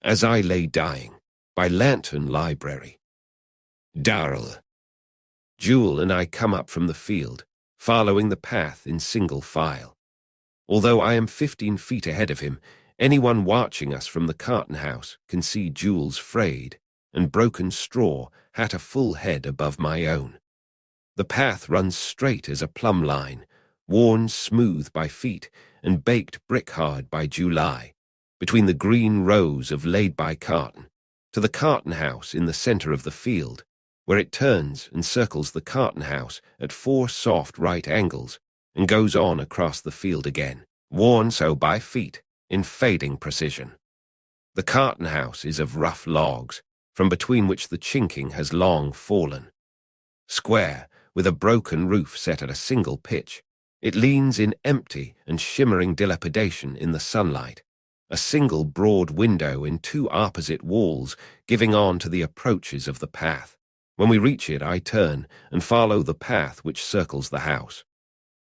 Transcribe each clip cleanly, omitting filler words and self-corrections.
As I Lay Dying, by Lantern Library. Darl. Jewel and I come up from the field, following the path in single file. Although I am 15 feet ahead of him, anyone watching us from the carton house can see Jewel's frayed and broken straw hat a full head above my own. The path runs straight as a plumb line, worn smooth by feet and baked brick-hard by July, between the green rows of laid-by carton, to the carton house in the center of the field, where it turns and circles the carton house at 4 soft right angles and goes on across the field again, worn so by feet in fading precision. The carton house is of rough logs, from between which the chinking has long fallen. Square, with a broken roof set at a single pitch, it leans in empty and shimmering dilapidation in the sunlight, a single broad window in 2 opposite walls giving on to the approaches of the path. When we reach it, I turn and follow the path which circles the house.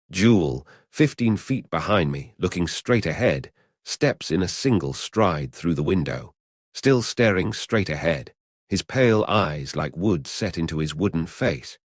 Jewel, 15 feet behind me, looking straight ahead, steps in a single stride through the window, still staring straight ahead, his pale eyes like wood set into his wooden face.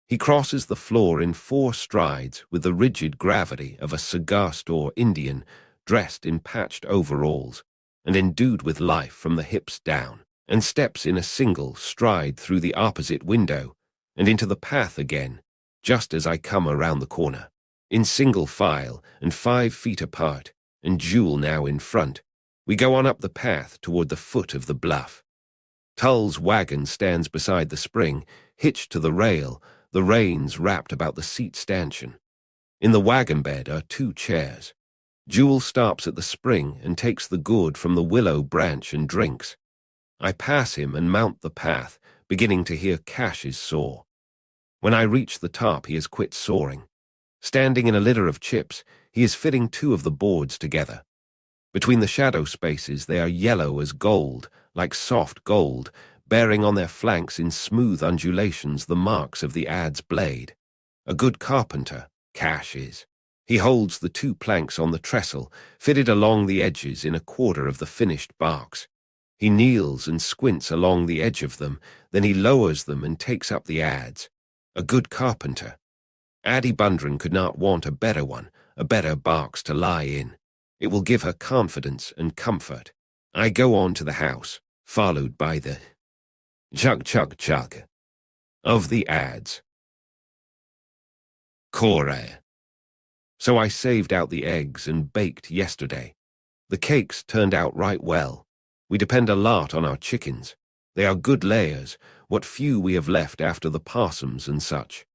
He crosses the floor in 4 strides with the rigid gravity of a cigar store Indian dressed in patched overalls and endued with life from the hips down, and steps in a single stride through the opposite window and into the path again, just as I come around the corner, in single file and 5 feet apart, and Jewel now in front. We go on up the path toward the foot of the bluff. Tull's wagon stands beside the spring, hitched to the rail, the reins wrapped about the seat stanchion. In the wagon bed are 2 chairs. Jewel stops at the spring and takes the gourd from the willow branch and drinks. I pass him and mount the path, beginning to hear Cash's saw. When I reach the top, he has quit sawing. Standing in a litter of chips, he is fitting 2 of the boards together. Between the shadow spaces they are yellow as gold, like soft gold, bearing on their flanks in smooth undulations the marks of the adze blade. A good carpenter, Cash is. He holds the 2 planks on the trestle, fitted along the edges in a quarter of the finished barks. He kneels and squints along the edge of them, then he lowers them and takes up the adze. A good carpenter. Addie Bundren could not want a better one, a better barks to lie in. It will give her confidence and comfort. I go on to the house, followed by the chug-chug-chug of the adze. Cora. So I saved out the eggs and baked yesterday. The cakes turned out right well. We depend a lot on our chickens. They are good layers, what few we have left after the possums and such.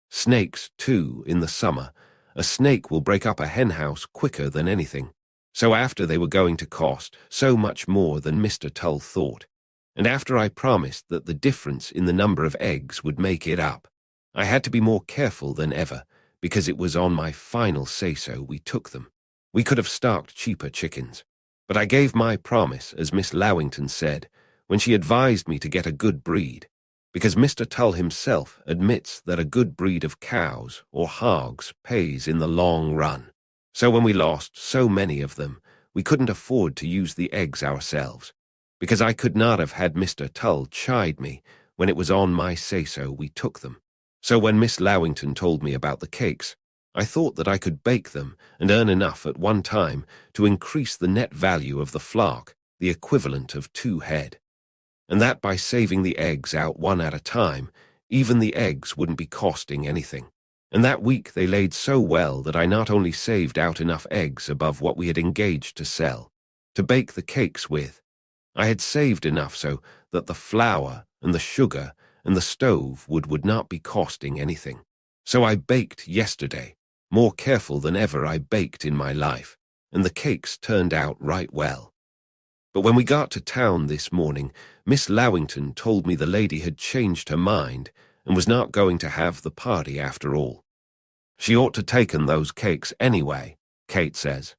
Snakes, too, in the summer. A snake will break up a hen house quicker than anything. So after they were going to cost so much more than Mr. Tull thought, and after I promised that the difference in the number of eggs would make it up, I had to be more careful than ever, because it was on my final say-so we took them. We could have stocked cheaper chickens, but I gave my promise, as Miss Lowington said, when she advised me to get a good breed, because Mr. Tull himself admits that a good breed of cows or hogs pays in the long run. So when we lost so many of them, we couldn't afford to use the eggs ourselves, because I could not have had Mr. Tull chide me when it was on my say-so we took them. So when Miss Lowington told me about the cakes, I thought that I could bake them and earn enough at one time to increase the net value of the flock, the equivalent of 2 head. And that by saving the eggs out one at a time, even the eggs wouldn't be costing anything. And that week they laid so well that I not only saved out enough eggs above what we had engaged to sell, to bake the cakes with, I had saved enough so that the flour and the sugar and the stove would not be costing anything. So I baked yesterday, more careful than ever I baked in my life, and the cakes turned out right well. But when we got to town this morning, Miss Lowington told me the lady had changed her mind and was not going to have the party after all. She ought to taken those cakes anyway, Kate says.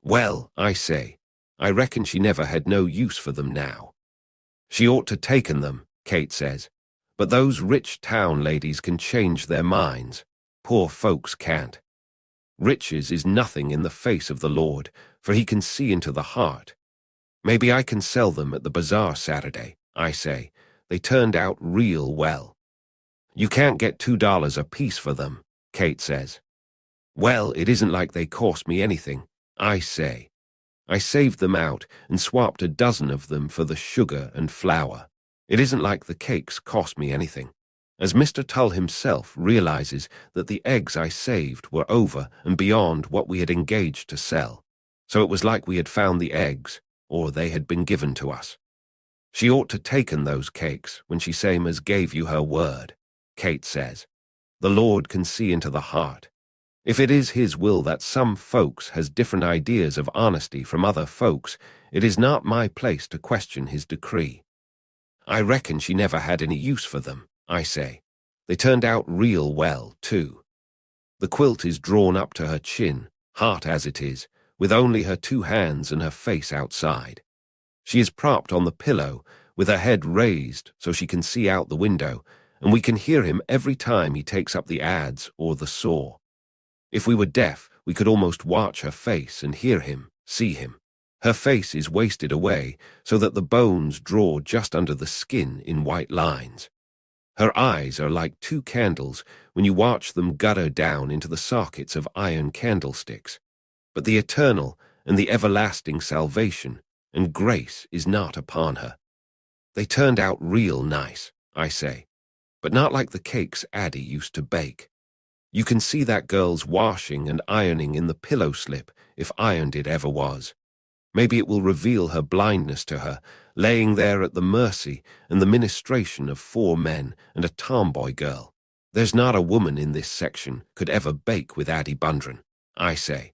Well, I say, I reckon she never had no use for them now. She ought to taken them, Kate says, but those rich town ladies can change their minds. Poor folks can't. Riches is nothing in the face of the Lord, for he can see into the heart. Maybe I can sell them at the bazaar Saturday, I say. They turned out real well. You can't get $2 a piece for them, Kate says. Well, it isn't like they cost me anything, I say. I saved them out and swapped a dozen of them for the sugar and flour. It isn't like the cakes cost me anything. As Mr. Tull himself realizes that the eggs I saved were over and beyond what we had engaged to sell. So it was like we had found the eggs, or they had been given to us. She ought to taken those cakes when she same as gave you her word, Kate says. The Lord can see into the heart. If it is his will that some folks has different ideas of honesty from other folks, it is not my place to question his decree. I reckon she never had any use for them, I say. They turned out real well, too. The quilt is drawn up to her chin, hot as it is, with only her 2 hands and her face outside. She is propped on the pillow, with her head raised so she can see out the window, and we can hear him every time he takes up the adze or the saw. If we were deaf, we could almost watch her face and hear him, see him. Her face is wasted away so that the bones draw just under the skin in white lines. Her eyes are like 2 candles when you watch them gutter down into the sockets of iron candlesticks. But the eternal and the everlasting salvation and grace is not upon her. They turned out real nice, I say, but not like the cakes Addie used to bake. You can see that girl's washing and ironing in the pillow slip, if ironed it ever was. Maybe it will reveal her blindness to her, laying there at the mercy and the ministration of 4 men and a tomboy girl. There's not a woman in this section could ever bake with Addie Bundren, I say.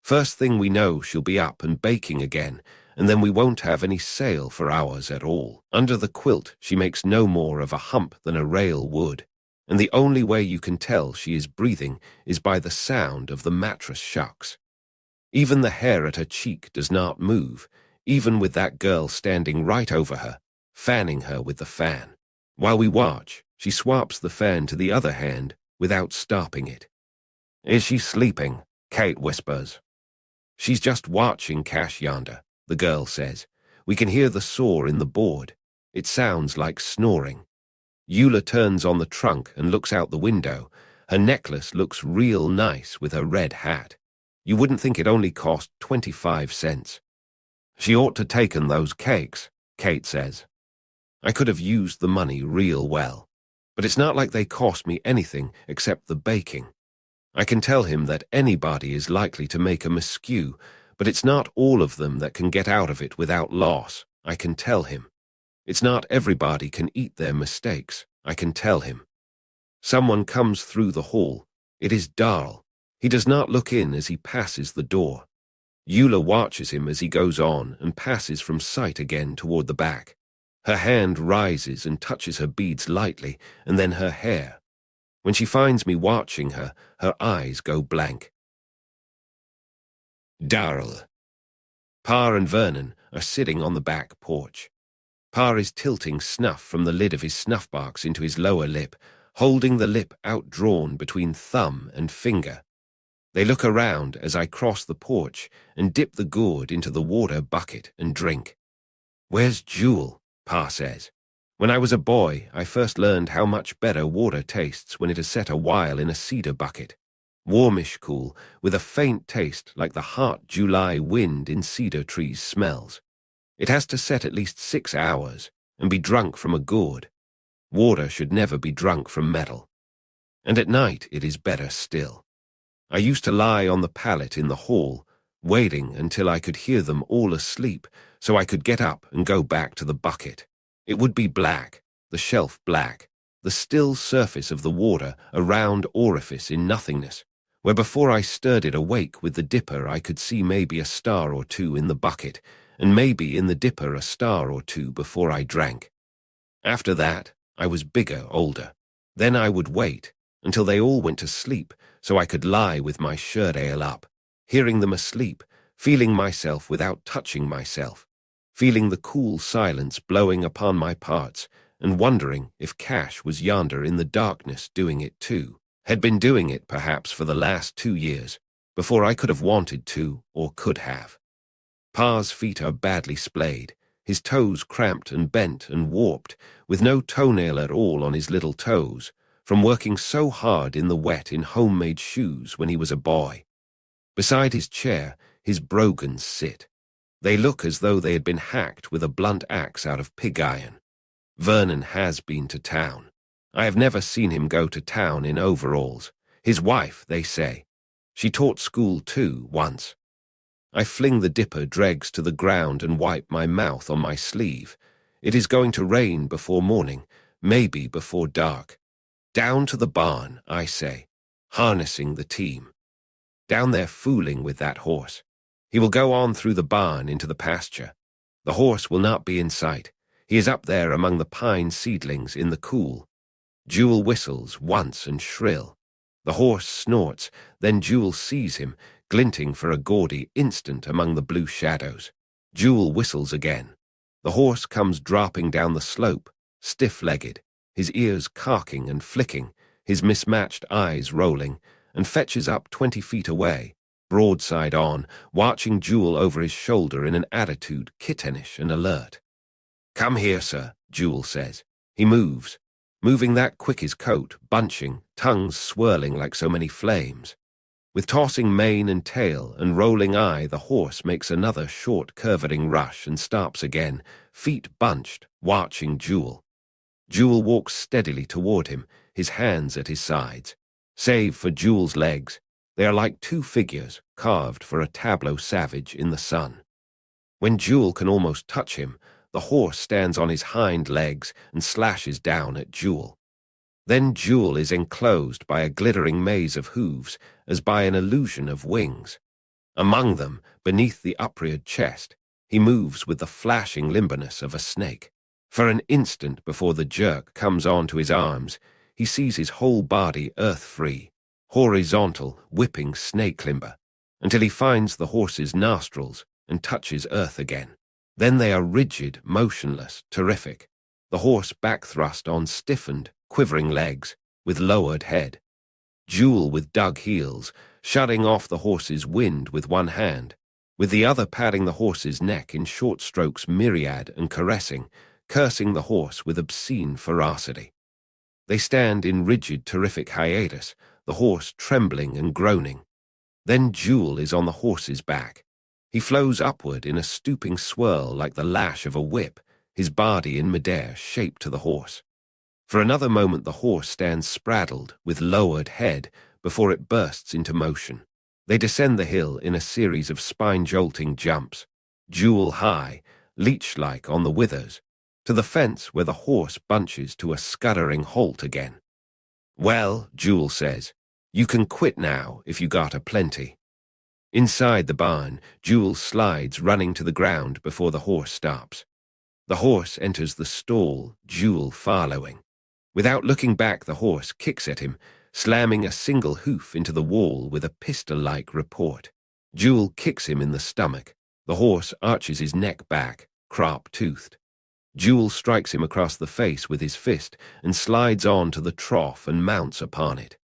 First thing we know she'll be up and baking again, and then we won't have any sale for ours at all. Under the quilt she makes no more of a hump than a rail would, and the only way you can tell she is breathing is by the sound of the mattress shucks. Even the hair at her cheek does not move, even with that girl standing right over her, fanning her with the fan. While we watch, she swaps the fan to the other hand without stopping it. Is she sleeping? Kate whispers. She's just watching Cash yonder, the girl says. We can hear the saw in the board. It sounds like snoring. Eula turns on the trunk and looks out the window. Her necklace looks real nice with her red hat. You wouldn't think it only cost 25 cents. She ought to taken those cakes, Kate says. I could have used the money real well, but it's not like they cost me anything except the baking. I can tell him that anybody is likely to make a miscue, but it's not all of them that can get out of it without loss, I can tell him. It's not everybody can eat their mistakes, I can tell him. Someone comes through the hall. It is Darl. He does not look in as he passes the door. Eula watches him as he goes on and passes from sight again toward the back. Her hand rises and touches her beads lightly, and then her hair. When she finds me watching her, her eyes go blank. Darl. Pa and Vernon are sitting on the back porch. Pa is tilting snuff from the lid of his snuff box into his lower lip, holding the lip outdrawn between thumb and finger. They look around as I cross the porch and dip the gourd into the water bucket and drink. Where's Jewel? Pa says. When I was a boy, I first learned how much better water tastes when it is set a while in a cedar bucket. Warmish cool, with a faint taste like the hot July wind in cedar trees smells. It has to set at least 6 hours and be drunk from a gourd. Water should never be drunk from metal. And at night it is better still. I used to lie on the pallet in the hall, waiting until I could hear them all asleep so I could get up and go back to the bucket. It would be black, the shelf black, the still surface of the water a round orifice in nothingness, where before I stirred it awake with the dipper I could see maybe a star or 2 in the bucket, and maybe in the dipper a star or 2 before I drank. After that, I was bigger, older. Then I would wait until they all went to sleep so I could lie with my shirt ale up, hearing them asleep, feeling myself without touching myself, feeling the cool silence blowing upon my parts, and wondering if Cash was yonder in the darkness doing it too, had been doing it perhaps for the last 2 years, before I could have wanted to or could have. Pa's feet are badly splayed, his toes cramped and bent and warped, with no toenail at all on his little toes, from working so hard in the wet in homemade shoes when he was a boy. Beside his chair, his brogans sit. They look as though they had been hacked with a blunt axe out of pig iron. Vernon has been to town. I have never seen him go to town in overalls. His wife, they say. She taught school too, once. I fling the dipper dregs to the ground and wipe my mouth on my sleeve. It is going to rain before morning, maybe before dark. Down to the barn, I say, harnessing the team. Down there fooling with that horse. He will go on through the barn into the pasture. The horse will not be in sight. He is up there among the pine seedlings in the cool. Jewel whistles once and shrill. The horse snorts, then Jewel sees him, glinting for a gaudy instant among the blue shadows. Jewel whistles again. The horse comes dropping down the slope, stiff-legged, his ears carking and flicking, his mismatched eyes rolling, and fetches up 20 feet away, broadside on, watching Jewel over his shoulder in an attitude kittenish and alert. "Come here, sir," Jewel says. He moves, moving that quick his coat, bunching, tongues swirling like so many flames. With tossing mane and tail and rolling eye, the horse makes another short curveting rush and stops again, feet bunched, watching Jewel. Jewel walks steadily toward him, his hands at his sides. Save for Jewel's legs, they are like two figures carved for a tableau savage in the sun. When Jewel can almost touch him, the horse stands on his hind legs and slashes down at Jewel. Then Jewel is enclosed by a glittering maze of hooves, as by an illusion of wings. Among them, beneath the upreared chest, he moves with the flashing limberness of a snake. For an instant before the jerk comes on to his arms, he sees his whole body earth-free, horizontal, whipping snake limber, until he finds the horse's nostrils and touches earth again. Then they are rigid, motionless, terrific, the horse back-thrust on stiffened, quivering legs, with lowered head. Jewel with dug heels, shutting off the horse's wind with one hand, with the other patting the horse's neck in short strokes myriad and caressing, cursing the horse with obscene ferocity. They stand in rigid, terrific hiatus, the horse trembling and groaning. Then Jewel is on the horse's back. He flows upward in a stooping swirl like the lash of a whip, his body in midair shaped to the horse. For another moment the horse stands spraddled, with lowered head, before it bursts into motion. They descend the hill in a series of spine-jolting jumps, Jewel high, leech-like on the withers, to the fence where the horse bunches to a scuddering halt again. "Well," Jewel says, "you can quit now if you got a plenty." Inside the barn, Jewel slides running to the ground before the horse stops. The horse enters the stall, Jewel following. Without looking back, the horse kicks at him, slamming a single hoof into the wall with a pistol-like report. Jewel kicks him in the stomach. The horse arches his neck back, crop-toothed. Jewel strikes him across the face with his fist and slides on to the trough and mounts upon it.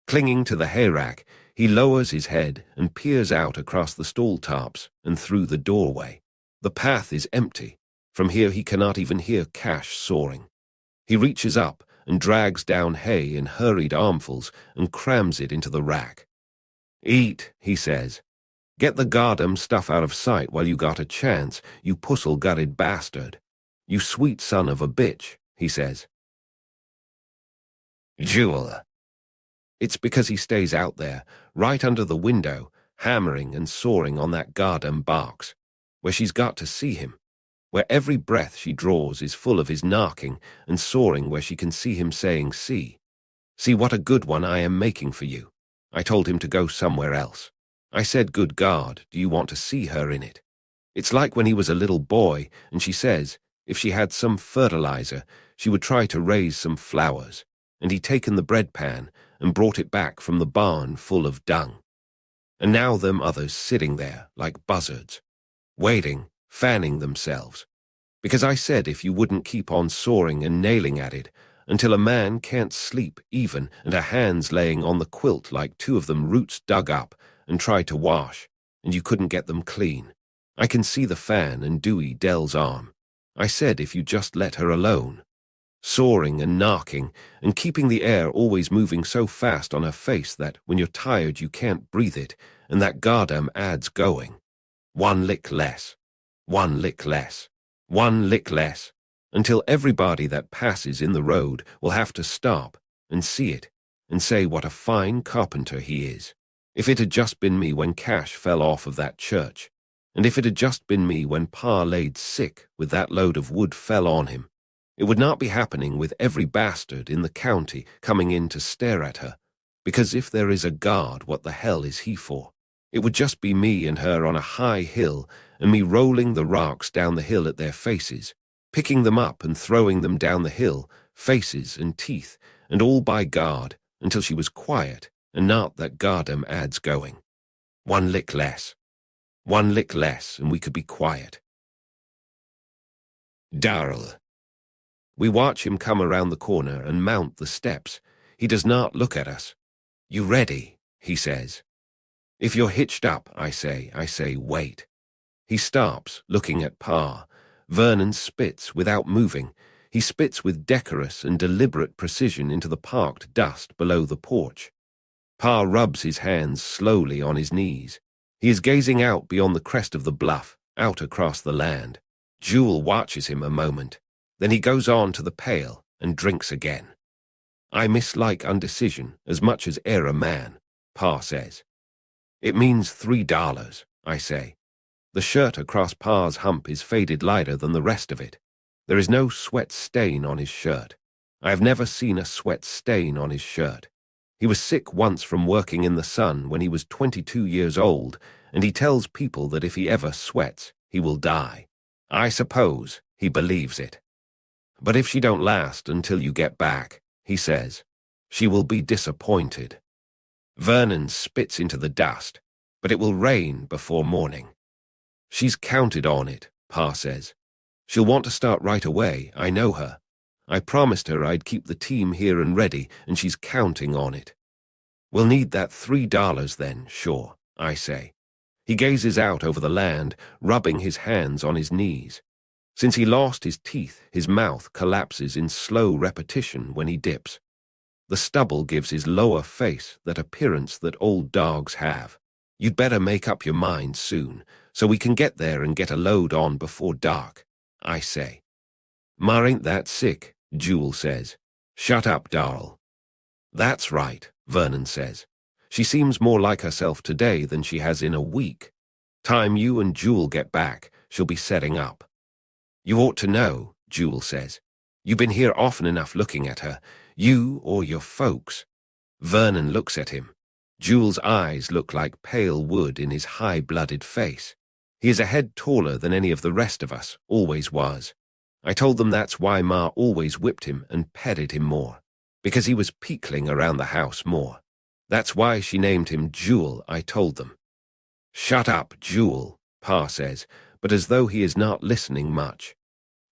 Clinging to the hayrack, he lowers his head and peers out across the stall tops and through the doorway. The path is empty. From here he cannot even hear Cash sawing. He reaches up and drags down hay in hurried armfuls and crams it into the rack. "Eat," he says. "Get the goddamn stuff out of sight while you got a chance, you puzzle-gutted bastard. You sweet son of a bitch," he says. Jewel. It's because he stays out there, right under the window, hammering and sawing on that goddamn box, where she's got to see him, where every breath she draws is full of his knocking and sawing, where she can see him saying, "See what a good one I am making for you." I told him to go somewhere else. I said, "Good God, do you want to see her in it?" It's like when he was a little boy, and she says, if she had some fertilizer, she would try to raise some flowers, and he'd taken the bread pan and brought it back from the barn full of dung. And now them others sitting there like buzzards, waiting, fanning themselves, because I said if you wouldn't keep on sawing and nailing at it until a man can't sleep even and her hands laying on the quilt like two of them roots dug up and tried to wash, and you couldn't get them clean. I can see the fan and Dewey Dell's arm. I said if you just let her alone. Soaring and narking, and keeping the air always moving so fast on her face that when you're tired you can't breathe it, and that goddamn ad's going. 1 lick less. 1 lick less. 1 lick less. Until everybody that passes in the road will have to stop and see it, and say what a fine carpenter he is. If it had just been me when Cash fell off of that church, and if it had just been me when Pa laid sick with that load of wood fell on him, it would not be happening with every bastard in the county coming in to stare at her, because if there is a God, what the hell is he for? It would just be me and her on a high hill, and me rolling the rocks down the hill at their faces, picking them up and throwing them down the hill, faces and teeth, and all by God, until she was quiet, and not that goddamn ad's going. 1 lick less. 1 lick less, and we could be quiet. Darl. We watch him come around the corner and mount the steps. He does not look at us. You ready? He says. If you're hitched up, I say, wait. He stops, looking at Pa. Vernon spits without moving. He spits with decorous and deliberate precision into the parked dust below the porch. Pa rubs his hands slowly on his knees. He is gazing out beyond the crest of the bluff, out across the land. Jewel watches him a moment. Then he goes on to the pail and drinks again. I mislike undecision as much as e'er a man, Pa says. It means $3, I say. The shirt across Pa's hump is faded lighter than the rest of it. There is no sweat stain on his shirt. I have never seen a sweat stain on his shirt. He was sick once from working in the sun when he was 22 years old, and he tells people that if he ever sweats, he will die. I suppose he believes it. But if she don't last until you get back, he says, she will be disappointed. Vernon spits into the dust, but it will rain before morning. She's counted on it, Pa says. She'll want to start right away, I know her. I promised her I'd keep the team here and ready, and she's counting on it. We'll need that $3 then, sure, I say. He gazes out over the land, rubbing his hands on his knees. Since he lost his teeth, his mouth collapses in slow repetition when he dips. The stubble gives his lower face that appearance that old dogs have. You'd better make up your mind soon, so we can get there and get a load on before dark, I say. Ma ain't that sick, Jewel says. Shut up, Darl. That's right, Vernon says. She seems more like herself today than she has in a week. Time you and Jewel get back, she'll be setting up. You ought to know, Jewel says. You've been here often enough looking at her, you or your folks. Vernon looks at him. Jewel's eyes look like pale wood in his high-blooded face. He is a head taller than any of the rest of us, always was. I told them that's why Ma always whipped him and petted him more, because he was peekling around the house more. That's why she named him Jewel, I told them. Shut up, Jewel, Pa says, but as though he is not listening much.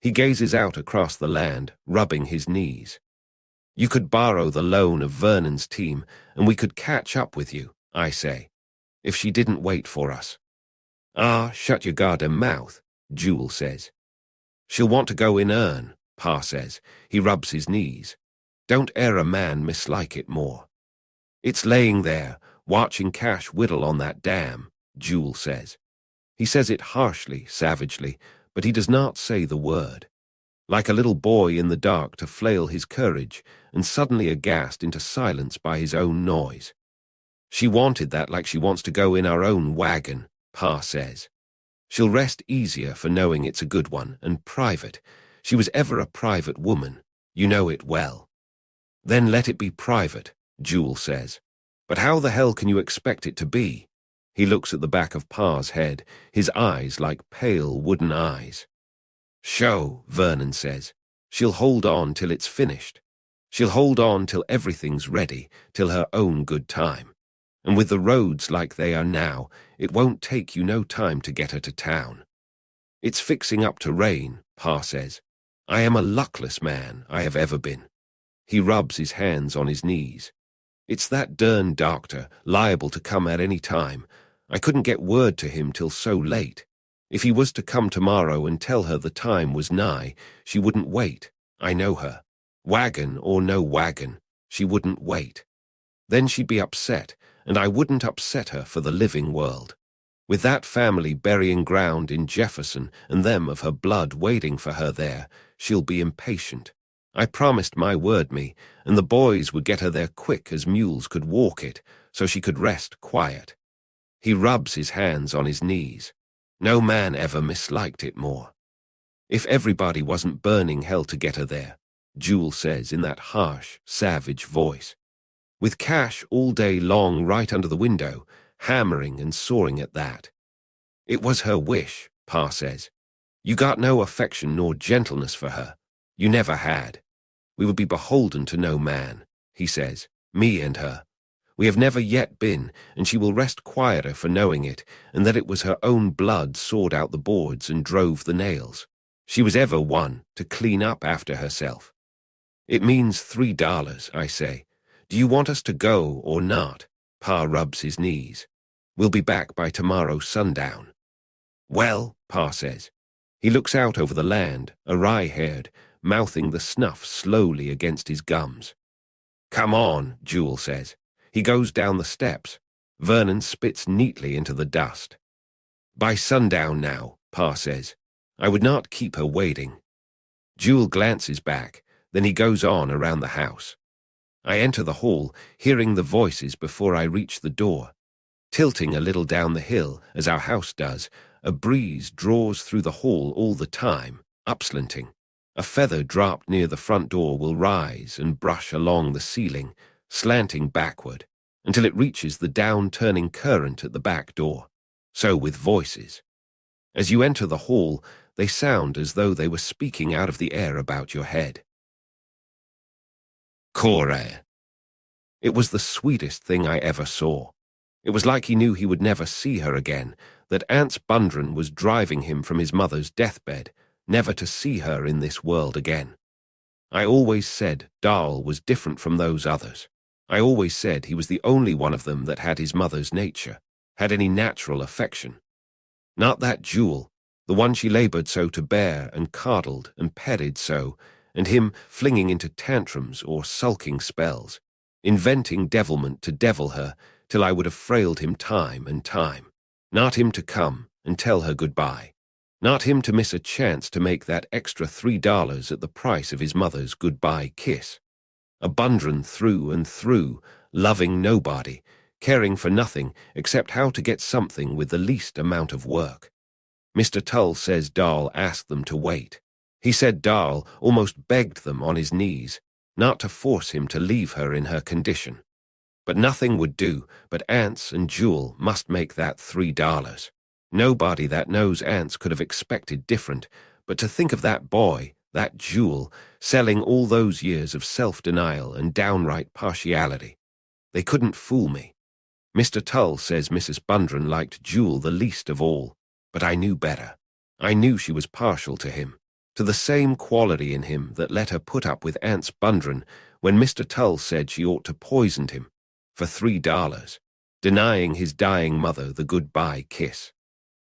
He gazes out across the land, rubbing his knees. You could borrow the loan of Vernon's team, and we could catch up with you, I say, if she didn't wait for us. Ah, shut your goddamn mouth, Jewel says. She'll want to go in earn, Pa says. He rubs his knees. Don't e'er a man mislike it more. It's laying there, watching Cash whittle on that dam, Jewel says. He says it harshly, savagely, but he does not say the word. Like a little boy in the dark to flail his courage, and suddenly aghast into silence by his own noise. She wanted that like she wants to go in our own wagon, Pa says. She'll rest easier for knowing it's a good one, and private. She was ever a private woman. You know it well. Then let it be private, Jewel says. But how the hell can you expect it to be? He looks at the back of Pa's head, his eyes like pale wooden eyes. Show, Vernon says. She'll hold on till it's finished. She'll hold on till everything's ready, till her own good time. And with the roads like they are now, it won't take you no time to get her to town. It's fixing up to rain, Pa says. I am a luckless man, I have ever been. He rubs his hands on his knees. It's that darn doctor, liable to come at any time. I couldn't get word to him till so late. If he was to come tomorrow and tell her the time was nigh, she wouldn't wait. I know her. Wagon or no wagon, she wouldn't wait. Then she'd be upset, and I wouldn't upset her for the living world. With that family burying ground in Jefferson and them of her blood waiting for her there, she'll be impatient. I promised my word me, and the boys would get her there quick as mules could walk it, so she could rest quiet. He rubs his hands on his knees. No man ever misliked it more. If everybody wasn't burning hell to get her there, Jewel says in that harsh, savage voice. With cash all day long right under the window, hammering and sawing at that. It was her wish, Pa says. You got no affection nor gentleness for her. You never had. We would be beholden to no man, he says, me and her. We have never yet been, and she will rest quieter for knowing it, and that it was her own blood sawed out the boards and drove the nails. She was ever one to clean up after herself. It means $3, I say. Do you want us to go or not? Pa rubs his knees. We'll be back by tomorrow sundown. Well, Pa says. He looks out over the land, awry-haired, mouthing the snuff slowly against his gums. Come on, Jewel says. He goes down the steps. Vernon spits neatly into the dust. By sundown now, Pa says. I would not keep her waiting. Jewel glances back, then he goes on around the house. I enter the hall, hearing the voices before I reach the door. Tilting a little down the hill, as our house does, a breeze draws through the hall all the time, upslanting. A feather dropped near the front door will rise and brush along the ceiling, slanting backward, until it reaches the down-turning current at the back door. So with voices. As you enter the hall, they sound as though they were speaking out of the air about your head. Cora. It was the sweetest thing I ever saw. It was like he knew he would never see her again, that Anse Bundren was driving him from his mother's deathbed, never to see her in this world again. I always said Darl was different from those others. I always said he was the only one of them that had his mother's nature, had any natural affection. Not that Jewel, the one she laboured so to bear and coddled and petted so, and him flinging into tantrums or sulking spells, inventing devilment to devil her till I would have frailed him time and time. Not him to come and tell her goodbye. Not him to miss a chance to make that extra $3 at the price of his mother's goodbye kiss. A Bundren through and through, loving nobody, caring for nothing except how to get something with the least amount of work. Mr. Tull says Darl asked them to wait. He said Darl almost begged them on his knees, not to force him to leave her in her condition. But nothing would do, but Anse and Jewel must make that $3. Nobody that knows Anse could have expected different, but to think of that boy, that Jewel, selling all those years of self-denial and downright partiality. They couldn't fool me. Mr. Tull says Mrs. Bundren liked Jewel the least of all, but I knew better. I knew she was partial to him, to the same quality in him that let her put up with Anse Bundren when Mr. Tull said she ought to poison him for $3, denying his dying mother the goodbye kiss.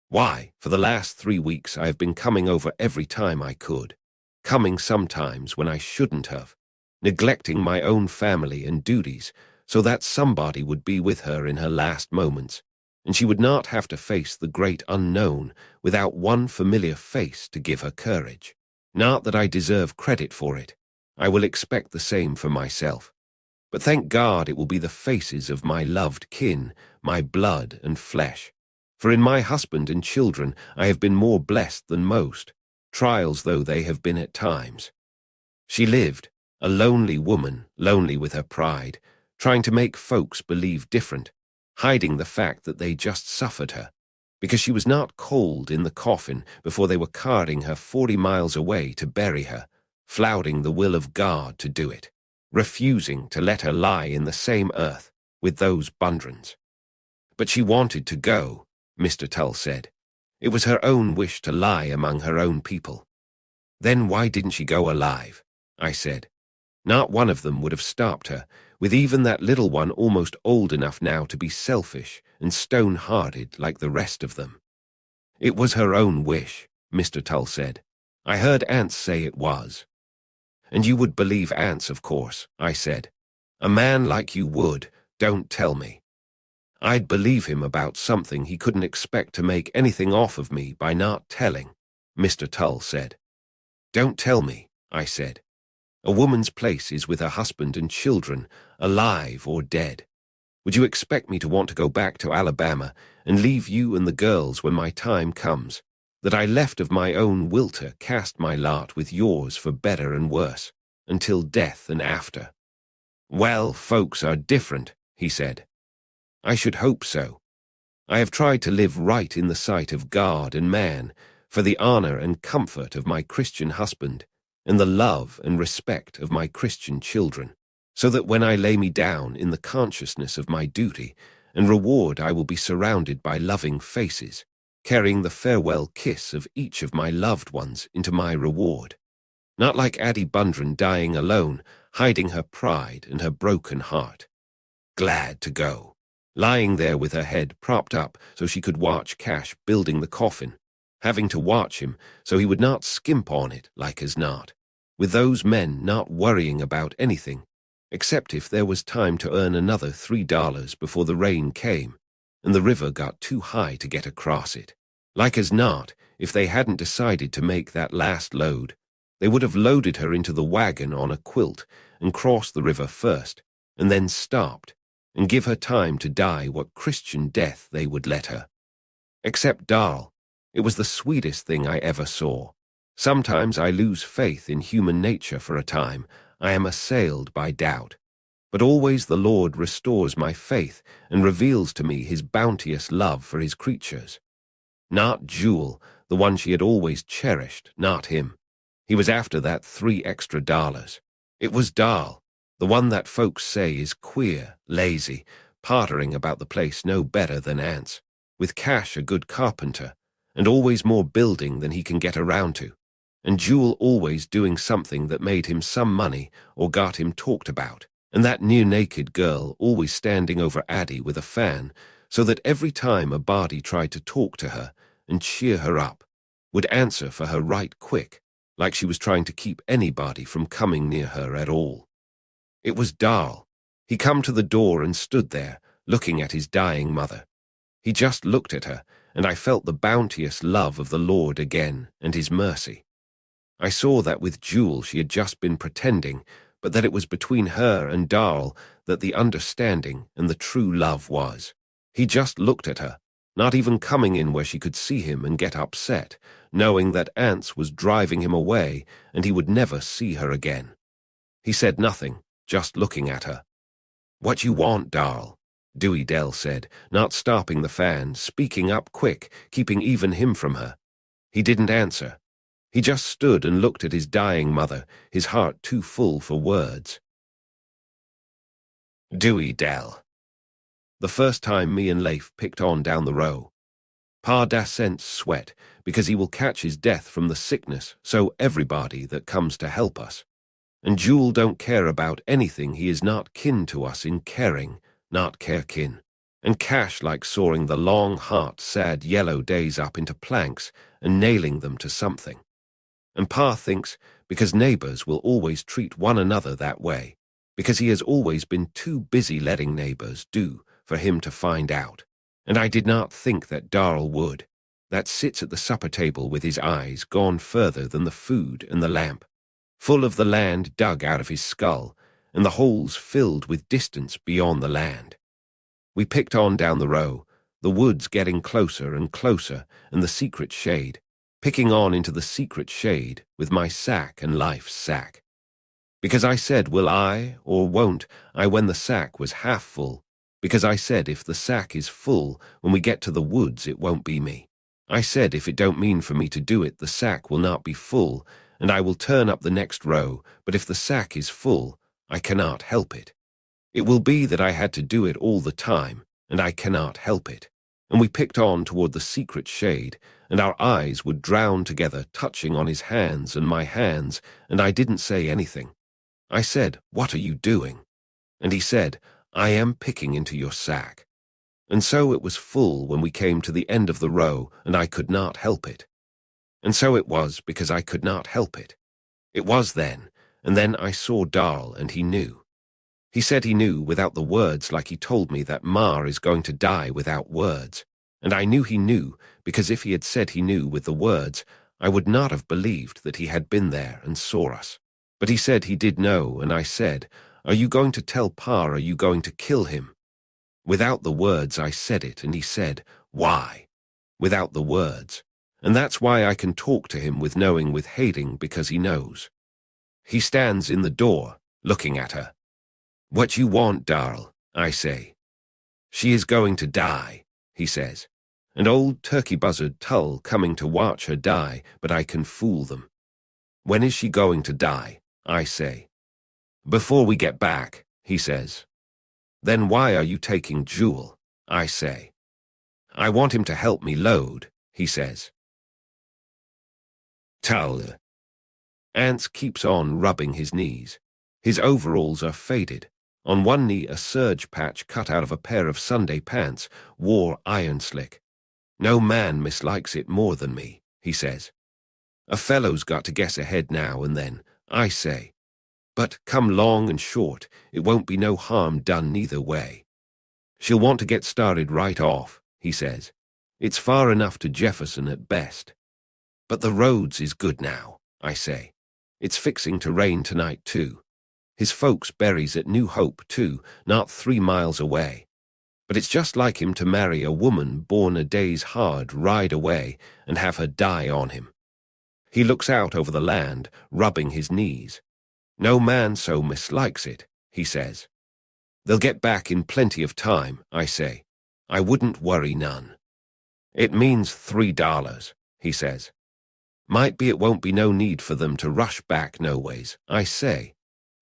Why, for the last 3 weeks I have been coming over every time I could, coming sometimes when I shouldn't have, neglecting my own family and duties so that somebody would be with her in her last moments, and she would not have to face the great unknown without one familiar face to give her courage. Not that I deserve credit for it. I will expect the same for myself. But thank God it will be the faces of my loved kin, my blood and flesh. For in my husband and children I have been more blessed than most, trials though they have been at times. She lived, a lonely woman, lonely with her pride, trying to make folks believe different, hiding the fact that they just suffered her, because she was not cold in the coffin before they were carting her 40 miles away to bury her, flouting the will of God to do it, refusing to let her lie in the same earth with those Bundrens. But she wanted to go, Mr. Tull said. It was her own wish to lie among her own people. Then why didn't she go alive? I said. Not one of them would have stopped her, with even that little one almost old enough now to be selfish and stone-hearted like the rest of them. It was her own wish, Mr. Tull said. I heard Anse say it was. And you would believe Anse, of course, I said. A man like you would, don't tell me. I'd believe him about something he couldn't expect to make anything off of me by not telling, Mr. Tull said. Don't tell me, I said. A woman's place is with her husband and children, alive or dead. Would you expect me to want to go back to Alabama and leave you and the girls when my time comes, that I left of my own will to cast my lot with yours for better and worse, until death and after? Well, folks are different, he said. I should hope so. I have tried to live right in the sight of God and man, for the honor and comfort of my Christian husband, and the love and respect of my Christian children, so that when I lay me down in the consciousness of my duty and reward, I will be surrounded by loving faces, carrying the farewell kiss of each of my loved ones into my reward. Not like Addie Bundren dying alone, hiding her pride and her broken heart. Glad to go, lying there with her head propped up so she could watch Cash building the coffin, having to watch him so he would not skimp on it like as not, with those men not worrying about anything, except if there was time to earn another $3 before the rain came, and the river got too high to get across it. Like as not, if they hadn't decided to make that last load, they would have loaded her into the wagon on a quilt and crossed the river first, and then stopped, and give her time to die what Christian death they would let her. Except Darl, it was the sweetest thing I ever saw. Sometimes I lose faith in human nature for a time. I am assailed by doubt. But always the Lord restores my faith and reveals to me his bounteous love for his creatures. Not Jewel, the one she had always cherished, not him. He was after that $3 extra. It was Darl, the one that folks say is queer, lazy, pottering about the place no better than Anse, with Cash a good carpenter, and always more building than he can get around to, and Jewel always doing something that made him some money or got him talked about, and that near-naked girl always standing over Addie with a fan, so that every time a body tried to talk to her and cheer her up, would answer for her right quick, like she was trying to keep anybody from coming near her at all. It was Darl. He come to the door and stood there, looking at his dying mother. He just looked at her, and I felt the bounteous love of the Lord again, and his mercy. I saw that with Jewel she had just been pretending, but that it was between her and Darl that the understanding and the true love was. He just looked at her, not even coming in where she could see him and get upset, knowing that Anse was driving him away and he would never see her again. He said nothing, just looking at her. "What you want, Darl?" Dewey Dell said, not stopping the fan, speaking up quick, keeping even him from her. He didn't answer. He just stood and looked at his dying mother, his heart too full for words. Dewey Dell. The first time me and Leif picked on down the row. Pa dasent sweat, because he will catch his death from the sickness, so everybody that comes to help us. And Jewel don't care about anything he is not kin to us in caring, not care kin. And Cash likes sawing the long, hard, sad yellow days up into planks and nailing them to something. And Pa thinks because neighbors will always treat one another that way, because he has always been too busy letting neighbors do for him to find out. And I did not think that Darl would, that sits at the supper table with his eyes gone further than the food and the lamp, full of the land dug out of his skull, and the holes filled with distance beyond the land. We picked on down the row, the woods getting closer and closer, and the secret shade, picking on into the secret shade with my sack and Life's sack. Because I said, will I, or won't I, when the sack was half full, because I said if the sack is full, when we get to the woods it won't be me. I said if it don't mean for me to do it, the sack will not be full, and I will turn up the next row, but if the sack is full, I cannot help it. It will be that I had to do it all the time, and I cannot help it. And we picked on toward the secret shade, and our eyes would drown together, touching on his hands and my hands, and I didn't say anything. I said, "What are you doing?" And he said, "I am picking into your sack." And so it was full when we came to the end of the row, and I could not help it. And so it was because I could not help it. It was then, and then I saw Darl, and he knew. He said he knew without the words, like he told me that Ma is going to die without words. And I knew he knew, because if he had said he knew with the words, I would not have believed that he had been there and saw us. But he said he did know, and I said, "Are you going to tell Pa, are you going to kill him?" Without the words I said it, and he said, "Why?" Without the words. And that's why I can talk to him with knowing, with hating, because he knows. He stands in the door, looking at her. "What you want, Darl?" I say. "She is going to die," he says. "And old turkey buzzard Tull coming to watch her die, but I can fool them." "When is she going to die?" I say. "Before we get back," he says. "Then why are you taking Jewel?" I say. "I want him to help me load," he says. Tull. Anse keeps on rubbing his knees. His overalls are faded. On one knee a serge patch cut out of a pair of Sunday pants wore iron slick. "No man mislikes it more than me," he says. "A fellow's got to guess ahead now and then," I say. "But come long and short, it won't be no harm done neither way. She'll want to get started right off," he says. "It's far enough to Jefferson at best." "But the roads is good now," I say. "It's fixing to rain tonight too. His folks buries at New Hope too, not 3 miles away. But it's just like him to marry a woman born a day's hard ride away and have her die on him." He looks out over the land, rubbing his knees. "No man so mislikes it," he says. "They'll get back in plenty of time," I say. "I wouldn't worry none." "It means $3, he says. "Might be it won't be no need for them to rush back no ways," I say.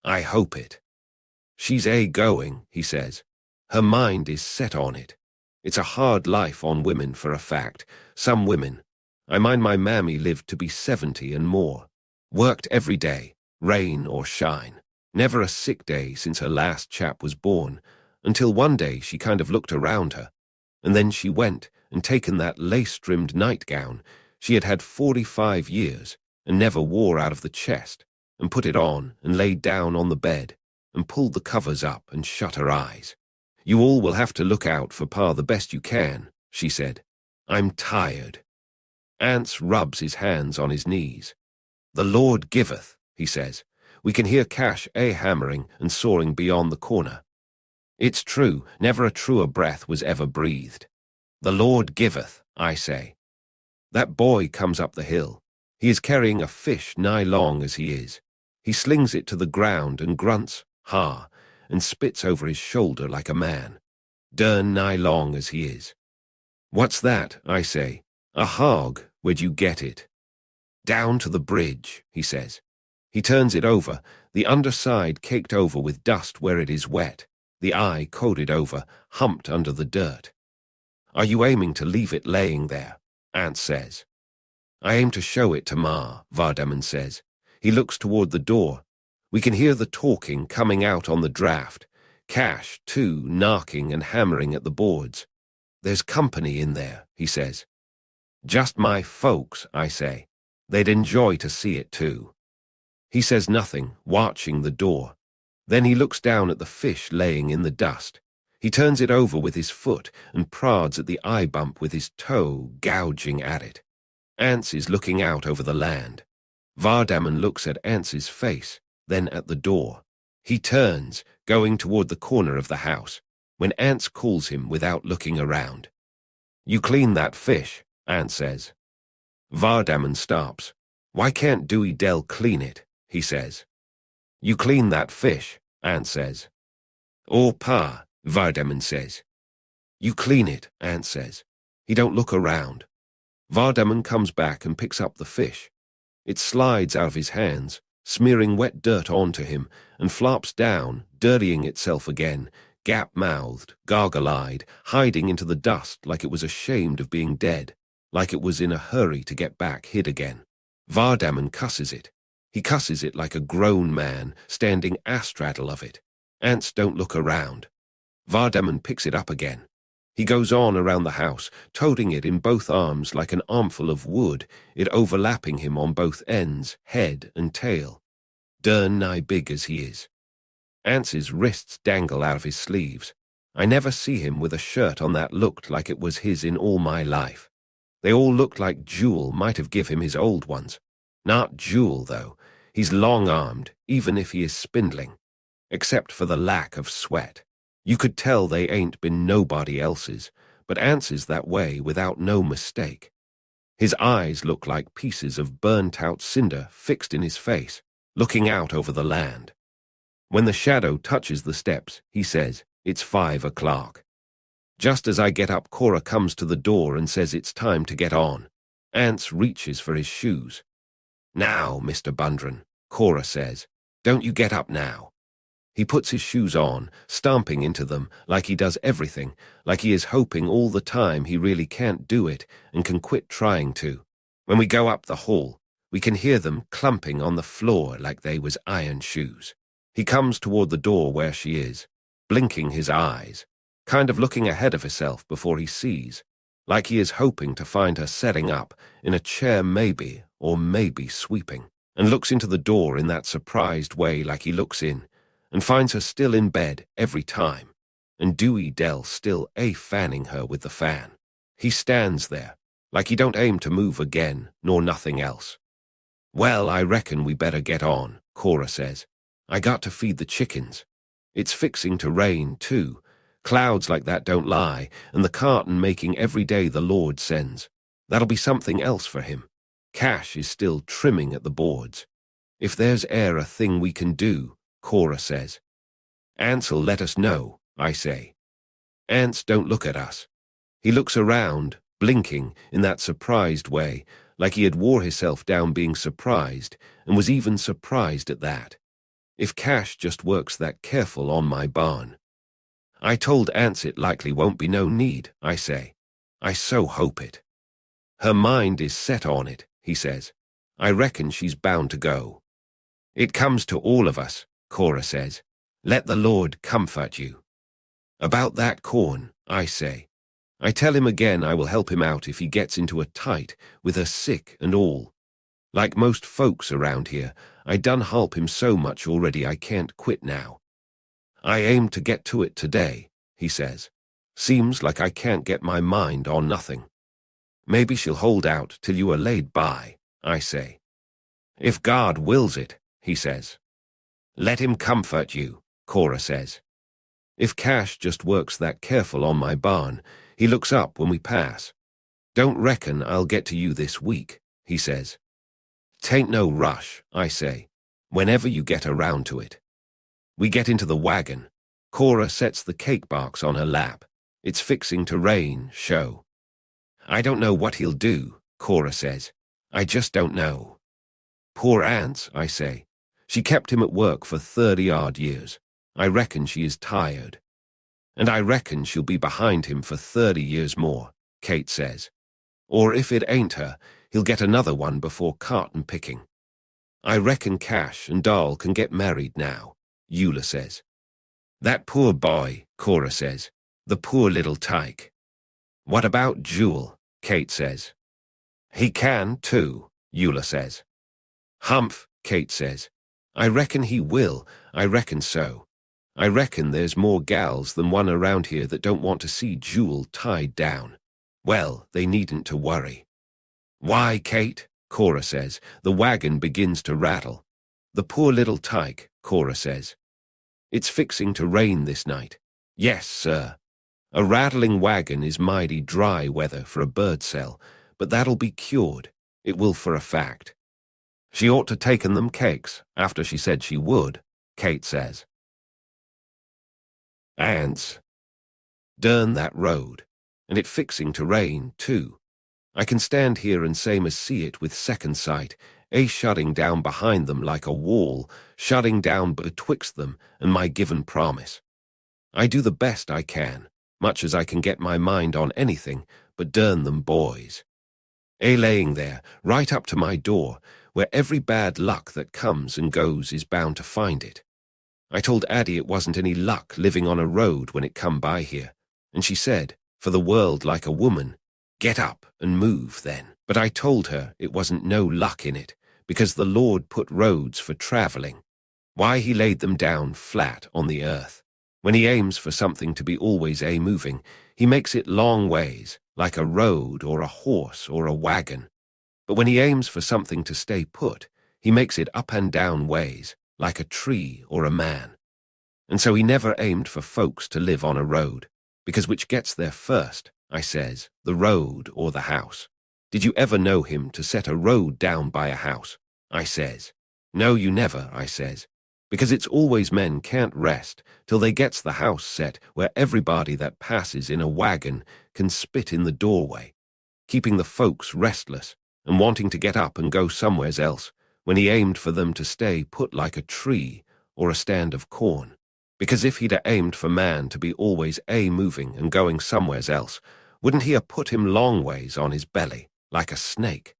"I hope it." "She's going," he says. "Her mind is set on it. It's a hard life on women for a fact. Some women. I mind my mammy lived to be 70 and more. Worked every day, rain or shine. Never a sick day since her last chap was born, until one day she kind of looked around her. And then she went and taken that lace-trimmed nightgown she had had 45 years and never wore out of the chest, and put it on and laid down on the bed and pulled the covers up and shut her eyes. 'You all will have to look out for Pa the best you can,' she said. 'I'm tired.' Anse rubs his hands on his knees. 'The Lord giveth,' he says. We can hear Cash hammering and sawing beyond the corner. It's true, never a truer breath was ever breathed. 'The Lord giveth,' I say. That boy comes up the hill. He is carrying a fish nigh long as he is. He slings it to the ground and grunts, "Ha," and spits over his shoulder like a man. Dern nigh long as he is. "What's that?" I say. "A hog. Where'd you get it?" "Down to the bridge," he says. He turns it over, the underside caked over with dust where it is wet, the eye coated over, humped under the dirt. "Are you aiming to leave it laying there?" Anse says. "I aim to show it to Ma," Vardaman says. He looks toward the door. We can hear the talking coming out on the draft. Cash, too, knocking and hammering at the boards. "There's company in there," he says. "Just my folks," I say. "They'd enjoy to see it too." He says nothing, watching the door. Then he looks down at the fish laying in the dust. He turns it over with his foot and prods at the eye bump with his toe, gouging at it. Anse is looking out over the land. Vardaman looks at Anse's face, then at the door. He turns, going toward the corner of the house, when Anse calls him without looking around. "You clean that fish," Anse says. Vardaman stops. "Why can't Dewey Dell clean it?" he says. "You clean that fish," Anse says. "Oh, Pa," Vardaman says. "You clean it," Anse says. He don't look around. Vardaman comes back and picks up the fish. It slides out of his hands, smearing wet dirt onto him, and flops down, dirtying itself again, gap-mouthed, gargle-eyed, hiding into the dust like it was ashamed of being dead, like it was in a hurry to get back hid again. Vardaman cusses it. He cusses it like a grown man, standing astraddle of it. Anse don't look around. Vardaman picks it up again. He goes on around the house, toting it in both arms like an armful of wood, it overlapping him on both ends, head and tail. Dern nigh big as he is. Anse's wrists dangle out of his sleeves. I never see him with a shirt on that looked like it was his in all my life. They all looked like Jewel might have give him his old ones. Not Jewel, though. He's long-armed, even if he is spindling. Except for the lack of sweat. You could tell they ain't been nobody else's, but Anse's that way without no mistake. His eyes look like pieces of burnt-out cinder fixed in his face, looking out over the land. When the shadow touches the steps, he says, "It's 5 o'clock." Just as I get up, Cora comes to the door and says it's time to get on. Anse reaches for his shoes. "Now, Mr. Bundren," Cora says, "don't you get up now." He puts his shoes on, stomping into them like he does everything, like he is hoping all the time he really can't do it and can quit trying to. When we go up the hall, we can hear them clumping on the floor like they was iron shoes. He comes toward the door where she is, blinking his eyes, kind of looking ahead of himself before he sees, like he is hoping to find her setting up in a chair maybe, or maybe sweeping, and looks into the door in that surprised way like he looks in, and finds her still in bed every time, and Dewey Dell still fanning her with the fan. He stands there, like he don't aim to move again, nor nothing else. "Well, I reckon we better get on," Cora says. "I got to feed the chickens. It's fixing to rain, too. Clouds like that don't lie, and the carton making every day the Lord sends. That'll be something else for him. Cash is still trimming at the boards. If there's a thing we can do," Cora says. "Anse'll let us know," I say. Anse don't look at us. He looks around, blinking in that surprised way, like he had wore himself down being surprised, and was even surprised at that. If Cash just works that careful on my barn. "I told Anse it likely won't be no need," I say. "I so hope it." "Her mind is set on it," he says. "I reckon she's bound to go." "It comes to all of us," Cora says. "Let the Lord comfort you." "About that corn," I say. I tell him again I will help him out if he gets into a tight, with her sick and all. Like most folks around here, I done help him so much already I can't quit now. "I aim to get to it today," he says. "Seems like I can't get my mind on nothing." "Maybe she'll hold out till you are laid by," I say. "If God wills it," he says. "Let him comfort you," Cora says. If Cash just works that careful on my barn, he looks up when we pass. "Don't reckon I'll get to you this week," he says. "'Tain't no rush," I say, "whenever you get around to it." We get into the wagon. Cora sets the cake box on her lap. It's fixing to rain, show. "I don't know what he'll do," Cora says. "I just don't know." "Poor Anse," I say. "She kept him at work for 30-odd years. I reckon she is tired." "And I reckon she'll be behind him for 30 years more," Kate says. "Or if it ain't her, he'll get another one before carton picking." "I reckon Cash and Darl can get married now," Eula says. "That poor boy," Cora says. "The poor little tyke." "What about Jewel?" Kate says. "He can, too," Eula says. "Humph," Kate says. "I reckon he will, I reckon so. I reckon there's more gals than one around here that don't want to see Jewel tied down. Well, they needn't to worry." "Why, Kate," Cora says, "the wagon begins to rattle." "The poor little tyke," Cora says. "It's fixing to rain this night." "Yes, sir. A rattling wagon is mighty dry weather for a bird cell, but that'll be cured. It will for a fact." "She ought to taken them cakes after she said she would," Kate says. Anse. Dern that road, and it fixing to rain, too. I can stand here and same as see it with second sight, shutting down behind them like a wall, shutting down betwixt them and my given promise. I do the best I can, much as I can get my mind on anything, but dern them boys. Laying there, right up to my door, where every bad luck that comes and goes is bound to find it. I told Addie it wasn't any luck living on a road when it come by here, and she said, for the world like a woman. Get up and move then. But I told her it wasn't no luck in it, because the Lord put roads for travelling. Why he laid them down flat on the earth. When he aims for something to be always moving, he makes it long ways, like a road or a horse or a wagon. But when he aims for something to stay put, he makes it up and down ways, like a tree or a man. And so he never aimed for folks to live on a road, because which gets there first, I says, the road or the house? Did you ever know him to set a road down by a house? I says. No, you never, I says, because it's always men can't rest till they gets the house set where everybody that passes in a wagon can spit in the doorway, keeping the folks restless and wanting to get up and go somewheres else, when he aimed for them to stay put like a tree or a stand of corn. Because if he'd aimed for man to be always moving and going somewheres else, wouldn't he put him long ways on his belly, like a snake?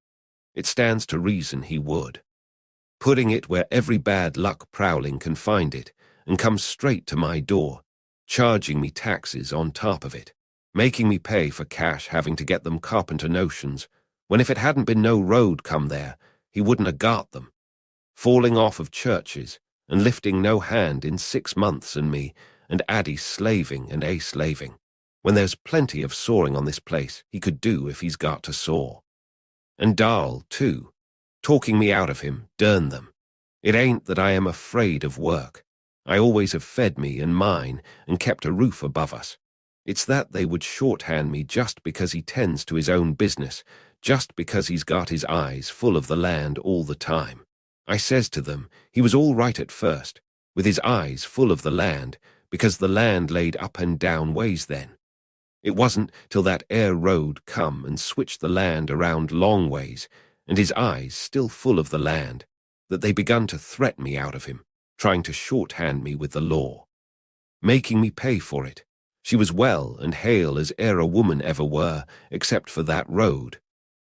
It stands to reason he would. Putting it where every bad luck prowling can find it, and come straight to my door, charging me taxes on top of it, making me pay for cash having to get them carpenter notions, when if it hadn't been no road come there, he wouldn't have got them. Falling off of churches, and lifting no hand in 6 months and me, and Addie slaving and slaving, when there's plenty of sawing on this place he could do if he's got to saw. And Darl, too, talking me out of him, darn them. It ain't that I am afraid of work. I always have fed me and mine and kept a roof above us. It's that they would shorthand me just because he tends to his own business, just because he's got his eyes full of the land all the time. I says to them, he was all right at first, with his eyes full of the land, because the land laid up and down ways then. It wasn't till that road come and switched the land around long ways, and his eyes still full of the land, that they begun to threaten me out of him, trying to shorthand me with the law, making me pay for it. She was well and hale as a woman ever were, except for that road.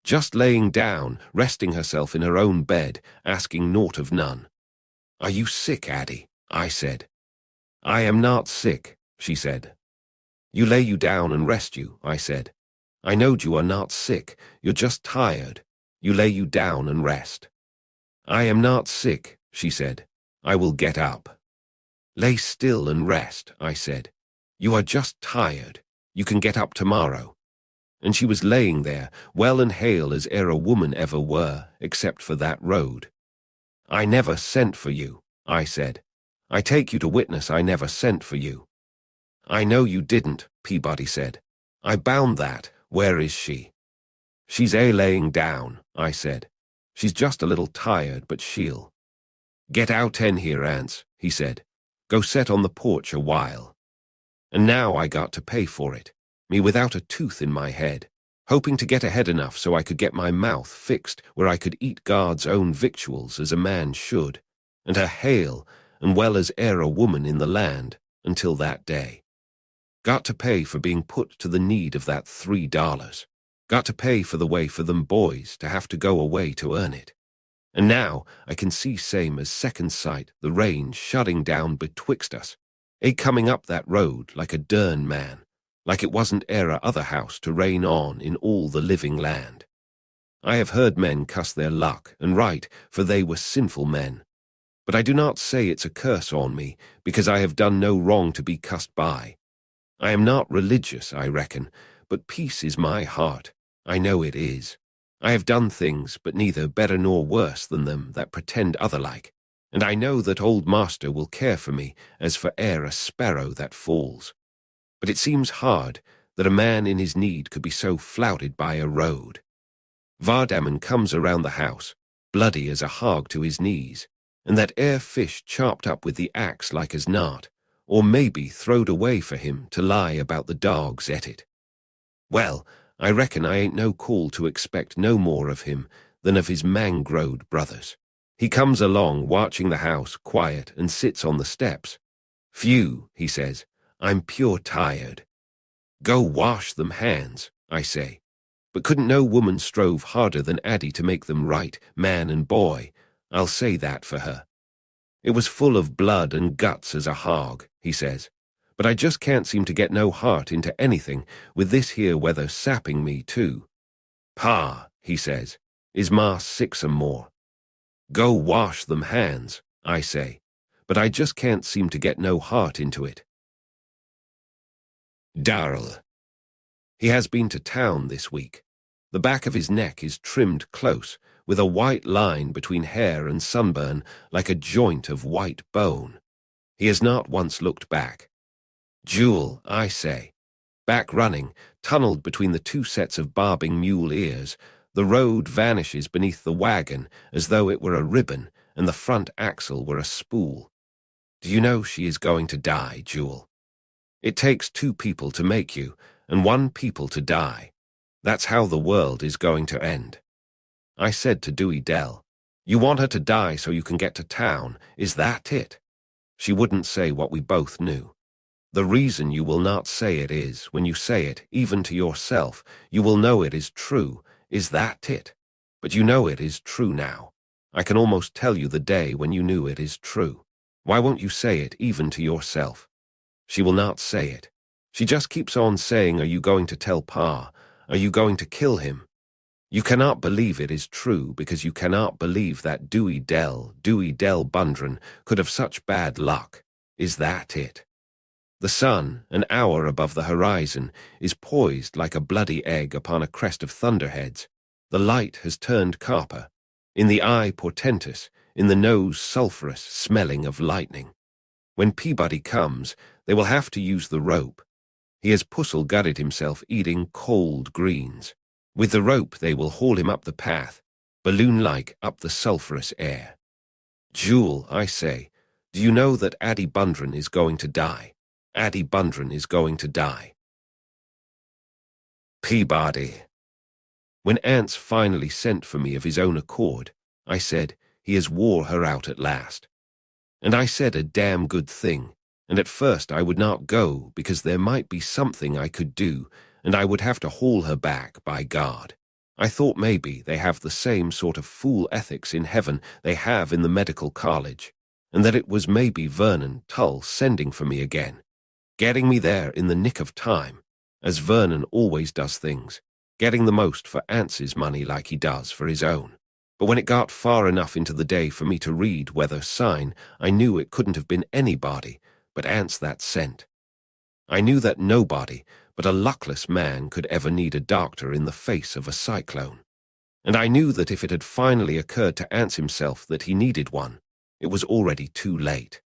Just laying down, resting herself in her own bed, asking naught of none. Are you sick, Addie? I said. I am not sick, she said. You lay you down and rest you, I said. I knowed you are not sick, you're just tired. You lay you down and rest. I am not sick, she said. I will get up. Lay still and rest, I said. You are just tired. You can get up tomorrow. And she was laying there, well and hale as a woman ever were, except for that road. I never sent for you, I said. I take you to witness I never sent for you. I know you didn't, Peabody said. I bound that. Where is she? She's laying down, I said. She's just a little tired, but she'll. Get out in here, Anse, he said. Go set on the porch a while. And now I got to pay for it, me without a tooth in my head, hoping to get ahead enough so I could get my mouth fixed where I could eat God's own victuals as a man should, and her hale and well as a woman in the land until that day. Got to pay for being put to the need of that $3. Got to pay for the way for them boys to have to go away to earn it. And now I can see same as second sight the rain shutting down betwixt us, coming up that road like a dern man, like it wasn't other house to rain on in all the living land. I have heard men cuss their luck, and right, for they were sinful men. But I do not say it's a curse on me, because I have done no wrong to be cussed by. I am not religious, I reckon, but peace is my heart. I know it is. I have done things, but neither better nor worse than them that pretend other-like, and I know that old master will care for me as for a sparrow that falls. But it seems hard that a man in his need could be so flouted by a road. Vardaman comes around the house, bloody as a hog to his knees, and that fish chopped up with the axe like as not, or maybe throwed away for him to lie about the dogs et it. Well, I reckon I ain't no call to expect no more of him than of his mangrowed brothers. He comes along watching the house quiet and sits on the steps. Phew, he says, I'm pure tired. Go wash them hands, I say. But couldn't no woman strove harder than Addie to make them right, man and boy? I'll say that for her. It was full of blood and guts as a hog, he says, But I just can't seem to get no heart into anything, with this here weather sapping me too. Pa, he says, is Ma sick some more? Go wash them hands, I say, but I just can't seem to get no heart into it. Darl. He has been to town this week. The back of his neck is trimmed close, with a white line between hair and sunburn like a joint of white bone. He has not once looked back. Jewel, I say. Back running, tunneled between the two sets of barbing mule ears, the road vanishes beneath the wagon as though it were a ribbon and the front axle were a spool. Do you know she is going to die, Jewel? It takes two people to make you, and one people to die. That's how the world is going to end. I said to Dewey Dell, you want her to die so you can get to town, is that it? She wouldn't say what we both knew. The reason you will not say it is, when you say it, even to yourself, you will know it is true, is that it? But you know it is true now. I can almost tell you the day when you knew it is true. Why won't you say it even to yourself? She will not say it. She just keeps on saying, are you going to tell Pa? Are you going to kill him? You cannot believe it is true because you cannot believe that Dewey Dell Bundren could have such bad luck. Is that it? The sun, an hour above the horizon, is poised like a bloody egg upon a crest of thunderheads. The light has turned copper. In the eye portentous, in the nose sulphurous, smelling of lightning. When Peabody comes, they will have to use the rope. He has puzzle-gutted himself eating cold greens. With the rope they will haul him up the path, balloon-like up the sulphurous air. Jewel, I say, do you know that Addie Bundren is going to die? Addie Bundren is going to die. Peabody. When Anse finally sent for me of his own accord, I said, he has wore her out at last. And I said a damn good thing, and at first I would not go because there might be something I could do, and I would have to haul her back, by God. I thought maybe they have the same sort of fool ethics in heaven they have in the medical college, and that it was maybe Vernon Tull sending for me again, getting me there in the nick of time, as Vernon always does things, getting the most for Anse's money like he does for his own. But when it got far enough into the day for me to read weather sign, I knew it couldn't have been anybody but Anse that sent. I knew that nobody but a luckless man could ever need a doctor in the face of a cyclone. And I knew that if it had finally occurred to Anse himself that he needed one, it was already too late.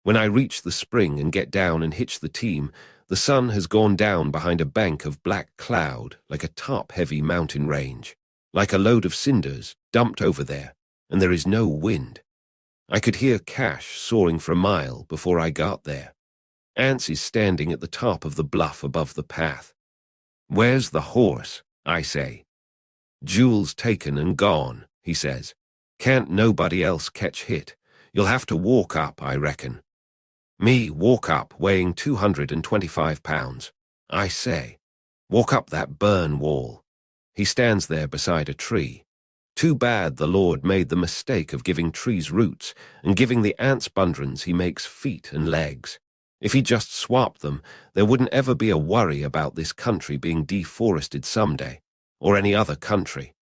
When I reach the spring and get down and hitch the team, the sun has gone down behind a bank of black cloud like a top-heavy mountain range, like a load of cinders dumped over there, and there is no wind. I could hear Cash soaring for a mile before I got there. Anse is standing at the top of the bluff above the path. Where's the horse? I say. Jewel's taken and gone, he says. Can't nobody else catch hit. You'll have to walk up, I reckon. Me walk up weighing 225 pounds. I say. Walk up that burn wall. He stands there beside a tree. Too bad the Lord made the mistake of giving trees roots and giving the Anse Bundrens he makes feet and legs. If he just swapped them, there wouldn't ever be a worry about this country being deforested someday, or any other country.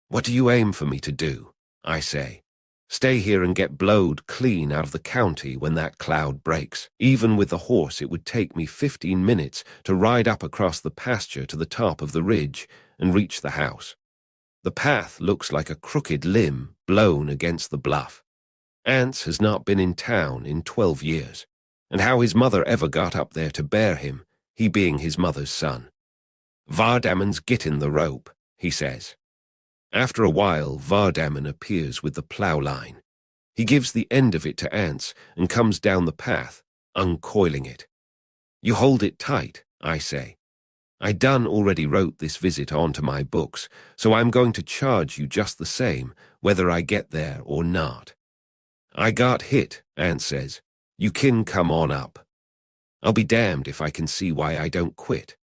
What do you aim for me to do? I say. Stay here and get blowed clean out of the county when that cloud breaks. Even with the horse, it would take me 15 minutes to ride up across the pasture to the top of the ridge and reach the house. The path looks like a crooked limb blown against the bluff. Anse has not been in town in 12 years. And how his mother ever got up there to bear him, he being his mother's son. Vardaman's gittin' the rope, he says. After a while, Vardaman appears with the plough line. He gives the end of it to Anse and comes down the path, uncoiling it. You hold it tight, I say. I done already wrote this visit onto my books, so I'm going to charge you just the same, whether I get there or not. I got hit, Anse says. You kin come on up. I'll be damned if I can see why I don't quit.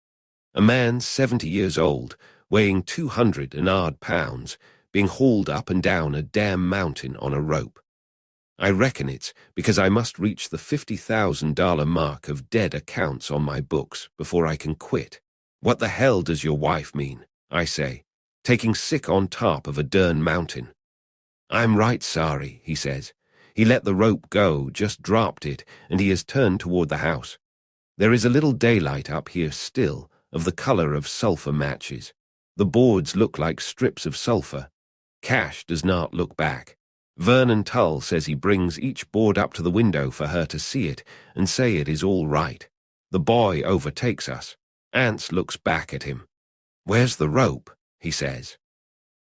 A man 70 years old, weighing 200 and odd pounds, being hauled up and down a damn mountain on a rope. I reckon it's because I must reach the $50,000 mark of dead accounts on my books before I can quit. What the hell does your wife mean? I say, taking sick on top of a darn mountain. I'm right sorry, he says. He let the rope go, just dropped it, and he has turned toward the house. There is a little daylight up here still, of the color of sulfur matches. The boards look like strips of sulfur. Cash does not look back. Vernon Tull says he brings each board up to the window for her to see it and say it is all right. The boy overtakes us. Anse looks back at him. Where's the rope? He says.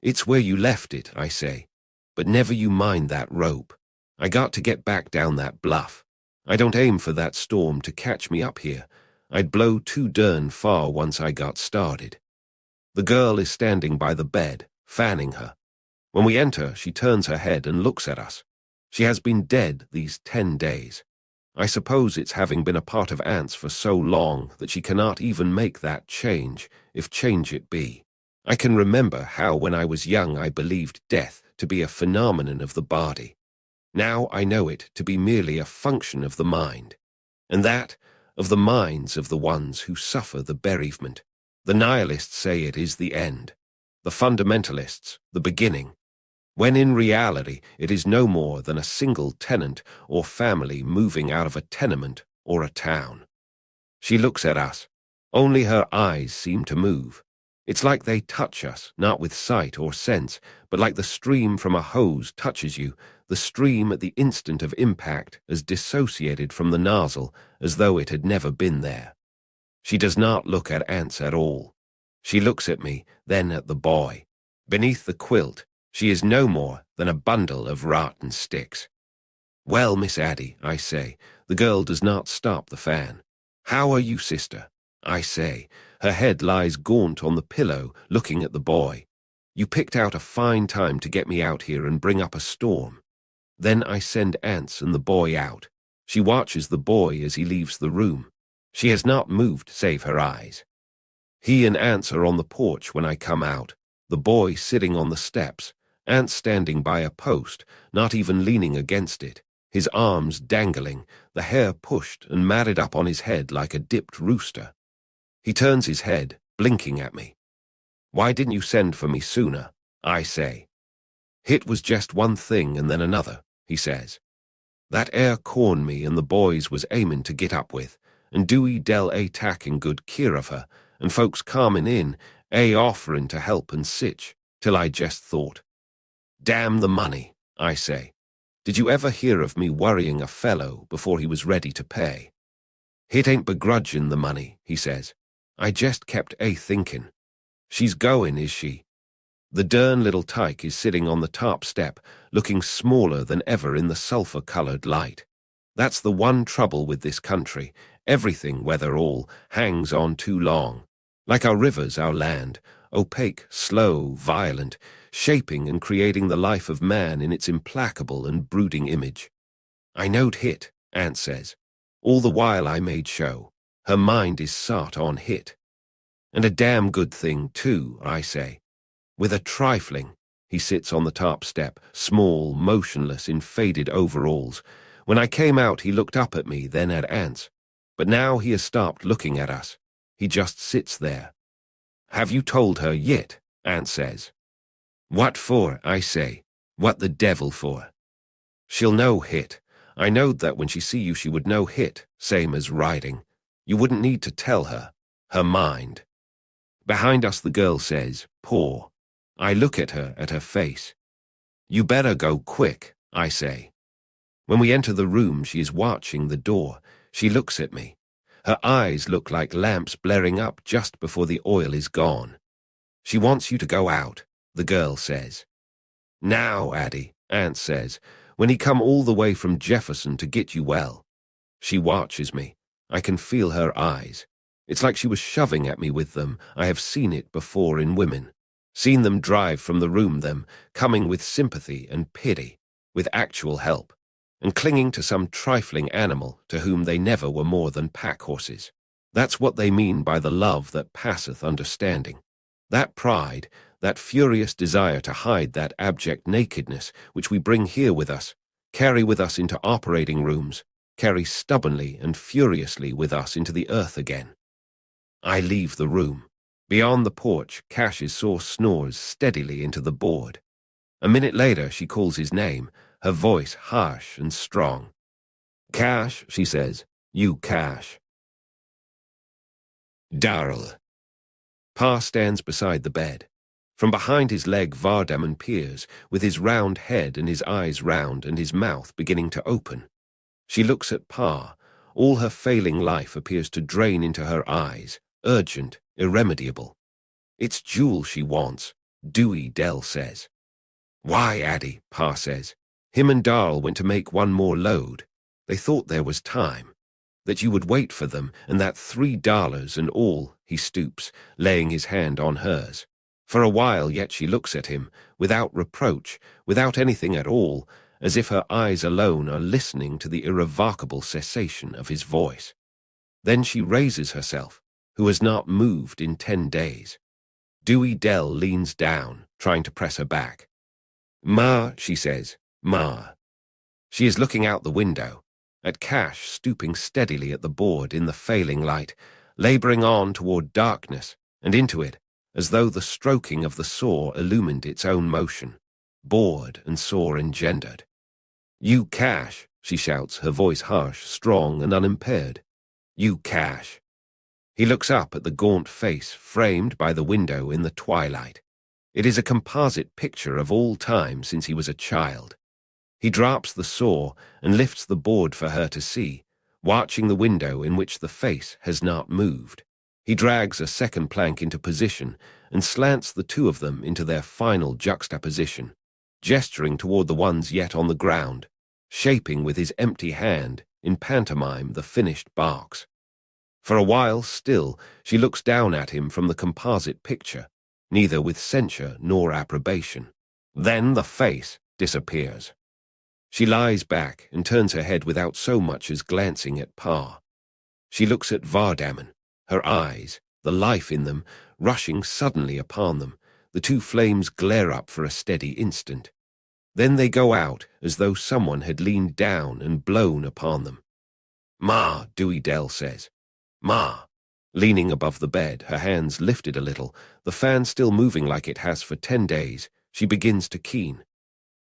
It's where you left it, I say. But never you mind that rope. I got to get back down that bluff. I don't aim for that storm to catch me up here. I'd blow too darn far once I got started. The girl is standing by the bed, fanning her. When we enter, she turns her head and looks at us. She has been dead these 10 days. I suppose it's having been a part of Anse for so long that she cannot even make that change, if change it be. I can remember how when I was young I believed death to be a phenomenon of the body. Now I know it to be merely a function of the mind, and that of the minds of the ones who suffer the bereavement. The nihilists say it is the end, the fundamentalists the beginning, when in reality it is no more than a single tenant or family moving out of a tenement or a town. She looks at us. Only her eyes seem to move. It's like they touch us, not with sight or sense, but like the stream from a hose touches you, the stream at the instant of impact as dissociated from the nozzle as though it had never been there. She does not look at Anse at all. She looks at me, then at the boy. Beneath the quilt, she is no more than a bundle of rotten sticks. Well, Miss Addie, I say. The girl does not stop the fan. How are you, sister? I say. Her head lies gaunt on the pillow, looking at the boy. You picked out a fine time to get me out here and bring up a storm. Then I send Anse and the boy out. She watches the boy as he leaves the room. She has not moved save her eyes. He and Anse are on the porch when I come out, the boy sitting on the steps, Anse standing by a post, not even leaning against it, his arms dangling, the hair pushed and matted up on his head like a dipped rooster. He turns his head, blinking at me. Why didn't you send for me sooner? I say. Hit was just one thing and then another, he says. That air corned me and the boys was aimin' to get up with, and Dewey Dell taking good care of her, and folks comin' in, offerin' to help and sitch, till I just thought. Damn the money, I say. Did you ever hear of me worrying a fellow before he was ready to pay? Hit ain't begrudgin' the money, he says. I just kept thinkin'. She's goin', is she? The dern little tyke is sitting on the top step, looking smaller than ever in the sulphur-colored light. That's the one trouble with this country. Everything, whether all, hangs on too long. Like our rivers, our land, opaque, slow, violent, shaping and creating the life of man in its implacable and brooding image. I knowed hit, Anse says. All the while I made show. Her mind is sot on hit. And a damn good thing, too, I say. With a trifling, he sits on the top step, small, motionless, in faded overalls. When I came out, he looked up at me, then at Anse. But now he has stopped looking at us. He just sits there. Have you told her yet? Anse says. What for, I say. What the devil for? She'll know hit. I knowed that when she see you she would know hit, same as riding. You wouldn't need to tell her. Her mind. Behind us the girl says, poor. I look at her face. You better go quick, I say. When we enter the room she is watching the door. She looks at me. Her eyes look like lamps blaring up just before the oil is gone. She wants you to go out, the girl says. Now, Addie, Anse says, when he come all the way from Jefferson to get you well. She watches me. I can feel her eyes. It's like she was shoving at me with them. I have seen it before in women. Seen them drive from the room, them coming with sympathy and pity, with actual help, and clinging to some trifling animal to whom they never were more than pack-horses. That's what they mean by the love that passeth understanding. That pride, that furious desire to hide that abject nakedness which we bring here with us, carry with us into operating rooms, carry stubbornly and furiously with us into the earth again. I leave the room. Beyond the porch, Cash's saw snores steadily into the board. A minute later, she calls his name, her voice harsh and strong. "Cash," she says. "You Cash." Darl. Pa stands beside the bed. From behind his leg, Vardaman peers, with his round head and his eyes round and his mouth beginning to open. She looks at Pa. All her failing life appears to drain into her eyes, urgent, irremediable. It's Jewel she wants, Dewey Dell says. "Why, Addie," Pa says. "Him and Darl went to make one more load. They thought there was time, that you would wait for them, and that $3 and all," he stoops, laying his hand on hers. For a while yet she looks at him, without reproach, without anything at all, as if her eyes alone are listening to the irrevocable cessation of his voice. Then she raises herself, who has not moved in 10 days. Dewey Dell leans down, trying to press her back. "Ma," she says, "Ma." She is looking out the window, at Cash stooping steadily at the board in the failing light, laboring on toward darkness and into it, as though the stroking of the saw illumined its own motion, board and saw engendered. "You Cash," she shouts, her voice harsh, strong, and unimpaired. "You Cash." He looks up at the gaunt face framed by the window in the twilight. It is a composite picture of all time since he was a child. He drops the saw and lifts the board for her to see, watching the window in which the face has not moved. He drags a second plank into position and slants the two of them into their final juxtaposition, gesturing toward the ones yet on the ground, shaping with his empty hand, in pantomime, the finished box. For a while still, she looks down at him from the composite picture, neither with censure nor approbation. Then the face disappears. She lies back and turns her head without so much as glancing at Pa. She looks at Vardaman, her eyes, the life in them, rushing suddenly upon them. The two flames glare up for a steady instant. Then they go out as though someone had leaned down and blown upon them. "Ma," Dewey Dell says. "Ma." Leaning above the bed, her hands lifted a little, the fan still moving like it has for 10 days, she begins to keen.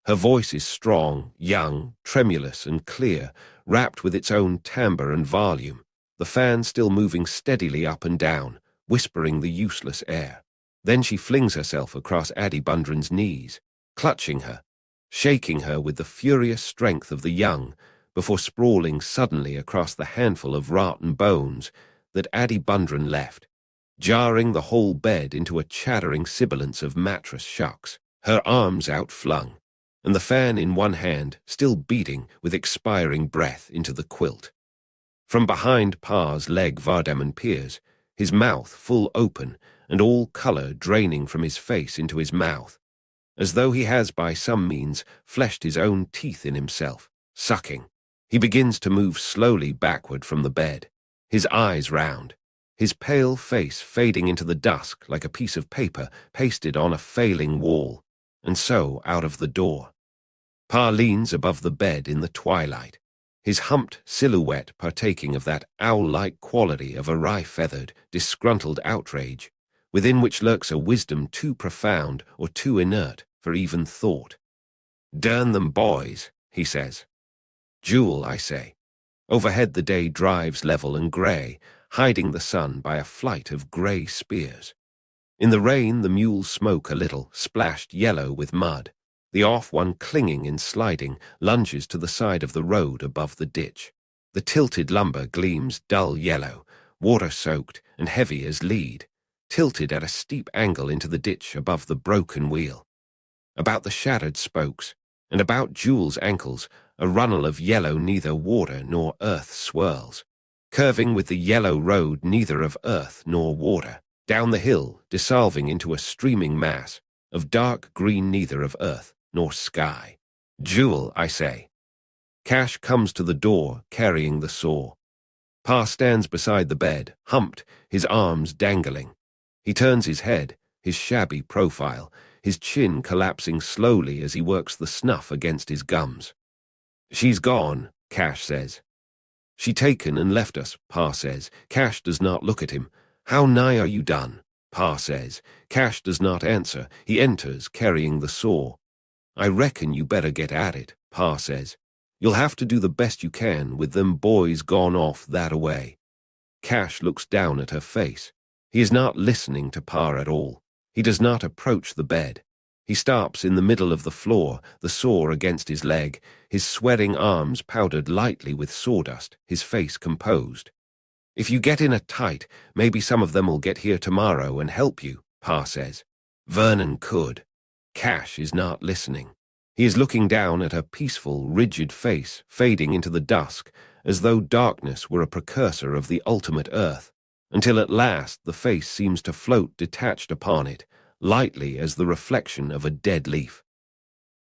Her voice is strong, young, tremulous, and clear, wrapped with its own timbre and volume, the fan still moving steadily up and down, whispering the useless air. Then she flings herself across Addie Bundren's knees, clutching her, shaking her with the furious strength of the young, before sprawling suddenly across the handful of rotten bones that Addie Bundren left, jarring the whole bed into a chattering sibilance of mattress shocks, her arms outflung, and the fan in one hand still beating with expiring breath into the quilt. From behind Pa's leg Vardaman peers, his mouth full open and all colour draining from his face into his mouth, as though he has by some means fleshed his own teeth in himself, sucking. He begins to move slowly backward from the bed, his eyes round, his pale face fading into the dusk like a piece of paper pasted on a failing wall, and so out of the door. Pa leans above the bed in the twilight, his humped silhouette partaking of that owl-like quality of awry-feathered, disgruntled outrage, within which lurks a wisdom too profound or too inert for even thought. "Durn them boys," he says. "Jewel," I say. Overhead the day drives level and grey, hiding the sun by a flight of grey spears. In the rain the mules smoke a little, splashed yellow with mud. The off one, clinging and sliding, lunges to the side of the road above the ditch. The tilted lumber gleams dull yellow, water-soaked and heavy as lead, tilted at a steep angle into the ditch above the broken wheel. About the shattered spokes, and about Jewel's ankles, a runnel of yellow neither water nor earth swirls, curving with the yellow road neither of earth nor water, down the hill dissolving into a streaming mass of dark green neither of earth nor sky. "Jewel," I say. Cash comes to the door, carrying the saw. Pa stands beside the bed, humped, his arms dangling. He turns his head, his shabby profile, his chin collapsing slowly as he works the snuff against his gums. She's gone, Cash says. She taken and left us, Pa says. Cash does not look at him. How nigh are you done? Pa says. Cash does not answer. He enters, carrying the saw. I reckon you better get at it, Pa says. You'll have to do the best you can with them boys gone off that-a-way. Cash looks down at her face. He is not listening to Pa at all. He does not approach the bed. He stops in the middle of the floor, the saw against his leg, his sweating arms powdered lightly with sawdust, his face composed. If you get in a tight, maybe some of them'll get here tomorrow and help you, Pa says. Vernon could. Cash is not listening. He is looking down at her peaceful, rigid face, fading into the dusk, as though darkness were a precursor of the ultimate earth, until at last the face seems to float detached upon it, lightly as the reflection of a dead leaf.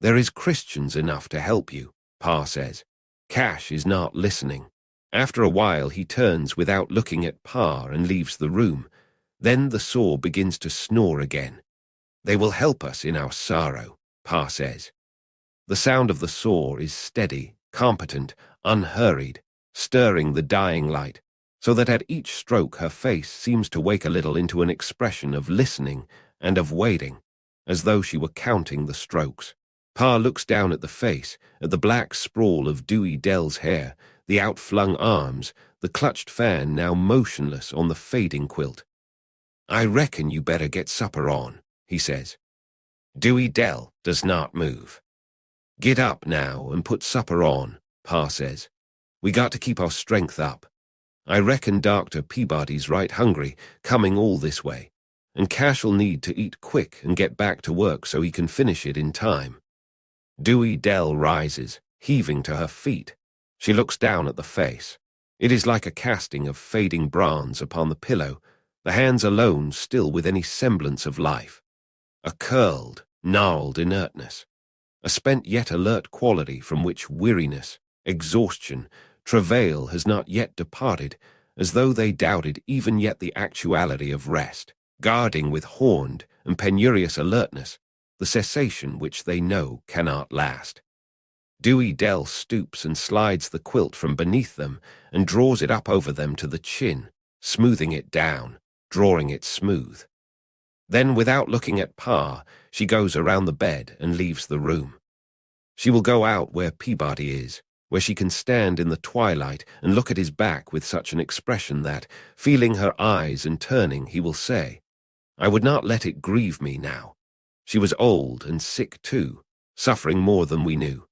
There is Christians enough to help you, Pa says. Cash is not listening. After a while he turns without looking at Pa and leaves the room. Then the saw begins to snore again. They will help us in our sorrow, Pa says. The sound of the saw is steady, competent, unhurried, stirring the dying light, so that at each stroke her face seems to wake a little into an expression of listening and of waiting, as though she were counting the strokes. Pa looks down at the face, at the black sprawl of Dewey Dell's hair, the outflung arms, the clutched fan now motionless on the fading quilt. I reckon you better get supper on, he says. Dewey Dell does not move. Get up now and put supper on, Pa says. We got to keep our strength up. I reckon Dr. Peabody's right hungry, coming all this way, and Cash'll need to eat quick and get back to work so he can finish it in time. Dewey Dell rises, heaving to her feet. She looks down at the face. It is like a casting of fading bronze upon the pillow, the hands alone still with any semblance of life. A curled, gnarled inertness. A spent yet alert quality from which weariness, exhaustion, travail has not yet departed, as though they doubted even yet the actuality of rest, guarding with horned and penurious alertness the cessation which they know cannot last. Dewey Dell stoops and slides the quilt from beneath them and draws it up over them to the chin, smoothing it down, drawing it smooth. Then, without looking at Pa, she goes around the bed and leaves the room. She will go out where Peabody is, where she can stand in the twilight and look at his back with such an expression that, feeling her eyes and turning, he will say, I would not let it grieve me now. She was old and sick too, suffering more than we knew.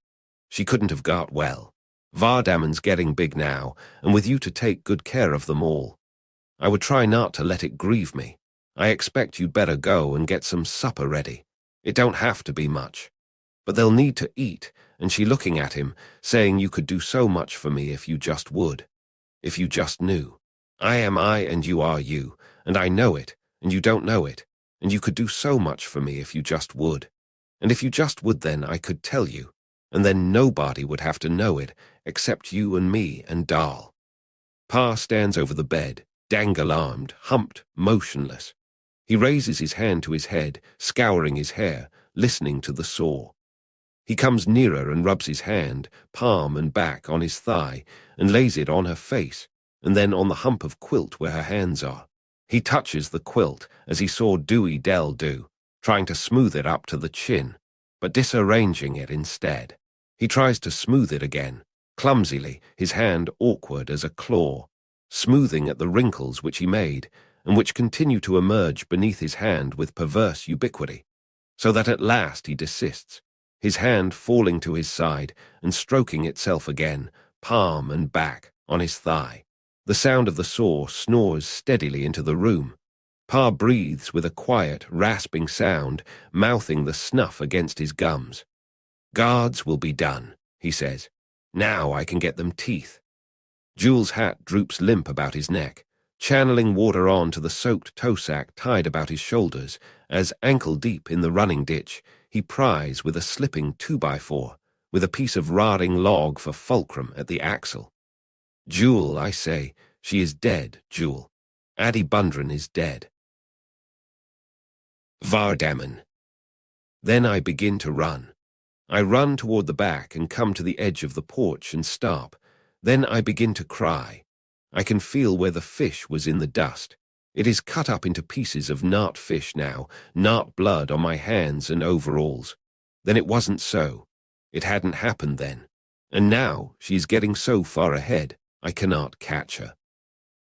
She couldn't have got well. Vardaman's getting big now, and with you to take good care of them all. I would try not to let it grieve me. I expect you'd better go and get some supper ready. It don't have to be much. But they'll need to eat, and she looking at him, saying you could do so much for me if you just would. If you just knew. I am I and you are you, and I know it, and you don't know it, and you could do so much for me if you just would. And if you just would then I could tell you, and then nobody would have to know it except you and me and Darl. Pa stands over the bed, dangle-armed, humped, motionless. He raises his hand to his head, scouring his hair, listening to the saw. He comes nearer and rubs his hand, palm and back, on his thigh, and lays it on her face, and then on the hump of quilt where her hands are. He touches the quilt, as he saw Dewey Dell do, trying to smooth it up to the chin, but disarranging it instead. He tries to smooth it again, clumsily, his hand awkward as a claw, smoothing at the wrinkles which he made, and which continue to emerge beneath his hand with perverse ubiquity, so that at last he desists, his hand falling to his side and stroking itself again, palm and back, on his thigh. The sound of the saw snores steadily into the room. Pa breathes with a quiet, rasping sound, mouthing the snuff against his gums. Guards will be done, he says. Now I can get them teeth. Jules' hat droops limp about his neck, channeling water on to the soaked toe-sack tied about his shoulders, as, ankle-deep in the running ditch, he pries with a slipping 2x4, with a piece of rotting log for fulcrum at the axle. Jewel, I say, she is dead, Jewel. Addie Bundren is dead. Vardaman. Then I begin to run. I run toward the back and come to the edge of the porch and stop. Then I begin to cry. I can feel where the fish was in the dust. It is cut up into pieces of nut fish now, nut blood on my hands and overalls. Then it wasn't so. It hadn't happened then. And now she's getting so far ahead, I cannot catch her.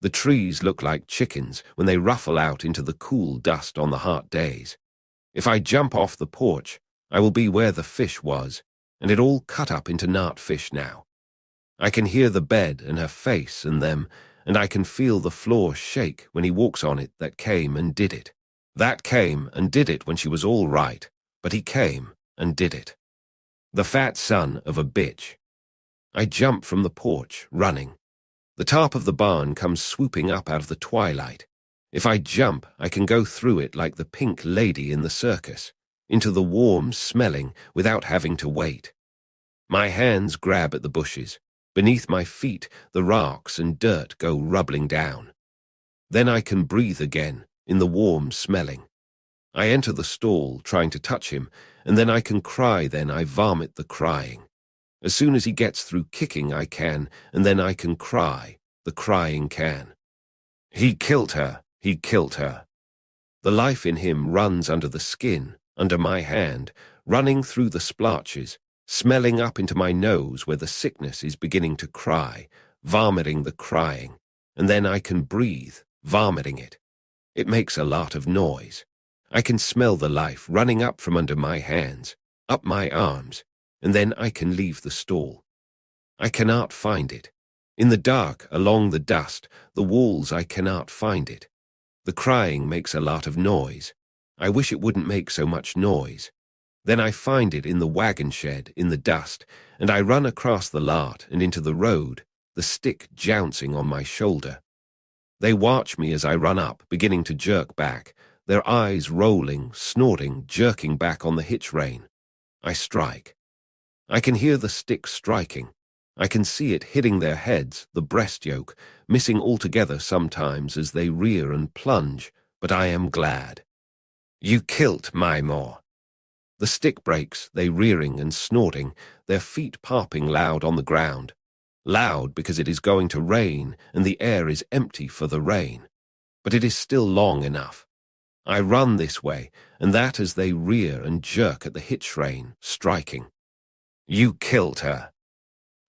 The trees look like chickens when they ruffle out into the cool dust on the hot days. If I jump off the porch, I will be where the fish was, and it all cut up into nut fish now. I can hear the bed and her face and them, and I can feel the floor shake when he walks on it that came and did it. That came and did it when she was all right, but he came and did it. The fat son of a bitch. I jump from the porch, running. The top of the barn comes swooping up out of the twilight. If I jump, I can go through it like the pink lady in the circus, into the warm smelling without having to wait. My hands grab at the bushes. Beneath my feet, the rocks and dirt go rubbling down. Then I can breathe again, in the warm smelling. I enter the stall, trying to touch him, and then I can cry, then I vomit the crying. As soon as he gets through kicking, I can, and then I can cry, the crying can. He killed her, he killed her. The life in him runs under the skin, under my hand, running through the splotches, smelling up into my nose where the sickness is beginning to cry, vomiting the crying, and then I can breathe, vomiting it. It makes a lot of noise. I can smell the life running up from under my hands, up my arms, and then I can leave the stall. I cannot find it. In the dark, along the dust, the walls, I cannot find it. The crying makes a lot of noise. I wish it wouldn't make so much noise. Then I find it in the wagon shed, in the dust, and I run across the lot and into the road, the stick jouncing on my shoulder. They watch me as I run up, beginning to jerk back, their eyes rolling, snorting, jerking back on the hitch rein. I strike. I can hear the stick striking. I can see it hitting their heads, the breast yoke, missing altogether sometimes as they rear and plunge, but I am glad. You killed my more. The stick breaks, they rearing and snorting, their feet popping loud on the ground. Loud because it is going to rain and the air is empty for the rain. But it is still long enough. I run this way and that as they rear and jerk at the hitch rein, striking. You killed her.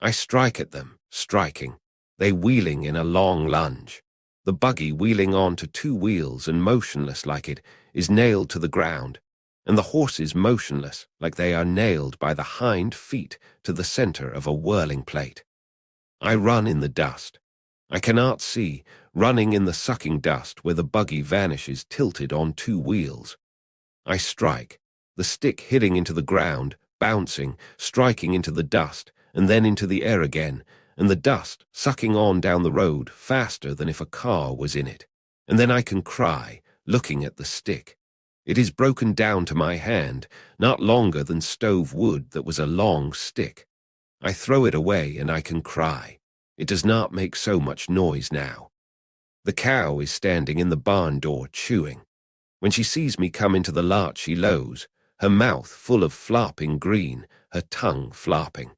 I strike at them, striking, they wheeling in a long lunge. The buggy wheeling on to two wheels and motionless like it is nailed to the ground, and the horses motionless like they are nailed by the hind feet to the center of a whirling plate. I run in the dust. I cannot see, running in the sucking dust where the buggy vanishes tilted on two wheels. I strike, the stick hitting into the ground, bouncing, striking into the dust, and then into the air again, and the dust sucking on down the road faster than if a car was in it. And then I can cry, looking at the stick. It is broken down to my hand, not longer than stove wood that was a long stick. I throw it away and I can cry. It does not make so much noise now. The cow is standing in the barn door chewing. When she sees me come into the lot she lows, her mouth full of flopping green, her tongue flopping.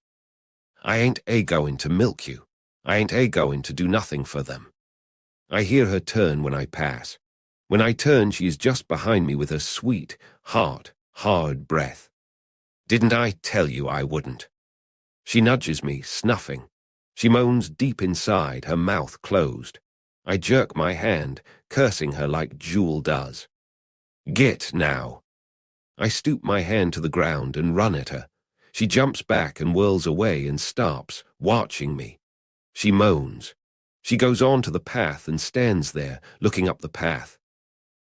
I ain't a-goin' to milk you. I ain't a-goin' to do nothing for them. I hear her turn when I pass. When I turn, she is just behind me with her sweet, hard breath. Didn't I tell you I wouldn't? She nudges me, snuffing. She moans deep inside, her mouth closed. I jerk my hand, cursing her like Jewel does. Git now. I stoop my hand to the ground and run at her. She jumps back and whirls away and stops, watching me. She moans. She goes on to the path and stands there, looking up the path.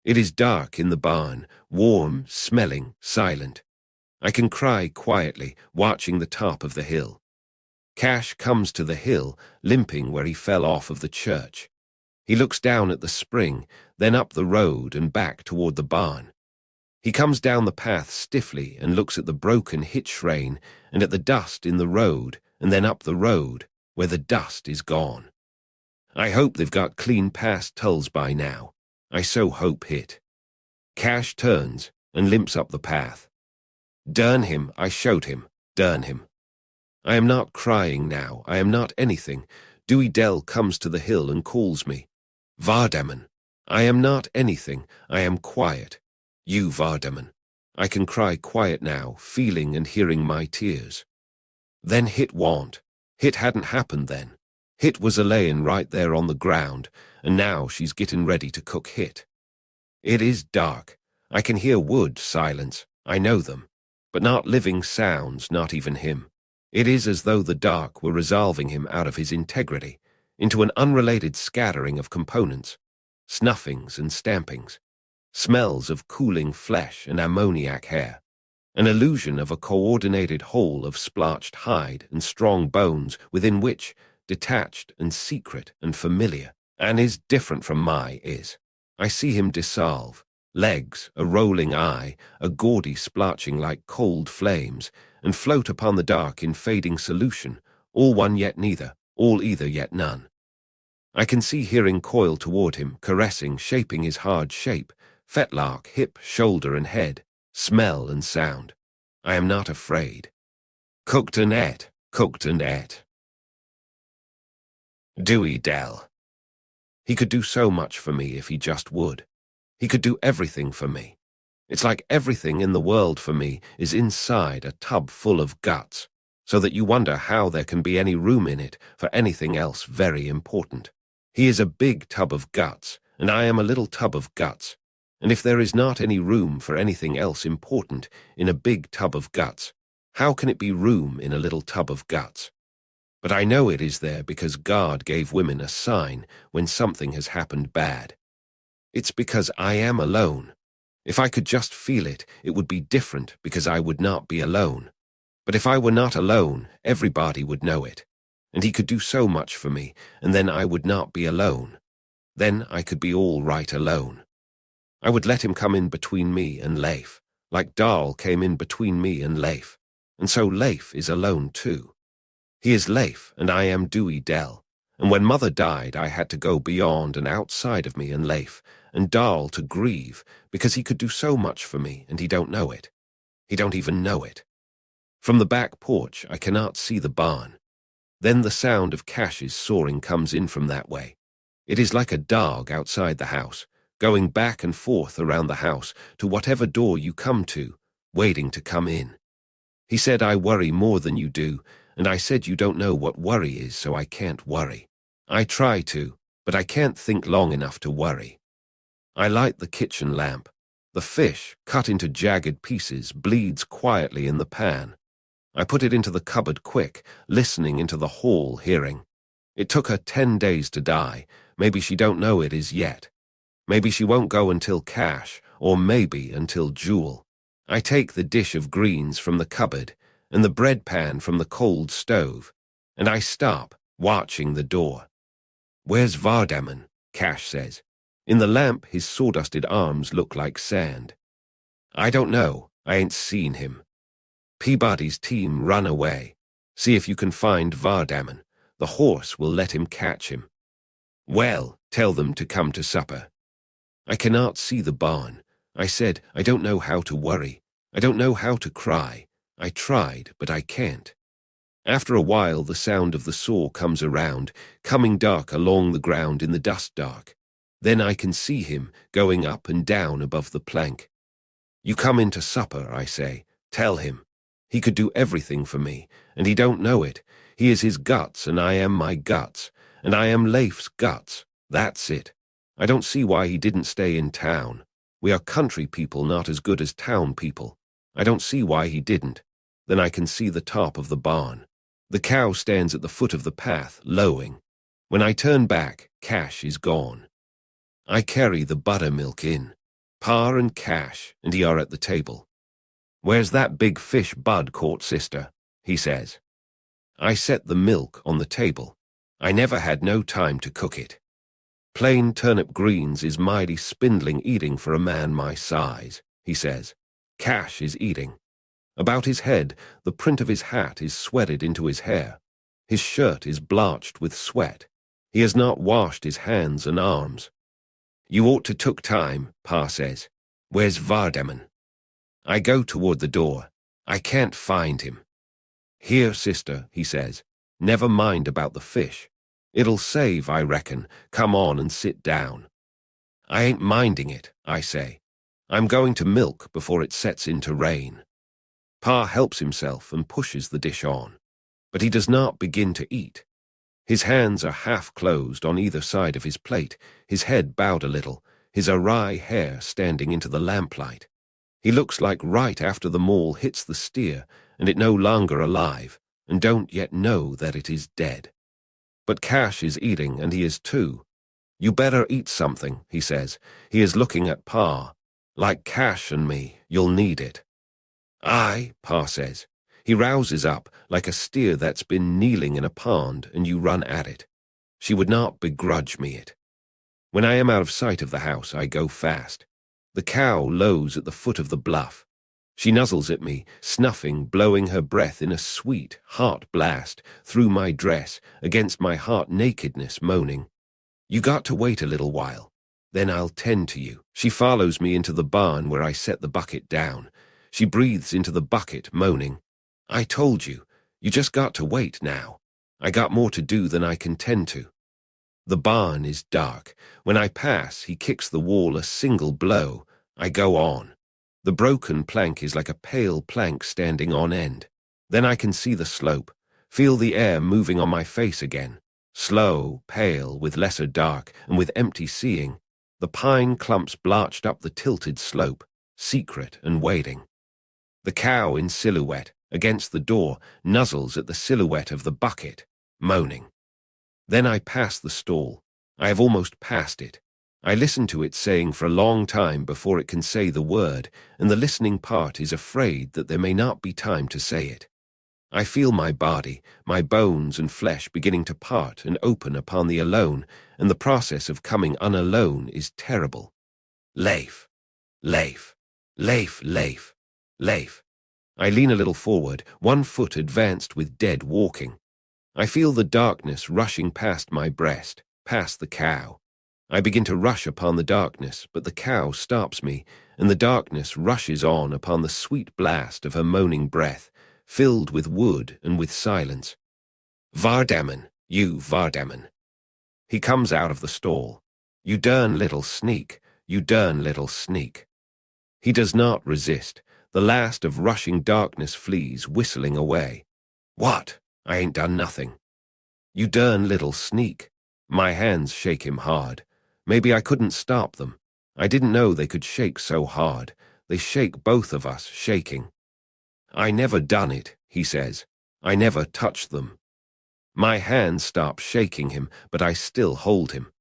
It is dark in the barn, warm, smelling, silent. I can cry quietly, watching the top of the hill. Cash comes to the hill, limping where he fell off of the church. He looks down at the spring, then up the road and back toward the barn. He comes down the path stiffly and looks at the broken hitch rein and at the dust in the road and then up the road, where the dust is gone. I hope they've got clean past Tull's by now. I so hope it. Cash turns and limps up the path. Dern him, I showed him. Dern him. I am not crying now, I am not anything. Dewey Dell comes to the hill and calls me. Vardaman. I am not anything, I am quiet. You, Vardaman. I can cry quiet now, feeling and hearing my tears. Then Hit wa'n't. Hit hadn't happened then. Hit was a-layin' right there on the ground, and now she's gettin' ready to cook Hit. It is dark. I can hear wood, silence, I know them, but not living sounds, not even him. It is as though the dark were resolving him out of his integrity, into an unrelated scattering of components, snuffings and stampings, smells of cooling flesh and ammoniac hair, an illusion of a coordinated whole of splotched hide and strong bones within which, detached and secret and familiar, and is different from my is. I see him dissolve, legs, a rolling eye, a gaudy splotching like cold flames, and float upon the dark in fading solution, all one yet neither, all either yet none. I can see hearing coil toward him, caressing, shaping his hard shape, fetlock, hip, shoulder, and head, smell and sound. I am not afraid. Cooked and ate, cooked and ate. Dewey Dell. He could do so much for me if he just would. He could do everything for me. It's like everything in the world for me is inside a tub full of guts, so that you wonder how there can be any room in it for anything else very important. He is a big tub of guts, and I am a little tub of guts, and if there is not any room for anything else important in a big tub of guts, how can it be room in a little tub of guts? But I know it is there because God gave women a sign when something has happened bad. It's because I am alone. If I could just feel it, it would be different because I would not be alone. But if I were not alone, everybody would know it. And he could do so much for me, and then I would not be alone. Then I could be all right alone. I would let him come in between me and Leif, like Darl came in between me and Leif. And so Leif is alone too. He is Leif, and I am Dewey Dell. And when Mother died, I had to go beyond and outside of me and Leif, and Darl to grieve, because he could do so much for me, and he don't know it. He don't even know it. From the back porch, I cannot see the barn. Then the sound of Cash's soaring comes in from that way. It is like a dog outside the house, going back and forth around the house to whatever door you come to, waiting to come in. He said I worry more than you do, and I said you don't know what worry is, so I can't worry. I try to, but I can't think long enough to worry. I light the kitchen lamp. The fish, cut into jagged pieces, bleeds quietly in the pan. I put it into the cupboard quick, listening into the hall, hearing. It took her 10 days to die. Maybe she don't know it is yet. Maybe she won't go until Cash, or maybe until Jewel. I take the dish of greens from the cupboard, and the bread pan from the cold stove, and I stop, watching the door. Where's Vardaman? Cash says. In the lamp, his sawdusted arms look like sand. I don't know. I ain't seen him. Peabody's team run away. See if you can find Vardaman. The horse will let him catch him. Well, tell them to come to supper. I cannot see the barn. I said, I don't know how to worry. I don't know how to cry. I tried, but I can't. After a while, the sound of the saw comes around, coming dark along the ground in the dust dark. Then I can see him going up and down above the plank. You come in to supper, I say. Tell him. He could do everything for me, and he don't know it. He is his guts, and I am my guts, and I am Leif's guts. That's it. I don't see why he didn't stay in town. We are country people, not as good as town people. I don't see why he didn't. Then I can see the top of the barn. The cow stands at the foot of the path, lowing. When I turn back, Cash is gone. I carry the buttermilk in. Pa and Cash, and he are at the table. Where's that big fish Bud caught, sister? He says. I set the milk on the table. I never had no time to cook it. Plain turnip greens is mighty spindling eating for a man my size, he says. Cash is eating. About his head, the print of his hat is sweated into his hair. His shirt is blotched with sweat. He has not washed his hands and arms. You ought to took time, Pa says. Where's Vardaman? I go toward the door. I can't find him. "Here, sister," he says, "never mind about the fish. It'll save, I reckon. Come on and sit down." "I ain't minding it," I say. "I'm going to milk before it sets in to rain." Pa helps himself and pushes the dish on, but he does not begin to eat. His hands are half closed on either side of his plate, his head bowed a little, his awry hair standing into the lamplight. He looks like right after the maul hits the steer and it no longer alive, and don't yet know that it is dead. But Cash is eating, and he is too. "You better eat something," he says. He is looking at Pa. "Like Cash and me, you'll need it." "Aye," Pa says. He rouses up like a steer that's been kneeling in a pond and you run at it. She would not begrudge me it. When I am out of sight of the house, I go fast. The cow lows at the foot of the bluff. She nuzzles at me, snuffing, blowing her breath in a sweet, heart blast through my dress, against my heart nakedness, moaning, "You got to wait a little while. Then I'll tend to you." She follows me into the barn where I set the bucket down. She breathes into the bucket, moaning, "I told you, you just got to wait now. I got more to do than I can tend to." The barn is dark. When I pass, he kicks the wall a single blow. I go on. The broken plank is like a pale plank standing on end. Then I can see the slope, feel the air moving on my face again. Slow, pale, with lesser dark, and with empty seeing. The pine clumps blotched up the tilted slope, secret and waiting. The cow in silhouette, against the door, nuzzles at the silhouette of the bucket, moaning. Then I pass the stall. I have almost passed it. I listen to it saying for a long time before it can say the word, and the listening part is afraid that there may not be time to say it. I feel my body, my bones and flesh beginning to part and open upon the alone, and the process of coming unalone is terrible. Leif, Leif, Leif, Leif, Leif. I lean a little forward, one foot advanced with dead walking. I feel the darkness rushing past my breast, past the cow. I begin to rush upon the darkness, but the cow stops me, and the darkness rushes on upon the sweet blast of her moaning breath, filled with wood and with silence. "Vardaman, you Vardaman." He comes out of the stall. "You dern little sneak, you dern little sneak." He does not resist. The last of rushing darkness flees, whistling away. "What? I ain't done nothing." "You dern little sneak." My hands shake him hard. Maybe I couldn't stop them. I didn't know they could shake so hard. They shake both of us, shaking. "I never done it," he says. "I never touched them." My hands stop shaking him, but I still hold him.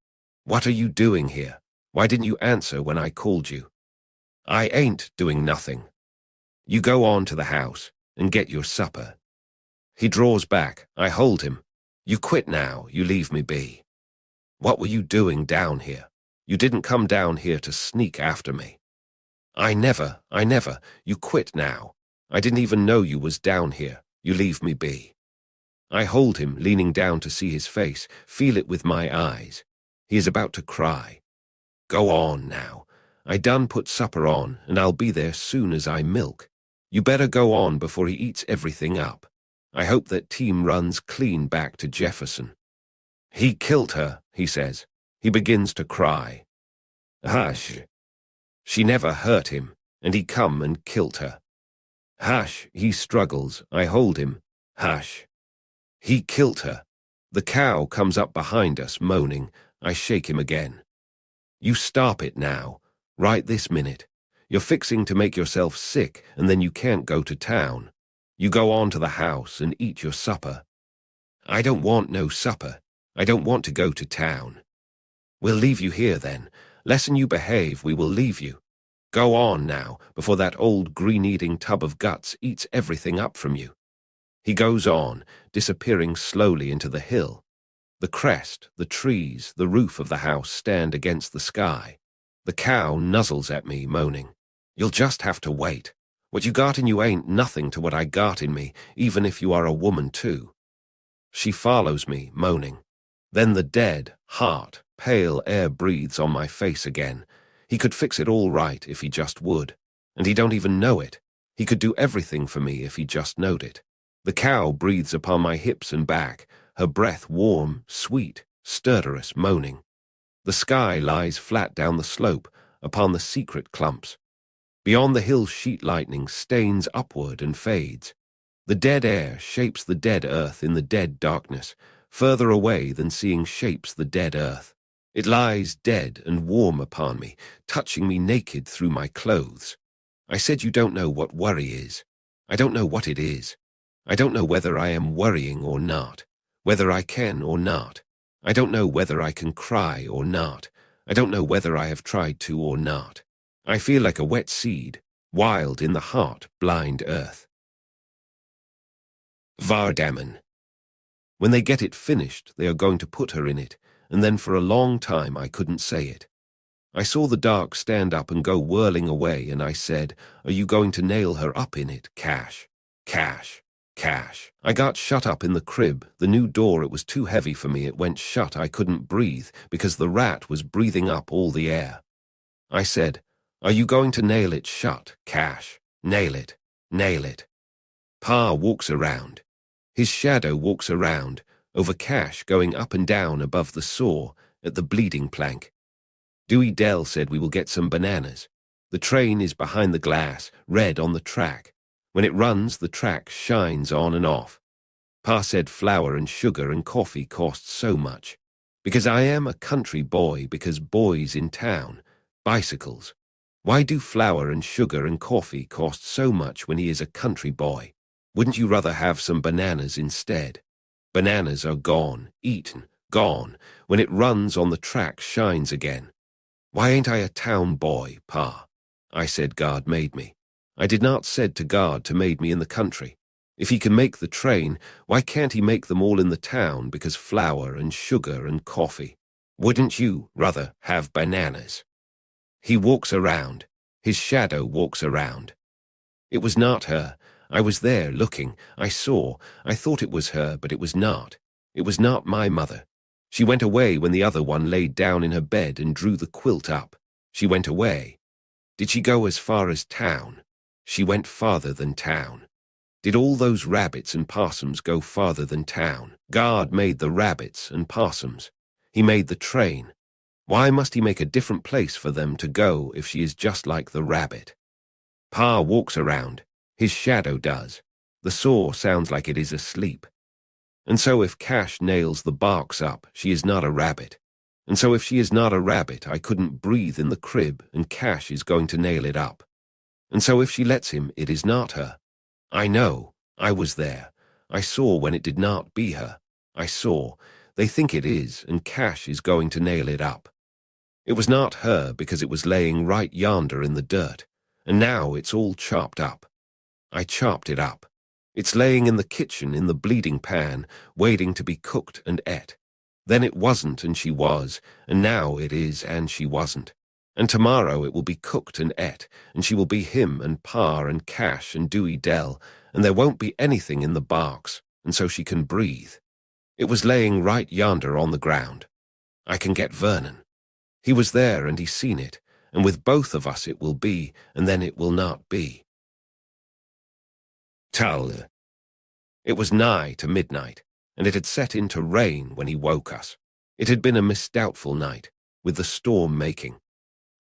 "What are you doing here? Why didn't you answer when I called you?" "I ain't doing nothing." "You go on to the house and get your supper." He draws back. I hold him. "You quit now. You leave me be." "What were you doing down here? You didn't come down here to sneak after me." I never. You quit now. I didn't even know you was down here. You leave me be." I hold him, leaning down to see his face, feel it with my eyes. He is about to cry. "Go on now. I done put supper on, and I'll be there soon as I milk. You better go on before he eats everything up. I hope that team runs clean back to Jefferson." "He killed her," he says. He begins to cry. "Hush." "She never hurt him, and he come and killed her." "Hush," he struggles. I hold him. "Hush." "He killed her." The cow comes up behind us, moaning. I shake him again. "You stop it now, right this minute. You're fixing to make yourself sick, and then you can't go to town. You go on to the house and eat your supper." "I don't want no supper. I don't want to go to town." "We'll leave you here then. Lessen you behave, we will leave you. Go on now, before that old green-eating tub of guts eats everything up from you." He goes on, disappearing slowly into the hill. The crest, the trees, the roof of the house stand against the sky. The cow nuzzles at me, moaning. "You'll just have to wait. What you got in you ain't nothing to what I got in me, even if you are a woman too." She follows me, moaning. Then the dead, hot, pale air breathes on my face again. He could fix it all right if he just would. And he don't even know it. He could do everything for me if he just knowed it. The cow breathes upon my hips and back, her breath warm, sweet, stertorous moaning. The sky lies flat down the slope, upon the secret clumps. Beyond the hill sheet lightning stains upward and fades. The dead air shapes the dead earth in the dead darkness, further away than seeing shapes the dead earth. It lies dead and warm upon me, touching me naked through my clothes. I said you don't know what worry is. I don't know what it is. I don't know whether I am worrying or not, whether I can or not. I don't know whether I can cry or not. I don't know whether I have tried to or not. I feel like a wet seed, wild in the hot, blind earth. Vardaman. When they get it finished, they are going to put her in it, and then for a long time I couldn't say it. I saw the dark stand up and go whirling away, and I said, "Are you going to nail her up in it, Cash? Cash, Cash." I got shut up in the crib, the new door, it was too heavy for me, it went shut, I couldn't breathe, because the rat was breathing up all the air. I said, "Are you going to nail it shut, Cash? Nail it, nail it." Pa walks around. His shadow walks around, over Cash going up and down above the saw, at the bleeding plank. Dewey Dell said we will get some bananas. The train is behind the glass, red on the track. When it runs, the track shines on and off. Pa said flour and sugar and coffee cost so much. Because I am a country boy, because boys in town, bicycles. Why do flour and sugar and coffee cost so much when he is a country boy? Wouldn't you rather have some bananas instead? Bananas are gone, eaten, gone. When it runs on the track, shines again. Why ain't I a town boy, Pa? I said God made me. I did not said to God to made me in the country. If he can make the train, why can't he make them all in the town, because flour and sugar and coffee? Wouldn't you rather have bananas? He walks around. His shadow walks around. It was not her. I was there looking. I saw. I thought it was her, but it was not. It was not my mother. She went away when the other one laid down in her bed and drew the quilt up. She went away. Did she go as far as town? She went farther than town. Did all those rabbits and possums go farther than town? God made the rabbits and possums. He made the train. Why must he make a different place for them to go if she is just like the rabbit? Pa walks around. His shadow does. The saw sounds like it is asleep. And so if Cash nails the barks up, she is not a rabbit. And so if she is not a rabbit, I couldn't breathe in the crib, and Cash is going to nail it up. And so if she lets him, it is not her. I know. I was there. I saw when it did not be her. I saw. They think it is, and Cash is going to nail it up. It was not her because it was laying right yonder in the dirt, and now it's all chopped up. I chopped it up. It's laying in the kitchen in the bleeding pan, waiting to be cooked and ate. Then it wasn't and she was, and now it is and she wasn't. And tomorrow it will be cooked and ate, and she will be him and Pa and Cash and Dewey Dell, and there won't be anything in the barks, and so she can breathe. It was laying right yonder on the ground. I can get Vernon. He was there and he seen it, and with both of us it will be, and then it will not be. Tull. It was nigh to midnight, and it had set in to rain when he woke us. It had been a misdoubtful night, with the storm making.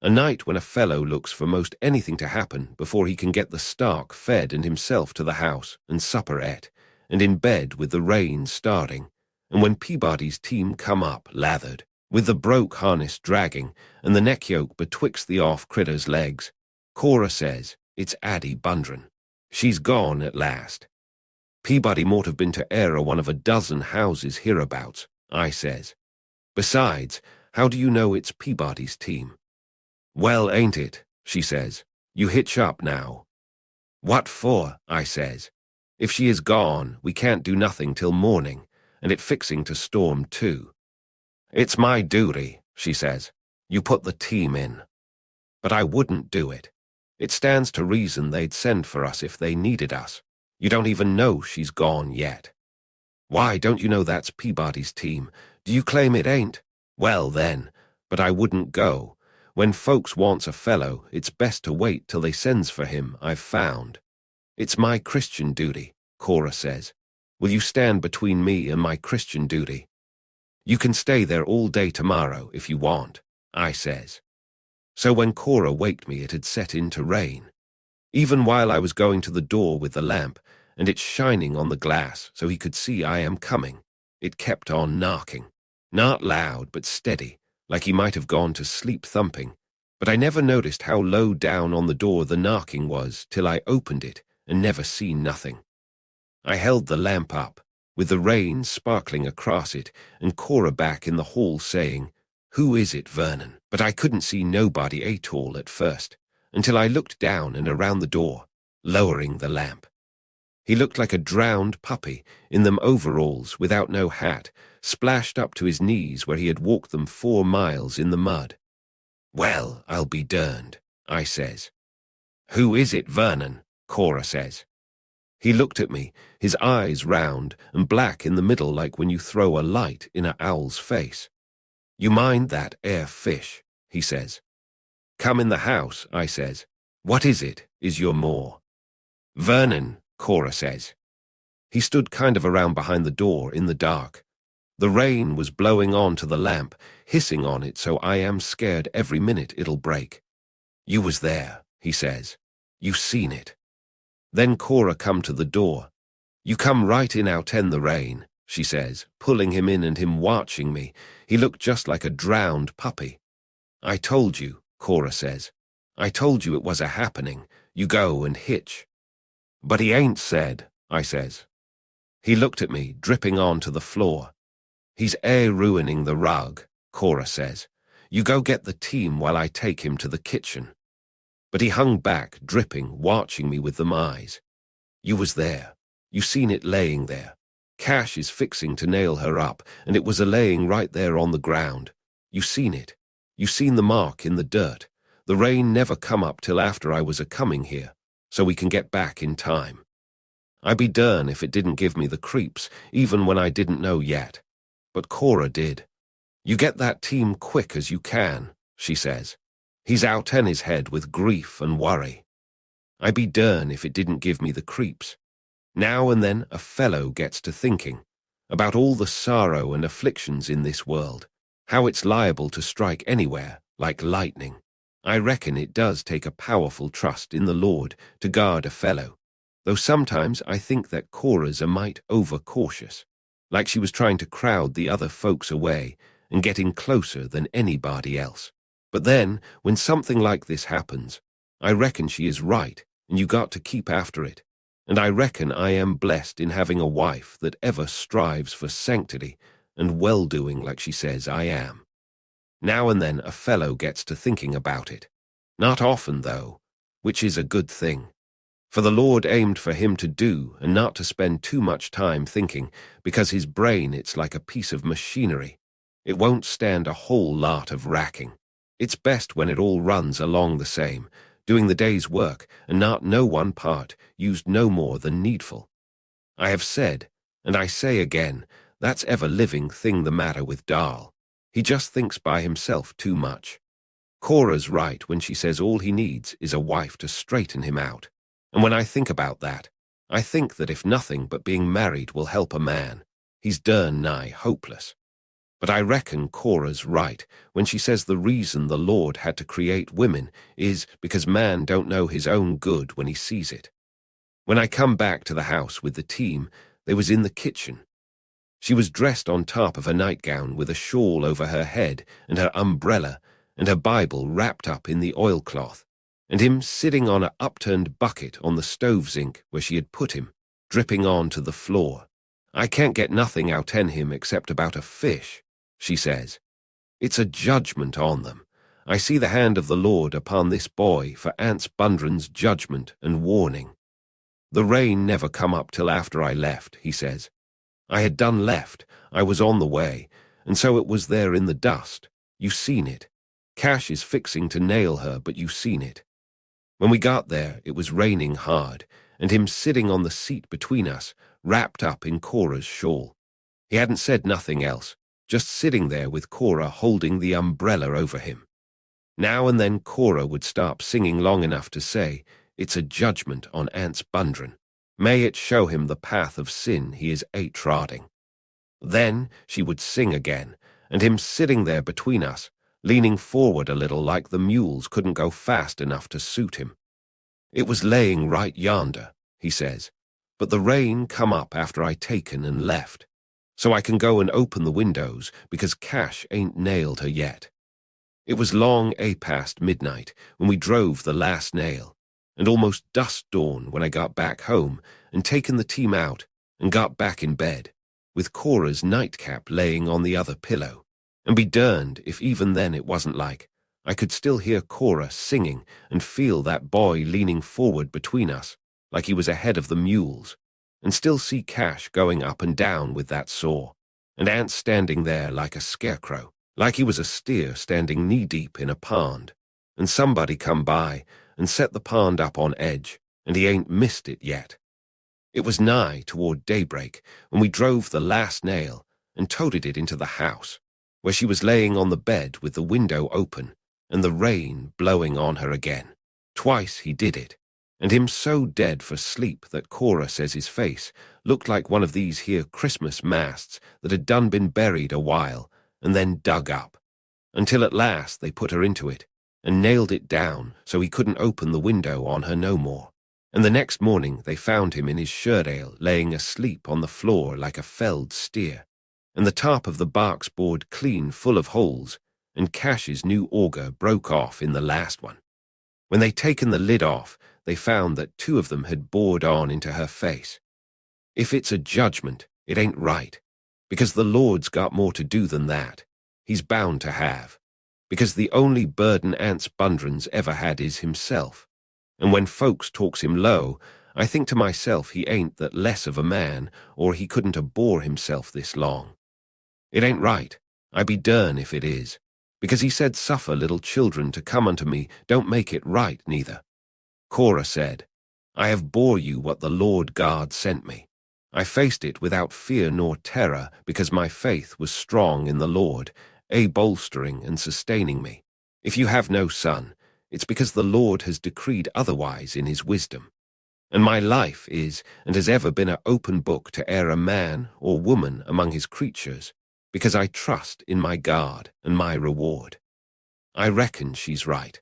A night when a fellow looks for most anything to happen before he can get the stark fed and himself to the house and supper ate, and in bed with the rain starting, and when Peabody's team come up lathered, with the broke harness dragging, and the neck yoke betwixt the off critter's legs. Cora says, "It's Addie Bundren. She's gone at last." Peabody mought have been to error one of a dozen houses hereabouts, I says. Besides, how do you know it's Peabody's team? Well, ain't it, she says. You hitch up now. What for, I says. If she is gone, we can't do nothing till morning, and it fixing to storm too. It's my duty, she says. You put the team in. But I wouldn't do it. It stands to reason they'd send for us if they needed us. You don't even know she's gone yet. Why, don't you know that's Peabody's team? Do you claim it ain't? Well, then, but I wouldn't go. When folks wants a fellow, it's best to wait till they sends for him, I've found. It's my Christian duty, Cora says. Will you stand between me and my Christian duty? You can stay there all day tomorrow if you want, I says. So when Cora waked me, it had set in to rain. Even while I was going to the door with the lamp, and it shining on the glass so he could see I am coming, it kept on knocking. Not loud, but steady, like he might have gone to sleep thumping. But I never noticed how low down on the door the knocking was till I opened it and never seen nothing. I held the lamp up, with the rain sparkling across it, and Cora back in the hall saying, "Who is it, Vernon?" But I couldn't see nobody at all at first, until I looked down and around the door, lowering the lamp. He looked like a drowned puppy, in them overalls, without no hat, splashed up to his knees where he had walked them 4 miles in the mud. "Well, I'll be derned," I says. "Who is it, Vernon?" Cora says. He looked at me, his eyes round and black in the middle like when you throw a light in a owl's face. "You mind that 'ere fish?" he says. "Come in the house," I says. "What is it, is your more?" "Vernon," Cora says. He stood kind of around behind the door in the dark. The rain was blowing on to the lamp, hissing on it so I am scared every minute it'll break. "You was there," he says. "You seen it." Then Cora come to the door. "You come right in outen the rain," she says, pulling him in and him watching me. He looked just like a drowned puppy. "I told you," Cora says. "I told you it was a happening. You go and hitch." "But he ain't said," I says. He looked at me, dripping on to the floor. "He's ruining the rug," Cora says. "You go get the team while I take him to the kitchen." But he hung back, dripping, watching me with them eyes. "You was there. You seen it laying there. Cash is fixing to nail her up, and it was a-laying right there on the ground. You seen it. You seen the mark in the dirt. The rain never come up till after I was a-coming here, so we can get back in time. I be dern if it didn't give me the creeps, even when I didn't know yet. But Cora did. You get that team quick as you can," she says. "He's outen his head with grief and worry." I be dern if it didn't give me the creeps. Now and then a fellow gets to thinking about all the sorrow and afflictions in this world, how it's liable to strike anywhere, like lightning. I reckon it does take a powerful trust in the Lord to guard a fellow, though sometimes I think that Cora's a mite over-cautious, like she was trying to crowd the other folks away and getting closer than anybody else. But then, when something like this happens, I reckon she is right, and you got to keep after it. And I reckon I am blessed in having a wife that ever strives for sanctity and well-doing like she says I am. Now and then a fellow gets to thinking about it. Not often, though, which is a good thing. For the Lord aimed for him to do and not to spend too much time thinking, because his brain, it's like a piece of machinery. It won't stand a whole lot of racking. It's best when it all runs along the same, doing the day's work, and not no one part used no more than needful. I have said, and I say again, that's ever-living thing the matter with Darl. He just thinks by himself too much. Cora's right when she says all he needs is a wife to straighten him out. And when I think about that, I think that if nothing but being married will help a man, he's dern nigh hopeless. But I reckon Cora's right when she says the reason the Lord had to create women is because man don't know his own good when he sees it. When I come back to the house with the team, they was in the kitchen. She was dressed on top of her nightgown with a shawl over her head and her umbrella and her Bible wrapped up in the oilcloth, and him sitting on a upturned bucket on the stove zinc where she had put him, dripping on to the floor. I can't get nothing outen him except about a fish, she says. It's a judgment on them. I see the hand of the Lord upon this boy for Anse Bundren's judgment and warning. The rain never come up till after I left, he says. I had done left, I was on the way, and so it was there in the dust. You seen it. Cash is fixing to nail her, but you seen it. When we got there, it was raining hard, and him sitting on the seat between us, wrapped up in Cora's shawl. He hadn't said nothing else, just sitting there with Cora holding the umbrella over him. Now and then Cora would stop singing long enough to say, "It's a judgment on Anse Bundren." May it show him the path of sin he is trotting. Then she would sing again, and him sitting there between us, leaning forward a little like the mules couldn't go fast enough to suit him. It was laying right yonder, he says, but the rain come up after I taken and left, so I can go and open the windows because Cash ain't nailed her yet. It was long past midnight when we drove the last nail, and almost dusk dawn when I got back home and taken the team out and got back in bed, with Cora's nightcap laying on the other pillow, and be derned if even then it wasn't like I could still hear Cora singing and feel that boy leaning forward between us like he was ahead of the mules, and still see Cash going up and down with that saw, and Anse standing there like a scarecrow, like he was a steer standing knee-deep in a pond, and somebody come by and set the pond up on edge, and he ain't missed it yet. It was nigh toward daybreak when we drove the last nail and toted it into the house, where she was laying on the bed with the window open and the rain blowing on her again. Twice he did it, and him so dead for sleep that Cora says his face looked like one of these here Christmas masts that had done been buried a while and then dug up, until at last they put her into it and nailed it down so he couldn't open the window on her no more. And the next morning they found him in his shirt-ale laying asleep on the floor like a felled steer, and the top of the bark's board clean full of holes, and Cash's new auger broke off in the last one. When they taken the lid off, they found that 2 of them had bored on into her face. If it's a judgment, it ain't right, because the Lord's got more to do than that. He's bound to have, because the only burden Anse Bundren's ever had is himself. And when folks talks him low, I think to myself he ain't that less of a man, or he couldn't have bore himself this long. It ain't right, I be dern if it is, because he said suffer little children to come unto me don't make it right neither. Cora said, I have bore you what the Lord God sent me. I faced it without fear nor terror, because my faith was strong in the Lord, bolstering and sustaining me. If you have no son, it's because the Lord has decreed otherwise in his wisdom. And my life is and has ever been an open book to a man or woman among his creatures, because I trust in my God and my reward. I reckon she's right.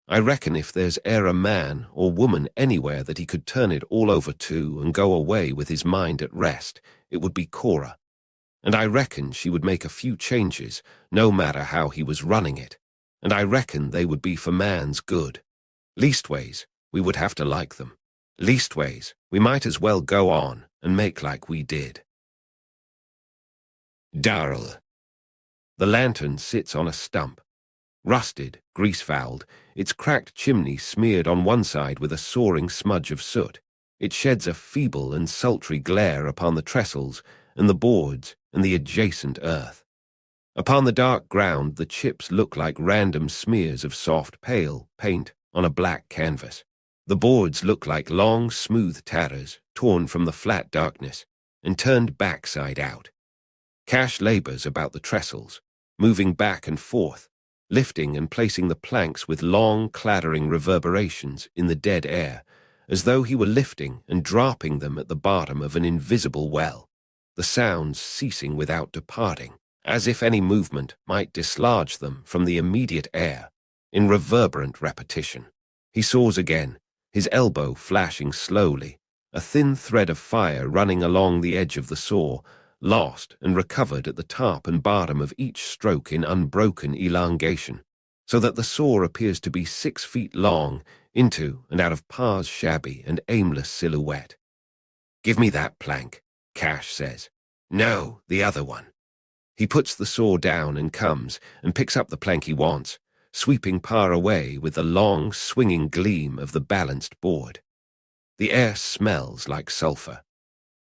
I reckon if there's a man or woman anywhere that he could turn it all over to and go away with his mind at rest, it would be Cora. And I reckon she would make a few changes, no matter how he was running it, and I reckon they would be for man's good. Leastways, we would have to like them. Leastways, we might as well go on and make like we did. Darl. The lantern sits on a stump. Rusted, grease-fouled, its cracked chimney smeared on one side with a soaring smudge of soot. It sheds a feeble and sultry glare upon the trestles and the boards and the adjacent earth. Upon the dark ground the chips look like random smears of soft pale paint on a black canvas. The boards look like long, smooth tatters torn from the flat darkness and turned backside out. Cash labors about the trestles, moving back and forth, lifting and placing the planks with long, clattering reverberations in the dead air, as though he were lifting and dropping them at the bottom of an invisible well, the sounds ceasing without departing, as if any movement might dislodge them from the immediate air, in reverberant repetition. He saws again, his elbow flashing slowly, a thin thread of fire running along the edge of the saw, lost and recovered at the top and bottom of each stroke in unbroken elongation, so that the saw appears to be 6 feet long into and out of Pa's shabby and aimless silhouette. "Give me that plank," Cash says. "No, the other one." He puts the saw down and comes and picks up the plank he wants, sweeping Pa away with the long, swinging gleam of the balanced board. The air smells like sulphur.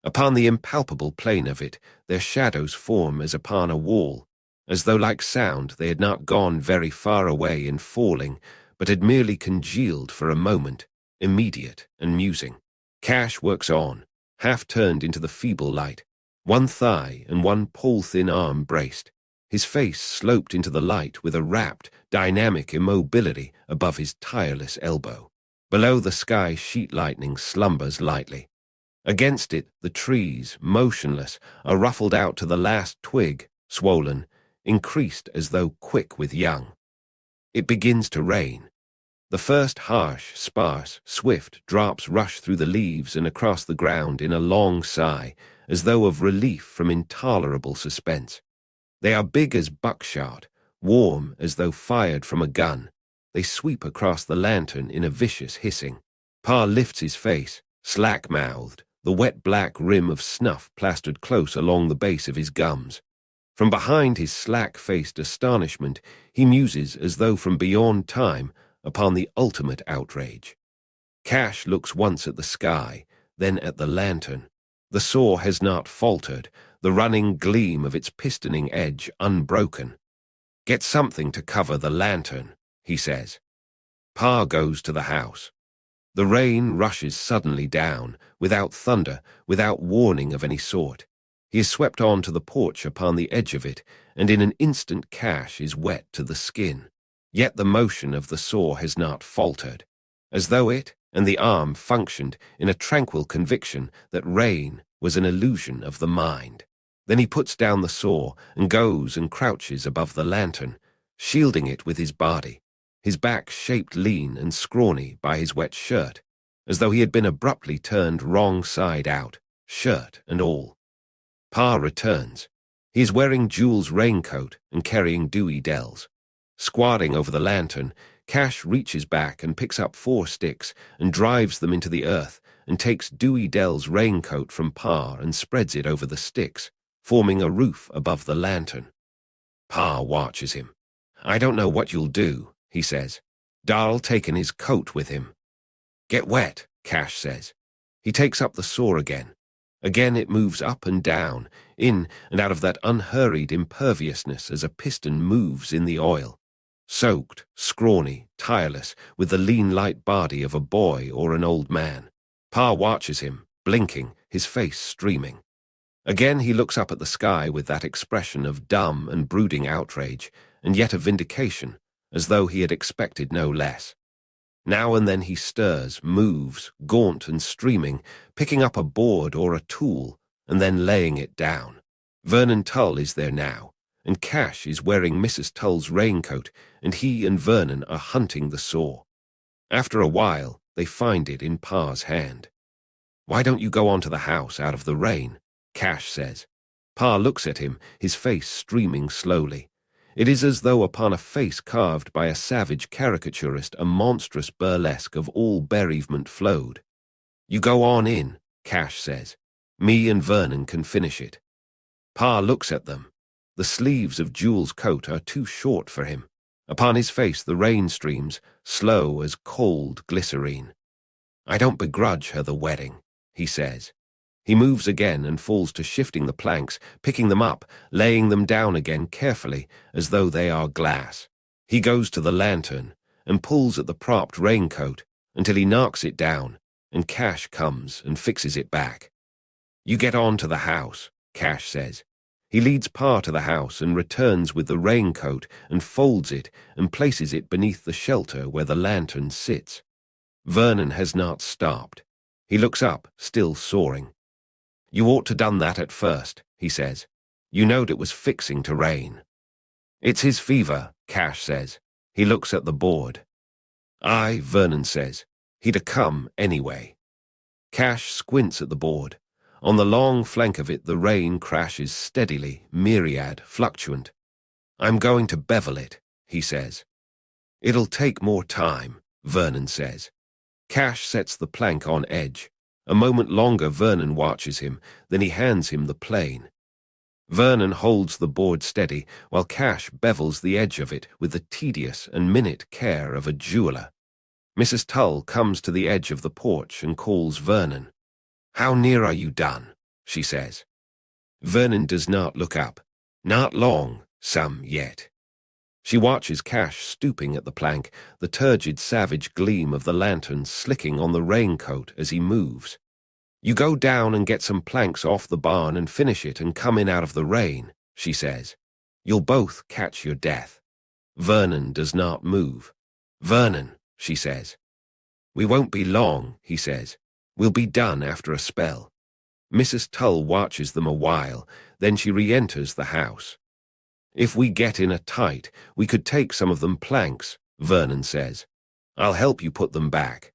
Upon the impalpable plane of it, their shadows form as upon a wall, as though like sound they had not gone very far away in falling, but had merely congealed for a moment, immediate and musing. Cash works on, half turned into the feeble light, one thigh and one pole-thin arm braced, his face sloped into the light with a rapt, dynamic immobility above his tireless elbow. Below the sky sheet lightning slumbers lightly. Against it, the trees, motionless, are ruffled out to the last twig, swollen, increased as though quick with young. It begins to rain. The first harsh, sparse, swift drops rush through the leaves and across the ground in a long sigh, as though of relief from intolerable suspense. They are big as buckshot, warm as though fired from a gun. They sweep across the lantern in a vicious hissing. Pa lifts his face, slack-mouthed, the wet black rim of snuff plastered close along the base of his gums. From behind his slack-faced astonishment, he muses as though from beyond time upon the ultimate outrage. Cash looks once at the sky, then at the lantern. The saw has not faltered, the running gleam of its pistoning edge unbroken. "Get something to cover the lantern," he says. Pa goes to the house. The rain rushes suddenly down, without thunder, without warning of any sort. He is swept on to the porch upon the edge of it, and in an instant Cash is wet to the skin. Yet the motion of the saw has not faltered, as though it and the arm functioned in a tranquil conviction that rain was an illusion of the mind. Then he puts down the saw and goes and crouches above the lantern, shielding it with his body, his back shaped lean and scrawny by his wet shirt, as though he had been abruptly turned wrong side out, shirt and all. Pa returns. He is wearing Jules' raincoat and carrying Dewey Dell's. Squatting over the lantern, Cash reaches back and picks up 4 sticks and drives them into the earth and takes Dewey Dell's raincoat from Pa and spreads it over the sticks, forming a roof above the lantern. Pa watches him. "I don't know what you'll do," he says. "Darl taken his coat with him." "Get wet," Cash says. He takes up the saw again. Again it moves up and down, in and out of that unhurried imperviousness as a piston moves in the oil. Soaked, scrawny, tireless, with the lean light body of a boy or an old man. Pa watches him, blinking, his face streaming. Again he looks up at the sky with that expression of dumb and brooding outrage, and yet of vindication, as though he had expected no less. Now and then he stirs, moves, gaunt and streaming, picking up a board or a tool, and then laying it down. Vernon Tull is there now, and Cash is wearing Mrs. Tull's raincoat, and he and Vernon are hunting the saw. After a while, they find it in Pa's hand. "Why don't you go on to the house out of the rain?" Cash says. Pa looks at him, his face streaming slowly. It is as though upon a face carved by a savage caricaturist a monstrous burlesque of all bereavement flowed. "You go on in," Cash says. "Me and Vernon can finish it." Pa looks at them. The sleeves of Jules' coat are too short for him. Upon his face the rain streams, slow as cold glycerine. "I don't begrudge her the wedding," he says. He moves again and falls to shifting the planks, picking them up, laying them down again carefully, as though they are glass. He goes to the lantern and pulls at the propped raincoat until he knocks it down, and Cash comes and fixes it back. "You get on to the house," Cash says. He leads Pa to the house and returns with the raincoat and folds it and places it beneath the shelter where the lantern sits. Vernon has not stopped. He looks up, still soaring. "You ought to done that at first," he says. "You knowed it was fixing to rain." "It's his fever," Cash says. He looks at the board. "Aye," Vernon says. "He'd a come anyway." Cash squints at the board. On the long flank of it the rain crashes steadily, myriad, fluctuant. "I'm going to bevel it," he says. "It'll take more time," Vernon says. Cash sets the plank on edge. A moment longer Vernon watches him, then he hands him the plane. Vernon holds the board steady, while Cash bevels the edge of it with the tedious and minute care of a jeweller. Mrs. Tull comes to the edge of the porch and calls Vernon. "How near are you done?" she says. Vernon does not look up. "Not long, some yet." She watches Cash stooping at the plank, the turgid savage gleam of the lantern slicking on the raincoat as he moves. "You go down and get some planks off the barn and finish it and come in out of the rain," she says. "You'll both catch your death." Vernon does not move. "Vernon," she says. "We won't be long," he says. We'll be done after a spell. Mrs. Tull watches them a while, then she re-enters the house. If we get in a tight, we could take some of them planks, Vernon says. I'll help you put them back.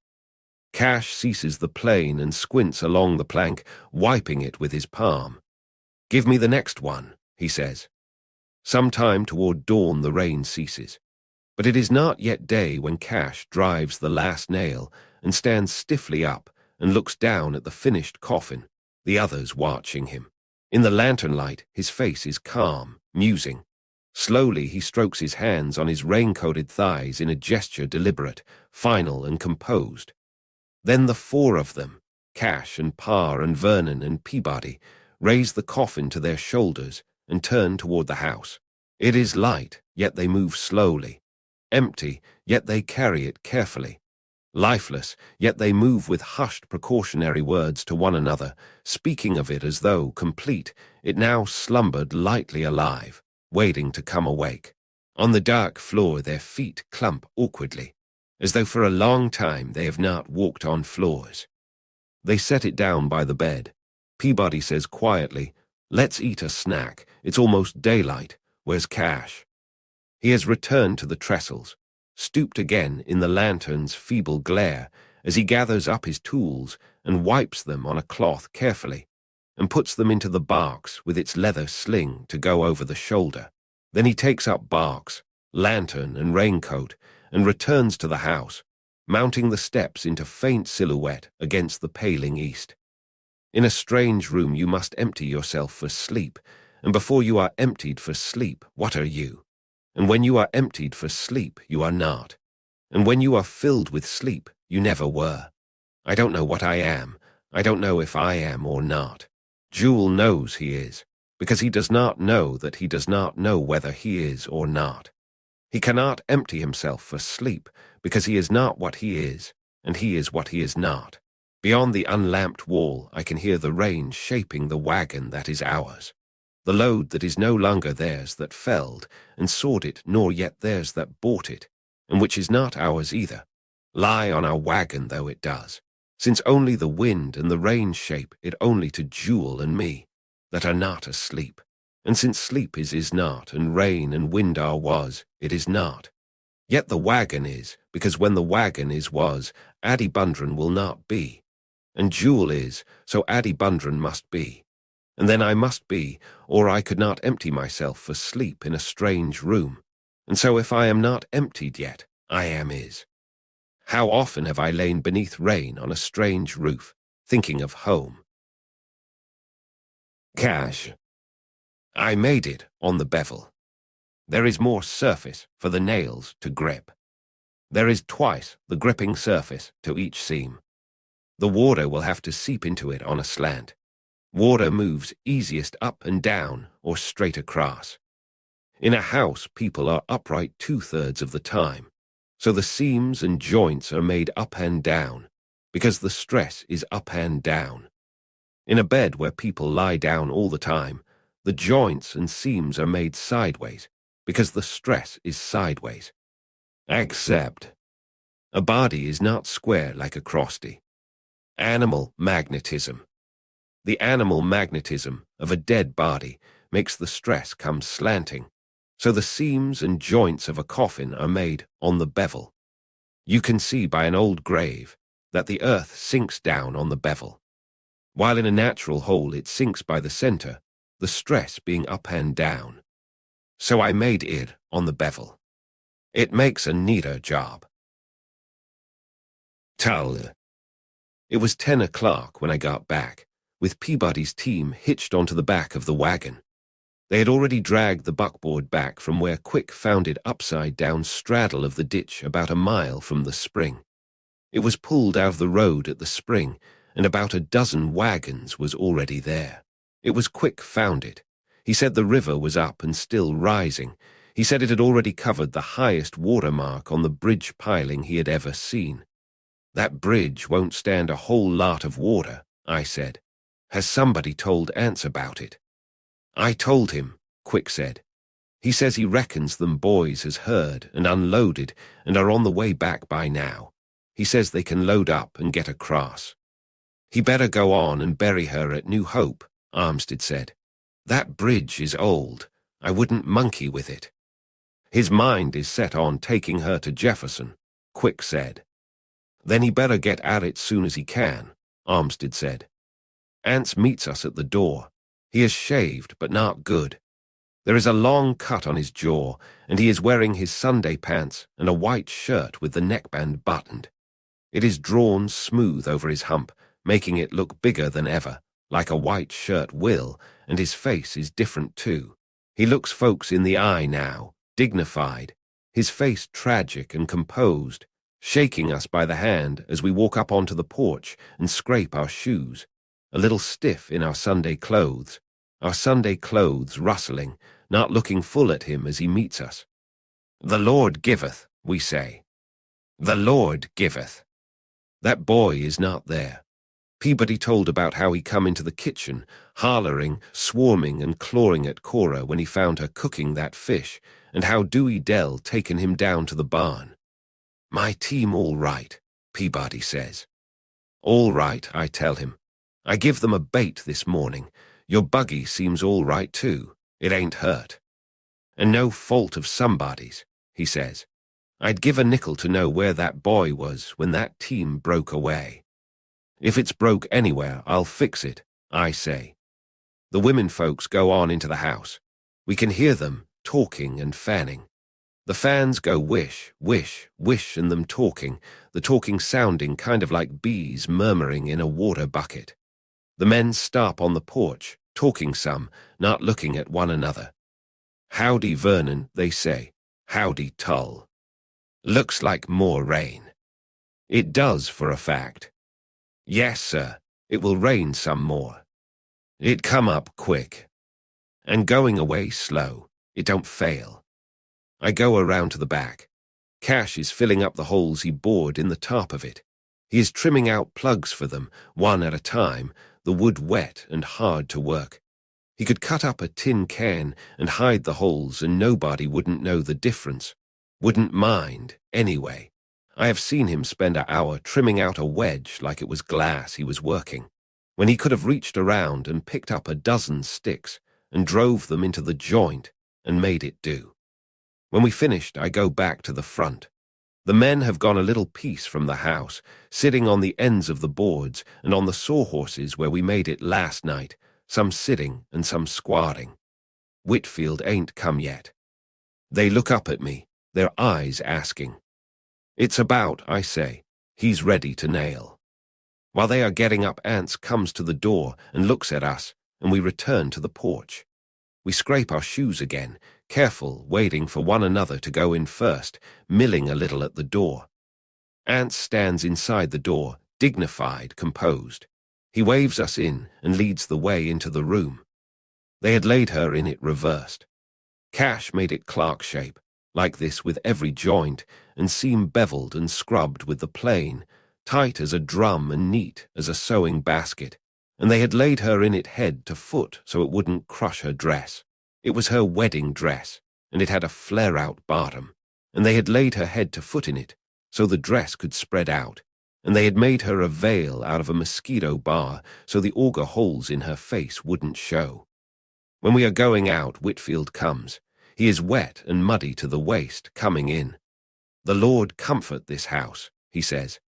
Cash ceases the plane and squints along the plank, wiping it with his palm. Give me the next one, he says. Sometime toward dawn the rain ceases. But it is not yet day when Cash drives the last nail and stands stiffly up and looks down at the finished coffin, the others watching him. In the lantern light, his face is calm, musing. Slowly he strokes his hands on his rain-coated thighs in a gesture deliberate, final and composed. Then the four of them, Cash and Parr and Vernon and Peabody, raise the coffin to their shoulders and turn toward the house. It is light, yet they move slowly. Empty, yet they carry it carefully. Lifeless, yet they move with hushed precautionary words to one another, speaking of it as though, complete, it now slumbered lightly alive, waiting to come awake. On the dark floor their feet clump awkwardly, as though for a long time they have not walked on floors. They set it down by the bed. Peabody says quietly, "Let's eat a snack. It's almost daylight. Where's Cash?" He has returned to the trestles, stooped again in the lantern's feeble glare as he gathers up his tools and wipes them on a cloth carefully, and puts them into the box with its leather sling to go over the shoulder. Then he takes up box, lantern and raincoat and returns to the house, mounting the steps into faint silhouette against the paling east. In a strange room you must empty yourself for sleep, and before you are emptied for sleep, what are you? And when you are emptied for sleep, you are not. And when you are filled with sleep, you never were. I don't know what I am. I don't know if I am or not. Jewel knows he is, because he does not know that he does not know whether he is or not. He cannot empty himself for sleep, because he is not what he is, and he is what he is not. Beyond the unlamped wall, I can hear the rain shaping the wagon that is ours. The load that is no longer theirs that felled and sawed it, nor yet theirs that bought it, and which is not ours either, lie on our wagon though it does, since only the wind and the rain shape it only to Jewel and me, that are not asleep. And since sleep is not, and rain and wind are was, it is not. Yet the wagon is, because when the wagon is was, Addie Bundren will not be. And Jewel is, so Addie Bundren must be. And then I must be, or I could not empty myself for sleep in a strange room. And so if I am not emptied yet, I am is. How often have I lain beneath rain on a strange roof, thinking of home. Cash. I made it on the bevel. There is more surface for the nails to grip. There is twice the gripping surface to each seam. The water will have to seep into it on a slant. Water moves easiest up and down or straight across. In a house, people are upright 2/3 of the time, so the seams and joints are made up and down, because the stress is up and down. In a bed where people lie down all the time, the joints and seams are made sideways, because the stress is sideways. Except a body is not square like a crosty. Animal magnetism. The animal magnetism of a dead body makes the stress come slanting, so the seams and joints of a coffin are made on the bevel. You can see by an old grave that the earth sinks down on the bevel, while in a natural hole it sinks by the center, the stress being up and down. So I made it on the bevel. It makes a neater job. Tull. It was 10 o'clock when I got back, with Peabody's team hitched onto the back of the wagon. They had already dragged the buckboard back from where Quick found it upside down straddle of the ditch about a mile from the spring. It was pulled out of the road at the spring, and about a dozen wagons was already there. It was Quick found it. He said the river was up and still rising. He said it had already covered the highest watermark on the bridge piling he had ever seen. That bridge won't stand a whole lot of water, I said. Has somebody told Anse about it? I told him, Quick said. He says he reckons them boys has heard and unloaded and are on the way back by now. He says they can load up and get across. He better go on and bury her at New Hope, Armstid said. That bridge is old. I wouldn't monkey with it. His mind is set on taking her to Jefferson, Quick said. Then he better get at it soon as he can, Armstid said. Anse meets us at the door. He is shaved, but not good. There is a long cut on his jaw, and he is wearing his Sunday pants and a white shirt with the neckband buttoned. It is drawn smooth over his hump, making it look bigger than ever, like a white shirt will, and his face is different too. He looks folks in the eye now, dignified, his face tragic and composed, shaking us by the hand as we walk up onto the porch and scrape our shoes, a little stiff in our Sunday clothes rustling, not looking full at him as he meets us. The Lord giveth, we say. The Lord giveth. That boy is not there. Peabody told about how he come into the kitchen, hollering, swarming and clawing at Cora when he found her cooking that fish, and how Dewey Dell taken him down to the barn. My team all right, Peabody says. All right, I tell him. I give them a bait this morning. Your buggy seems all right too. It ain't hurt. And no fault of somebody's, he says. I'd give a nickel to know where that boy was when that team broke away. If it's broke anywhere, I'll fix it, I say. The women folks go on into the house. We can hear them talking and fanning. The fans go whish, whish, whish, and them talking, the talking sounding kind of like bees murmuring in a water bucket. The men stop on the porch, talking some, not looking at one another. Howdy, Vernon, they say. Howdy, Tull. Looks like more rain. It does for a fact. Yes, sir, it will rain some more. It come up quick. And going away slow, it don't fail. I go around to the back. Cash is filling up the holes he bored in the top of it. He is trimming out plugs for them, one at a time, the wood wet and hard to work. He could cut up a tin can and hide the holes and nobody wouldn't know the difference. Wouldn't mind, anyway. I have seen him spend an hour trimming out a wedge like it was glass he was working, when he could have reached around and picked up a dozen sticks and drove them into the joint and made it do. When we finished, I go back to the front. The men have gone a little piece from the house, sitting on the ends of the boards and on the sawhorses where we made it last night, some sitting and some squatting. Whitfield ain't come yet. They look up at me, their eyes asking. It's about, I say. He's ready to nail. While they are getting up, Anse comes to the door and looks at us, and we return to the porch. We scrape our shoes again, careful, waiting for one another to go in first, milling a little at the door. Anse stands inside the door, dignified, composed. He waves us in and leads the way into the room. They had laid her in it reversed. Cash made it clerk shape, like this with every joint, and seam beveled and scrubbed with the plane, tight as a drum and neat as a sewing basket, and they had laid her in it head to foot so it wouldn't crush her dress. It was her wedding dress, and it had a flare-out bottom, and they had laid her head to foot in it so the dress could spread out, and they had made her a veil out of a mosquito bar so the auger holes in her face wouldn't show. When we are going out, Whitfield comes. He is wet and muddy to the waist, coming in. The Lord comfort this house, he says.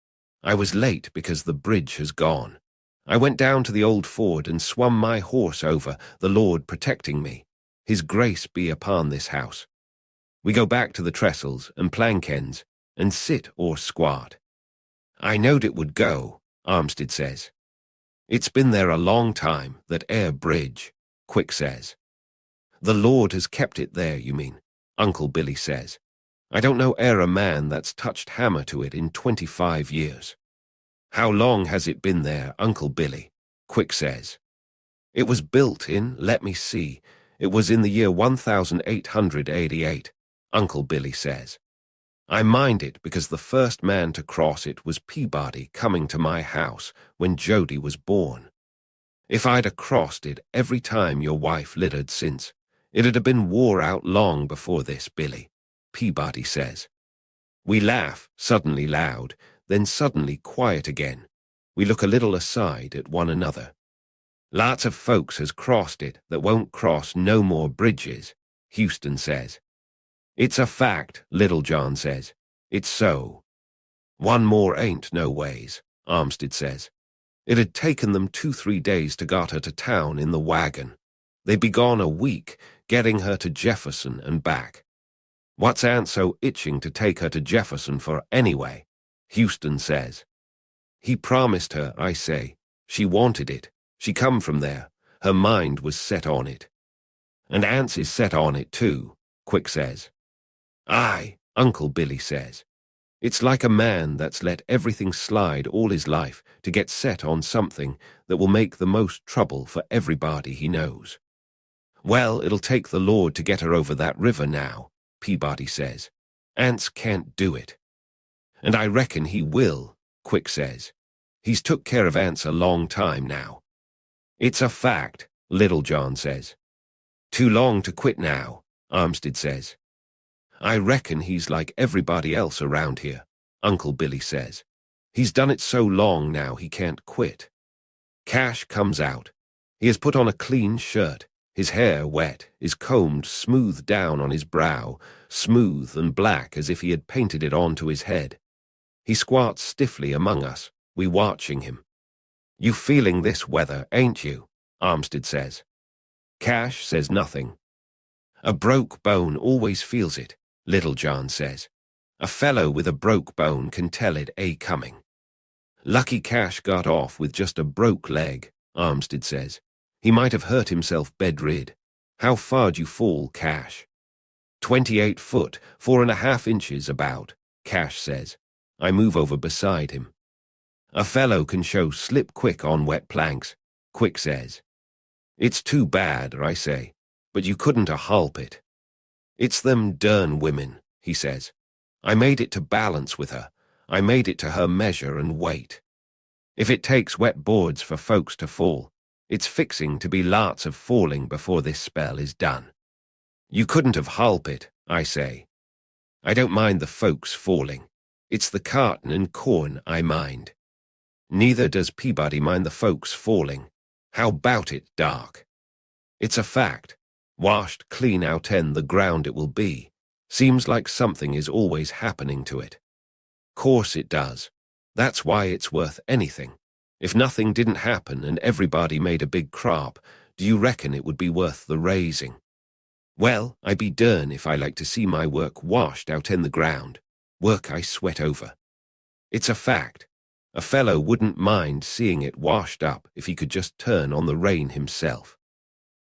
I was late because the bridge has gone. I went down to the old ford and swum my horse over, the Lord protecting me. His grace be upon this house. We go back to the trestles and plankens and sit or squat. I knowed it would go, Armstid says. It's been there a long time, that ere bridge, Quick says. The Lord has kept it there, you mean, Uncle Billy says. I don't know e'er a man that's touched hammer to it in 25 years. How long has it been there, Uncle Billy? Quick says. It was built in, let me see, it was in the year 1888, Uncle Billy says. I mind it because the first man to cross it was Peabody coming to my house when Jody was born. If I'd a crossed it every time your wife littered since, it'd have been wore out long before this, Billy, Peabody says. We laugh, suddenly loud, then suddenly quiet again. We look a little aside at one another. Lots of folks has crossed it that won't cross no more bridges, Houston says. It's a fact, Little John says. It's so. One more ain't no ways, Armstid says. It had taken them 2-3 days to got her to town in the wagon. They'd be gone a week, getting her to Jefferson and back. What's Aunt so itching to take her to Jefferson for anyway? Houston says. He promised her, I say. She wanted it. She come from there. Her mind was set on it. And Anse is set on it too, Quick says. Aye, Uncle Billy says. It's like a man that's let everything slide all his life to get set on something that will make the most trouble for everybody he knows. Well, it'll take the Lord to get her over that river now, Peabody says. Anse can't do it. And I reckon he will, Quick says. He's took care of Anse a long time now. It's a fact, Little John says. Too long to quit now, Armstid says. I reckon he's like everybody else around here, Uncle Billy says. He's done it so long now he can't quit. Cash comes out. He has put on a clean shirt, his hair wet, is combed smooth down on his brow, smooth and black as if he had painted it onto his head. He squats stiffly among us, we watching him. You feeling this weather, ain't you? Armstid says. Cash says nothing. A broke bone always feels it, Little John says. A fellow with a broke bone can tell it coming. Lucky Cash got off with just a broke leg, Armstid says. He might have hurt himself bedrid. How far'd you fall, Cash? 28 foot, 4.5 inches about, Cash says. I move over beside him. A fellow can show slip quick on wet planks, Quick says. It's too bad, I say, but you couldn't a-hulp it. It's them dern women, he says. I made it to balance with her. I made it to her measure and weight. If it takes wet boards for folks to fall, it's fixing to be lots of falling before this spell is done. You couldn't have hulp it, I say. I don't mind the folks falling. It's the carton and corn I mind. Neither does Peabody mind the folks falling. How 'bout it, Dark? It's a fact. Washed clean outen the ground it will be. Seems like something is always happening to it. Course it does. That's why it's worth anything. If nothing didn't happen and everybody made a big crop, do you reckon it would be worth the raising? Well, I be dern if I like to see my work washed out in the ground, work I sweat over. It's a fact. A fellow wouldn't mind seeing it washed up if he could just turn on the rain himself.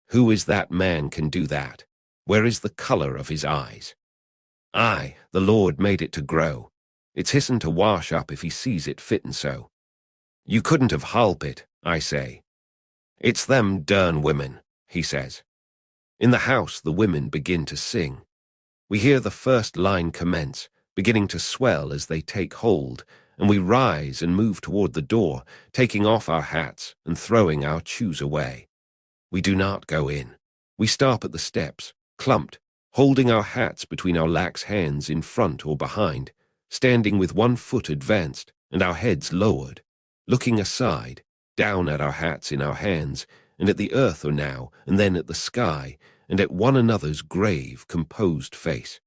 Who is that man can do that? Where is the colour of his eyes? Aye, the Lord made it to grow. It's his'n to wash up if he sees it fittin' so. You couldn't have hulp it, I say. It's them dern women, he says. In the house the women begin to sing. We hear the first line commence, beginning to swell as they take hold, and we rise and move toward the door, taking off our hats and throwing our shoes away. We do not go in. We stop at the steps, clumped, holding our hats between our lax hands in front or behind, standing with one foot advanced and our heads lowered, looking aside, down at our hats in our hands, and at the earth or now, and then at the sky, and at one another's grave, composed face.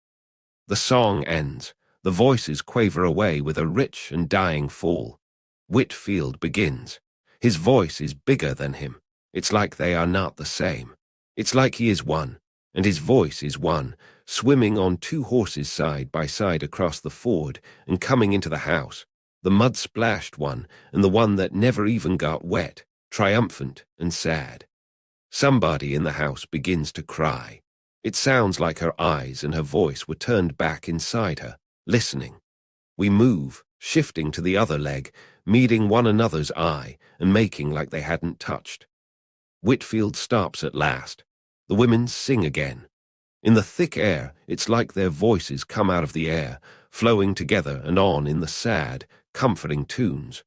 The song ends. The voices quaver away with a rich and dying fall. Whitfield begins. His voice is bigger than him. It's like they are not the same. It's like he is one, and his voice is one, swimming on 2 horses side by side across the ford and coming into the house, the mud-splashed one and the one that never even got wet, triumphant and sad. Somebody in the house begins to cry. It sounds like her eyes and her voice were turned back inside her, listening. We move, shifting to the other leg, meeting one another's eye and making like they hadn't touched. Whitfield stops at last. The women sing again. In the thick air, it's like their voices come out of the air, flowing together and on in the sad, comforting tunes.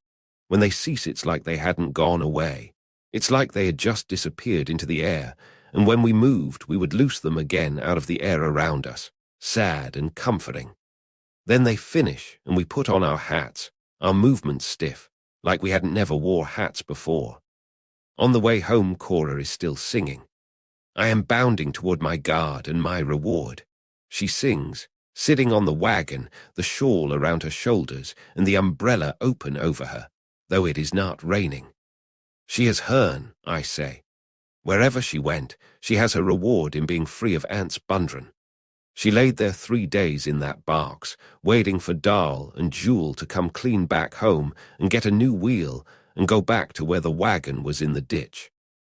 When they cease, it's like they hadn't gone away. It's like they had just disappeared into the air, and when we moved, we would loose them again out of the air around us, sad and comforting. Then they finish, and we put on our hats, our movements stiff, like we hadn't never wore hats before. On the way home, Cora is still singing. I am bounding toward my guard and my reward. She sings, sitting on the wagon, the shawl around her shoulders and the umbrella open over her, though it is not raining. She has hearn, I say. Wherever she went, she has her reward in being free of Anse Bundren. She laid there 3 days in that box, waiting for Darl and Jewel to come clean back home and get a new wheel and go back to where the wagon was in the ditch.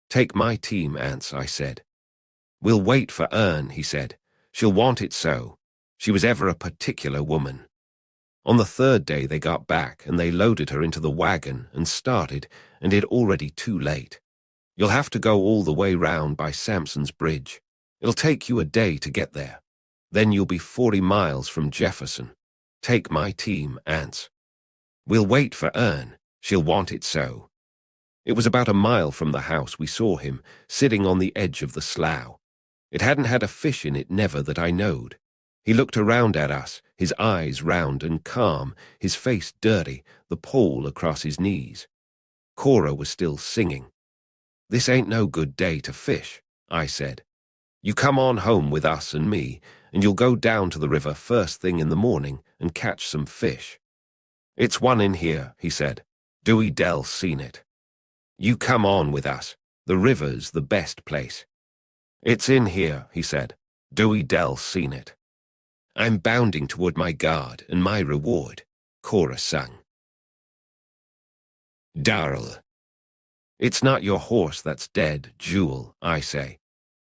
Take my team, Anse, I said. We'll wait for Ern, he said. She'll want it so. She was ever a particular woman. On the 3rd day they got back and they loaded her into the wagon and started, and it already too late. You'll have to go all the way round by Samson's bridge. It'll take you a day to get there. Then you'll be 40 miles from Jefferson. Take my team, Anse. We'll wait for Ern. She'll want it so. It was about a mile from the house we saw him, sitting on the edge of the slough. It hadn't had a fish in it never that I knowed. He looked around at us, his eyes round and calm, his face dirty, the pole across his knees. Cora was still singing. This ain't no good day to fish, I said. You come on home with us and me, and you'll go down to the river first thing in the morning and catch some fish. It's one in here, he said. Dewey Dell seen it. You come on with us. The river's the best place. It's in here, he said. Dewey Dell seen it. I'm bounding toward my guard and my reward, Cora sung. Darl. It's not your horse that's dead, Jewel, I say.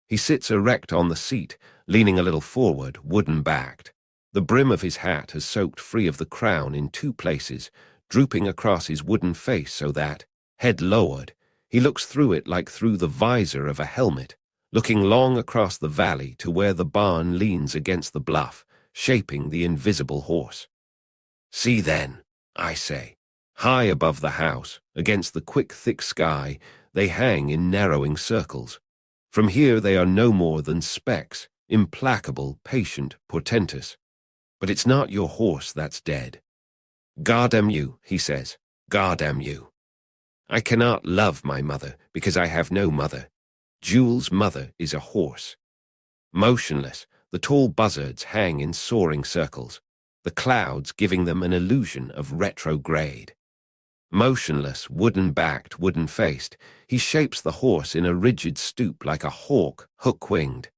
He sits erect on the seat, leaning a little forward, wooden-backed. The brim of his hat has soaked free of the crown in 2 places, drooping across his wooden face so that, head lowered, he looks through it like through the visor of a helmet, looking long across the valley to where the barn leans against the bluff, shaping the invisible horse. See then, I say, high above the house, against the quick thick sky, they hang in narrowing circles. From here they are no more than specks, implacable, patient, portentous. But it's not your horse that's dead. Goddamn you, he says, goddamn you. I cannot love my mother because I have no mother. Jewel's mother is a horse. Motionless, the tall buzzards hang in soaring circles, the clouds giving them an illusion of retrograde. Motionless, wooden-backed, wooden-faced, he shapes the horse in a rigid stoop like a hawk, hook-winged.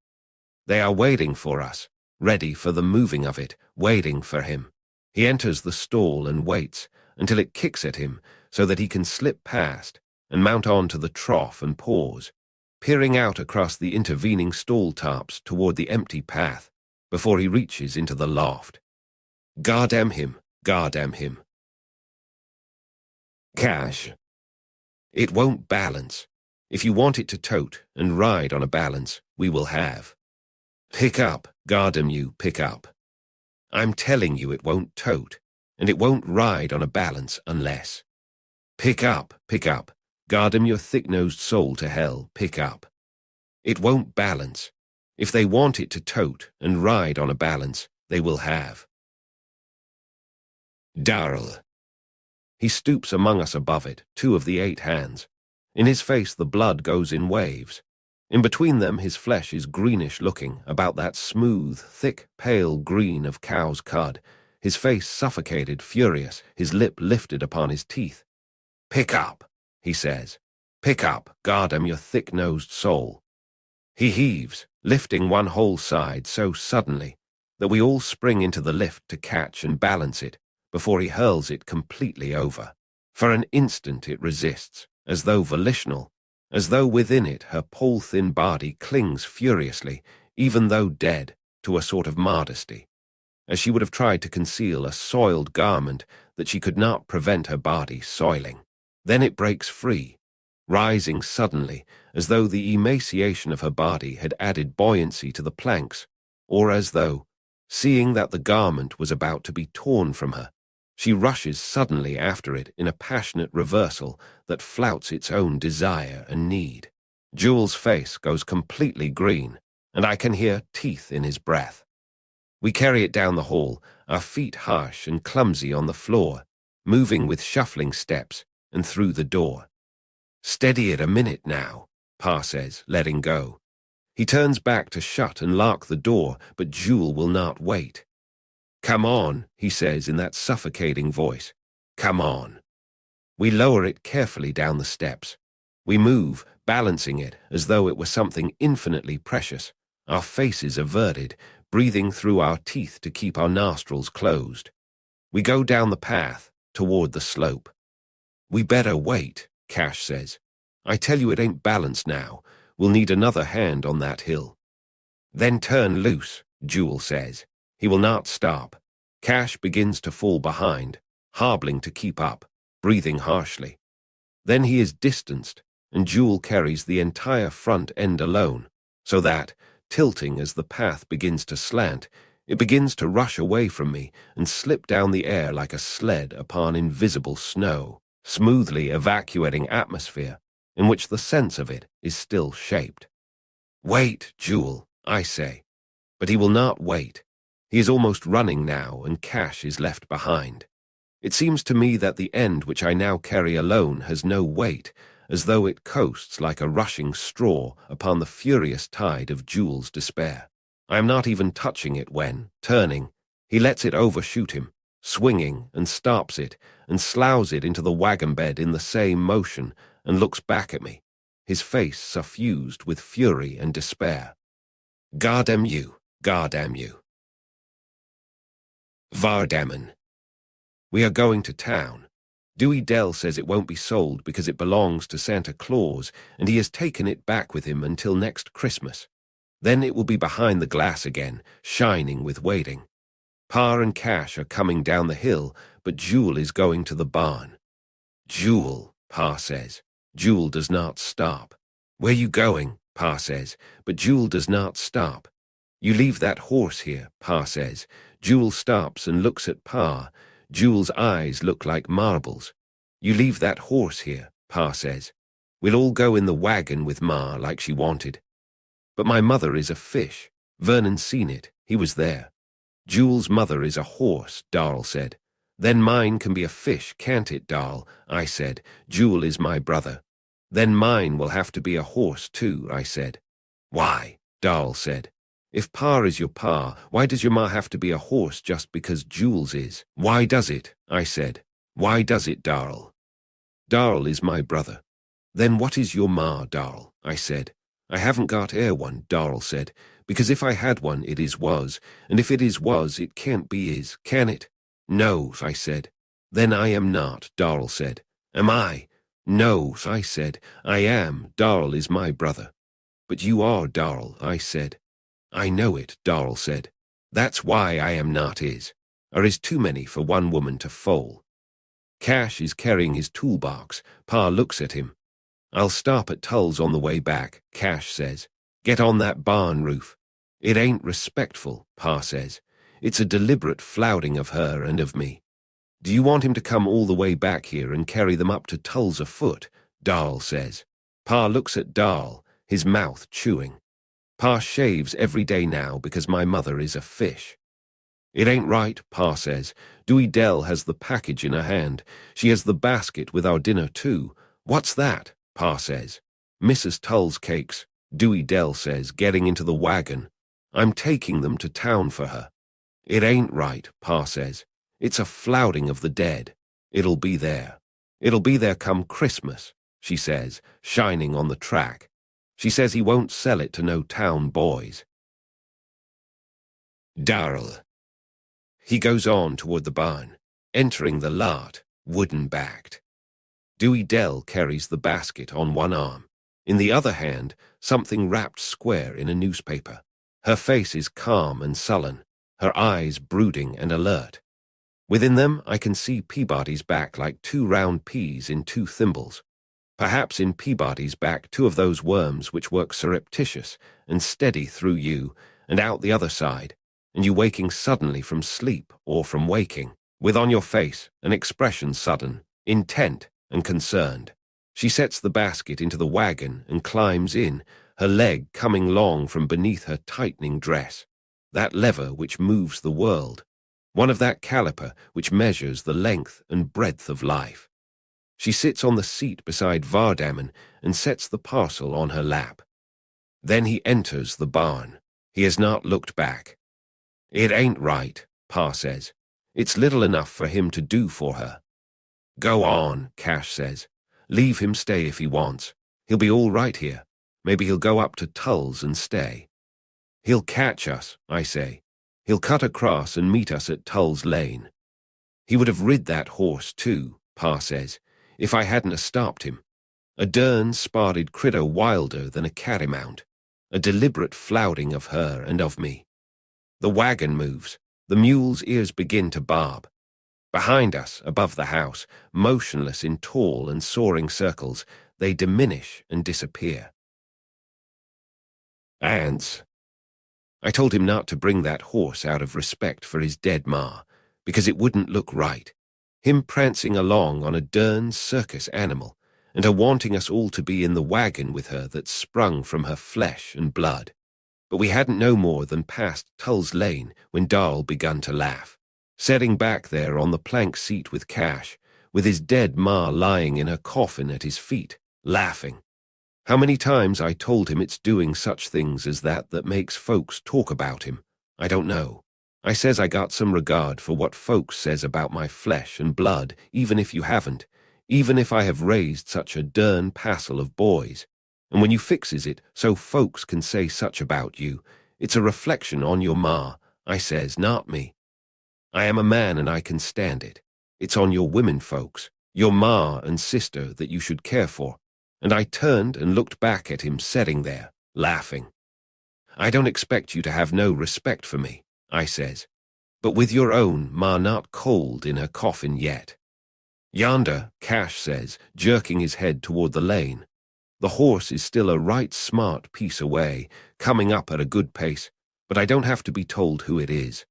They are waiting for us, ready for the moving of it, waiting for him. He enters the stall and waits until it kicks at him so that he can slip past and mount on to the trough and pause, peering out across the intervening stall tops toward the empty path before he reaches into the loft. Goddamn him, goddamn him. Cash. It won't balance. If you want it to tote and ride on a balance, we will have. Pick up, goddamn you, pick up. I'm telling you it won't tote, and it won't ride on a balance unless. Pick up, goddamn your thick-nosed soul to hell, pick up. It won't balance. If they want it to tote and ride on a balance, they will have. Darl. He stoops among us above it, 2 of the 8 hands. In his face the blood goes in waves. In between them his flesh is greenish-looking, about that smooth, thick, pale green of cow's cud, his face suffocated, furious, his lip lifted upon his teeth. Pick up, he says. Pick up, goddamn your thick-nosed soul. He heaves, lifting one whole side so suddenly that we all spring into the lift to catch and balance it before he hurls it completely over. For an instant it resists, as though volitional, as though within it her pole-thin body clings furiously, even though dead, to a sort of modesty, as she would have tried to conceal a soiled garment that she could not prevent her body soiling. Then it breaks free, rising suddenly, as though the emaciation of her body had added buoyancy to the planks, or as though, seeing that the garment was about to be torn from her, she rushes suddenly after it in a passionate reversal that flouts its own desire and need. Jewel's face goes completely green, and I can hear teeth in his breath. We carry it down the hall, our feet harsh and clumsy on the floor, moving with shuffling steps, and through the door. "Steady it a minute now," Pa says, letting go. He turns back to shut and lock the door, but Jewel will not wait. "Come on," he says in that suffocating voice. "Come on." We lower it carefully down the steps. We move, balancing it as though it were something infinitely precious, our faces averted, breathing through our teeth to keep our nostrils closed. We go down the path, toward the slope. "We better wait," Cash says. "I tell you it ain't balanced now. We'll need another hand on that hill." "Then turn loose," Jewel says. He will not stop. Cash begins to fall behind, hobbling to keep up, breathing harshly. Then he is distanced, and Jewel carries the entire front end alone, so that, tilting as the path begins to slant, it begins to rush away from me and slip down the air like a sled upon invisible snow, smoothly evacuating atmosphere in which the sense of it is still shaped. "Wait, Jewel," I say. But he will not wait. He is almost running now, and Cash is left behind. It seems to me that the end which I now carry alone has no weight, as though it coasts like a rushing straw upon the furious tide of Jewel's despair. I am not even touching it when, turning, he lets it overshoot him, swinging, and stops it, and sloughs it into the wagon bed in the same motion, and looks back at me, his face suffused with fury and despair. "Goddamn you, goddamn you." Vardaman. We are going to town. Dewey Dell says it won't be sold because it belongs to Santa Claus, and he has taken it back with him until next Christmas. Then it will be behind the glass again, shining with waiting. Pa and Cash are coming down the hill, but Jewel is going to the barn. "Jewel," Pa says. Jewel does not stop. "Where you going?" Pa says, but Jewel does not stop. "You leave that horse here," Pa says. Jewel stops and looks at Pa. Jewel's eyes look like marbles. "You leave that horse here," Pa says. "We'll all go in the wagon with Ma like she wanted." "But my mother is a fish. Vernon's seen it. He was there." "Jewel's mother is a horse," Darl said. "Then mine can be a fish, can't it, Darl?" I said. "Jewel is my brother." "Then mine will have to be a horse too," I said. "Why?" Darl said. "If Pa is your pa, why does your ma have to be a horse just because Jewel's is?" "Why does it?" I said. "Why does it, Darl?" "Darl is my brother." "Then what is your ma, Darl?" I said. "I haven't got one," Darl said, "because if I had one, it is was, and if it is was, it can't be is, can it?" "No," I said. "Then I am not," Darl said. "Am I?" "No," I said. "I am. Darl is my brother." "But you are, Darl," I said. "I know it," Darl said. "That's why I am not is. Is too many for one woman to foal." Cash is carrying his toolbox. Pa looks at him. "I'll stop at Tull's on the way back," Cash says. "Get on that barn roof." "It ain't respectful," Pa says. "It's a deliberate flouting of her and of me." "Do you want him to come all the way back here and carry them up to Tull's afoot?" Darl says. Pa looks at Darl, his mouth chewing. "Pa shaves every day now because my mother is a fish." "It ain't right," Pa says. "Dewey Dell has the package in her hand. She has the basket with our dinner too." "What's that?" Pa says. "Mrs. Tull's cakes," Dewey Dell says, getting into the wagon. "I'm taking them to town for her." "It ain't right," Pa says. "It's a flouting of the dead. It'll be there. It'll be there come Christmas," she says, shining on the track. She says he won't sell it to no town boys. Darl. He goes on toward the barn, entering the lot, wooden-backed. Dewey Dell carries the basket on one arm. In the other hand, something wrapped square in a newspaper. Her face is calm and sullen, her eyes brooding and alert. Within them I can see Peabody's back like two round peas in two thimbles. Perhaps in Peabody's back 2 of those worms which work surreptitious and steady through you and out the other side, and you waking suddenly from sleep or from waking, with on your face an expression sudden, intent, and concerned. She sets the basket into the wagon and climbs in, her leg coming long from beneath her tightening dress. That lever which moves the world, one of that caliper which measures the length and breadth of life. She sits on the seat beside Vardaman and sets the parcel on her lap. Then he enters the barn. He has not looked back. It ain't right, Pa says. It's little enough for him to do for her. Go on, Cash says. Leave him stay if he wants. He'll be all right here. Maybe he'll go up to Tull's and stay. He'll catch us, I say. He'll cut across and meet us at Tull's Lane. He would have rid that horse too, Pa says, if I hadn't stopped him. A dern spotted critter wilder than a catamount. A deliberate flouting of her and of me. The wagon moves. The mule's ears begin to bob. Behind us, above the house, motionless in tall and soaring circles, they diminish and disappear. Anse. I told him not to bring that horse out of respect for his dead ma, because it wouldn't look right. Him prancing along on a dern circus animal, and her wanting us all to be in the wagon with her that sprung from her flesh and blood. But we hadn't no more than passed Tull's Lane when Darl begun to laugh, setting back there on the plank seat with Cash, with his dead ma lying in her coffin at his feet, laughing. How many times I told him it's doing such things as that makes folks talk about him, I don't know. I says I got some regard for what folks says about my flesh and blood, even if you haven't, even if I have raised such a dern passel of boys. And when you fixes it so folks can say such about you, it's a reflection on your ma, I says, not me. I am a man and I can stand it. It's on your women folks, your ma and sister that you should care for. And I turned and looked back at him sitting there, laughing. I don't expect you to have no respect for me, I says, but with your own ma not cold in her coffin yet. Yonder, Cash says, jerking his head toward the lane. The horse is still a right smart piece away, coming up at a good pace, but I don't have to be told who it is.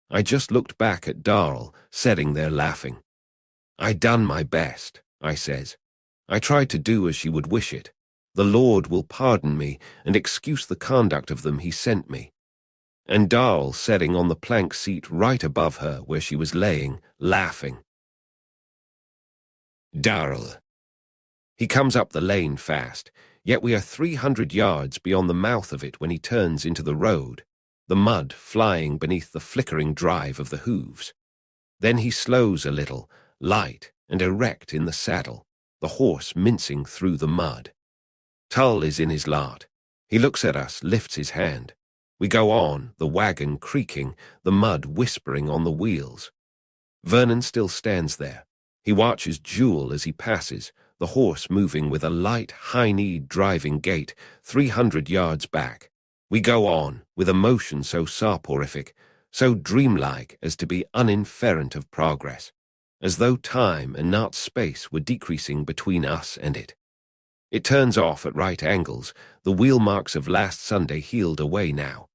I just looked back at Darl, sitting there laughing. I done my best, I says. I tried to do as she would wish it. The Lord will pardon me and excuse the conduct of them he sent me. And Darl sitting on the plank seat right above her where she was laying, laughing. Darl. He comes up the lane fast, yet we are 300 yards beyond the mouth of it when he turns into the road, the mud flying beneath the flickering drive of the hooves. Then he slows a little, light and erect in the saddle, the horse mincing through the mud. Tull is in his lot. He looks at us, lifts his hand. We go on, the wagon creaking, the mud whispering on the wheels. Vernon still stands there. He watches Jewel as he passes, the horse moving with a light, high-kneed driving gait 300 yards back. We go on, with a motion so soporific, so dreamlike as to be uninferent of progress, as though time and not space were decreasing between us and it. It turns off at right angles, the wheel marks of last Sunday healed away now.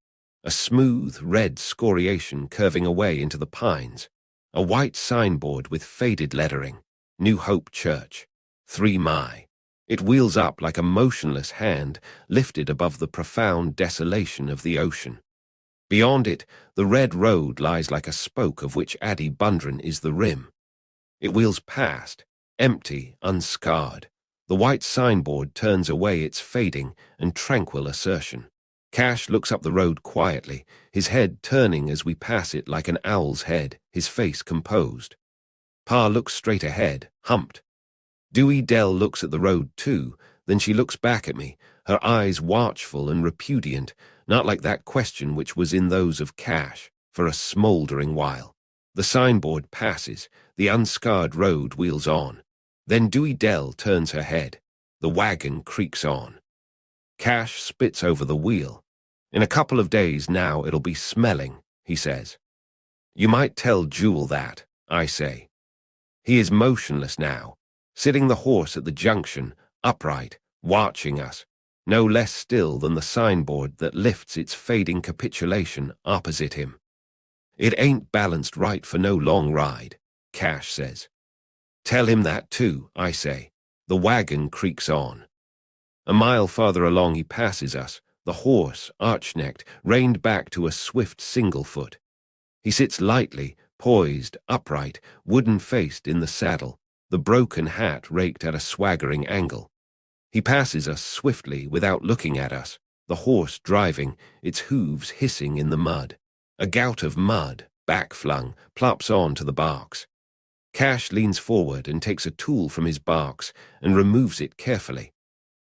A smooth, red scoriation curving away into the pines. A white signboard with faded lettering, New Hope Church, 3 mi. It wheels up like a motionless hand lifted above the profound desolation of the ocean. Beyond it, the red road lies like a spoke of which Addie Bundren is the rim. It wheels past, empty, unscarred. The white signboard turns away its fading and tranquil assertion. Cash looks up the road quietly, his head turning as we pass it like an owl's head, his face composed. Pa looks straight ahead, humped. Dewey Dell looks at the road too, then she looks back at me, her eyes watchful and repudiant, not like that question which was in those of Cash, for a smouldering while. The signboard passes, the unscarred road wheels on. Then Dewey Dell turns her head. The wagon creaks on. Cash spits over the wheel. In a couple of days now it'll be smelling, he says. You might tell Jewel that, I say. He is motionless now, sitting the horse at the junction, upright, watching us, no less still than the signboard that lifts its fading capitulation opposite him. It ain't balanced right for no long ride, Cash says. Tell him that too, I say. The wagon creaks on. A mile farther along he passes us, the horse, arch-necked, reined back to a swift single foot. He sits lightly, poised, upright, wooden-faced in the saddle, the broken hat raked at a swaggering angle. He passes us swiftly without looking at us, the horse driving, its hooves hissing in the mud. A gout of mud, back-flung, plops on to the barks. Cash leans forward and takes a tool from his barks and removes it carefully.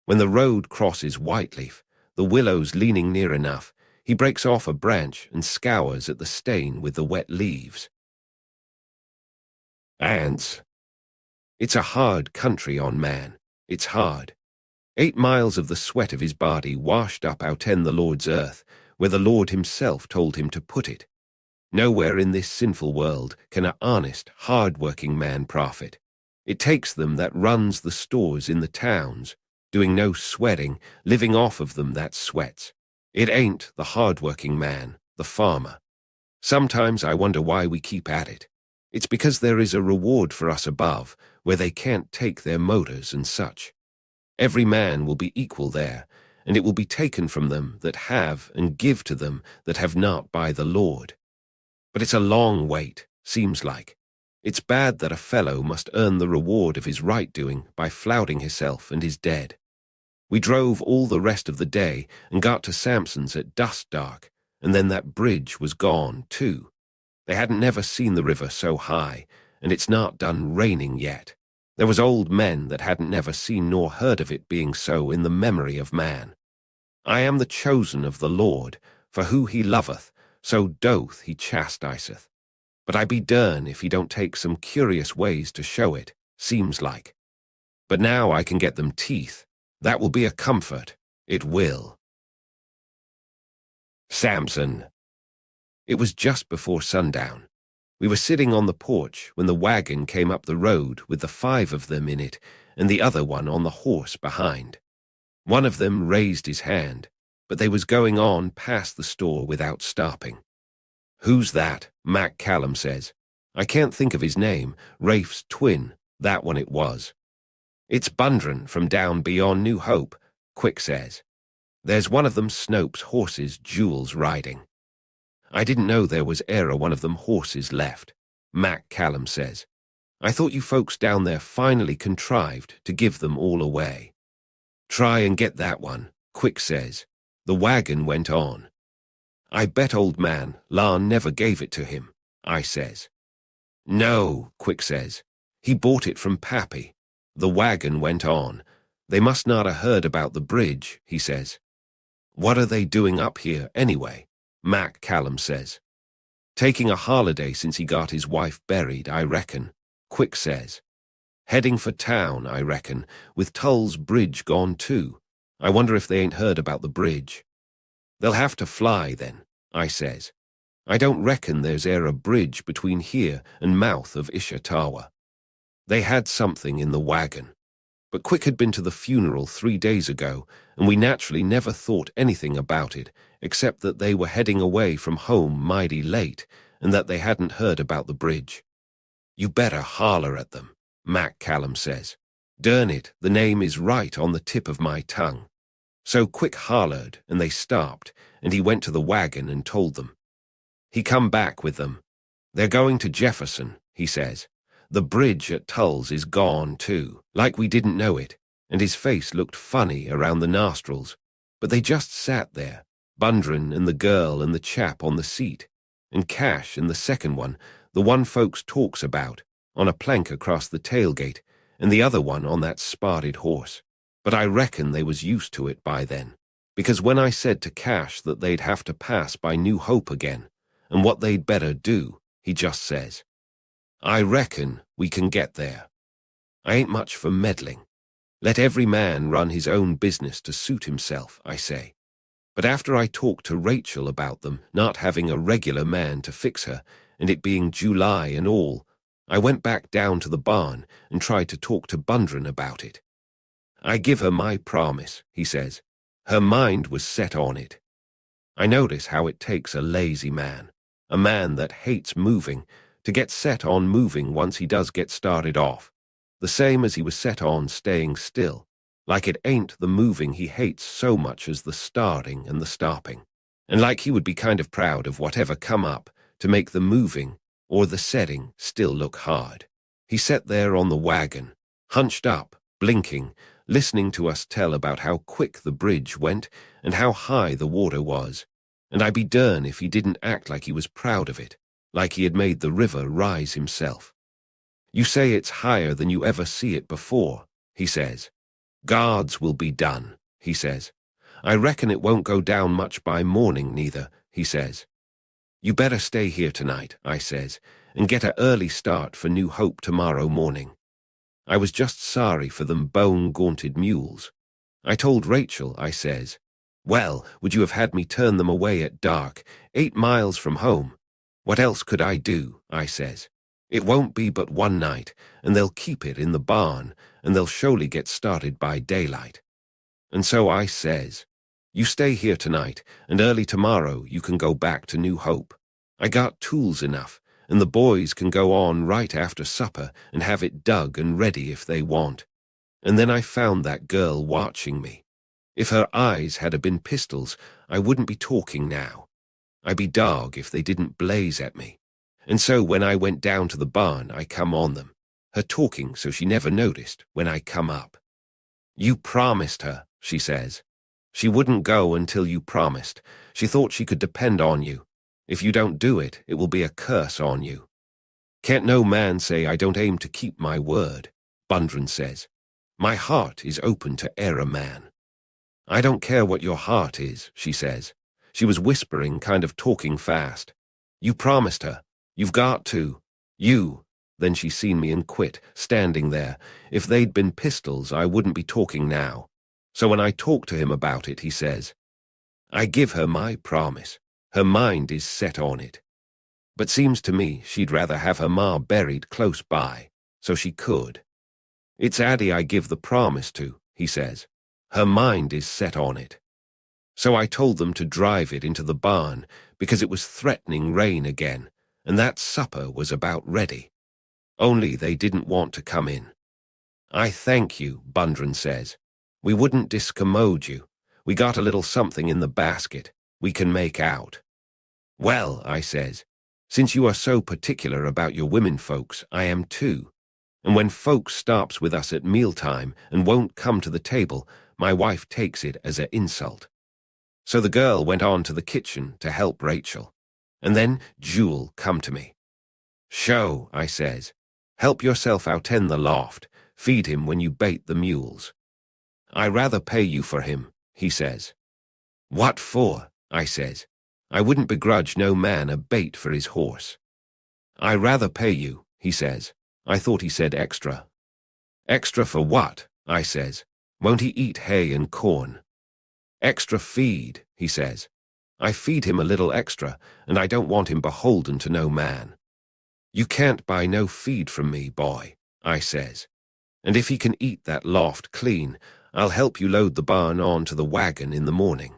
When the road crosses Whiteleaf, the willows leaning near enough, he breaks off a branch and scours at the stain with the wet leaves. Anse. It's a hard country on man. It's hard. 8 miles of the sweat of his body washed up outen the Lord's earth, where the Lord himself told him to put it. Nowhere in this sinful world can a honest, hard-working man profit. It takes them that runs the stores in the towns, doing no sweating, living off of them that sweats. It ain't the hard-working man, the farmer. Sometimes I wonder why we keep at it. It's because there is a reward for us above, where they can't take their motors and such. Every man will be equal there, and it will be taken from them that have and give to them that have not by the Lord. But it's a long wait, seems like. It's bad that a fellow must earn the reward of his right-doing by flouting himself and is dead. We drove all the rest of the day and got to Samson's at dusk dark, and then that bridge was gone too. They hadn't never seen the river so high, and it's not done raining yet. There was old men that hadn't never seen nor heard of it being so in the memory of man. I am the chosen of the Lord, for who he loveth, so doth he chastiseth. But I be dern if he don't take some curious ways to show it, seems like. But now I can get them teeth. That will be a comfort. It will. Samson. It was just before sundown. We were sitting on the porch when the wagon came up the road with the 5 of them in it and the other one on the horse behind. One of them raised his hand, but they was going on past the store without stopping. "Who's that?" Macgowan says. I can't think of his name. Rafe's twin, that one it was. "It's Bundren from down beyond New Hope," Quick says. "There's one of them Snopes' horses Jules riding." "I didn't know there was e'er one of them horses left," Macgowan says. "I thought you folks down there finally contrived to give them all away." "Try and get that one," Quick says. The wagon went on. "I bet, old man, Larn never gave it to him," I says. "No," Quick says. "He bought it from Pappy." The wagon went on. "They must not have heard about the bridge," he says. "What are they doing up here, anyway?" Macgowan says. "Taking a holiday since he got his wife buried, I reckon," Quick says. "Heading for town, I reckon, with Tull's bridge gone too. I wonder if they ain't heard about the bridge." "They'll have to fly, then," I says. "I don't reckon there's e'er a bridge between here and mouth of Ishitawa." They had something in the wagon. But Quick had been to the funeral 3 days ago, and we naturally never thought anything about it, except that they were heading away from home mighty late, and that they hadn't heard about the bridge. "You better holler at them," Macgowan says. "Dern it, the name is right on the tip of my tongue." So Quick hollered, and they stopped, and he went to the wagon and told them. He come back with them. "They're going to Jefferson," he says. "The bridge at Tull's is gone too, like we didn't know it," and his face looked funny around the nostrils. But they just sat there, Bundren and the girl and the chap on the seat, and Cash and the second one, the one folks talks about, on a plank across the tailgate, and the other one on that spotted horse. But I reckon they was used to it by then, because when I said to Cash that they'd have to pass by New Hope again, and what they'd better do, he just says, "I reckon we can get there. I ain't much for meddling. Let every man run his own business to suit himself," I say. But after I talked to Rachel about them not having a regular man to fix her, and it being July and all, I went back down to the barn and tried to talk to Bundren about it. "I give her my promise," he says. "Her mind was set on it." I notice how it takes a lazy man, a man that hates moving, to get set on moving once he does get started off, the same as he was set on staying still, like it ain't the moving he hates so much as the starting and the stopping, and like he would be kind of proud of whatever come up to make the moving or the setting still look hard. He sat there on the wagon, hunched up, blinking, listening to us tell about how quick the bridge went and how high the water was, and I'd be dern if he didn't act like he was proud of it, like he had made the river rise himself. You say it's higher than you ever see it before, he says. Guards will be done, he says. I reckon it won't go down much by morning neither, he says. You better stay here tonight, I says, and get an early start for New Hope tomorrow morning. I was just sorry for them bone-gaunted mules. I told Rachel, I says, well, would you have had me turn them away at dark, 8 miles from home? What else could I do, I says. It won't be but one night, and they'll keep it in the barn, and they'll surely get started by daylight. And so I says, you stay here tonight, and early tomorrow you can go back to New Hope. I got tools enough, and the boys can go on right after supper and have it dug and ready if they want. And then I found that girl watching me. If her eyes had been pistols, I wouldn't be talking now. I'd be dog if they didn't blaze at me. And so when I went down to the barn, I come on them, her talking so she never noticed when I come up. You promised her, she says. She wouldn't go until you promised. She thought she could depend on you. If you don't do it, it will be a curse on you. Can't no man say I don't aim to keep my word, Bundren says. My heart is open to error, man. I don't care what your heart is, she says. She was whispering, kind of talking fast. You promised her. You've got to. You. Then she seen me and quit, standing there. If they'd been pistols, I wouldn't be talking now. So when I talk to him about it, he says, I give her my promise. Her mind is set on it. But seems to me she'd rather have her ma buried close by, so she could. It's Addie I give the promise to, he says. Her mind is set on it. So I told them to drive it into the barn, because it was threatening rain again, and that supper was about ready. Only they didn't want to come in. I thank you, Bundren says. We wouldn't discommode you. We got a little something in the basket. We can make out. Well, I says, since you are so particular about your women folks, I am too. And when folks stops with us at mealtime and won't come to the table, my wife takes it as an insult. So the girl went on to the kitchen to help Rachel. And then Jewel come to me. Show, I says. Help yourself out in the loft. Feed him when you bait the mules. I rather pay you for him, he says. What for? I says. I wouldn't begrudge no man a bait for his horse. I rather pay you, he says. I thought he said extra. Extra for what? I says. Won't he eat hay and corn? Extra feed, he says. I feed him a little extra, and I don't want him beholden to no man. You can't buy no feed from me, boy, I says. And if he can eat that loft clean, I'll help you load the barn on to the wagon in the morning.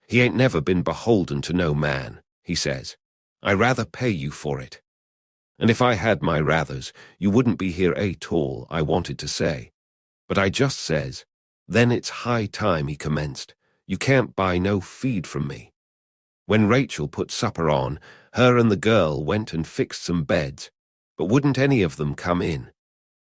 He ain't never been beholden to no man, he says. I rather pay you for it. And if I had my rathers, you wouldn't be here at all, I wanted to say. But I just says, then it's high time he commenced. You can't buy no feed from me. When Rachel put supper on, her and the girl went and fixed some beds, but wouldn't any of them come in.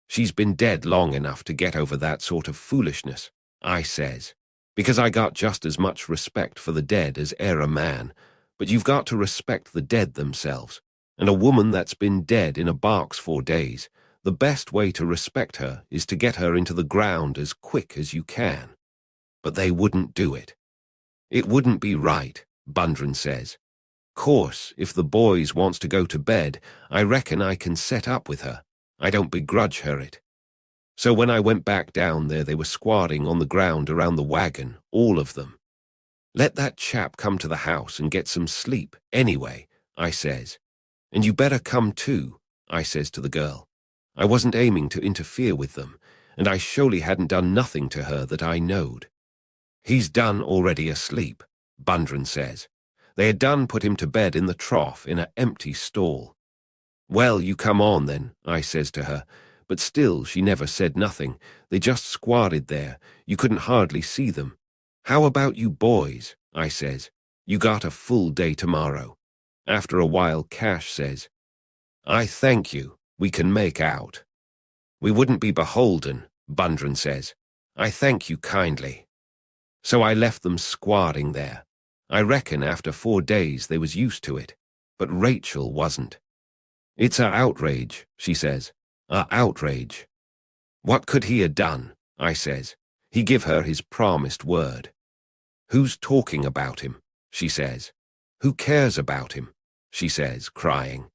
She's been dead long enough to get over that sort of foolishness, I says, because I got just as much respect for the dead as e'er a man, but you've got to respect the dead themselves, and a woman that's been dead in a box 4 days, the best way to respect her is to get her into the ground as quick as you can. But they wouldn't do it. It wouldn't be right, Bundren says. Course, if the boys wants to go to bed, I reckon I can set up with her. I don't begrudge her it. So when I went back down there, they were squatting on the ground around the wagon, all of them. Let that chap come to the house and get some sleep, anyway, I says. And you better come too, I says to the girl. I wasn't aiming to interfere with them, and I surely hadn't done nothing to her that I knowed. He's done already asleep, Bundren says. They had done put him to bed in the trough in a empty stall. Well, you come on then, I says to her, but still she never said nothing. They just squatted there. You couldn't hardly see them. How about you boys? I says. You got a full day tomorrow. After a while, Cash says, I thank you. We can make out. We wouldn't be beholden, Bundren says. I thank you kindly. So I left them squatting there. I reckon after 4 days they was used to it, but Rachel wasn't. It's a outrage, she says. A outrage. What could he have done? I says. He give her his promised word. Who's talking about him? She says. Who cares about him? She says, crying.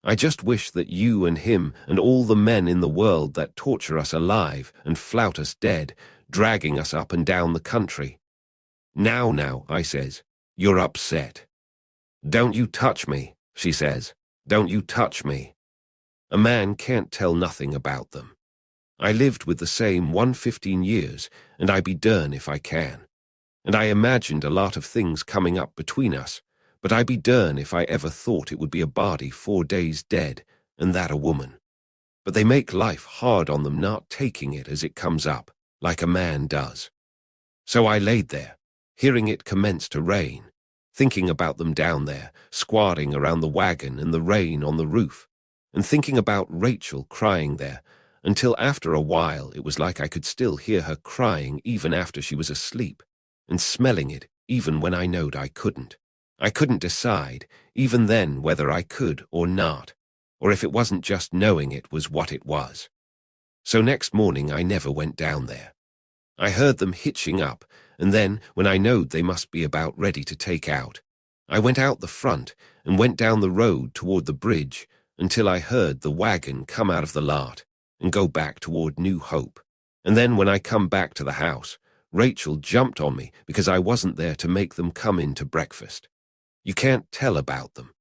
I just wish that you and him and all the men in the world that torture us alive and flout us dead, dragging us up and down the country. Now, I says, you're upset. Don't you touch me, she says. Don't you touch me. A man can't tell nothing about them. I lived with the same 115 years, and I be dern if I can. And I imagined a lot of things coming up between us, but I be dern if I ever thought it would be a body 4 days dead, and that a woman. But they make life hard on them not taking it as it comes up, like a man does. So I laid there, hearing it commence to rain, thinking about them down there, squatting around the wagon and the rain on the roof, and thinking about Rachel crying there, until after a while it was like I could still hear her crying even after she was asleep, and smelling it even when I knowed I couldn't. I couldn't decide, even then, whether I could or not, or if it wasn't just knowing it was what it was. So next morning I never went down there. I heard them hitching up, and then, when I knowed they must be about ready to take out, I went out the front and went down the road toward the bridge until I heard the wagon come out of the lot and go back toward New Hope. And then when I come back to the house, Rachel jumped on me because I wasn't there to make them come in to breakfast. You can't tell about them.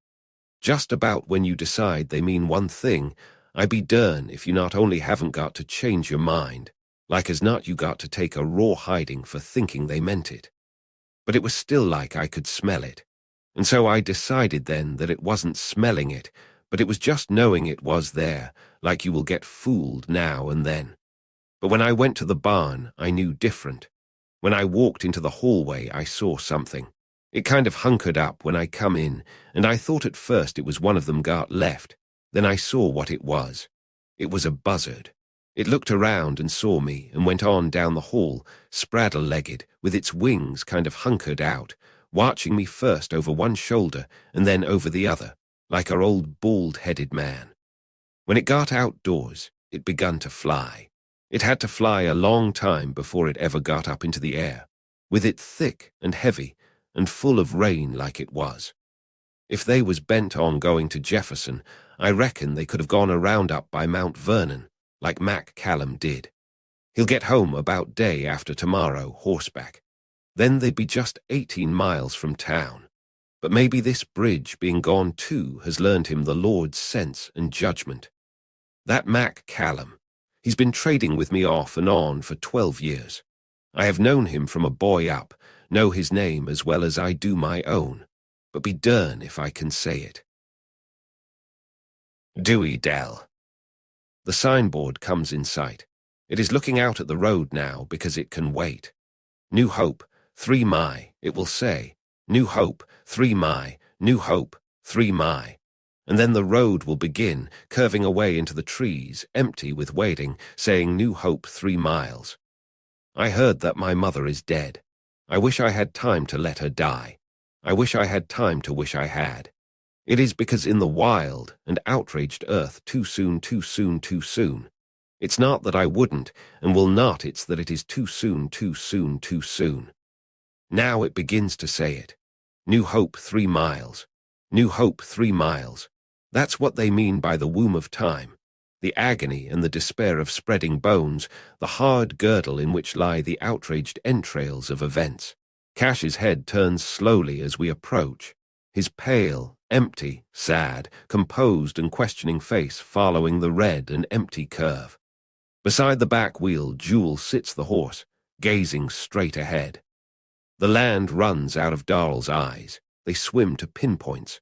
Just about when you decide they mean one thing, I be dern if you not only haven't got to change your mind, like as not you got to take a raw hiding for thinking they meant it. But it was still like I could smell it, and so I decided then that it wasn't smelling it, but it was just knowing it was there, like you will get fooled now and then. But when I went to the barn, I knew different. When I walked into the hallway, I saw something. It kind of hunkered up when I come in, and I thought at first it was one of them got left. Then I saw what it was. It was a buzzard. It looked around and saw me and went on down the hall, spraddle-legged, with its wings kind of hunkered out, watching me first over one shoulder and then over the other, like our old bald-headed man. When it got outdoors, it begun to fly. It had to fly a long time before it ever got up into the air, with it thick and heavy, and full of rain like it was. If they was bent on going to Jefferson, I reckon they could have gone around up by Mount Vernon, like Mac Callum did. He'll get home about day after tomorrow, horseback. Then they'd be just 18 miles from town. But maybe this bridge being gone too has learned him the Lord's sense and judgment. That Mac Callum, he's been trading with me off and on for 12 years. I have known him from a boy up, know his name as well as I do my own, but be dern if I can say it. Dewey Dell. The signboard comes in sight. It is looking out at the road now because it can wait. New Hope, 3 mi, it will say. New Hope, 3 mi, New Hope, 3 mi. And then the road will begin, curving away into the trees, empty with waiting, saying New Hope 3 miles. I heard that my mother is dead. I wish I had time to let her die. I wish I had time to wish I had. It is because in the wild and outraged earth too soon, too soon, too soon. It's not that I wouldn't and will not, it's that it is too soon, too soon, too soon. Now it begins to say it. New Hope 3 miles. New Hope 3 miles. That's what they mean by the womb of time. The agony and the despair of spreading bones, the hard girdle in which lie the outraged entrails of events. Cash's head turns slowly as we approach, his pale, empty, sad, composed and questioning face following the red and empty curve. Beside the back wheel, Jewel sits the horse, gazing straight ahead. The land runs out of Darl's eyes. They swim to pinpoints.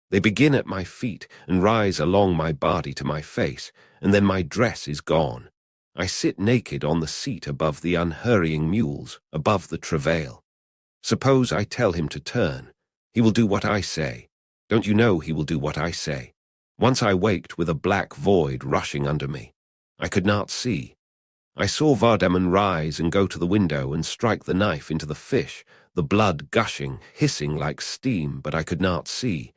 They begin at my feet and rise along my body to my face, and then my dress is gone. I sit naked on the seat above the unhurrying mules, above the travail. Suppose I tell him to turn. He will do what I say. Don't you know he will do what I say? Once I waked with a black void rushing under me. I could not see. I saw Vardaman rise and go to the window and strike the knife into the fish, the blood gushing, hissing like steam, but I could not see.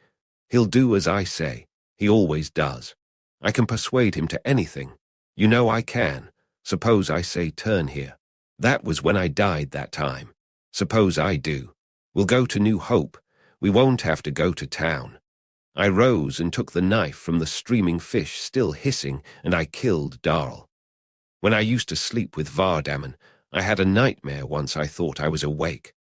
He'll do as I say. He always does. I can persuade him to anything. You know I can. Suppose I say turn here. That was when I died that time. Suppose I do. We'll go to New Hope. We won't have to go to town. I rose and took the knife from the streaming fish still hissing, and I killed Darl. When I used to sleep with Vardaman, I had a nightmare once. I thought I was awake.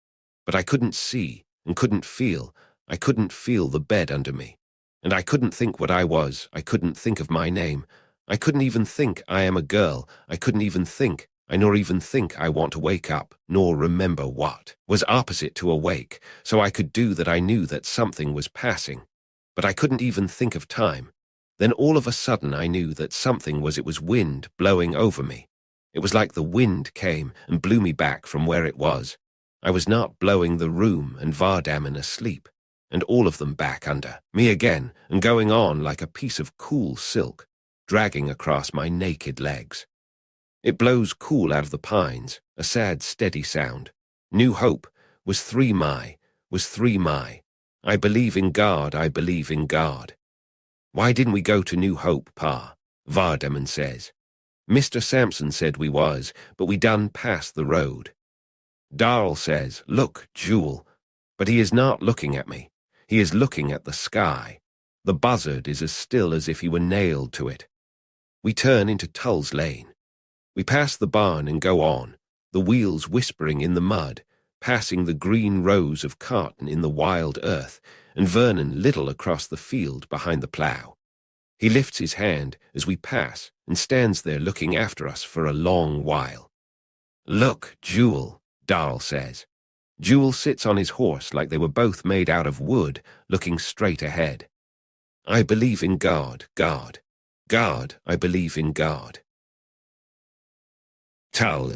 But I couldn't see and couldn't feel. I couldn't feel the bed under me. And I couldn't think what I was. I couldn't think of my name. I couldn't even think I am a girl. I couldn't even think, nor even think I want to wake up, nor remember what was opposite to awake, so I could do that. I knew that something was passing. But I couldn't even think of time. Then all of a sudden I knew that something was. It was wind blowing over me. It was like the wind came and blew me back from where it was. I was not blowing the room and Vardaman asleep, and all of them back under me again and going on like a piece of cool silk, dragging across my naked legs. It blows cool out of the pines, a sad steady sound. New Hope was 3 mi, was 3 mi. I believe in God, I believe in God. Why didn't we go to New Hope, Pa? Vardaman says. Mr. Samson said we was, but we done past the road. Darl says, look, Jewel. But he is not looking at me. He is looking at the sky. The buzzard is as still as if he were nailed to it. We turn into Tull's Lane. We pass the barn and go on, the wheels whispering in the mud, passing the green rows of cotton in the wild earth, and Vernon little across the field behind the plough. He lifts his hand as we pass and stands there looking after us for a long while. Look, Jewel, Darl says. Jewel sits on his horse like they were both made out of wood, looking straight ahead. I believe in God, God. God, I believe in God. Tull.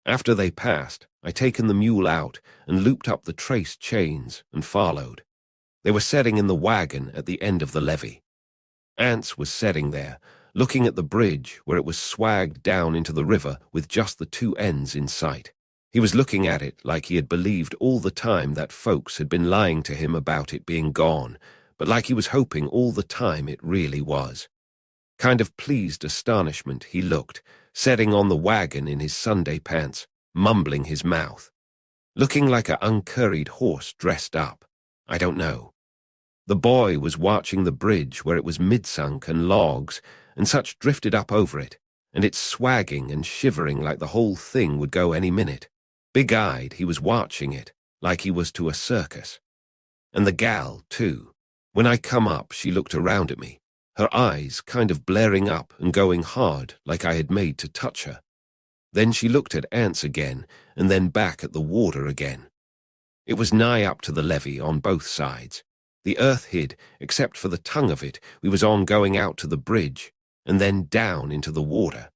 After they passed, I taken the mule out and looped up the trace chains and followed. They were setting in the wagon at the end of the levee. Anse was setting there, looking at the bridge where it was swagged down into the river with just the 2 ends in sight. He was looking at it like he had believed all the time that folks had been lying to him about it being gone, but like he was hoping all the time it really was. Kind of pleased astonishment he looked, setting on the wagon in his Sunday pants, mumbling his mouth. Looking like a uncurried horse dressed up. I don't know. The boy was watching the bridge where it was mid-sunk and logs, and such drifted up over it, and it's swagging and shivering like the whole thing would go any minute. Big-eyed, he was watching it, like he was to a circus. And the gal, too. When I come up, she looked around at me, her eyes kind of blaring up and going hard like I had made to touch her. Then she looked at Anse again, and then back at the water again. It was nigh up to the levee on both sides. The earth hid, except for the tongue of it we was on going out to the bridge, and then down into the water.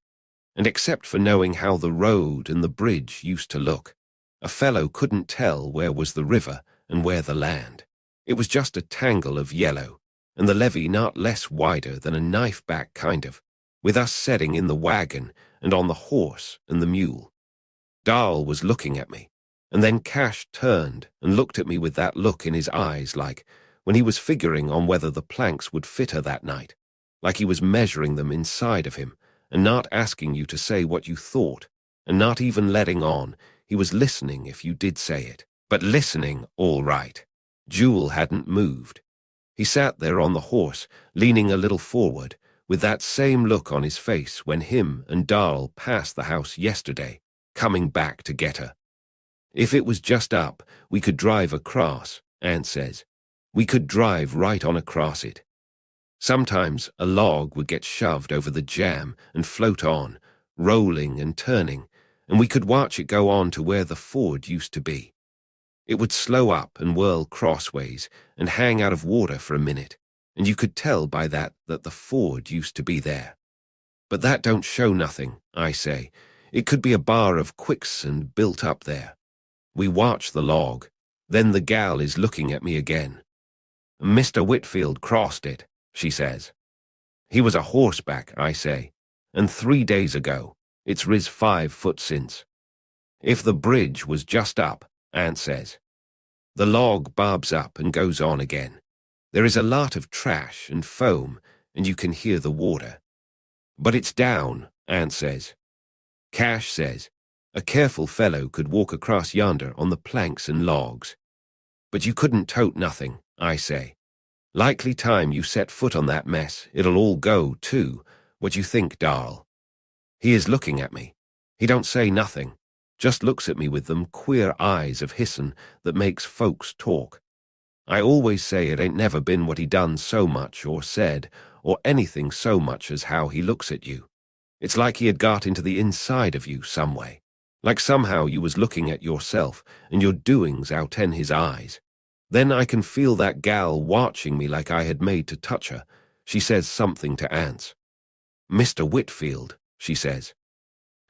And except for knowing how the road and the bridge used to look, a fellow couldn't tell where was the river and where the land. It was just a tangle of yellow, and the levee not less wider than a knife-back kind of, with us setting in the wagon and on the horse and the mule. Darl was looking at me, and then Cash turned and looked at me with that look in his eyes like when he was figuring on whether the planks would fit her that night, like he was measuring them inside of him and not asking you to say what you thought, and not even letting on. He was listening if you did say it, but listening all right. Jewel hadn't moved. He sat there on the horse, leaning a little forward, with that same look on his face when him and Darl passed the house yesterday, coming back to get her. If it was just up, we could drive across, Anse says. We could drive right on across it. Sometimes a log would get shoved over the jam and float on, rolling and turning, and we could watch it go on to where the ford used to be. It would slow up and whirl crossways and hang out of water for a minute, and you could tell by that the ford used to be there. But that don't show nothing, I say. It could be a bar of quicksand built up there. We watch the log. Then the gal is looking at me again. Mr. Whitfield crossed it. she says. He was a horseback, I say, and 3 days ago. It's riz 5 foot since. If the bridge was just up, Anse says. The log barbs up and goes on again. There is a lot of trash and foam, and you can hear the water. But it's down, Anse says. Cash says, a careful fellow could walk across yonder on the planks and logs. But you couldn't tote nothing, I say. Likely time you set foot on that mess, it'll all go, too. What you think, Darl? He is looking at me. He don't say nothing, just looks at me with them queer eyes of hissin' that makes folks talk. I always say it ain't never been what he done so much or said, or anything so much as how he looks at you. It's like he had got into the inside of you some way, like somehow you was looking at yourself and your doings outen his eyes. Then I can feel that gal watching me like I had made to touch her. She says something to Anse. Mr. Whitfield, she says.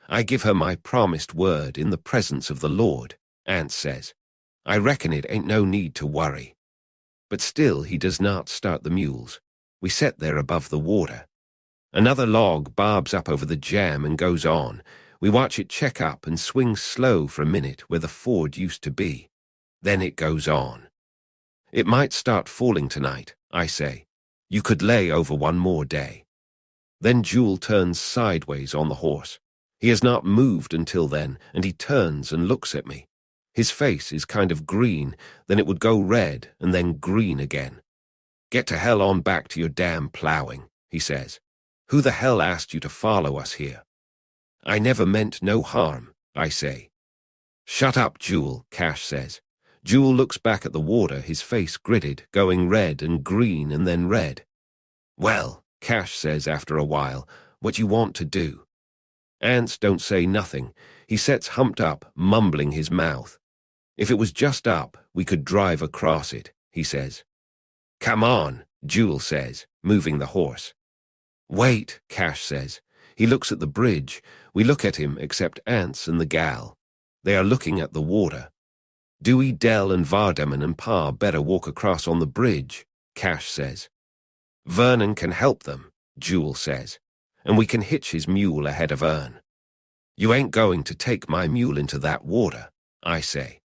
I give her my promised word in the presence of the Lord, Anse says. I reckon it ain't no need to worry. But still he does not start the mules. We set there above the water. Another log barbs up over the jam and goes on. We watch it check up and swing slow for a minute where the ford used to be. Then it goes on. It might start falling tonight, I say. You could lay over one more day. Then Jewel turns sideways on the horse. He has not moved until then, and he turns and looks at me. His face is kind of green, then it would go red, and then green again. Get to hell on back to your damn plowing, he says. Who the hell asked you to follow us here? I never meant no harm, I say. Shut up, Jewel, Cash says. Jewel looks back at the water, his face gritted, going red and green and then red. Well, Cash says after a while, what you want to do? Anse don't say nothing. He sets humped up, mumbling his mouth. If it was just up, we could drive across it, he says. Come on, Jewel says, moving the horse. Wait, Cash says. He looks at the bridge. We look at him except Anse and the gal. They are looking at the water. Dewey Dell and Vardaman and Pa better walk across on the bridge, Cash says. Vernon can help them, Jewel says, and we can hitch his mule ahead of Ern. You ain't going to take my mule into that water, I say.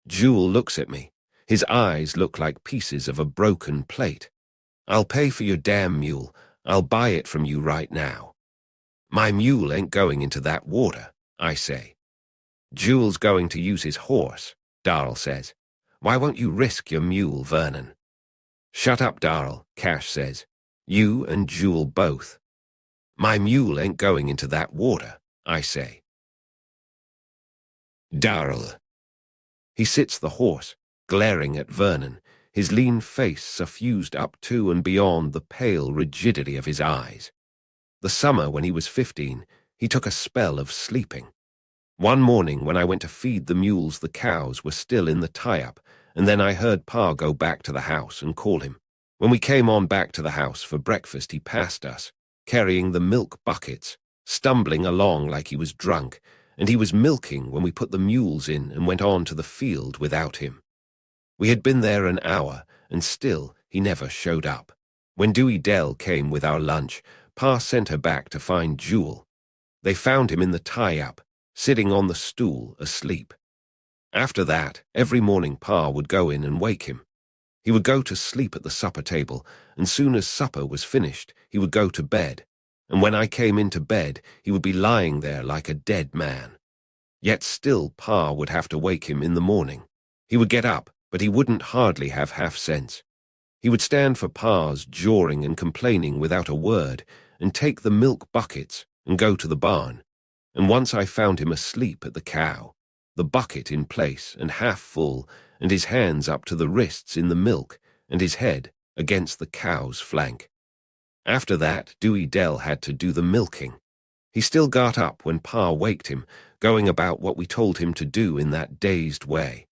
Jewel looks at me. His eyes look like pieces of a broken plate. I'll pay for your damn mule. I'll buy it from you right now. My mule ain't going into that water, I say. Jewel's going to use his horse, Darl says. Why won't you risk your mule, Vernon? Shut up, Darl, Cash says. You and Jewel both. My mule ain't going into that water, I say. Darl. He sits the horse, glaring at Vernon, his lean face suffused up to and beyond the pale rigidity of his eyes. The summer when he was 15, he took a spell of sleeping. One morning when I went to feed the mules, the cows were still in the tie-up, and then I heard Pa go back to the house and call him. When we came on back to the house for breakfast, he passed us, carrying the milk buckets, stumbling along like he was drunk, and he was milking when we put the mules in and went on to the field without him. We had been there an hour, and still he never showed up. When Dewey Dell came with our lunch, Pa sent her back to find Jewel. They found him in the tie-up, sitting on the stool, asleep. After that, every morning Pa would go in and wake him. He would go to sleep at the supper table, and soon as supper was finished, he would go to bed. And when I came into bed, he would be lying there like a dead man. Yet still Pa would have to wake him in the morning. He would get up, but he wouldn't hardly have half sense. He would stand for Pa's jawing and complaining without a word, and take the milk buckets and go to the barn. And once I found him asleep at the cow, the bucket in place and half full, and his hands up to the wrists in the milk, and his head against the cow's flank. After that, Dewey Dell had to do the milking. He still got up when Pa waked him, going about what we told him to do in that dazed way.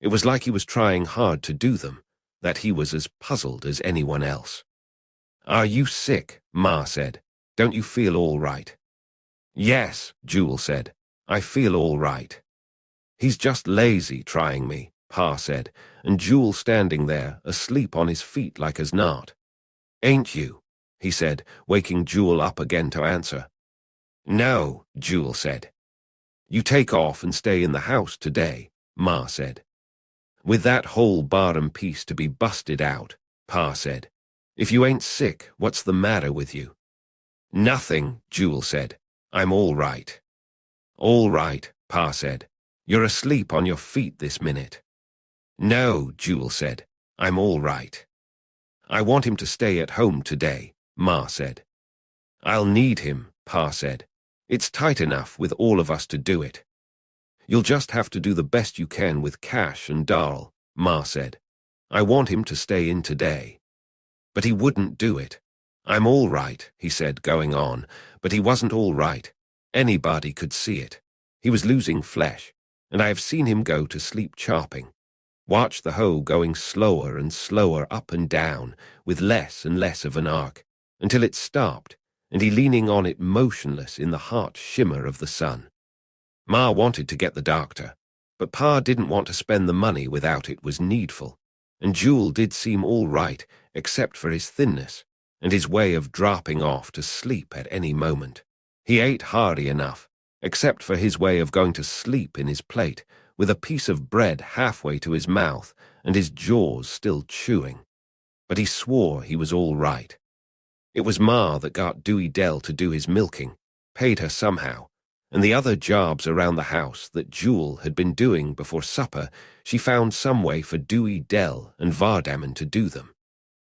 It was like he was trying hard to do them, that he was as puzzled as anyone else. "Are you sick?" Ma said. "Don't you feel all right?" "Yes," Jewel said. "I feel all right." "He's just lazy trying me," Pa said, and Jewel standing there, asleep on his feet like as not. "Ain't you?" he said, waking Jewel up again to answer. "No," Jewel said. "You take off and stay in the house today," Ma said. "With that whole Barham piece to be busted out," Pa said. "If you ain't sick, what's the matter with you?" "Nothing," Jewel said. "I'm all right." "All right," Pa said. "You're asleep on your feet this minute." "No," Jewel said. "I'm all right." "I want him to stay at home today," Ma said. "I'll need him," Pa said. "It's tight enough with all of us to do it." "You'll just have to do the best you can with Cash and Darl," Ma said. "I want him to stay in today." But he wouldn't do it. "I'm all right," he said, going on, but he wasn't all right. Anybody could see it. He was losing flesh, and I have seen him go to sleep chopping. Watch the hoe going slower and slower up and down, with less and less of an arc, until it stopped, and he leaning on it motionless in the hot shimmer of the sun. Ma wanted to get the doctor, but Pa didn't want to spend the money without it was needful, and Jewel did seem all right, except for his thinness, and his way of dropping off to sleep at any moment. He ate hearty enough, except for his way of going to sleep in his plate, with a piece of bread halfway to his mouth and his jaws still chewing. But he swore he was all right. It was Ma that got Dewey Dell to do his milking, paid her somehow, and the other jobs around the house that Jewel had been doing before supper, she found some way for Dewey Dell and Vardaman to do them,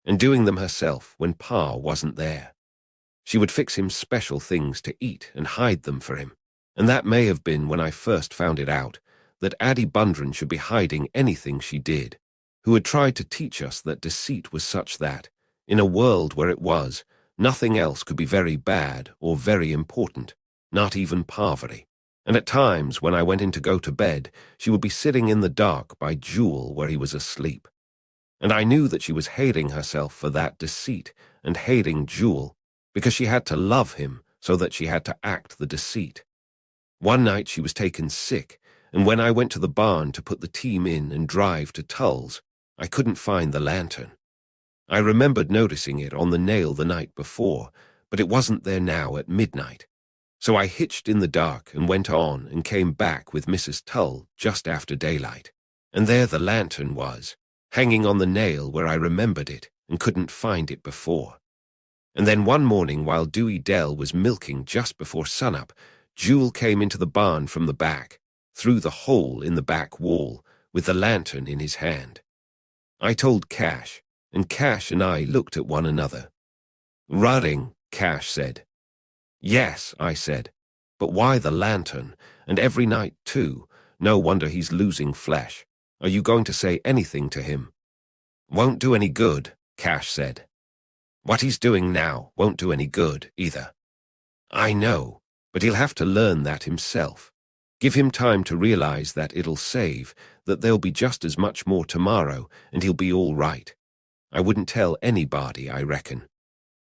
and doing them herself when Pa wasn't there. She would fix him special things to eat and hide them for him, and that may have been when I first found it out, that Addie Bundren should be hiding anything she did, who had tried to teach us that deceit was such that, in a world where it was, nothing else could be very bad or very important, not even poverty. And at times, when I went in to go to bed, she would be sitting in the dark by Jewel where he was asleep. And I knew that she was hating herself for that deceit and hating Jewel, because she had to love him so that she had to act the deceit. One night she was taken sick, and when I went to the barn to put the team in and drive to Tull's, I couldn't find the lantern. I remembered noticing it on the nail the night before, but it wasn't there now at midnight. So I hitched in the dark and went on and came back with Mrs. Tull just after daylight. And there the lantern was, hanging on the nail where I remembered it and couldn't find it before. And then one morning while Dewey Dell was milking just before sunup, Jewel came into the barn from the back, through the hole in the back wall, with the lantern in his hand. I told Cash, and Cash and I looked at one another. "Running," Cash said. "Yes," I said, "but why the lantern? And every night, too. No wonder he's losing flesh. Are you going to say anything to him?" "Won't do any good," Cash said. "What he's doing now won't do any good, either." "I know, but he'll have to learn that himself. Give him time to realize that it'll save, that there'll be just as much more tomorrow, and he'll be all right. I wouldn't tell anybody, I reckon."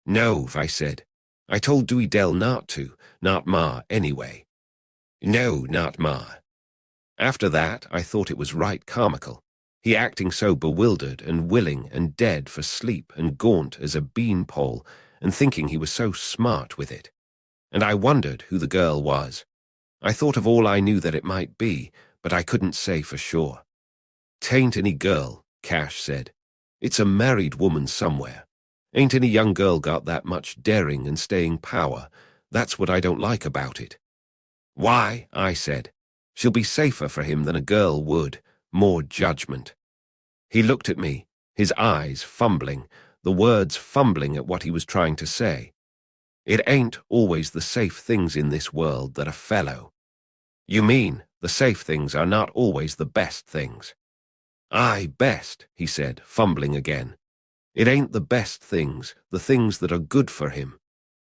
"No," I said. "I told Dewey Dell not to, not Ma anyway." "No, not Ma." After that, I thought it was right comical, he acting so bewildered and willing and dead for sleep and gaunt as a beanpole, and thinking he was so smart with it. And I wondered who the girl was. I thought of all I knew that it might be, but I couldn't say for sure. "'Tain't any girl," Cash said. "It's a married woman somewhere. Ain't any young girl got that much daring and staying power. That's what I don't like about it." "Why?" I said. "She'll be safer for him than a girl would, more judgment." He looked at me, his eyes fumbling, the words fumbling at what he was trying to say. "It ain't always the safe things in this world that are fellow." "You mean the safe things are not always the best things?" "Aye, best," he said, fumbling again. "It ain't the best things, the things that are good for him.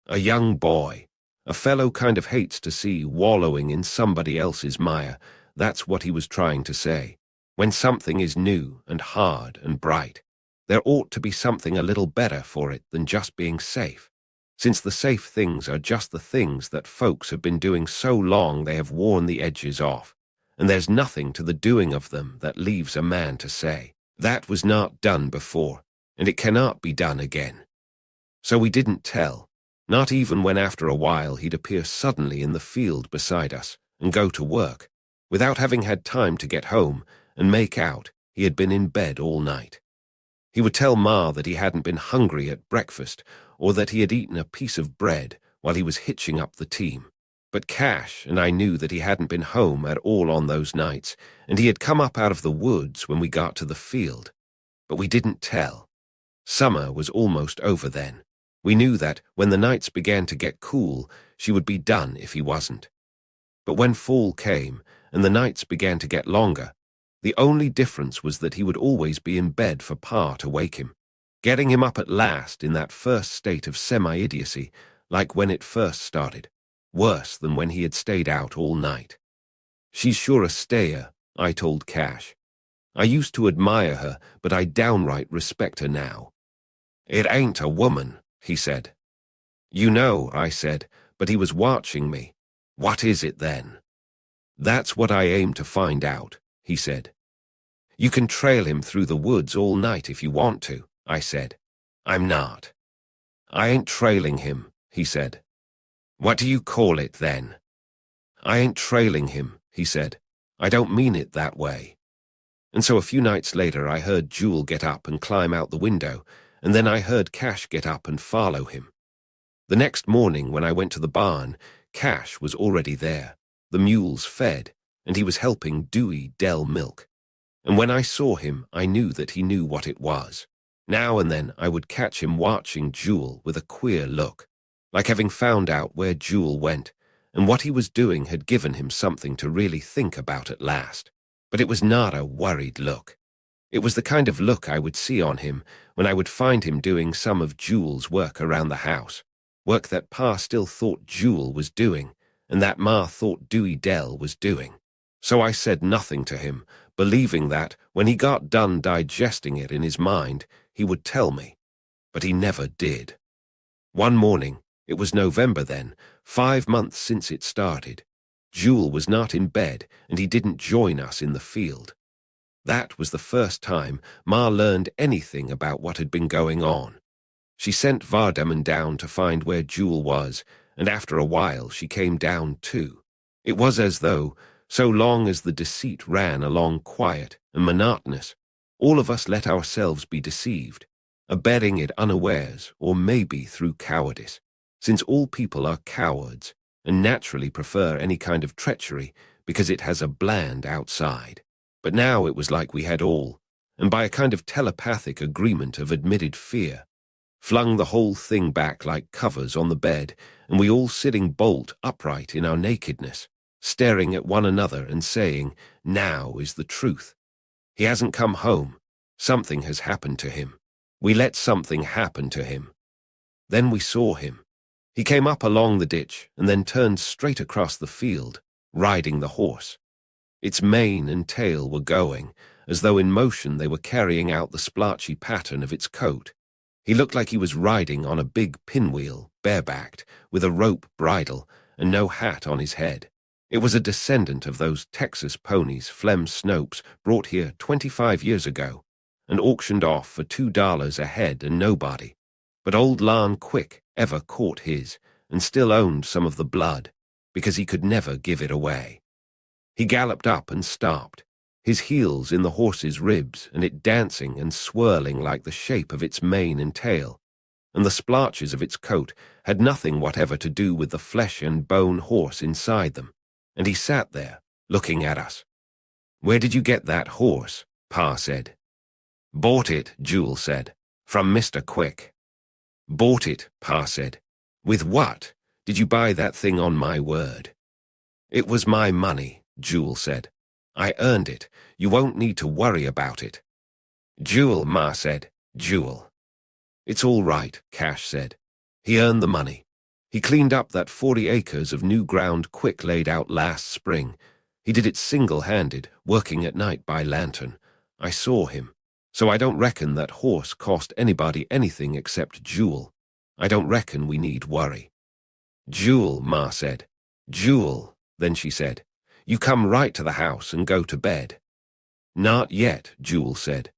A young boy. A fellow kind of hates to see wallowing in somebody else's mire. That's what he was trying to say. When something is new and hard and bright, there ought to be something a little better for it than just being safe, since the safe things are just the things that folks have been doing so long they have worn the edges off, and there's nothing to the doing of them that leaves a man to say, 'That was not done before, and it cannot be done again.' So we didn't tell, not even when after a while he'd appear suddenly in the field beside us and go to work, without having had time to get home and make out he had been in bed all night. He would tell Ma that he hadn't been hungry at breakfast or that he had eaten a piece of bread while he was hitching up the team. But Cash and I knew that he hadn't been home at all on those nights, and he had come up out of the woods when we got to the field. But we didn't tell. Summer was almost over then. We knew that when the nights began to get cool, she would be done if he wasn't. But when fall came and the nights began to get longer, the only difference was that he would always be in bed for Pa to wake him, getting him up at last in that first state of semi-idiocy, like when it first started, worse than when he had stayed out all night. She's sure a stayer, I told Cash. I used to admire her, but I downright respect her now. It ain't a woman, he said. You know, I said, but he was watching me. What is it then? That's what I aim to find out, he said. You can trail him through the woods all night if you want to, I said. I'm not. I ain't trailing him, he said. What do you call it then? I ain't trailing him, he said. I don't mean it that way. And so a few nights later I heard Jewel get up and climb out the window, and then I heard Cash get up and follow him. The next morning when I went to the barn, Cash was already there, the mules fed, and he was helping Dewey Dell milk. And when I saw him, I knew that he knew what it was. Now and then I would catch him watching Jewel with a queer look, like having found out where Jewel went, and what he was doing had given him something to really think about at last. But it was not a worried look. It was the kind of look I would see on him when I would find him doing some of Jewel's work around the house, work that Pa still thought Jewel was doing, and that Ma thought Dewey Dell was doing. So I said nothing to him, believing that, when he got done digesting it in his mind, he would tell me. But he never did. One morning, it was November then, 5 months since it started, Jewel was not in bed and he didn't join us in the field. That was the first time Ma learned anything about what had been going on. She sent Vardaman down to find where Jewel was, and after a while she came down too. It was as though, so long as the deceit ran along quiet and monotonous, all of us let ourselves be deceived, abetting it unawares or maybe through cowardice, since all people are cowards and naturally prefer any kind of treachery because it has a bland outside. But now it was like we had all, and by a kind of telepathic agreement of admitted fear, flung the whole thing back like covers on the bed, and we all sitting bolt upright in our nakedness, staring at one another and saying, now is the truth. He hasn't come home. Something has happened to him. We let something happen to him. Then we saw him. He came up along the ditch and then turned straight across the field, riding the horse. Its mane and tail were going, as though in motion they were carrying out the splotchy pattern of its coat. He looked like he was riding on a big pinwheel, barebacked, with a rope bridle and no hat on his head. It was a descendant of those Texas ponies Flem Snopes brought here 25 years ago and auctioned off for $2 a head and nobody. But old Lon Quick ever caught his and still owned some of the blood because he could never give it away. He galloped up and stopped, his heels in the horse's ribs and it dancing and swirling like the shape of its mane and tail, and the splotches of its coat had nothing whatever to do with the flesh and bone horse inside them, and he sat there, looking at us. "Where did you get that horse?" Pa said. "Bought it," Jewel said, "from Mr. Quick." "Bought it," Pa said. "With what? Did you buy that thing on my word?" "It was my money," Jewel said. "I earned it. You won't need to worry about it." "Jewel," Ma said. "Jewel." "It's all right," Cash said. "He earned the money. He cleaned up that 40 acres of new ground Quick laid out last spring. He did it single-handed, working at night by lantern. I saw him. So I don't reckon that horse cost anybody anything except Jewel. I don't reckon we need worry." "Jewel," Ma said. "Jewel," then she said. "You come right to the house and go to bed." "Not yet," Jewel said.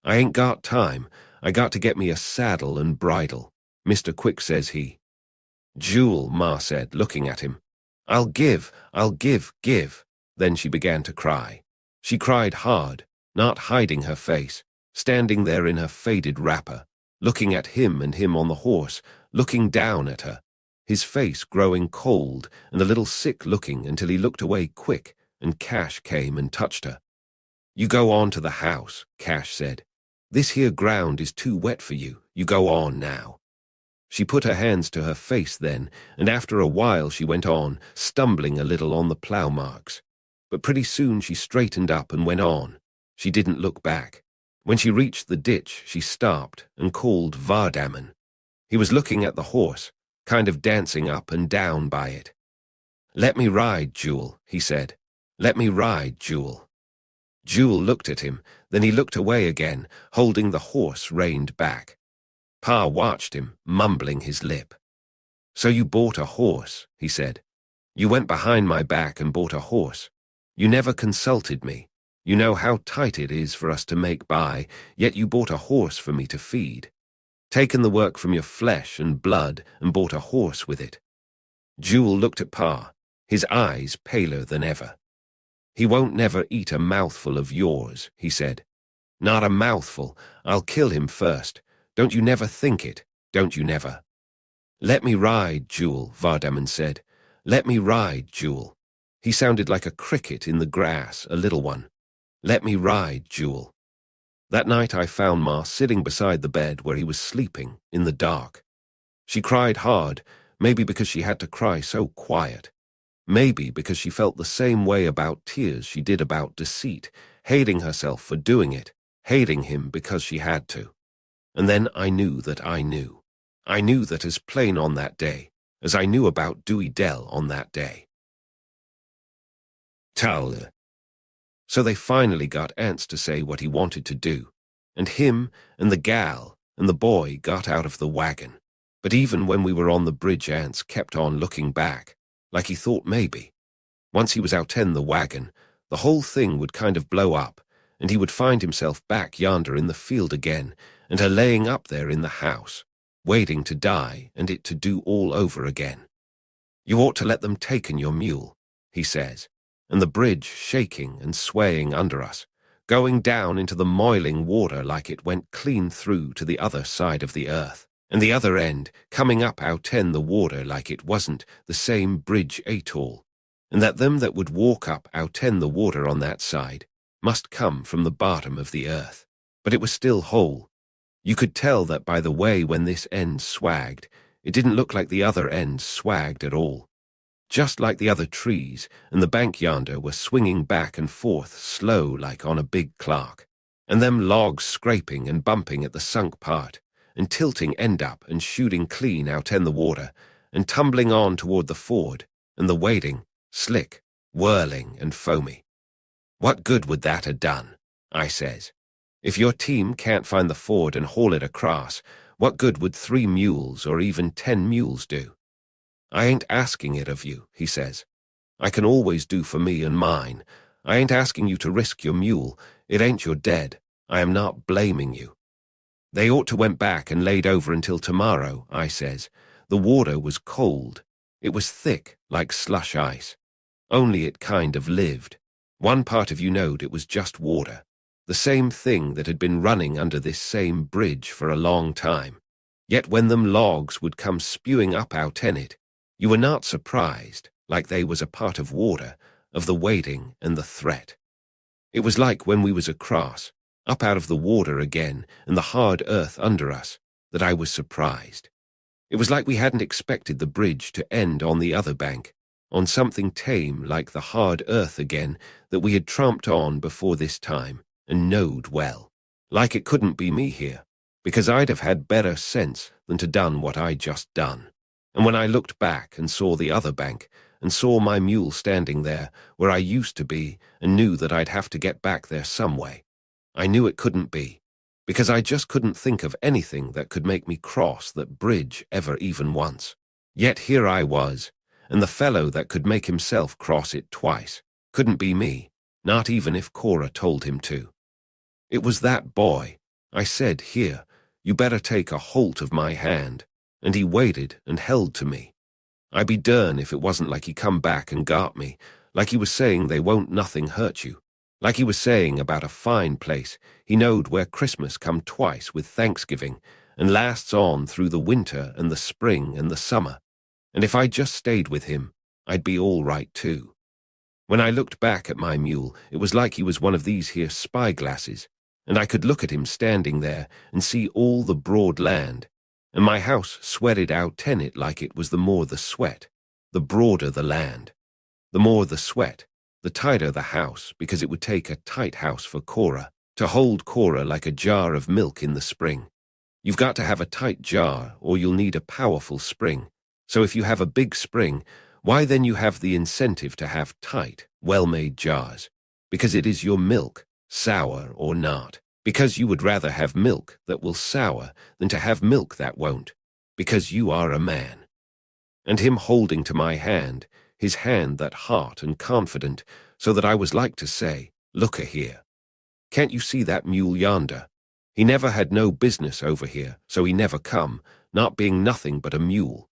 "I ain't got time. I got to get me a saddle and bridle. Mr. Quick, says he. Jewel, Ma said, looking at him. I'll give. Then she began to cry. She cried hard, not hiding her face, standing there in her faded wrapper, looking at him and him on the horse, looking down at her, his face growing cold and a little sick-looking until he looked away quick, and Cash came and touched her. You go on to the house, Cash said. This here ground is too wet for you. You go on now. She put her hands to her face then, and after a while she went on, stumbling a little on the plough marks. But pretty soon she straightened up and went on. She didn't look back. When she reached the ditch, she stopped and called Vardaman. He was looking at the horse, kind of dancing up and down by it. Let me ride, Jewel, he said. Let me ride, Jewel. Jewel looked at him, then he looked away again, holding the horse reined back. Pa watched him, mumbling his lip. So you bought a horse, he said. You went behind my back and bought a horse. You never consulted me. You know how tight it is for us to make by, yet you bought a horse for me to feed. Taken the work from your flesh and blood and bought a horse with it. Jewel looked at Pa, his eyes paler than ever. He won't never eat a mouthful of yours, he said. Not a mouthful. I'll kill him first. Don't you never think it, don't you never? Let me ride, Jewel, Vardaman said. Let me ride, Jewel. He sounded like a cricket in the grass, a little one. Let me ride, Jewel. That night I found Ma sitting beside the bed where he was sleeping, in the dark. She cried hard, maybe because she had to cry so quiet. Maybe because she felt the same way about tears she did about deceit, hating herself for doing it, hating him because she had to. And then I knew that I knew. I knew that as plain on that day, as I knew about Dewey Dell on that day. Tull. So they finally got Anse to say what he wanted to do, and him and the gal and the boy got out of the wagon. But even when we were on the bridge, Anse kept on looking back, like he thought maybe. Once he was out in the wagon, the whole thing would kind of blow up, and he would find himself back yonder in the field again, and her laying up there in the house, waiting to die and it to do all over again. You ought to let them taken your mule, he says, and the bridge shaking and swaying under us, going down into the moiling water like it went clean through to the other side of the earth, and the other end coming up out in the water like it wasn't the same bridge at all, and that them that would walk up out in the water on that side must come from the bottom of the earth. But it was still whole. You could tell that by the way when this end swagged, it didn't look like the other end swagged at all. Just like the other trees and the bank yonder were swinging back and forth slow like on a big clock, and them logs scraping and bumping at the sunk part, and tilting end up and shooting clean out in the water, and tumbling on toward the ford, and the wading, slick, whirling and foamy. What good would that ha' done? I says. If your team can't find the ford and haul it across, what good would 3 mules or even 10 mules do? I ain't asking it of you, he says. I can always do for me and mine. I ain't asking you to risk your mule. It ain't your dead. I am not blaming you. They ought to went back and laid over until tomorrow, I says. The water was cold. It was thick, like slush ice. Only it kind of lived. One part of you knowed it was just water. The same thing that had been running under this same bridge for a long time. Yet when them logs would come spewing up out in it, you were not surprised, like they was a part of water, of the wading and the threat. It was like when we was across, up out of the water again and the hard earth under us, that I was surprised. It was like we hadn't expected the bridge to end on the other bank, on something tame like the hard earth again that we had tramped on before this time, and knowed well. Like it couldn't be me here, because I'd have had better sense than to done what I just done. And when I looked back and saw the other bank, and saw my mule standing there where I used to be, and knew that I'd have to get back there some way, I knew it couldn't be, because I just couldn't think of anything that could make me cross that bridge ever even once. Yet here I was, and the fellow that could make himself cross it twice couldn't be me, not even if Cora told him to. It was that boy. I said, here, you better take a holt of my hand. and he waited and held to me. I be dern if it wasn't like he come back and got me, like he was saying they won't nothing hurt you, like he was saying about a fine place he knowed where Christmas come twice with Thanksgiving and lasts on through the winter and the spring and the summer, and if I just stayed with him, I'd be all right too. When I looked back at my mule, it was like he was one of these here spyglasses, and I could look at him standing there and see all the broad land, and my house sweated out tenit like it was the more the sweat, the broader the land. The more the sweat, the tighter the house, because it would take a tight house for Cora, to hold Cora like a jar of milk in the spring. You've got to have a tight jar, or you'll need a powerful spring. So if you have a big spring, why then you have the incentive to have tight, well-made jars, because it is your milk, sour or not, because you would rather have milk that will sour than to have milk that won't, because you are a man. And him holding to my hand, his hand that hot and confident, so that I was like to say, look-a here. Can't you see that mule yonder? He never had no business over here, so he never come, not being nothing but a mule.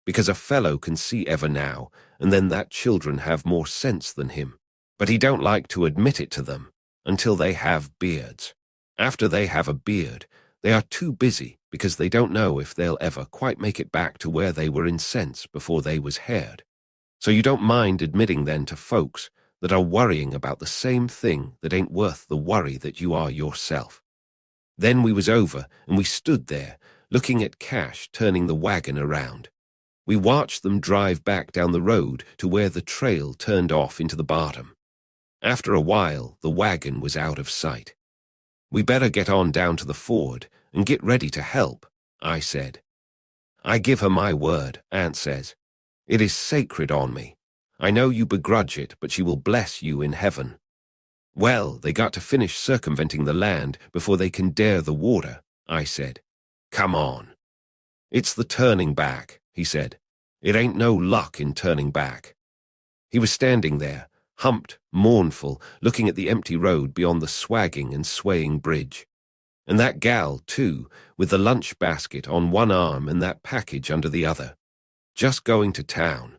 Because a fellow can see ever now, and then that children have more sense than him. But he don't like to admit it to them, until they have beards. After they have a beard, they are too busy, because they don't know if they'll ever quite make it back to where they were in sense before they was haired. So you don't mind admitting then to folks that are worrying about the same thing that ain't worth the worry that you are yourself. Then we was over, and we stood there, looking at Cash turning the wagon around. We watched them drive back down the road to where the trail turned off into the bottom. After a while, the wagon was out of sight. We better get on down to the ford and get ready to help, I said. I give her my word, Anse says. It is sacred on me. I know you begrudge it, but she will bless you in heaven. Well, they got to finish circumventing the land before they can dare the water, I said. Come on. It's the turning back, he said. It ain't no luck in turning back. He was standing there, humped, mournful, looking at the empty road beyond the swagging and swaying bridge. And that gal, too, with the lunch basket on one arm and that package under the other. Just going to town,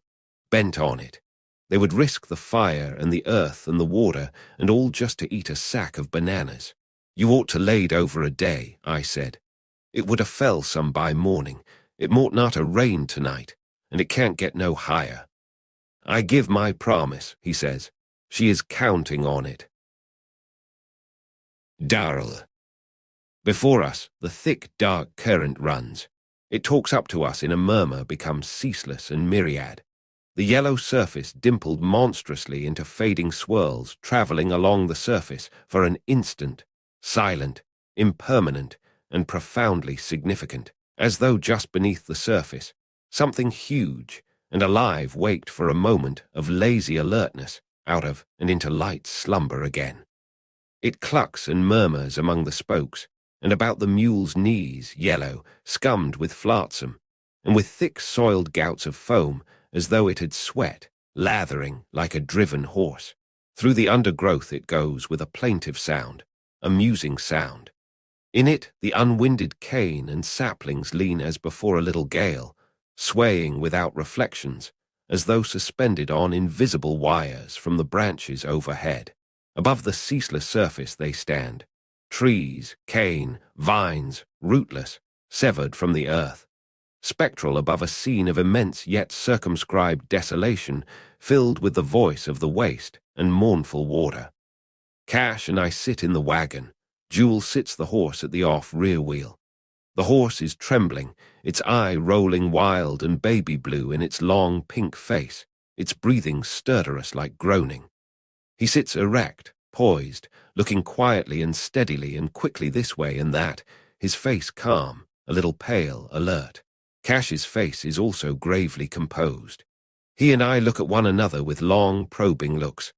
bent on it. They would risk the fire and the earth and the water, and all just to eat a sack of bananas. You ought to laid over a day, I said. It would a fell some by morning. It mought not a rain tonight, and it can't get no higher. I give my promise, he says. She is counting on it. Darl. Before us, the thick, dark current runs. It talks up to us in a murmur becomes ceaseless and myriad. The yellow surface dimpled monstrously into fading swirls travelling along the surface for an instant, silent, impermanent, and profoundly significant, as though just beneath the surface, something huge and alive waked for a moment of lazy alertness out of and into light slumber again. It clucks and murmurs among the spokes, and about the mule's knees, yellow, scummed with flotsam, and with thick soiled gouts of foam, as though it had sweat, lathering like a driven horse. Through the undergrowth it goes with a plaintive sound, a musing sound. In it the unwinded cane and saplings lean as before a little gale, swaying without reflections, as though suspended on invisible wires from the branches overhead. Above the ceaseless surface they stand, trees, cane, vines, rootless, severed from the earth, spectral above a scene of immense yet circumscribed desolation, filled with the voice of the waste and mournful water. Cash and I sit in the wagon. Jewel sits the horse at the off-rear wheel. The horse is trembling, its eye rolling wild and baby blue in its long pink face, its breathing stertorous like groaning. He sits erect, poised, looking quietly and steadily and quickly this way and that, his face calm, a little pale, alert. Cash's face is also gravely composed. He and I look at one another with long, probing looks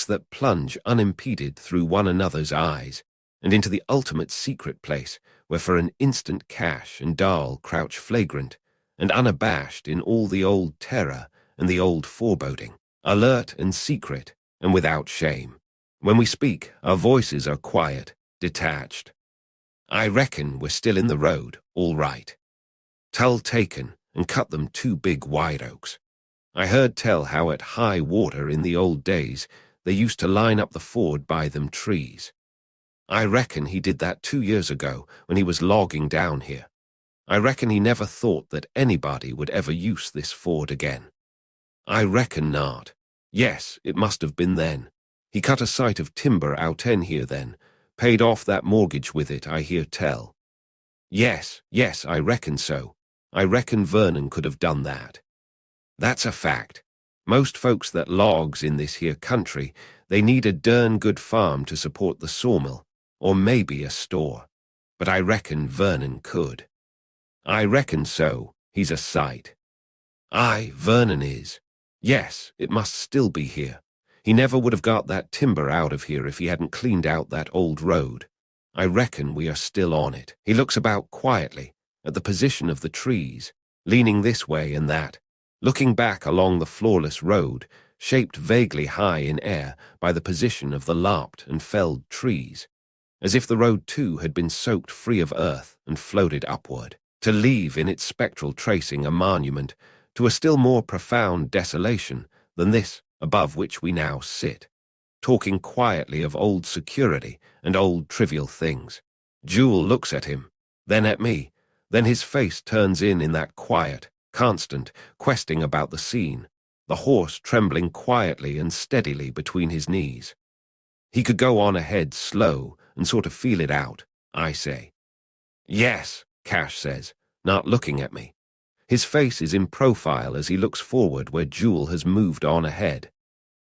that plunge unimpeded through one another's eyes, and into the ultimate secret place where for an instant Cash and Darl crouch flagrant and unabashed in all the old terror and the old foreboding, alert and secret and without shame. When we speak, our voices are quiet, detached. I reckon we're still in the road, all right. Tull taken and cut them 2 big white oaks. I heard tell how at high water in the old days they used to line up the ford by them trees. I reckon he did that 2 years ago when he was logging down here. I reckon he never thought that anybody would ever use this ford again. I reckon not. Yes, it must have been then. He cut a sight of timber out in here then, paid off that mortgage with it, I hear tell. Yes, I reckon so. I reckon Vernon could have done that. That's a fact. Most folks that logs in this here country, they need a dern good farm to support the sawmill, or maybe a store. But I reckon Vernon could. I reckon so. He's a sight. Aye, Vernon is. Yes, it must still be here. He never would have got that timber out of here if he hadn't cleaned out that old road. I reckon we are still on it. He looks about quietly, at the position of the trees, leaning this way and that, looking back along the floorless road, shaped vaguely high in air by the position of the lopped and felled trees, as if the road too had been soaked free of earth and floated upward, to leave in its spectral tracing a monument to a still more profound desolation than this above which we now sit, talking quietly of old security and old trivial things. Jewel looks at him, then at me, then his face turns in that quiet, constant questing about the scene, the horse trembling quietly and steadily between his knees. He could go on ahead slow and sort of feel it out, I say. Yes, Cash says, not looking at me. His face is in profile as he looks forward where Jewel has moved on ahead.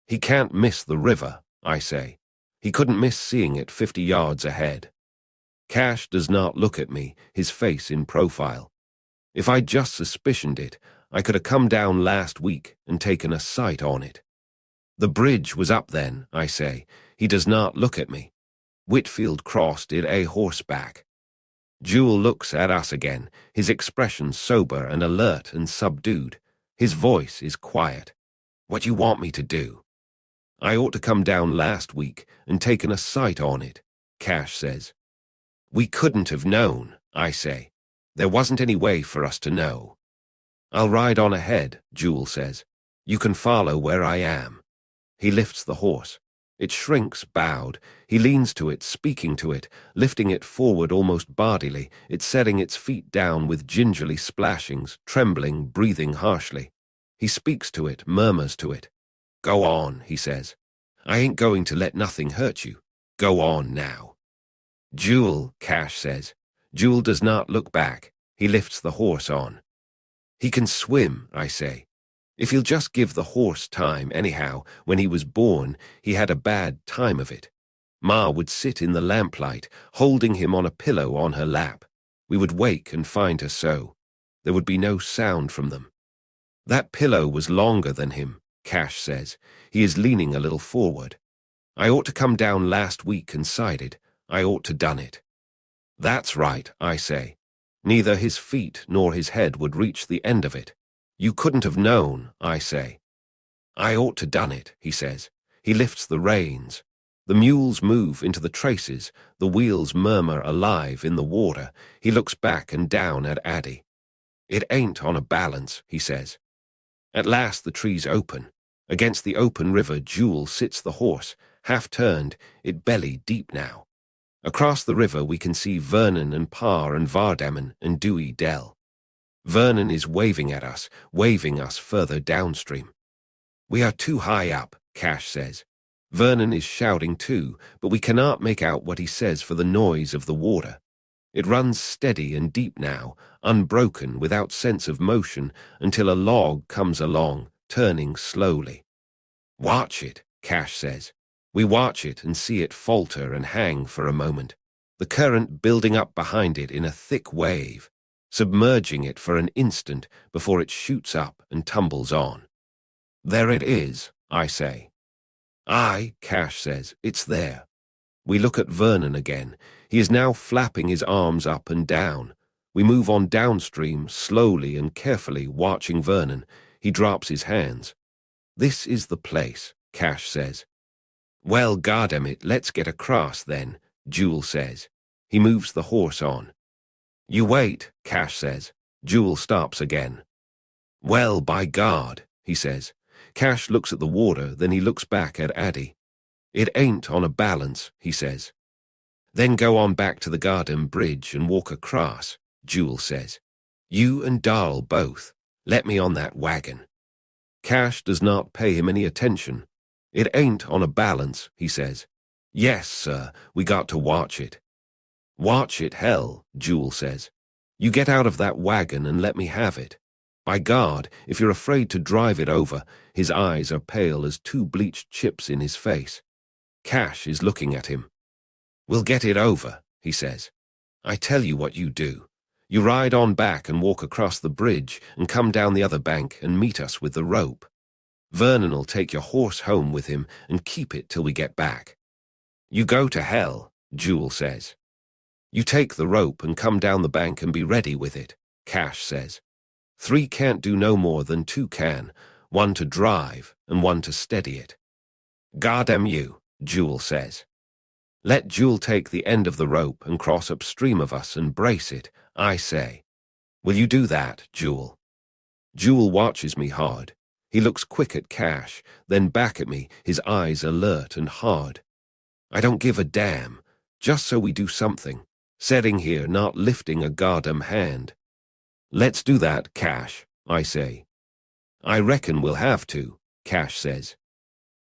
He can't miss the river, I say. He couldn't miss seeing it 50 yards ahead. Cash does not look at me, his face in profile. If I'd just suspicioned it, I could have come down last week and taken a sight on it. The bridge was up then, I say. He does not look at me. Whitfield crossed it a horseback. Jewel looks at us again, his expression sober and alert and subdued. His voice is quiet. What you want me to do? I ought to come down last week and taken a sight on it, Cash says. We couldn't have known, I say. There wasn't any way for us to know. I'll ride on ahead, Jewel says. You can follow where I am. He lifts the horse. It shrinks, bowed. He leans to it, speaking to it, lifting it forward almost bodily, it setting its feet down with gingerly splashings, trembling, breathing harshly. He speaks to it, murmurs to it. Go on, he says. I ain't going to let nothing hurt you. Go on now. Jewel, Cash says. Jewel does not look back. He lifts the horse on. He can swim, I say. If he'll just give the horse time, anyhow, when he was born, he had a bad time of it. Ma would sit in the lamplight, holding him on a pillow on her lap. We would wake and find her so. There would be no sound from them. That pillow was longer than him, Cash says. He is leaning a little forward. I ought to come down last week and sided. I ought to done it. That's right, I say. Neither his feet nor his head would reach the end of it. You couldn't have known, I say. I ought to done it, he says. He lifts the reins. The mules move into the traces, the wheels murmur alive in the water. He looks back and down at Addie. It ain't on a balance, he says. At last the trees open. Against the open river Jewel sits the horse, half turned, it belly deep now. Across the river we can see Vernon and Parr and Vardaman and Dewey Dell. Vernon is waving at us, waving us further downstream. We are too high up, Cash says. Vernon is shouting too, but we cannot make out what he says for the noise of the water. It runs steady and deep now, unbroken, without sense of motion, until a log comes along, turning slowly. Watch it, Cash says. We watch it and see it falter and hang for a moment, the current building up behind it in a thick wave, submerging it for an instant before it shoots up and tumbles on. There it is, I say. Aye, Cash says, it's there. We look at Vernon again. He is now flapping his arms up and down. We move on downstream, slowly and carefully, watching Vernon. He drops his hands. This is the place, Cash says. Well, goddamn it, let's get across then, Jewel says. He moves the horse on. You wait, Cash says. Jewel stops again. Well, by God, he says. Cash looks at the water, then he looks back at Addie. It ain't on a balance, he says. Then go on back to the garden bridge and walk across, Jewel says. You and Darl both. Let me on that wagon. Cash does not pay him any attention. It ain't on a balance, he says. Yes, sir, we got to watch it. Watch it, hell, Jewel says. You get out of that wagon and let me have it. By God, if you're afraid to drive it over, his eyes are pale as two bleached chips in his face. Cash is looking at him. We'll get it over, he says. I tell you what you do. You ride on back and walk across the bridge and come down the other bank and meet us with the rope. Vernon'll take your horse home with him and keep it till we get back. You go to hell, Jewel says. You take the rope and come down the bank and be ready with it, Cash says. 3 can't do no more than 2 can, 1 to drive and 1 to steady it. Goddamn you, Jewel says. Let Jewel take the end of the rope and cross upstream of us and brace it, I say. Will you do that, Jewel? Jewel watches me hard. He looks quick at Cash, then back at me, his eyes alert and hard. I don't give a damn, just so we do something. Sitting here not lifting a goddamn hand. Let's do that, Cash, I say. I reckon we'll have to, Cash says.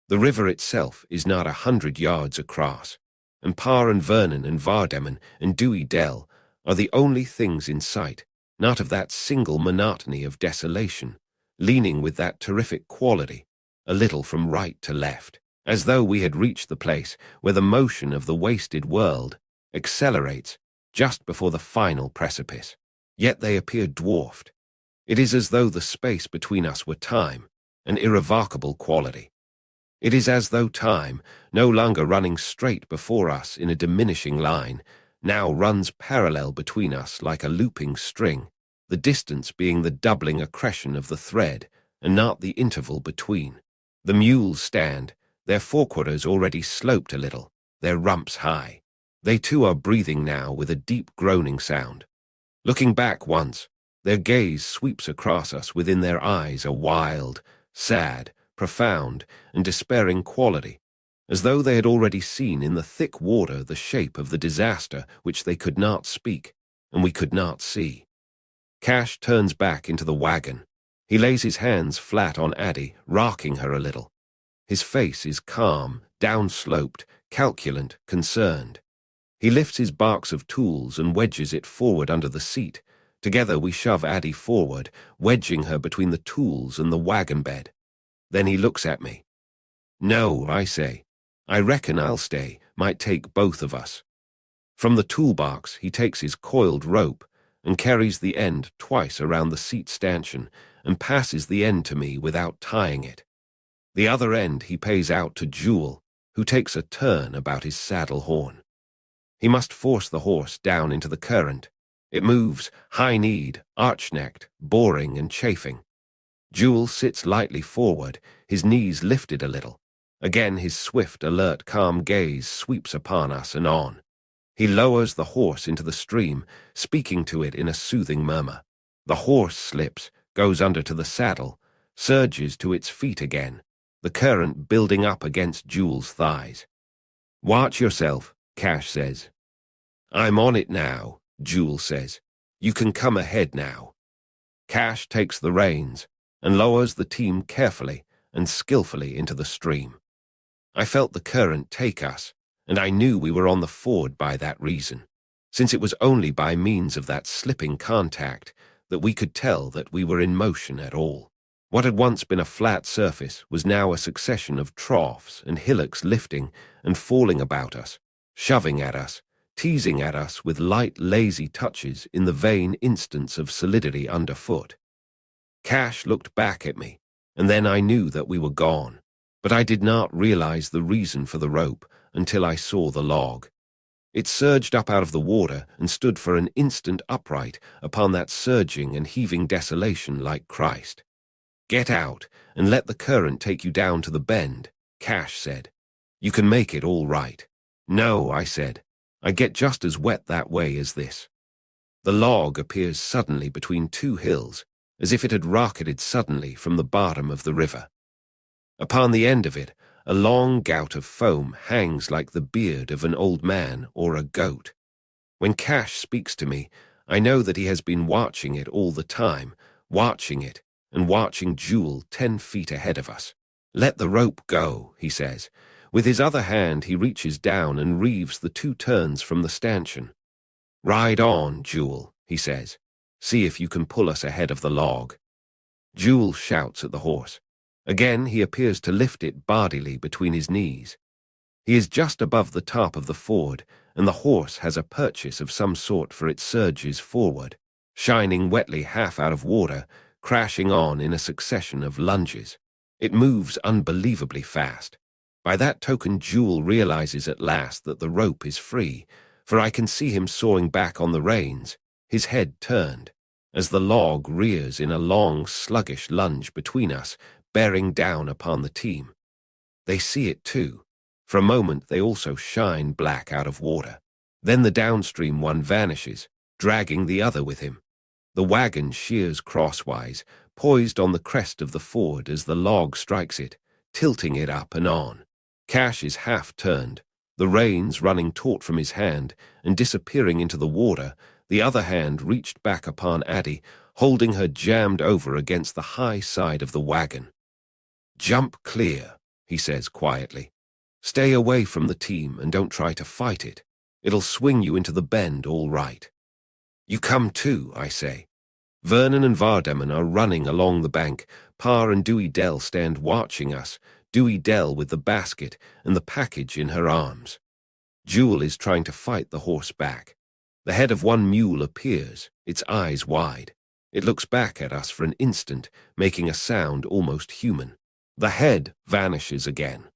The river itself is not 100 yards across, and Pa and Vernon and Vardaman and Dewey Dell are the only things in sight, not of that single monotony of desolation, leaning with that terrific quality, a little from right to left, as though we had reached the place where the motion of the wasted world accelerates just before the final precipice. Yet they appear dwarfed. It is as though the space between us were time, an irrevocable quality. It is as though time, no longer running straight before us in a diminishing line, now runs parallel between us like a looping string, the distance being the doubling accretion of the thread, and not the interval between. The mules stand, their forequarters already sloped a little, their rumps high. They too are breathing now with a deep groaning sound. Looking back once, their gaze sweeps across us within their eyes a wild, sad, profound, and despairing quality, as though they had already seen in the thick water the shape of the disaster which they could not speak, and we could not see. Cash turns back into the wagon. He lays his hands flat on Addie, rocking her a little. His face is calm, down-sloped, calculant, concerned. He lifts his box of tools and wedges it forward under the seat. Together we shove Addie forward, wedging her between the tools and the wagon bed. Then he looks at me. No, I say. I reckon I'll stay, might take both of us. From the toolbox he takes his coiled rope and carries the end twice around the seat stanchion and passes the end to me without tying it. The other end he pays out to Jewel, who takes a turn about his saddle horn. He must force the horse down into the current. It moves, high-kneed, arch-necked, boring and chafing. Jewel sits lightly forward, his knees lifted a little. Again his swift, alert, calm gaze sweeps upon us and on. He lowers the horse into the stream, speaking to it in a soothing murmur. The horse slips, goes under to the saddle, surges to its feet again, the current building up against Jewel's thighs. Watch yourself, Cash says. I'm on it now, Jewel says. You can come ahead now. Cash takes the reins and lowers the team carefully and skillfully into the stream. I felt the current take us, and I knew we were on the ford by that reason, since it was only by means of that slipping contact that we could tell that we were in motion at all. What had once been a flat surface was now a succession of troughs and hillocks lifting and falling about us, shoving at us, teasing at us with light, lazy touches in the vain instants of solidity underfoot. Cash looked back at me, and then I knew that we were gone, but I did not realize the reason for the rope until I saw the log. It surged up out of the water and stood for an instant upright upon that surging and heaving desolation like Christ. Get out and let the current take you down to the bend, Cash said. You can make it all right. No, I said. I get just as wet that way as this. The log appears suddenly between two hills, as if it had rocketed suddenly from the bottom of the river. Upon the end of it, a long gout of foam hangs like the beard of an old man or a goat. When Cash speaks to me, I know that he has been watching it all the time, watching it, and watching Jewel 10 feet ahead of us. "Let the rope go," he says. With his other hand he reaches down and reeves the 2 turns from the stanchion. "Ride on, Jewel," he says. "See if you can pull us ahead of the log." Jewel shouts at the horse. Again he appears to lift it bodily between his knees. He is just above the top of the ford, and the horse has a purchase of some sort for it surges forward, shining wetly half out of water, crashing on in a succession of lunges. It moves unbelievably fast. By that token Jewel realizes at last that the rope is free, for I can see him sawing back on the reins, his head turned, as the log rears in a long, sluggish lunge between us, bearing down upon the team. They see it too. For a moment they also shine black out of water. Then the downstream one vanishes, dragging the other with him. The wagon shears crosswise, poised on the crest of the ford as the log strikes it, tilting it up and on. Cash is half turned, the reins running taut from his hand and disappearing into the water, the other hand reached back upon Addie, holding her jammed over against the high side of the wagon. "Jump clear," he says quietly. "Stay away from the team and don't try to fight it. It'll swing you into the bend all right." "You come too," I say. Vernon and Vardaman are running along the bank. Pa and Dewey Dell stand watching us, Dewey Dell with the basket and the package in her arms. Jewel is trying to fight the horse back. The head of one mule appears, its eyes wide. It looks back at us for an instant, making a sound almost human. The head vanishes again.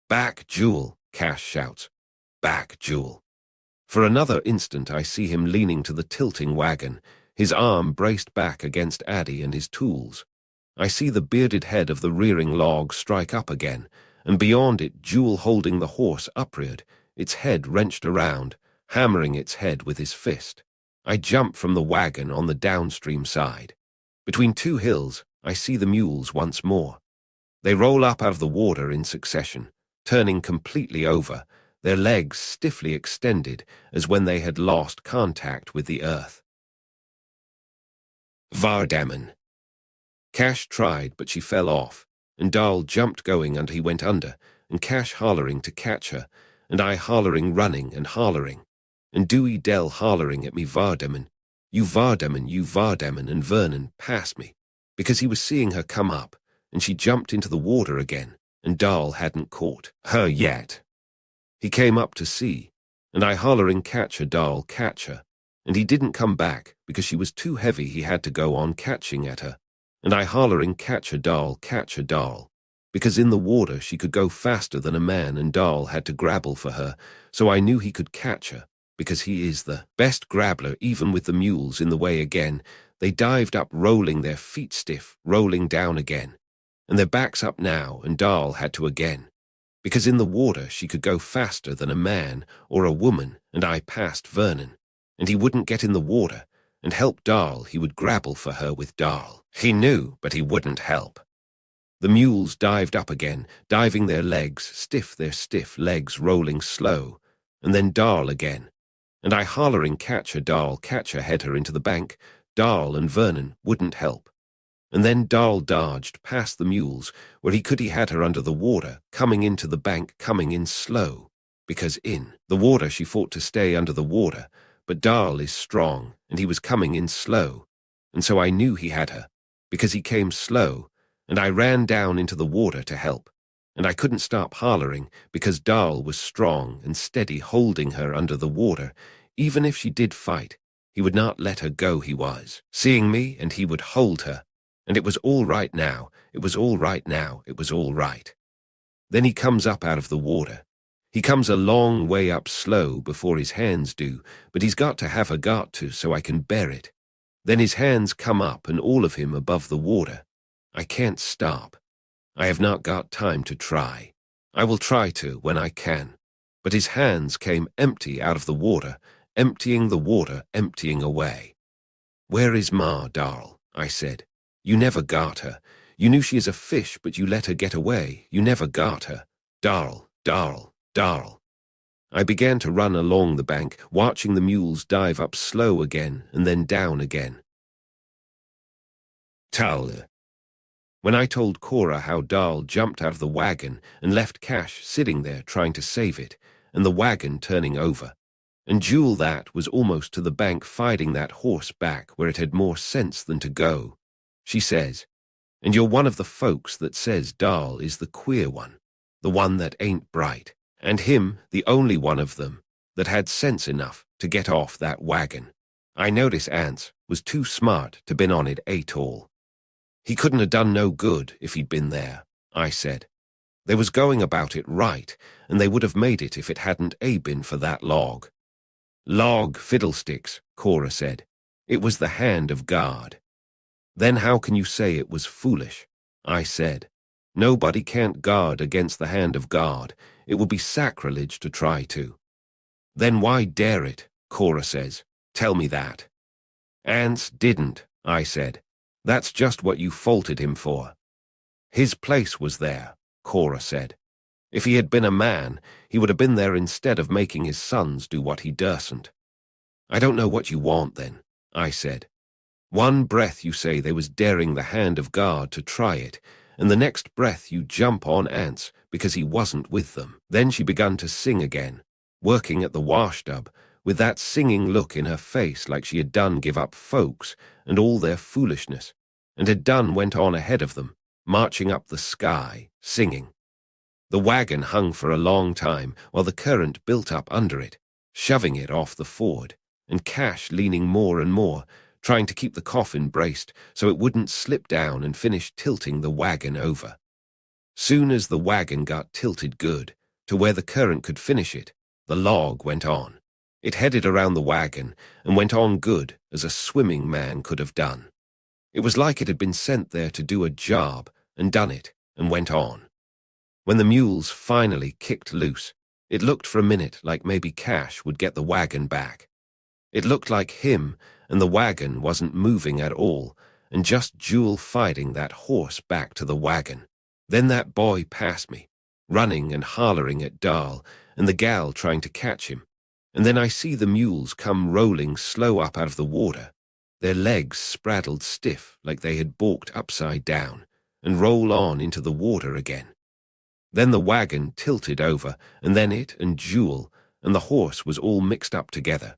"Back, Jewel," Cash shouts. "Back, Jewel." For another instant I see him leaning to the tilting wagon, his arm braced back against Addie and his tools. I see the bearded head of the rearing log strike up again, and beyond it Jewel holding the horse upreared, its head wrenched around, hammering its head with his fist. I jump from the wagon on the downstream side. Between 2 hills, I see the mules once more. They roll up out of the water in succession, turning completely over, their legs stiffly extended as when they had lost contact with the earth. Vardaman. Cash tried, but she fell off, and Darl jumped going and he went under, and Cash hollering to catch her, and I hollering running and hollering, and Dewey Dell hollering at me, "Vardaman, you Vardaman, you Vardaman," and Vernon passed me, because he was seeing her come up, and she jumped into the water again, and Darl hadn't caught her yet. He came up to see, and I hollering, "Catch her, Darl, catch her," and he didn't come back because she was too heavy, he had to go on catching at her, and I hollering, "Catch her, Darl, catch her, Darl," because in the water she could go faster than a man and Darl had to grapple for her, so I knew he could catch her, because he is the best grappler even with the mules in the way again. They dived up rolling, their feet stiff, rolling down again, and their backs up now, and Darl had to again, because in the water she could go faster than a man or a woman, and I passed Vernon, and he wouldn't get in the water and help Darl, he would grapple for her with Darl. He knew, but he wouldn't help. The mules dived up again, diving their legs, stiff their stiff legs rolling slow, and then Darl again, and I hollering, "Catch her, Darl, catch her," head her into the bank. Darl and Vernon wouldn't help. And then Darl dodged past the mules, where he had her under the water, coming into the bank, coming in slow, because in the water she fought to stay under the water, but Darl is strong, and he was coming in slow, and so I knew he had her, because he came slow, and I ran down into the water to help, and I couldn't stop hollering, because Darl was strong and steady holding her under the water. Even if she did fight, he would not let her go. He was seeing me, and he would hold her. And it was all right now, it was all right now, it was all right. Then he comes up out of the water. He comes a long way up slow before his hands do, but he's got to have so I can bear it. Then his hands come up and all of him above the water. I can't stop. I have not got time to try. I will try to when I can. But his hands came empty out of the water, emptying the water, emptying away. "Where is Ma, Darl?" I said. "You never got her. You knew she is a fish, but you let her get away. You never got her. Darl, Darl, Darl." I began to run along the bank, watching the mules dive up slow again and then down again. Tull. When I told Cora how Darl jumped out of the wagon and left Cash sitting there trying to save it, and the wagon turning over, and Jewel that was almost to the bank fighting that horse back where it had more sense than to go, she says, "And you're one of the folks that says Darl is the queer one, the one that ain't bright, and him the only one of them that had sense enough to get off that wagon. I notice Anse was too smart to been on it at all. He couldn't have done no good if he'd been there," I said. "They was going about it right, and they would have made it if it hadn't been for that log." "Log fiddlesticks," Cora said. "It was the hand of God." "Then how can you say it was foolish?" I said. "Nobody can't guard against the hand of God. It would be sacrilege to try to." "Then why dare it?" Cora says. "Tell me that." "Anse didn't," I said. "That's just what you faulted him for." "His place was there," Cora said. "If he had been a man, he would have been there instead of making his sons do what he dursn't." "I don't know what you want then," I said. "One breath you say they was daring the hand of God to try it, and the next breath you jump on Anse because he wasn't with them." Then she begun to sing again, working at the washtub, with that singing look in her face like she had done give up folks and all their foolishness, and had done went on ahead of them, marching up the sky, singing. The wagon hung for a long time while the current built up under it, shoving it off the ford, and Cash leaning more and more, trying to keep the coffin braced so it wouldn't slip down and finish tilting the wagon over. Soon as the wagon got tilted good, to where the current could finish it, the log went on. It headed around the wagon and went on good as a swimming man could have done. It was like it had been sent there to do a job and done it and went on. When the mules finally kicked loose, it looked for a minute like maybe Cash would get the wagon back. It looked like him and the wagon wasn't moving at all, and just Jewel fighting that horse back to the wagon. Then that boy passed me, running and hollering at Darl, and the gal trying to catch him. And then I see the mules come rolling slow up out of the water, their legs spraddled stiff like they had balked upside down, and roll on into the water again. Then the wagon tilted over, and then it and Jewel and the horse was all mixed up together.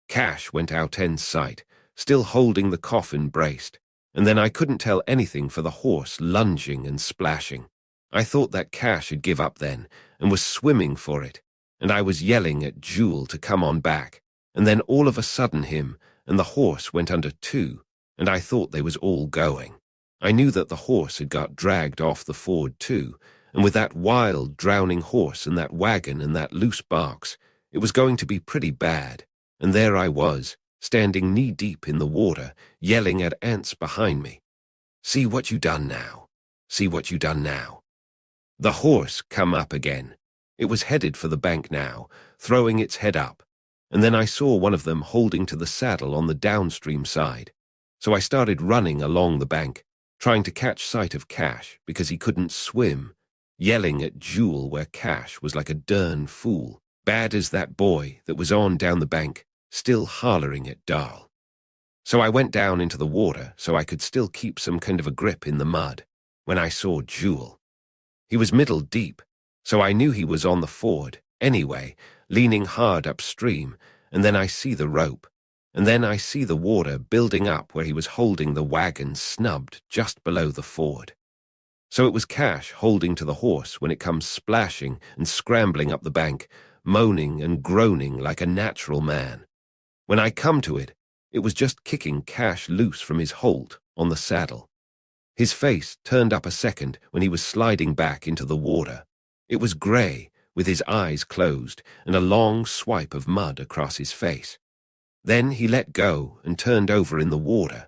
Cash went out in sight, still holding the coffin braced, and then I couldn't tell anything for the horse lunging and splashing. I thought that Cash had give up then, and was swimming for it, and I was yelling at Jewel to come on back, and then all of a sudden him and the horse went under too, and I thought they was all going. I knew that the horse had got dragged off the ford too, and with that wild, drowning horse and that wagon and that loose box, it was going to be pretty bad, and there I was, standing knee-deep in the water, yelling at Anse behind me. "See what you done now. See what you done now." The horse come up again. It was headed for the bank now, throwing its head up, and then I saw one of them holding to the saddle on the downstream side. So I started running along the bank, trying to catch sight of Cash because he couldn't swim, yelling at Jewel where Cash was like a dern fool, bad as that boy that was on down the bank, still hollering at Darl. So I went down into the water so I could still keep some kind of a grip in the mud when I saw Jewel. He was middle deep, so I knew he was on the ford, anyway, leaning hard upstream, and then I see the rope, and then I see the water building up where he was holding the wagon snubbed just below the ford. So it was Cash holding to the horse when it comes splashing and scrambling up the bank, moaning and groaning like a natural man. When I come to it, it was just kicking Cash loose from his hold on the saddle. His face turned up a second when he was sliding back into the water. It was grey, with his eyes closed, and a long swipe of mud across his face. Then he let go and turned over in the water.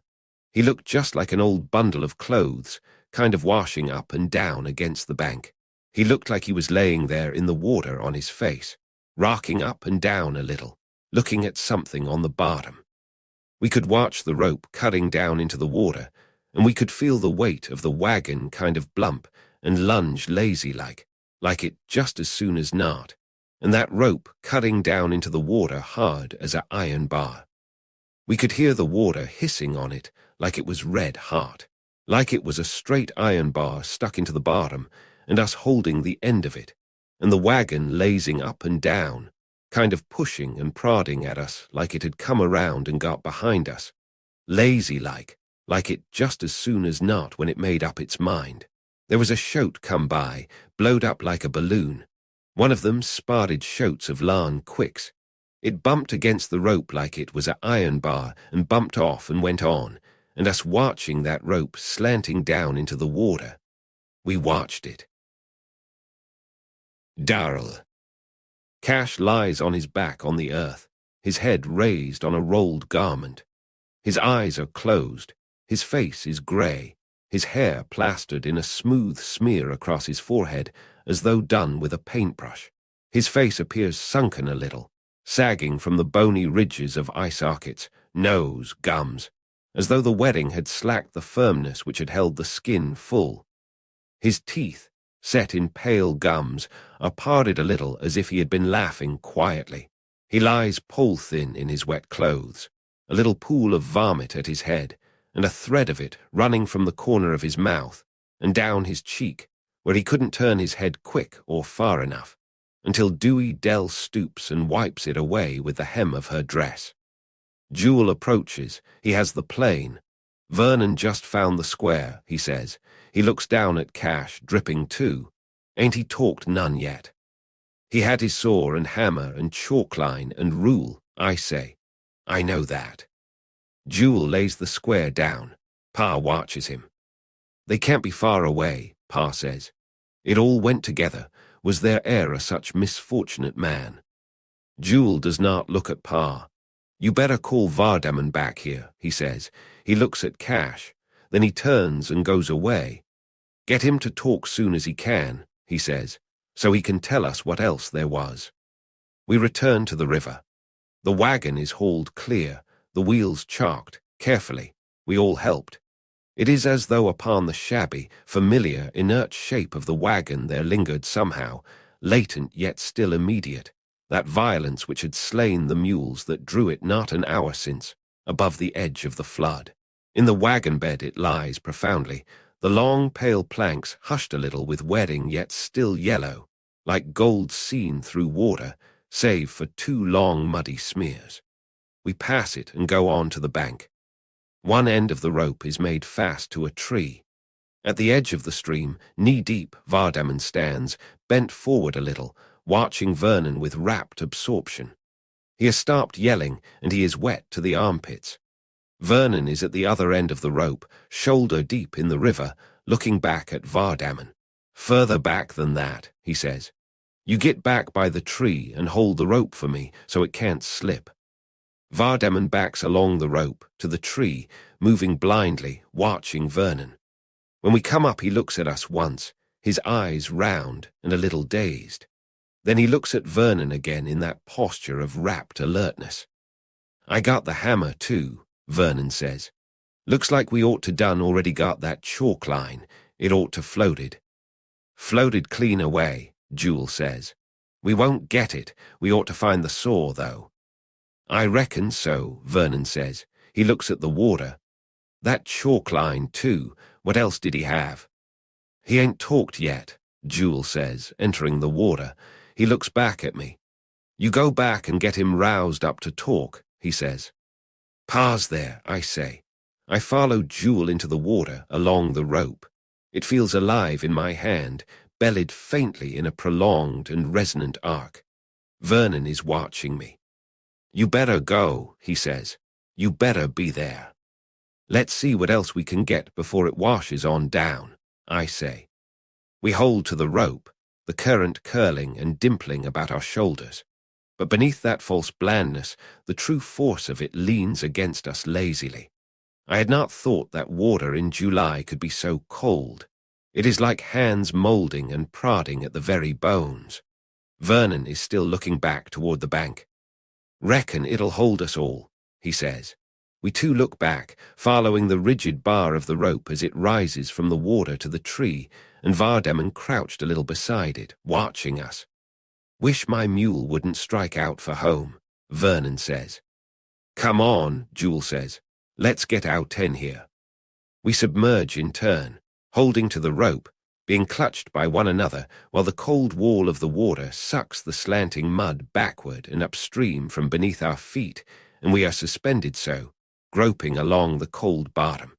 He looked just like an old bundle of clothes, kind of washing up and down against the bank. He looked like he was laying there in the water on his face, rocking up and down a little, looking at something on the bottom. We could watch the rope cutting down into the water, and we could feel the weight of the wagon kind of blump and lunge lazy-like it just as soon as not, and that rope cutting down into the water hard as a iron bar. We could hear the water hissing on it like it was red hot, like it was a straight iron bar stuck into the bottom and us holding the end of it, and the wagon lazing up and down, kind of pushing and prodding at us like it had come around and got behind us, lazy-like it just as soon as not when it made up its mind. There was a shoat come by, blowed up like a balloon. One of them spotted shoats of larn quicks. It bumped against the rope like it was a iron bar and bumped off and went on, and us watching that rope slanting down into the water. We watched it. Darl. Cash lies on his back on the earth, his head raised on a rolled garment. His eyes are closed, his face is grey, his hair plastered in a smooth smear across his forehead as though done with a paintbrush. His face appears sunken a little, sagging from the bony ridges of eye sockets, nose, gums, as though the wetting had slacked the firmness which had held the skin full. His teeth, set in pale gums, are parted a little as if he had been laughing quietly. He lies pole-thin in his wet clothes, a little pool of vomit at his head, and a thread of it running from the corner of his mouth and down his cheek, where he couldn't turn his head quick or far enough, until Dewey Dell stoops and wipes it away with the hem of her dress. Jewel approaches. He has the plane. Vernon just found the square, he says. He looks down at Cash, dripping too. Ain't he talked none yet? He had his saw and hammer and chalk line and rule, I say. I know that. Jewel lays the square down. Pa watches him. They can't be far away, Pa says. It all went together. Was there e'er a such misfortunate man? Jewel does not look at Pa. You better call Vardaman back here, he says. He looks at Cash. Then he turns and goes away. Get him to talk soon as he can, he says, so he can tell us what else there was. We return to the river. The wagon is hauled clear, the wheels chalked, carefully. We all helped. It is as though upon the shabby, familiar, inert shape of the wagon there lingered somehow, latent yet still immediate, that violence which had slain the mules that drew it not an hour since, above the edge of the flood. In the wagon bed it lies profoundly, the long pale planks hushed a little with wedding yet still yellow, like gold seen through water, save for two long muddy smears. We pass it and go on to the bank. One end of the rope is made fast to a tree. At the edge of the stream, knee-deep, Vardaman stands, bent forward a little, watching Vernon with rapt absorption. He has stopped yelling, and he is wet to the armpits. Vernon is at the other end of the rope, shoulder-deep in the river, looking back at Vardaman. Further back than that, he says. You get back by the tree and hold the rope for me so it can't slip. Vardaman backs along the rope, to the tree, moving blindly, watching Vernon. When we come up he looks at us once, his eyes round and a little dazed. Then he looks at Vernon again in that posture of rapt alertness. I got the hammer too, Vernon says. Looks like we ought to done already got that chalk line. It ought to floated. Floated clean away, Jewel says. We won't get it. We ought to find the saw, though. I reckon so, Vernon says. He looks at the water. That chalk line, too. What else did he have? He ain't talked yet, Jewel says, entering the water. He looks back at me. You go back and get him roused up to talk, he says. Pa's there, I say. I follow Jewel into the water along the rope. It feels alive in my hand, bellied faintly in a prolonged and resonant arc. Vernon is watching me. You better go, he says. You better be there. Let's see what else we can get before it washes on down, I say. We hold to the rope, the current curling and dimpling about our shoulders. But beneath that false blandness, the true force of it leans against us lazily. I had not thought that water in July could be so cold. It is like hands moulding and prodding at the very bones. Vernon is still looking back toward the bank. Reckon it'll hold us all, he says. We two look back, following the rigid bar of the rope as it rises from the water to the tree, and Vardaman crouched a little beside it, watching us. Wish my mule wouldn't strike out for home, Vernon says. Come on, Jewel says. Let's get our 10 here. We submerge in turn, holding to the rope, being clutched by one another while the cold wall of the water sucks the slanting mud backward and upstream from beneath our feet, and we are suspended so, groping along the cold bottom.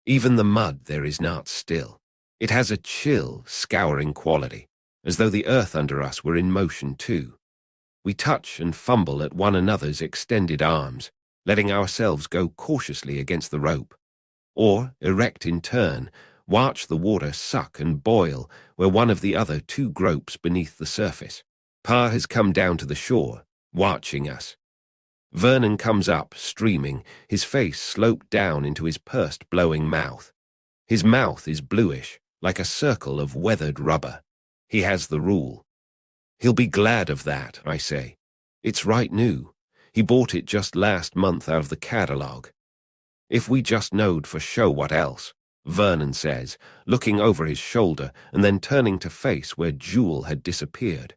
Even the mud there is not still. It has a chill, scouring quality, as though the earth under us were in motion too. We touch and fumble at one another's extended arms, letting ourselves go cautiously against the rope. Or, erect in turn, watch the water suck and boil where one of the other two gropes beneath the surface. Pa has come down to the shore, watching us. Vernon comes up, streaming, his face sloped down into his pursed, blowing mouth. His mouth is bluish, like a circle of weathered rubber. He has the rule. He'll be glad of that, I say. It's right new. He bought it just last month out of the catalogue. If we just knowed for show what else, Vernon says, looking over his shoulder and then turning to face where Jewel had disappeared.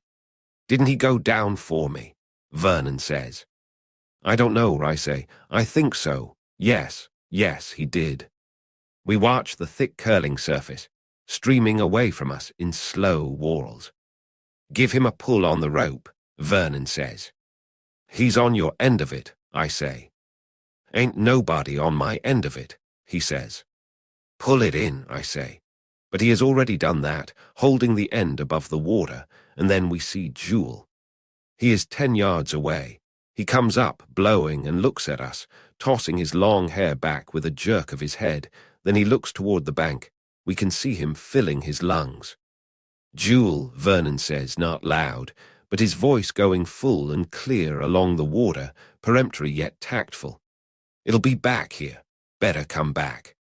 Didn't he go down for me? Vernon says. I don't know, I say. I think so. Yes, he did. We watch the thick curling surface, streaming away from us in slow whorls. Give him a pull on the rope, Vernon says. He's on your end of it, I say. Ain't nobody on my end of it, he says. Pull it in, I say. But he has already done that, holding the end above the water, and then we see Jewel. He is 10 yards away. He comes up, blowing, and looks at us, tossing his long hair back with a jerk of his head. Then he looks toward the bank. We can see him filling his lungs. Jewel, Vernon says, not loud, but his voice going full and clear along the water, peremptory yet tactful. It'll be back here. Better come back.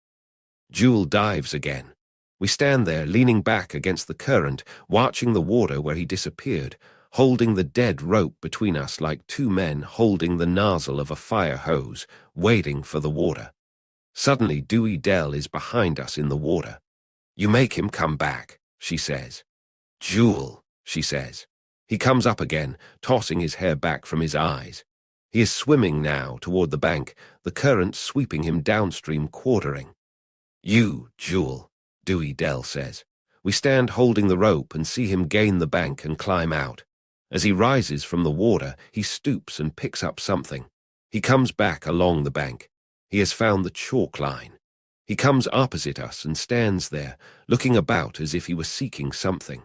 Jewel dives again. We stand there, leaning back against the current, watching the water where he disappeared, holding the dead rope between us like two men holding the nozzle of a fire hose, waiting for the water. Suddenly Dewey Dell is behind us in the water. You make him come back, she says. Jewel, she says. He comes up again, tossing his hair back from his eyes. He is swimming now toward the bank, the current sweeping him downstream, quartering. You, Jewel, Dewey Dell says. We stand holding the rope and see him gain the bank and climb out. As he rises from the water, he stoops and picks up something. He comes back along the bank. He has found the chalk line. He comes opposite us and stands there, looking about as if he were seeking something.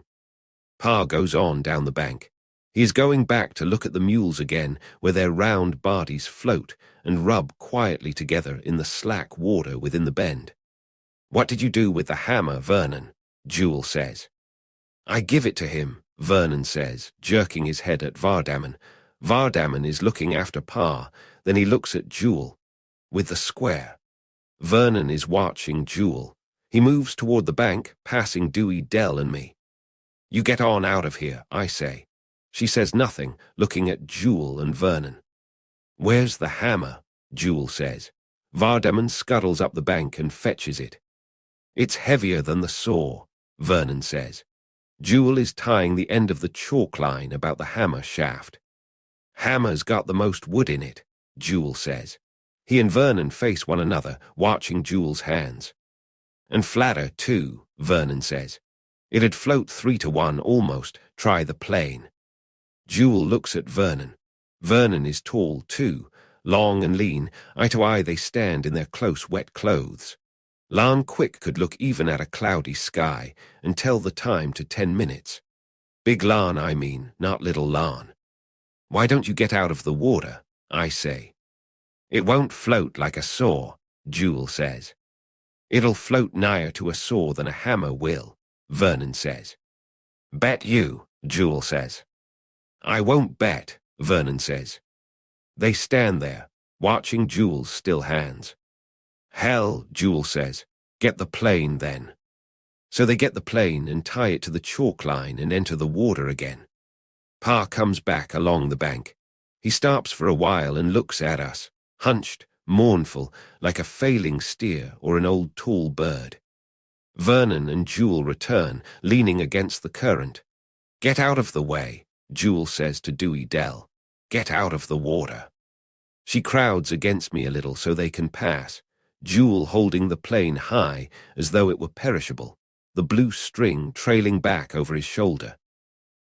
Pa goes on down the bank. He is going back to look at the mules again, where their round bodies float and rub quietly together in the slack water within the bend. What did you do with the hammer, Vernon? Jewel says. I give it to him, Vernon says, jerking his head at Vardaman. Vardaman is looking after Pa, then he looks at Jewel. With the square. Vernon is watching Jewel. He moves toward the bank, passing Dewey Dell and me. You get on out of here, I say. She says nothing, looking at Jewel and Vernon. Where's the hammer? Jewel says. Vardaman scuttles up the bank and fetches it. It's heavier than the saw, Vernon says. Jewel is tying the end of the chalk line about the hammer shaft. Hammer's got the most wood in it, Jewel says. He and Vernon face one another, watching Jewel's hands. And flatter, too, Vernon says. It'd float 3-to-1 almost, try the plane. Jewel looks at Vernon. Vernon is tall, too. Long and lean, eye to eye they stand in their close, wet clothes. Lan Quick could look even at a cloudy sky and tell the time to 10 minutes. Big Lan, I mean, not little Lan. Why don't you get out of the water? I say. It won't float like a saw, Jewel says. It'll float nigher to a saw than a hammer will, Vernon says. Bet you, Jewel says. I won't bet, Vernon says. They stand there, watching Jewel's still hands. Hell, Jewel says. Get the plane, then. So they get the plane and tie it to the chalk line and enter the water again. Pa comes back along the bank. He stops for a while and looks at us, hunched, mournful, like a failing steer or an old tall bird. Vernon and Jewel return, leaning against the current. "Get out of the way," Jewel says to Dewey Dell. "Get out of the water." She crowds against me a little so they can pass, Jewel holding the plane high as though it were perishable, the blue string trailing back over his shoulder.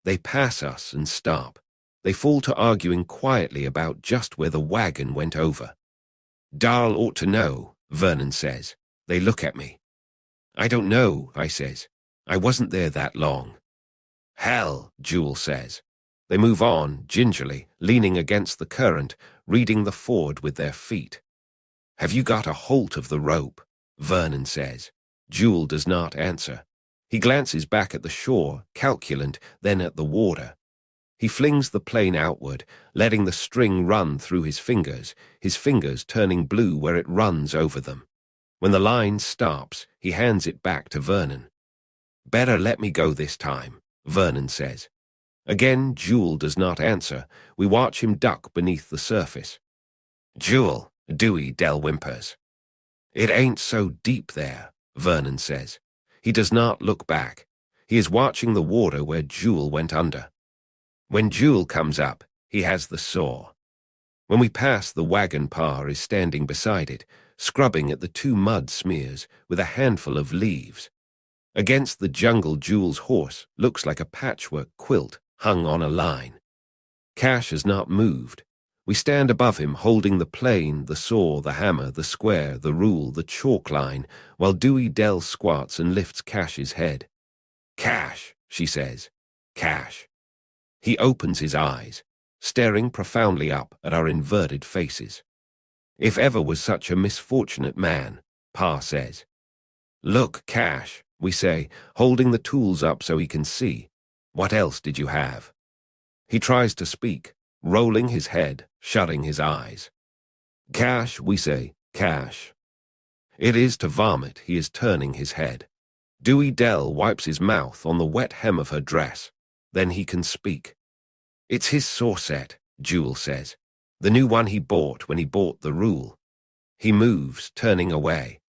They pass us and stop. They fall to arguing quietly about just where the wagon went over. "Darl ought to know," Vernon says. They look at me. "I don't know," I says. "I wasn't there that long." "Hell," Jewel says. They move on, gingerly, leaning against the current, reading the ford with their feet. "Have you got a holt of the rope?" Vernon says. Jewel does not answer. He glances back at the shore, calculant, then at the water. He flings the plane outward, letting the string run through his fingers turning blue where it runs over them. When the line stops, he hands it back to Vernon. "Better let me go this time," Vernon says. Again, Jewel does not answer. We watch him duck beneath the surface. "Jewel," Dewey Dell whimpers. "It ain't so deep there," Vernon says. He does not look back. He is watching the water where Jewel went under. When Jewel comes up, he has the saw. When we pass, the wagon pa is standing beside it, scrubbing at the 2 mud smears with a handful of leaves. Against the jungle, Jewel's horse looks like a patchwork quilt hung on a line. Cash has not moved. We stand above him, holding the plane, the saw, the hammer, the square, the rule, the chalk line, while Dewey Dell squats and lifts Cash's head. "Cash," she says. "Cash." He opens his eyes, staring profoundly up at our inverted faces. "If ever was such a misfortunate man," Pa says. "Look, Cash," we say, holding the tools up so he can see. "What else did you have?" He tries to speak, rolling his head, shutting his eyes. "Cash," we say, "Cash." It is to vomit. He is turning his head. Dewey Dell wipes his mouth on the wet hem of her dress. Then he can speak. "It's his saw set," Jewel says. "The new one he bought when he bought the rule." He moves, turning away.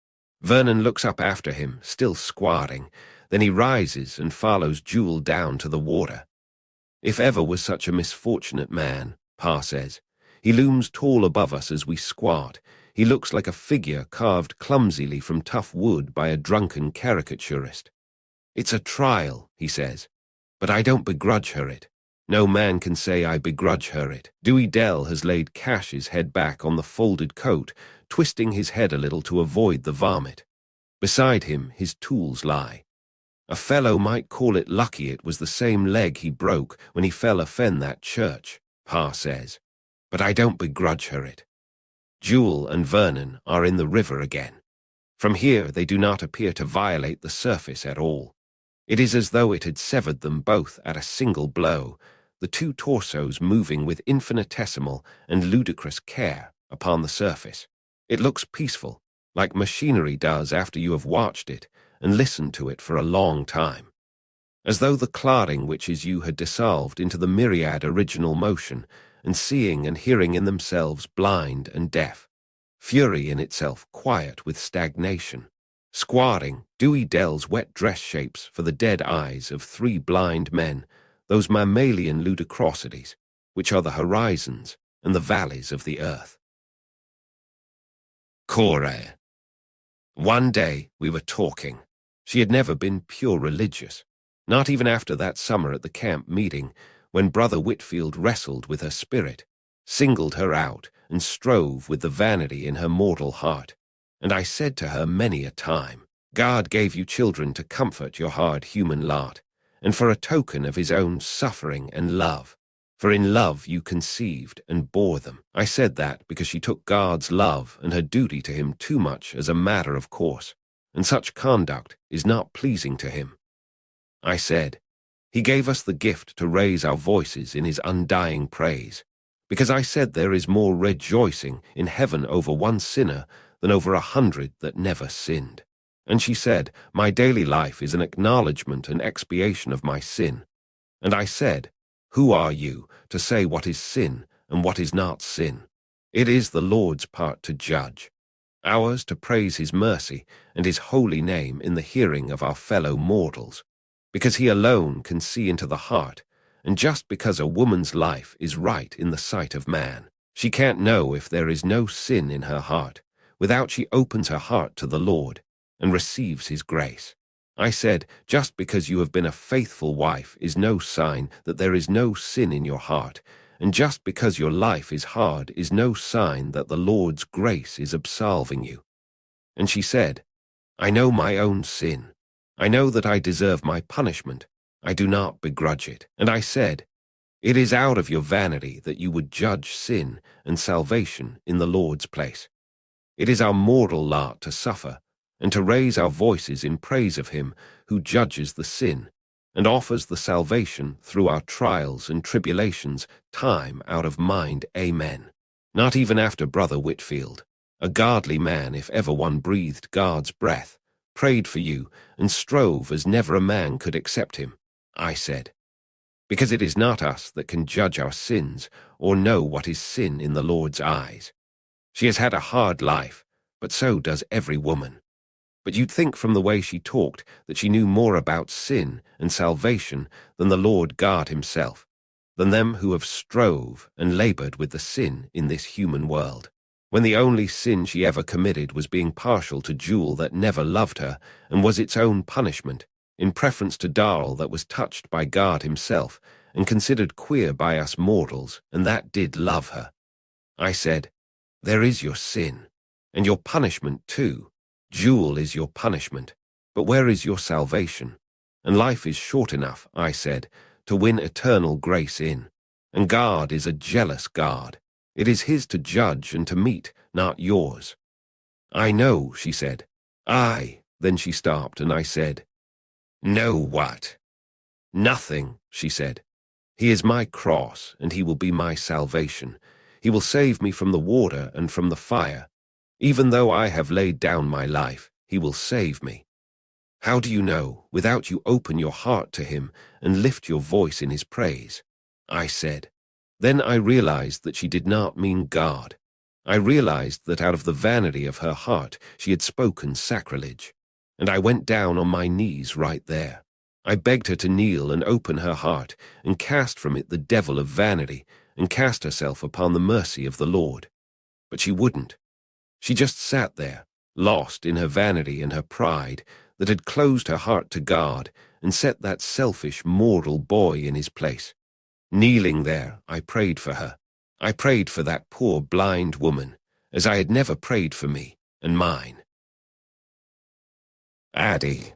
Vernon looks up after him, still squatting. Then he rises and follows Jewel down to the water. "If ever was such a misfortunate man," Pa says. He looms tall above us as we squat. He looks like a figure carved clumsily from tough wood by a drunken caricaturist. "It's a trial," he says, "but I don't begrudge her it. No man can say I begrudge her it." Dewey Dell has laid Cash's head back on the folded coat, twisting his head a little to avoid the vomit. Beside him, his tools lie. "A fellow might call it lucky it was the same leg he broke when he fell afen that church," Pa says. "But I don't begrudge her it." Jewel and Vernon are in the river again. From here they do not appear to violate the surface at all. It is as though it had severed them both at a single blow, the 2 torsos moving with infinitesimal and ludicrous care upon the surface. It looks peaceful, like machinery does after you have watched it and listened to it for a long time. As though the clouding which is you had dissolved into the myriad original motion, and seeing and hearing in themselves blind and deaf. Fury in itself quiet with stagnation. Squatting, Dewey Dell's wet dress shapes for the dead eyes of 3 blind men, those mammalian ludicrosities, which are the horizons and the valleys of the earth. Cora. One day we were talking. She had never been pure religious, not even after that summer at the camp meeting, when Brother Whitfield wrestled with her spirit, singled her out, and strove with the vanity in her mortal heart. And I said to her many a time, "God gave you children to comfort your hard human lot, and for a token of his own suffering and love. For in love you conceived and bore them." I said that because she took God's love and her duty to him too much as a matter of course, and such conduct is not pleasing to him. I said, "He gave us the gift to raise our voices in his undying praise, because I said there is more rejoicing in heaven over one sinner than over 100 that never sinned." And she said, "My daily life is an acknowledgement and expiation of my sin." And I said, "Who are you to say what is sin and what is not sin. It is the Lord's part to judge, ours to praise his mercy and his holy name in the hearing of our fellow mortals, because he alone can see into the heart, and just because a woman's life is right in the sight of man, she can't know if there is no sin in her heart, without she opens her heart to the Lord and receives his grace. I said, just because you have been a faithful wife is no sign that there is no sin in your heart, and just because your life is hard is no sign that the Lord's grace is absolving you. And she said, I know my own sin. I know that I deserve my punishment. I do not begrudge it. And I said, it is out of your vanity that you would judge sin and salvation in the Lord's place. It is our mortal lot to suffer, and to raise our voices in praise of him who judges the sin, and offers the salvation through our trials and tribulations, time out of mind. Amen. Not even after Brother Whitfield, a godly man if ever one breathed God's breath, prayed for you, and strove as never a man could accept him, I said. Because it is not us that can judge our sins, or know what is sin in the Lord's eyes. She has had a hard life, but so does every woman. But you'd think from the way she talked that she knew more about sin and salvation than the Lord God himself, than them who have strove and labored with the sin in this human world, when the only sin she ever committed was being partial to Jewel that never loved her and was its own punishment, in preference to Darl that was touched by God himself and considered queer by us mortals, and that did love her. I said, there is your sin, and your punishment too. Jewel is your punishment, but where is your salvation? And life is short enough, I said, to win eternal grace in. And God is a jealous God. It is his to judge and to meet, not yours. I know, she said. Aye. Then she stopped, and I said, know what? Nothing, she said. He is my cross, and he will be my salvation. He will save me from the water and from the fire. Even though I have laid down my life, he will save me. How do you know, without you open your heart to him and lift your voice in his praise? I said. Then I realized that she did not mean God. I realized that out of the vanity of her heart she had spoken sacrilege. And I went down on my knees right there. I begged her to kneel and open her heart and cast from it the devil of vanity and cast herself upon the mercy of the Lord. But she wouldn't. She just sat there, lost in her vanity and her pride that had closed her heart to God and set that selfish, mortal boy in his place. Kneeling there, I prayed for her. I prayed for that poor blind woman, as I had never prayed for me and mine. Addie.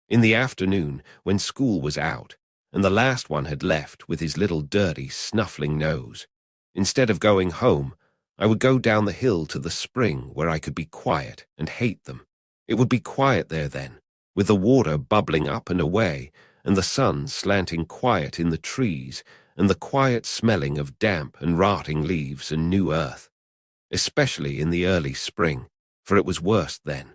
In the afternoon, when school was out, and the last one had left with his little dirty, snuffling nose, instead of going home, I would go down the hill to the spring where I could be quiet and hate them. It would be quiet there then, with the water bubbling up and away, and the sun slanting quiet in the trees, and the quiet smelling of damp and rotting leaves and new earth, especially in the early spring, for it was worse then.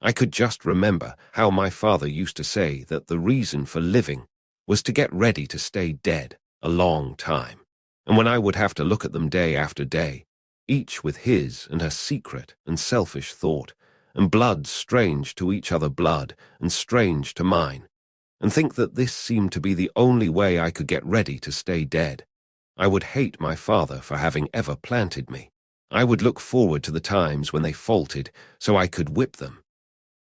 I could just remember how my father used to say that the reason for living was to get ready to stay dead a long time, and when I would have to look at them day after day, each with his and her secret and selfish thought, and blood strange to each other blood and strange to mine, and think that this seemed to be the only way I could get ready to stay dead, I would hate my father for having ever planted me. I would look forward to the times when they faltered so I could whip them.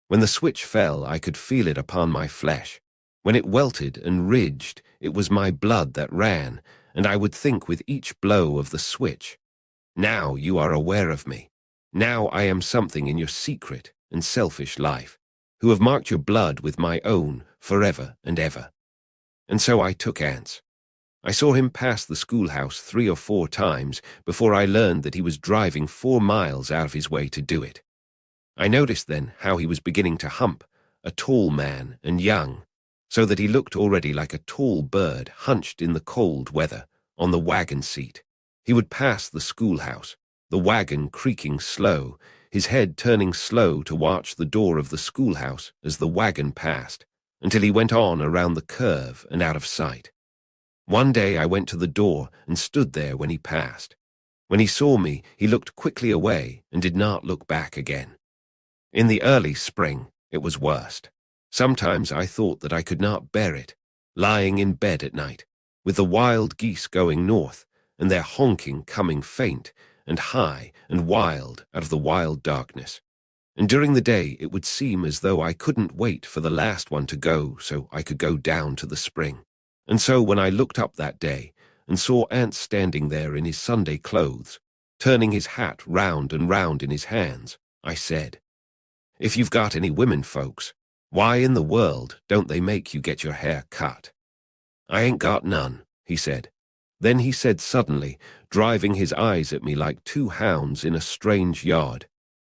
When the switch fell, I could feel it upon my flesh. When it welted and ridged, it was my blood that ran, and I would think with each blow of the switch, now you are aware of me. Now I am something in your secret and selfish life, who have marked your blood with my own forever and ever. And so I took Anse. I saw him pass the schoolhouse 3 or 4 times before I learned that he was driving 4 miles out of his way to do it. I noticed then how he was beginning to hump, a tall man and young, so that he looked already like a tall bird hunched in the cold weather on the wagon seat. He would pass the schoolhouse, the wagon creaking slow, his head turning slow to watch the door of the schoolhouse as the wagon passed, until he went on around the curve and out of sight. One day I went to the door and stood there when he passed. When he saw me, he looked quickly away and did not look back again. In the early spring, it was worst. Sometimes I thought that I could not bear it, lying in bed at night, with the wild geese going north, and their honking coming faint and high and wild out of the wild darkness. And during the day it would seem as though I couldn't wait for the last one to go so I could go down to the spring. And so when I looked up that day and saw Anse standing there in his Sunday clothes, turning his hat round and round in his hands, I said, "If you've got any women folks, why in the world don't they make you get your hair cut?" "I ain't got none," he said. Then he said suddenly, driving his eyes at me like two hounds in a strange yard,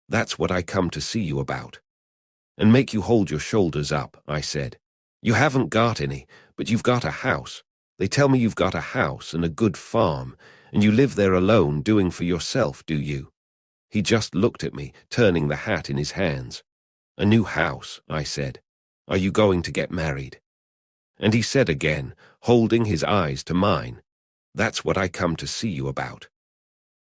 "That's what I come to see you about." "And make you hold your shoulders up," I said. "You haven't got any, but you've got a house. They tell me you've got a house and a good farm, and you live there alone doing for yourself, do you?" He just looked at me, turning the hat in his hands. "A new house," I said. "Are you going to get married?" And he said again, holding his eyes to mine, "That's what I come to see you about."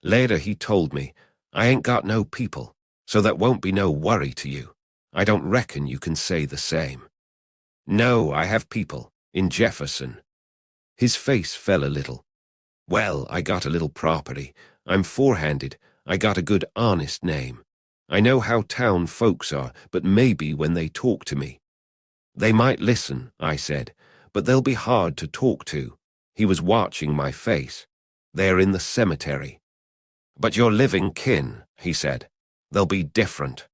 Later he told me, "I ain't got no people, so that won't be no worry to you. I don't reckon you can say the same." "No, I have people, in Jefferson." His face fell a little. "Well, I got a little property. I'm four-handed. I got a good honest name. I know how town folks are, but maybe when they talk to me." "They might listen," I said, "but they'll be hard to talk to." He was watching my face. "They're in the cemetery." "But your living kin," he said. "They'll be different."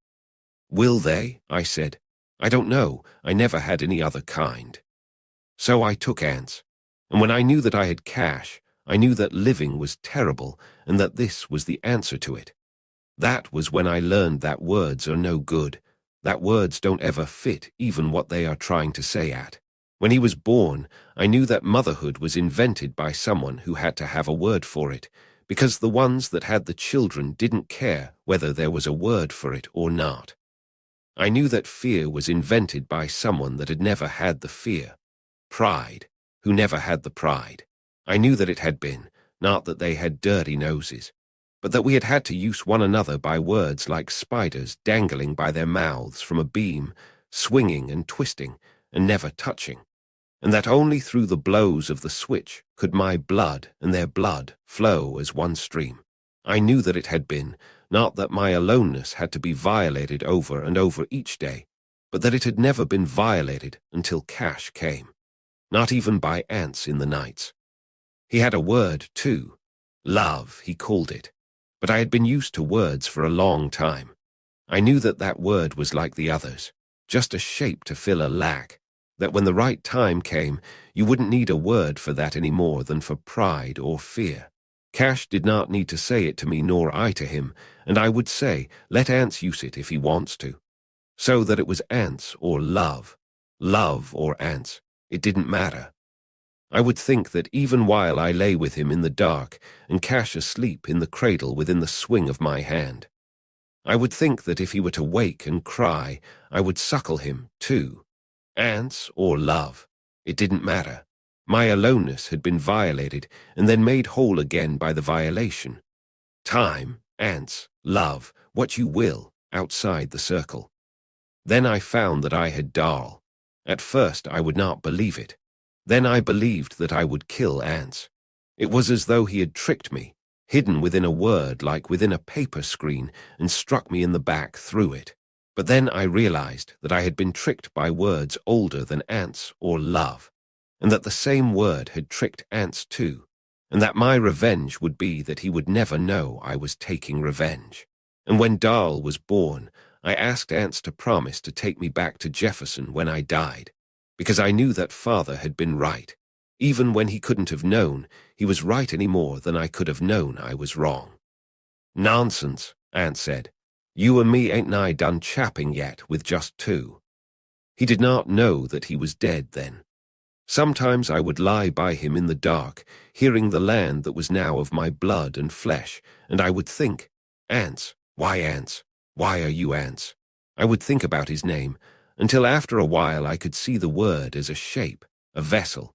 "Will they?" I said. "I don't know. I never had any other kind." So I took Anse, and when I knew that I had cash, I knew that living was terrible and that this was the answer to it. That was when I learned that words are no good, that words don't ever fit even what they are trying to say at. When he was born, I knew that motherhood was invented by someone who had to have a word for it, because the ones that had the children didn't care whether there was a word for it or not. I knew that fear was invented by someone that had never had the fear. Pride, who never had the pride. I knew that it had been, not that they had dirty noses, but that we had had to use one another by words like spiders dangling by their mouths from a beam, swinging and twisting, and never touching, and that only through the blows of the switch could my blood and their blood flow as one stream. I knew that it had been, not that my aloneness had to be violated over and over each day, but that it had never been violated until cash came, not even by Anse in the nights. He had a word, too. Love, he called it. But I had been used to words for a long time. I knew that that word was like the others, just a shape to fill a lack, that when the right time came, you wouldn't need a word for that any more than for pride or fear. Cash did not need to say it to me nor I to him, and I would say, let Anse use it if he wants to. So that it was Anse or love or Anse, it didn't matter. I would think that even while I lay with him in the dark and Cash asleep in the cradle within the swing of my hand, I would think that if he were to wake and cry, I would suckle him, too. Anse or love, it didn't matter. My aloneness had been violated and then made whole again by the violation. Time, Anse, love, what you will, outside the circle. Then I found that I had Darl. At first I would not believe it. Then I believed that I would kill Anse. It was as though he had tricked me, hidden within a word like within a paper screen, and struck me in the back through it. But then I realized that I had been tricked by words older than Anse or love, and that the same word had tricked Anse too, and that my revenge would be that he would never know I was taking revenge. And when Darl was born, I asked Anse to promise to take me back to Jefferson when I died, because I knew that father had been right. Even when he couldn't have known, he was right any more than I could have known I was wrong. "Nonsense," Anse said. "You and me ain't nigh done chapping yet with just two." He did not know that he was dead then. Sometimes I would lie by him in the dark, hearing the land that was now of my blood and flesh, and I would think, Anse, why Anse? Why are you Anse? I would think about his name, until after a while I could see the word as a shape, a vessel.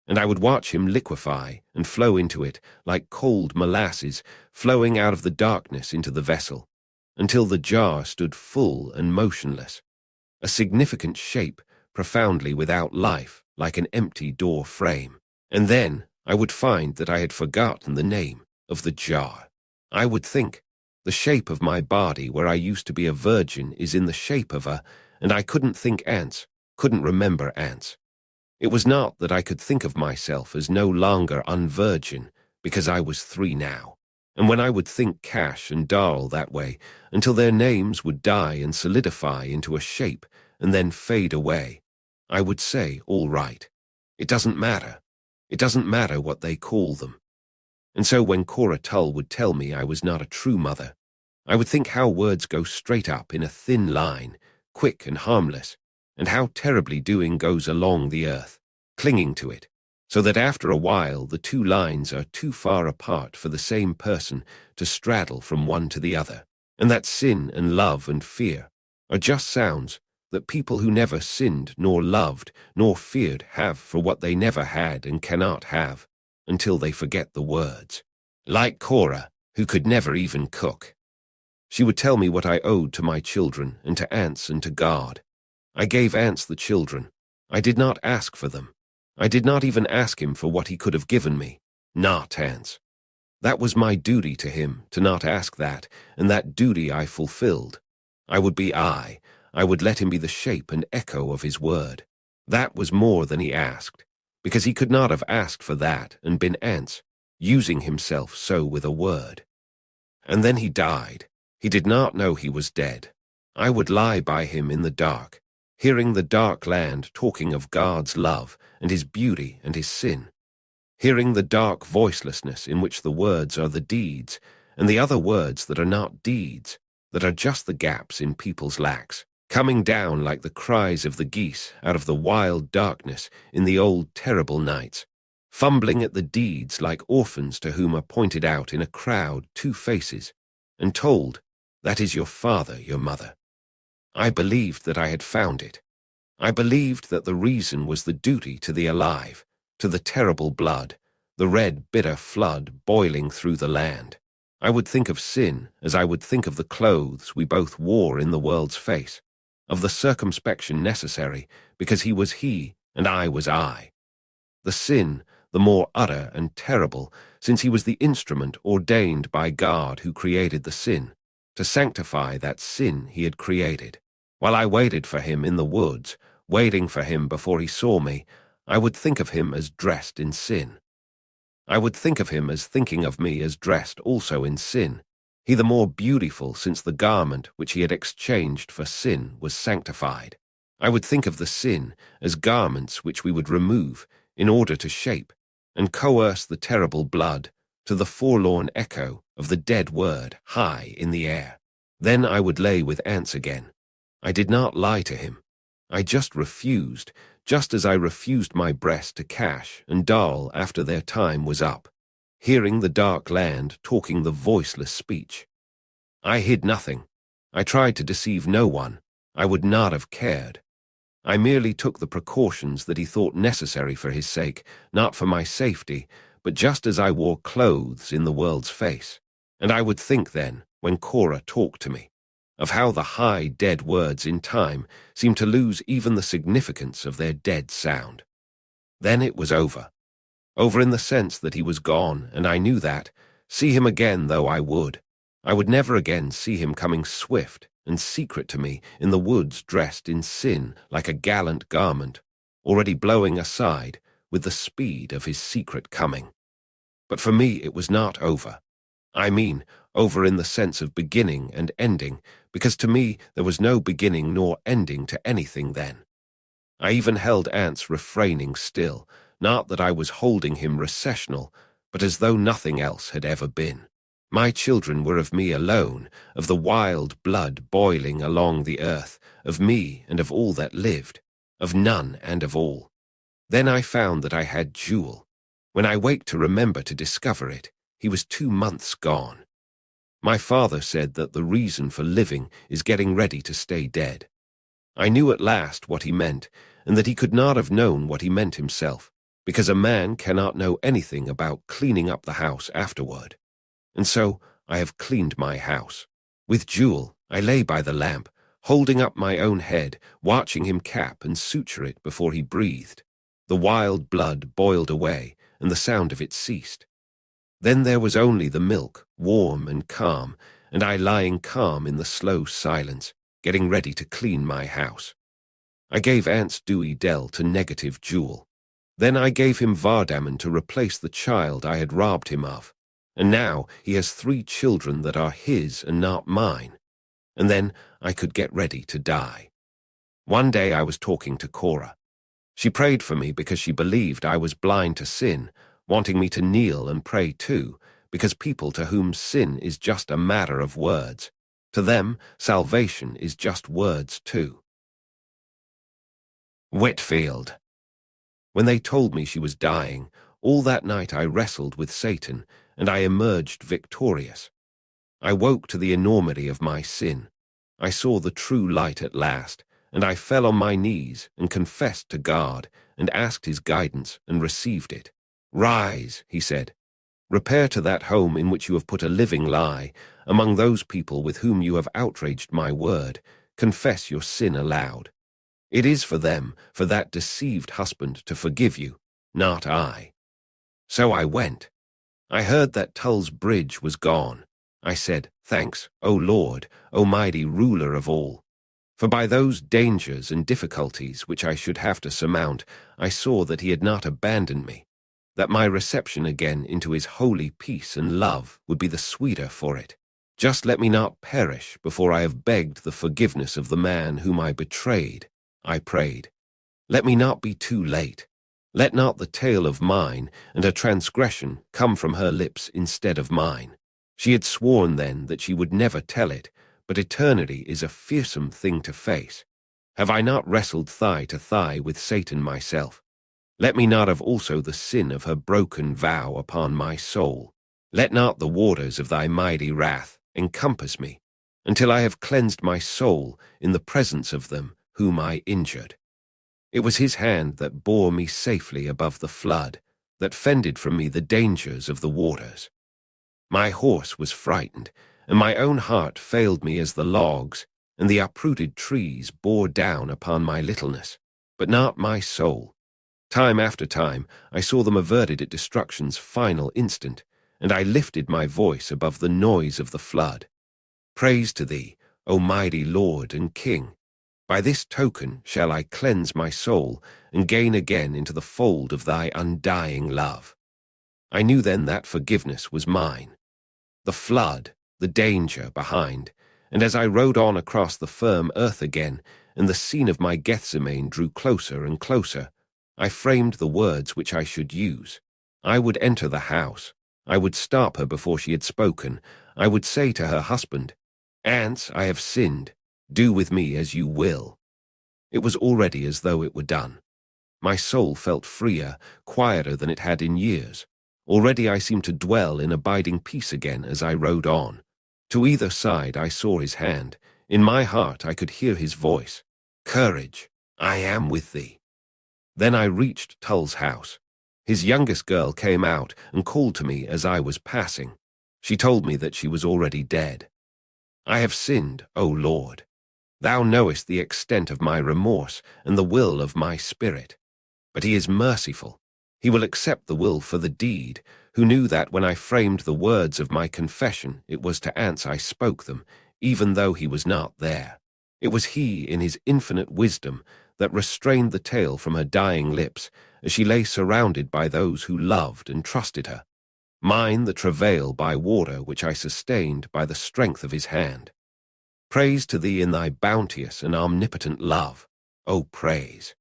and I would watch him liquefy and flow into it like cold molasses flowing out of the darkness into the vessel, until the jar stood full and motionless, a significant shape profoundly without life, like an empty door frame. And then I would find that I had forgotten the name of the jar. I would think, the shape of my body where I used to be a virgin is in the shape of a, and I couldn't think Anse, couldn't remember Anse. It was not that I could think of myself as no longer unvirgin, because I was 3 now. And when I would think Cash and Darl that way, until their names would die and solidify into a shape and then fade away, I would say, all right. It doesn't matter. It doesn't matter what they call them. And so when Cora Tull would tell me I was not a true mother, I would think how words go straight up in a thin line, quick and harmless, and how terribly doing goes along the earth, clinging to it, so that after a while the 2 lines are too far apart for the same person to straddle from one to the other, and that sin and love and fear are just sounds that people who never sinned nor loved nor feared have for what they never had and cannot have, until they forget the words. Like Cora, who could never even cook. She would tell me what I owed to my children and to Anse and to God. I gave Anse the children. I did not ask for them. I did not even ask him for what he could have given me. Not Anse. That was my duty to him, to not ask that, and that duty I fulfilled. I would be I would let him be the shape and echo of his word. That was more than he asked, because he could not have asked for that and been Anse, using himself so with a word. And then he died. He did not know he was dead. I would lie by him in the dark, hearing the dark land talking of God's love and his beauty and his sin, hearing the dark voicelessness in which the words are the deeds, and the other words that are not deeds, that are just the gaps in people's lacks, coming down like the cries of the geese out of the wild darkness in the old terrible nights, fumbling at the deeds like orphans to whom are pointed out in a crowd 2 faces, and told, that is your father, your mother. I believed that I had found it. I believed that the reason was the duty to the alive, to the terrible blood, the red, bitter flood boiling through the land. I would think of sin as I would think of the clothes we both wore in the world's face, of the circumspection necessary because he was he and I was I. The sin, the more utter and terrible, since he was the instrument ordained by God who created the sin, to sanctify that sin he had created. While I waited for him in the woods, waiting for him before he saw me, I would think of him as dressed in sin. I would think of him as thinking of me as dressed also in sin, he the more beautiful since the garment which he had exchanged for sin was sanctified. I would think of the sin as garments which we would remove in order to shape and coerce the terrible blood to the forlorn echo of the dead word high in the air. Then I would lay with Anse again. I did not lie to him. I just refused, just as I refused my breast to Cash and Darl after their time was up, hearing the dark land talking the voiceless speech. I hid nothing. I tried to deceive no one. I would not have cared. I merely took the precautions that he thought necessary for his sake, not for my safety, but just as I wore clothes in the world's face. And I would think then, when Cora talked to me, of how the high dead words in time seemed to lose even the significance of their dead sound. Then it was over. Over in the sense that he was gone, and I knew that, see him again though I would never again see him coming swift and secret to me in the woods dressed in sin like a gallant garment, already blowing aside with the speed of his secret coming. But for me it was not over. I mean, over in the sense of beginning and ending, because to me there was no beginning nor ending to anything then. I even held Anse refraining still, not that I was holding him recessional, but as though nothing else had ever been. My children were of me alone, of the wild blood boiling along the earth, of me and of all that lived, of none and of all. Then I found that I had Jewel. When I waked to remember to discover it, he was 2 months gone. My father said that the reason for living is getting ready to stay dead. I knew at last what he meant, and that he could not have known what he meant himself, because a man cannot know anything about cleaning up the house afterward. And so I have cleaned my house. With Jewel, I lay by the lamp, holding up my own head, watching him cap and suture it before he breathed. The wild blood boiled away, and the sound of it ceased. Then there was only the milk, warm and calm, and I lying calm in the slow silence, getting ready to clean my house. I gave Anse Dewey Dell to negative Jewel. Then I gave him Vardaman to replace the child I had robbed him of. And now he has 3 children that are his and not mine. And then I could get ready to die. One day I was talking to Cora. She prayed for me because she believed I was blind to sin, wanting me to kneel and pray too, because people to whom sin is just a matter of words, to them salvation is just words too. Whitfield. When they told me she was dying, all that night I wrestled with Satan, and I emerged victorious. I woke to the enormity of my sin. I saw the true light at last, and I fell on my knees and confessed to God and asked his guidance and received it. "Rise," he said. "Repair to that home in which you have put a living lie, among those people with whom you have outraged my word. Confess your sin aloud. It is for them, for that deceived husband, to forgive you, not I." So I went. I heard that Tull's bridge was gone. I said, "Thanks, O Lord, O mighty ruler of all." For by those dangers and difficulties which I should have to surmount, I saw that he had not abandoned me, that my reception again into his holy peace and love would be the sweeter for it. Just let me not perish before I have begged the forgiveness of the man whom I betrayed, I prayed. Let me not be too late. Let not the tale of mine and her transgression come from her lips instead of mine. She had sworn then that she would never tell it, but eternity is a fearsome thing to face. Have I not wrestled thigh to thigh with Satan myself? Let me not have also the sin of her broken vow upon my soul. Let not the waters of thy mighty wrath encompass me, until I have cleansed my soul in the presence of them whom I injured. It was his hand that bore me safely above the flood, that fended from me the dangers of the waters. My horse was frightened, and my own heart failed me as the logs, and the uprooted trees bore down upon my littleness, but not my soul. Time after time I saw them averted at destruction's final instant, and I lifted my voice above the noise of the flood. Praise to thee, O mighty Lord and King. By this token shall I cleanse my soul and gain again into the fold of thy undying love. I knew then that forgiveness was mine. The flood, the danger behind, and as I rode on across the firm earth again, and the scene of my Gethsemane drew closer and closer, I framed the words which I should use. I would enter the house. I would stop her before she had spoken. I would say to her husband, "Anse, I have sinned. Do with me as you will." It was already as though it were done. My soul felt freer, quieter than it had in years. Already I seemed to dwell in abiding peace again as I rode on. To either side I saw his hand. In my heart I could hear his voice. "Courage, I am with thee." Then I reached Tull's house. His youngest girl came out and called to me as I was passing. She told me that she was already dead. I have sinned, O Lord. Thou knowest the extent of my remorse and the will of my spirit. But he is merciful. He will accept the will for the deed, who knew that when I framed the words of my confession it was to Anse I spoke them, even though he was not there. It was he, in his infinite wisdom, that restrained the tale from her dying lips as she lay surrounded by those who loved and trusted her. Mine the travail by water which I sustained by the strength of his hand. Praise to thee in thy bounteous and omnipotent love, O praise.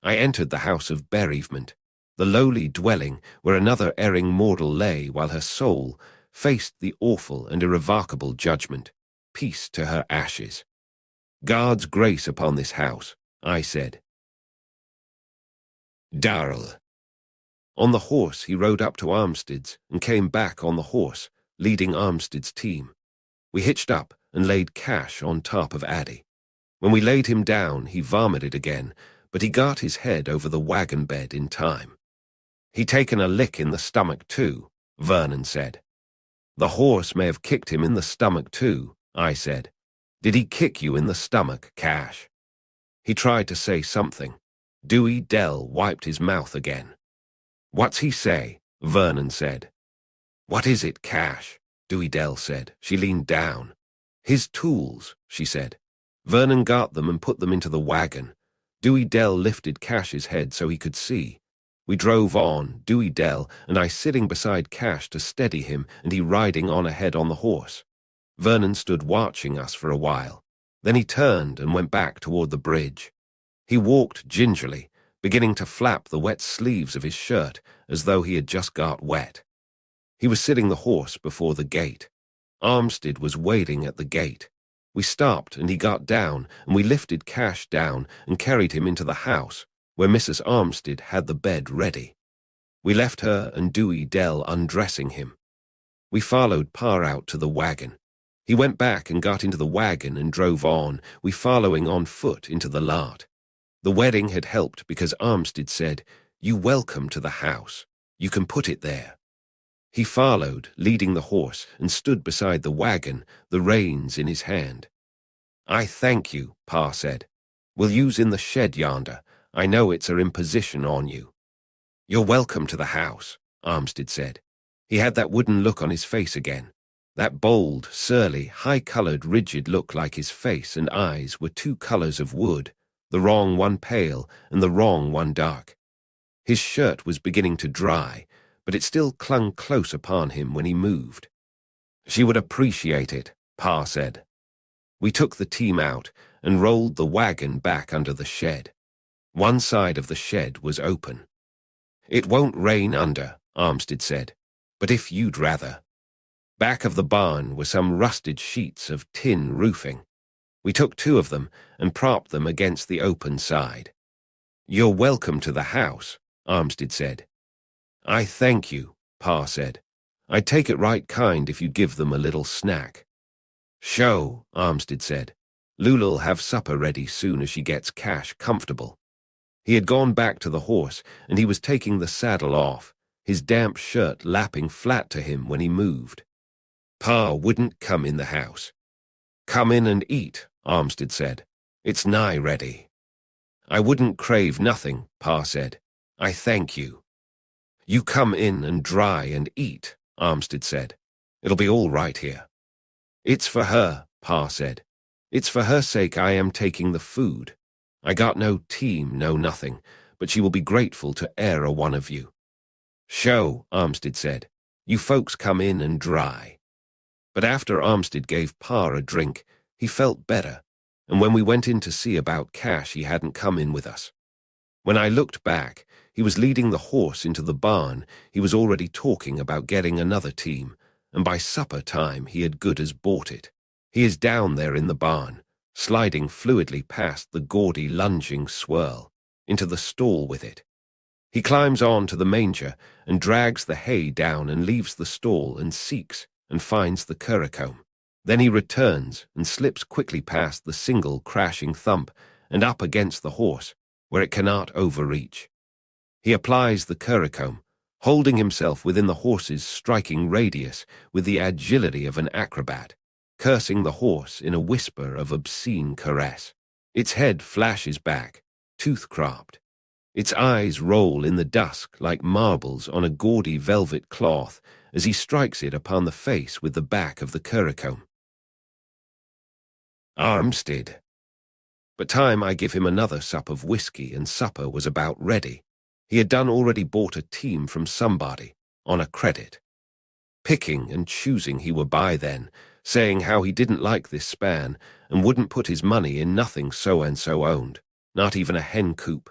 I entered the house of bereavement, the lowly dwelling where another erring mortal lay while her soul faced the awful and irrevocable judgment. Peace to her ashes. God's grace upon this house, I said. Darl. On the horse he rode up to Armstid's and came back on the horse, leading Armstid's team. We hitched up and laid Cash on top of Addie. When we laid him down, he vomited again, but he got his head over the wagon bed in time. He taken a lick in the stomach too, Vernon said. The horse may have kicked him in the stomach too, I said. Did he kick you in the stomach, Cash? He tried to say something. Dewey Dell wiped his mouth again. What's he say? Vernon said. What is it, Cash? Dewey Dell said. She leaned down. His tools, she said. Vernon got them and put them into the wagon. Dewey Dell lifted Cash's head so he could see. We drove on, Dewey Dell and I sitting beside Cash to steady him and he riding on ahead on the horse. Vernon stood watching us for a while. Then he turned and went back toward the bridge. He walked gingerly, beginning to flap the wet sleeves of his shirt as though he had just got wet. He was sitting the horse before the gate. Armstid was waiting at the gate. We stopped and he got down and we lifted Cash down and carried him into the house where Mrs. Armstid had the bed ready. We left her and Dewey Dell undressing him. We followed Pa out to the wagon. He went back and got into the wagon and drove on, we following on foot into the lot. The wedding had helped because Armstid said, "You welcome to the house. You can put it there." He followed, leading the horse, and stood beside the wagon, the reins in his hand. "I thank you," Pa said. "We'll use in the shed yonder. I know it's a imposition on you." "You're welcome to the house," Armstid said. He had that wooden look on his face again. That bold, surly, high-coloured, rigid look like his face and eyes were two colours of wood, the wrong one pale and the wrong one dark. His shirt was beginning to dry, but it still clung close upon him when he moved. "She would appreciate it," Pa said. We took the team out and rolled the wagon back under the shed. One side of the shed was open. "It won't rain under," Armstid said, "but if you'd rather." Back of the barn were some rusted sheets of tin roofing. We took two of them and propped them against the open side. "You're welcome to the house," Armstid said. "I thank you," Pa said. "I'd take it right kind if you'd give them a little snack." "Sho," Armstid said. "Lula'll have supper ready soon as she gets Cash comfortable." He had gone back to the horse, and he was taking the saddle off, his damp shirt lapping flat to him when he moved. Pa wouldn't come in the house. "Come in and eat," Armstid said. "It's nigh ready." "I wouldn't crave nothing," Pa said. "I thank you." "You come in and dry and eat," Armstid said. "It'll be all right here." "It's for her," Pa said. "It's for her sake I am taking the food. I got no team, no nothing, but she will be grateful to e'er a one of you." "Sho," Armstid said. "You folks come in and dry." But after Armstid gave Pa a drink, he felt better, and when we went in to see about Cash he hadn't come in with us. When I looked back, he was leading the horse into the barn. He was already talking about getting another team, and by supper time he had good as bought it. He is down there in the barn, sliding fluidly past the gaudy lunging swirl, into the stall with it. He climbs on to the manger and drags the hay down and leaves the stall and seeks and finds the curricomb. Then he returns and slips quickly past the single crashing thump and up against the horse, where it cannot overreach. He applies the curricomb, holding himself within the horse's striking radius with the agility of an acrobat, cursing the horse in a whisper of obscene caress. Its head flashes back, tooth-cropped. Its eyes roll in the dusk like marbles on a gaudy velvet cloth as he strikes it upon the face with the back of the curricomb. Armstid. But time I give him another sup of whiskey and supper was about ready. He had already bought a team from somebody, on a credit. Picking and choosing he were by then, saying how he didn't like this span and wouldn't put his money in nothing so-and-so owned, not even a hen coop.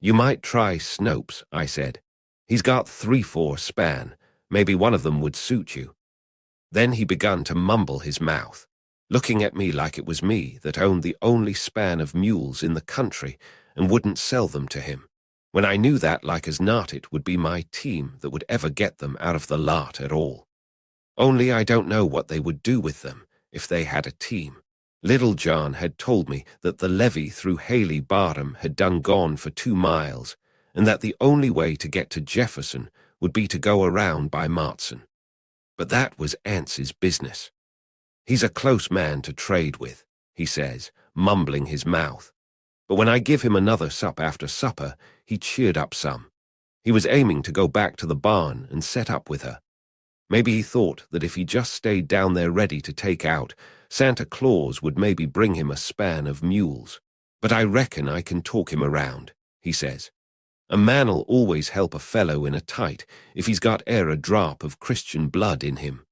"You might try Snopes," I said. "He's got 3-4 span. Maybe one of them would suit you." Then he begun to mumble his mouth, looking at me like it was me that owned the only span of mules in the country and wouldn't sell them to him, when I knew that like as not it would be my team that would ever get them out of the lot at all. Only I don't know what they would do with them if they had a team. Little John had told me that the levee through Haley Bottom had gone for 2 miles, and that the only way to get to Jefferson would be to go around by Martson. But that was Anse's business. He's a close man to trade with, he says, mumbling his mouth. But when I give him another sup after supper, he cheered up some. He was aiming to go back to the barn and set up with her. Maybe he thought that if he just stayed down there ready to take out, Santa Claus would maybe bring him a span of mules. But I reckon I can talk him around, he says. A man'll always help a fellow in a tight if he's got a drop of Christian blood in him.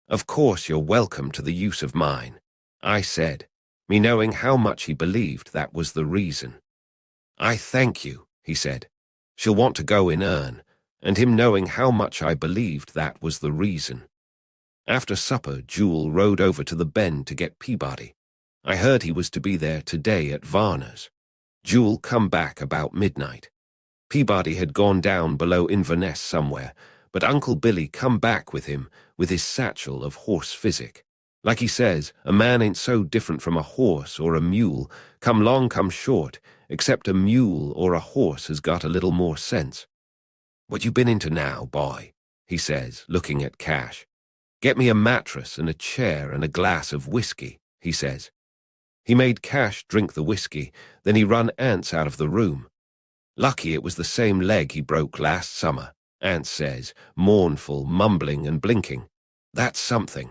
Of course you're welcome to the use of mine, I said, me knowing how much he believed that was the reason. I thank you, he said. She'll want to go in earn, and him knowing how much I believed that was the reason. After supper, Jewel rode over to the bend to get Peabody. I heard he was to be there today at Varner's. Jewel come back about midnight. Peabody had gone down below Inverness somewhere, but Uncle Billy come back with him with his satchel of horse physic. Like he says, a man ain't so different from a horse or a mule, come long come short, except a mule or a horse has got a little more sense. What you been into now, boy? He says, looking at Cash. Get me a mattress and a chair and a glass of whiskey, he says. He made Cash drink the whiskey, then he run Anse out of the room. Lucky it was the same leg he broke last summer, Anse says, mournful, mumbling and blinking. That's something.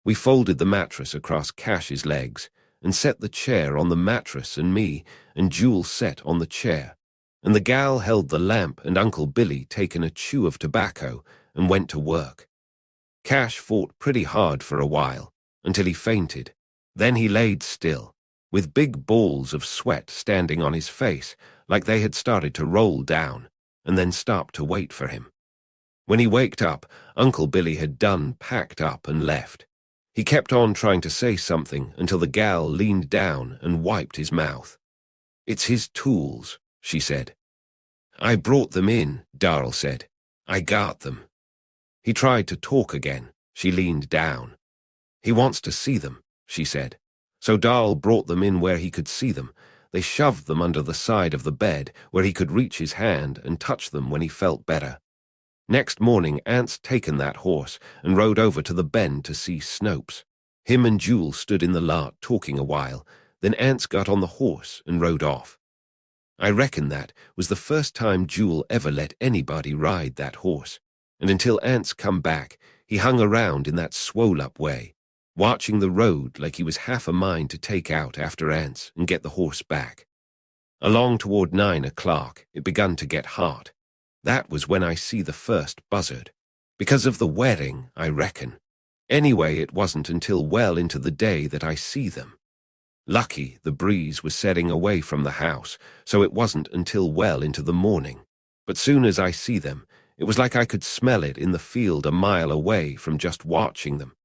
We folded the mattress across Cash's legs and set the chair on the mattress and me and Jewel set on the chair, and the gal held the lamp and Uncle Billy taken a chew of tobacco and went to work. Cash fought pretty hard for a while, until he fainted. Then he laid still, with big balls of sweat standing on his face, like they had started to roll down, and then stopped to wait for him. When he waked up, Uncle Billy had done packed up and left. He kept on trying to say something until the gal leaned down and wiped his mouth. It's his tools, she said. I brought them in, Darl said. I got them. He tried to talk again. She leaned down. He wants to see them, she said. So Darl brought them in where he could see them. They shoved them under the side of the bed where he could reach his hand and touch them when he felt better. Next morning, Anse taken that horse and rode over to the bend to see Snopes. Him and Jewel stood in the lot talking a while, then Anse got on the horse and rode off. I reckon that was the first time Jewel ever let anybody ride that horse, and until Anse come back, he hung around in that swole-up way, watching the road like he was half a mind to take out after Anse and get the horse back. Along toward 9 o'clock, it begun to get hot. That was when I see the first buzzard. Because of the wedding, I reckon. Anyway, it wasn't until well into the day that I see them. Lucky the breeze was setting away from the house, so it wasn't until well into the morning. But soon as I see them, it was like I could smell it in the field a mile away from just watching them,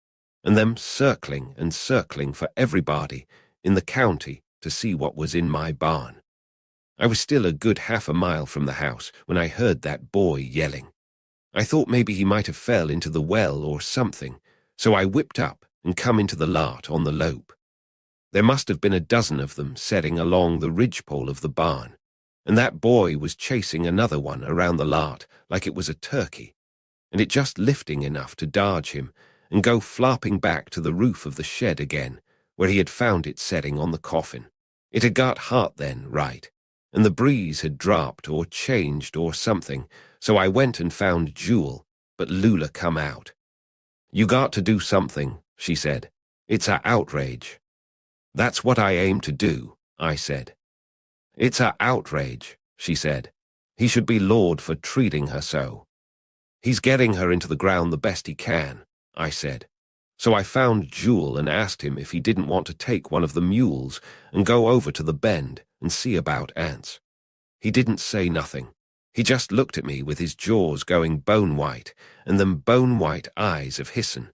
and them circling and circling for everybody in the county to see what was in my barn. I was still a good half a mile from the house when I heard that boy yelling. I thought maybe he might have fell into the well or something, so I whipped up and come into the lot on the lope. There must have been a dozen of them setting along the ridgepole of the barn, and that boy was chasing another one around the lot like it was a turkey, and it just lifting enough to dodge him and go flopping back to the roof of the shed again, where he had found it setting on the coffin. It had got hot then, right, and the breeze had dropped or changed or something, so I went and found Jewel, but Lula come out. You got to do something, she said. It's a outrage. That's what I aim to do, I said. It's a outrage, she said. He should be lord for treating her so. He's getting her into the ground the best he can, I said. So I found Jewel and asked him if he didn't want to take one of the mules and go over to the bend and see about Anse. He didn't say nothing. He just looked at me with his jaws going bone-white and them bone-white eyes of hissin'.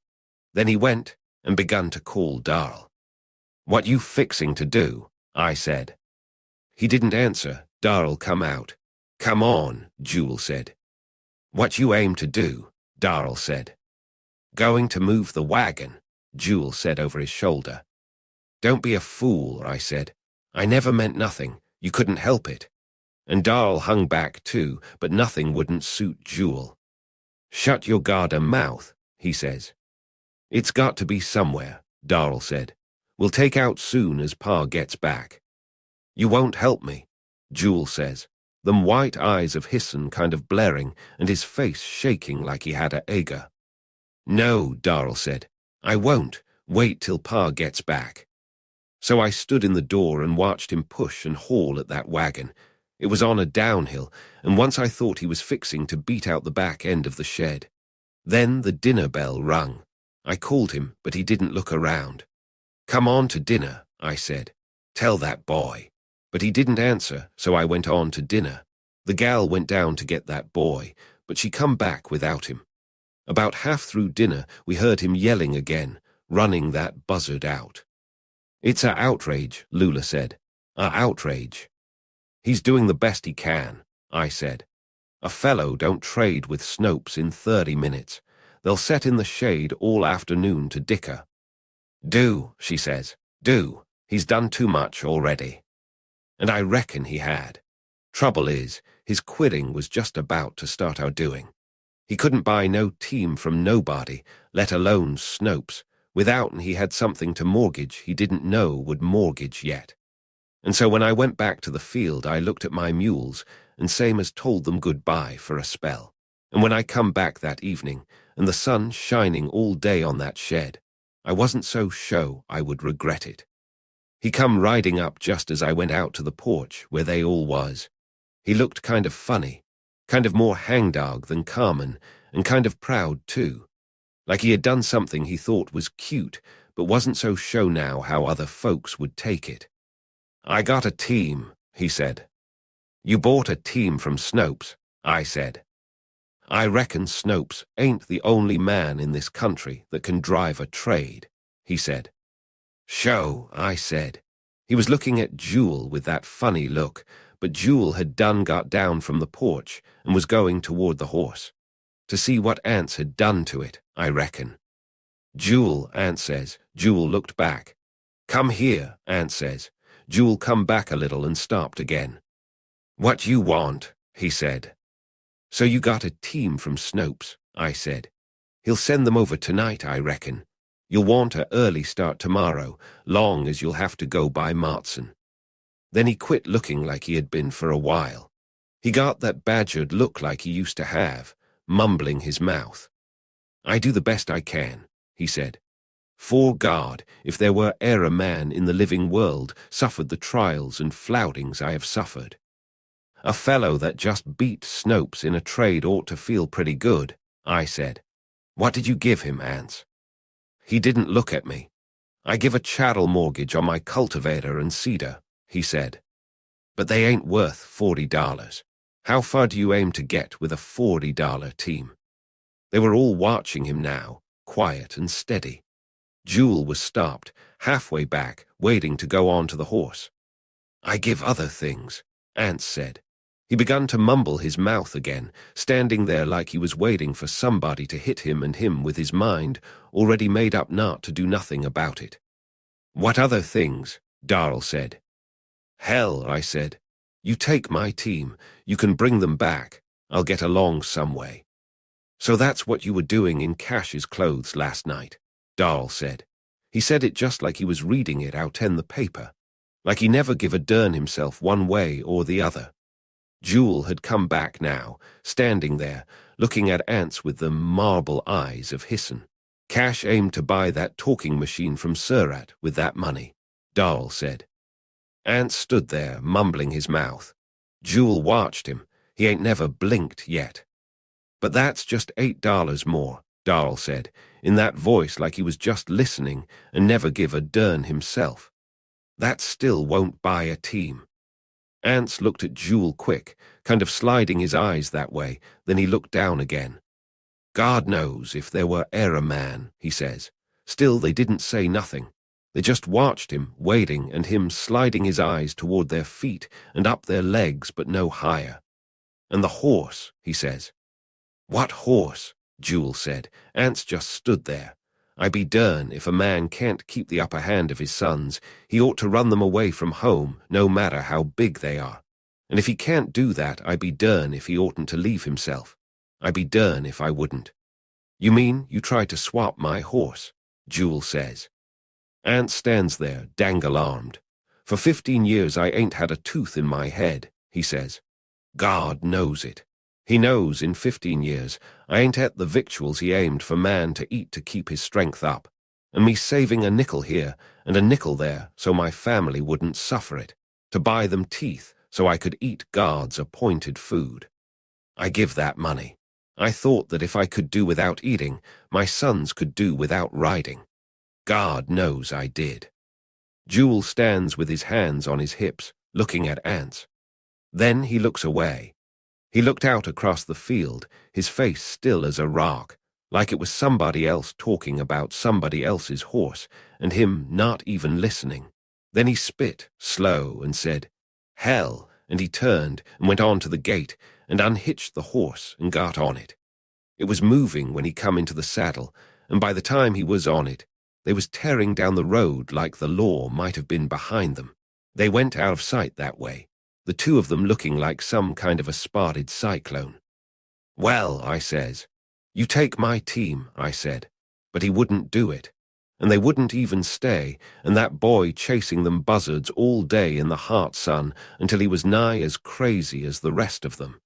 Then he went and begun to call Darl. What you fixing to do? I said. He didn't answer. Darl come out. Come on, Jewel said. What you aim to do? Darl said. Going to move the wagon, Jewel said over his shoulder. Don't be a fool, I said. I never meant nothing. You couldn't help it. And Darl hung back too, but nothing wouldn't suit Jewel. "Shut your garter mouth," he says. "It's got to be somewhere," Darl said. "We'll take out soon as Pa gets back." "You won't help me," Jewel says, them white eyes of his'n kind of blaring and his face shaking like he had a ague. "No," Darl said, "I won't. Wait till Pa gets back." So I stood in the door and watched him push and haul at that wagon. It was on a downhill, and once I thought he was fixing to beat out the back end of the shed. Then the dinner bell rung. I called him, but he didn't look around. "Come on to dinner," I said. "Tell that boy." But he didn't answer, so I went on to dinner. The gal went down to get that boy, but she come back without him. About half through dinner, we heard him yelling again, running that buzzard out. "It's a outrage," Lula said. "A outrage." "He's doing the best he can," I said. "A fellow don't trade with Snopes in 30 minutes. They'll set in the shade all afternoon to dicker." "Do," she says, "do. He's done too much already." And I reckon he had. Trouble is, his quitting was just about to start our doing. He couldn't buy no team from nobody, let alone Snopes, withouten he had something to mortgage he didn't know would mortgage yet. And so when I went back to the field, I looked at my mules and same as told them goodbye for a spell. And when I come back that evening, and the sun shining all day on that shed, I wasn't so sure I would regret it. He come riding up just as I went out to the porch where they all was. He looked kind of funny, kind of more hangdog than Carmen, and kind of proud too. Like he had done something he thought was cute, but wasn't so sure now how other folks would take it. "I got a team," he said. "You bought a team from Snopes," I said. "I reckon Snopes ain't the only man in this country that can drive a trade," he said. "Sho," I said. He was looking at Jewel with that funny look, but Jewel had done got down from the porch and was going toward the horse. To see what Anse had done to it, I reckon. "Jewel," Anse says. Jewel looked back. "Come here," Anse says. Jewel come back a little and stopped again. "What you want?" he said. "So you got a team from Snopes," I said. "He'll send them over tonight, I reckon. You'll want a early start tomorrow, long as you'll have to go by Martson." Then he quit looking like he had been for a while. He got that badgered look like he used to have, mumbling his mouth. "I do the best I can," he said. "'Fore God, if there were e'er a man in the living world suffered the trials and floutings I have suffered. A fellow that just beat Snopes in a trade ought to feel pretty good," I said. "What did you give him, Anse?" He didn't look at me. "I give a chattel mortgage on my cultivator and cedar," he said. "But they ain't worth $40. How far do you aim to get with a $40 team?" They were all watching him now, quiet and steady. Jewel was stopped, halfway back, waiting to go on to the horse. "I give other things," Anse said. He began to mumble his mouth again, standing there like he was waiting for somebody to hit him and him with his mind, already made up not to do nothing about it. "What other things?" Darl said. "Hell," I said. "You take my team. You can bring them back. I'll get along some way." "So that's what you were doing in Cash's clothes last night," Darl said. He said it just like he was reading it out in the paper, like he never give a darn himself one way or the other. Jewel had come back now, standing there, looking at Anse with the marble eyes of his'n. "Cash aimed to buy that talking machine from Surat with that money," Darl said. Anse stood there, mumbling his mouth. Jewel watched him. He ain't never blinked yet. "But that's just $8 more," Darl said, in that voice like he was just listening and never give a darn himself. "That still won't buy a team." Anse looked at Jewel quick, kind of sliding his eyes that way, then he looked down again. "God knows if there were e'er a man," he says. Still they didn't say nothing. They just watched him, waiting, and him sliding his eyes toward their feet and up their legs but no higher. "And the horse," he says. "What horse?" Jewel said. Anse just stood there. "I be dern if a man can't keep the upper hand of his sons, he ought to run them away from home, no matter how big they are. And if he can't do that, I be dern if he oughtn't to leave himself. I be dern if I wouldn't. You mean you tried to swap my horse? Jewel says. Anse stands there, dangle-armed. For 15 years I ain't had a tooth in my head, he says. God knows it. He knows in 15 years I ain't et the victuals he aimed for man to eat to keep his strength up, and me saving a nickel here and a nickel there so my family wouldn't suffer it, to buy them teeth so I could eat God's appointed food. I give that money. I thought that if I could do without eating, my sons could do without riding. God knows I did. Jewel stands with his hands on his hips, looking at Anse. Then he looks away. He looked out across the field, his face still as a rock, like it was somebody else talking about somebody else's horse, and him not even listening. Then he spit, slow, and said, "Hell," and he turned and went on to the gate and unhitched the horse and got on it. It was moving when he come into the saddle, and by the time he was on it, they was tearing down the road like the law might have been behind them. They went out of sight that way, the two of them looking like some kind of a spotted cyclone. "Well," I says, "you take my team," I said, but he wouldn't do it. And they wouldn't even stay, and that boy chasing them buzzards all day in the hot sun until he was nigh as crazy as the rest of them.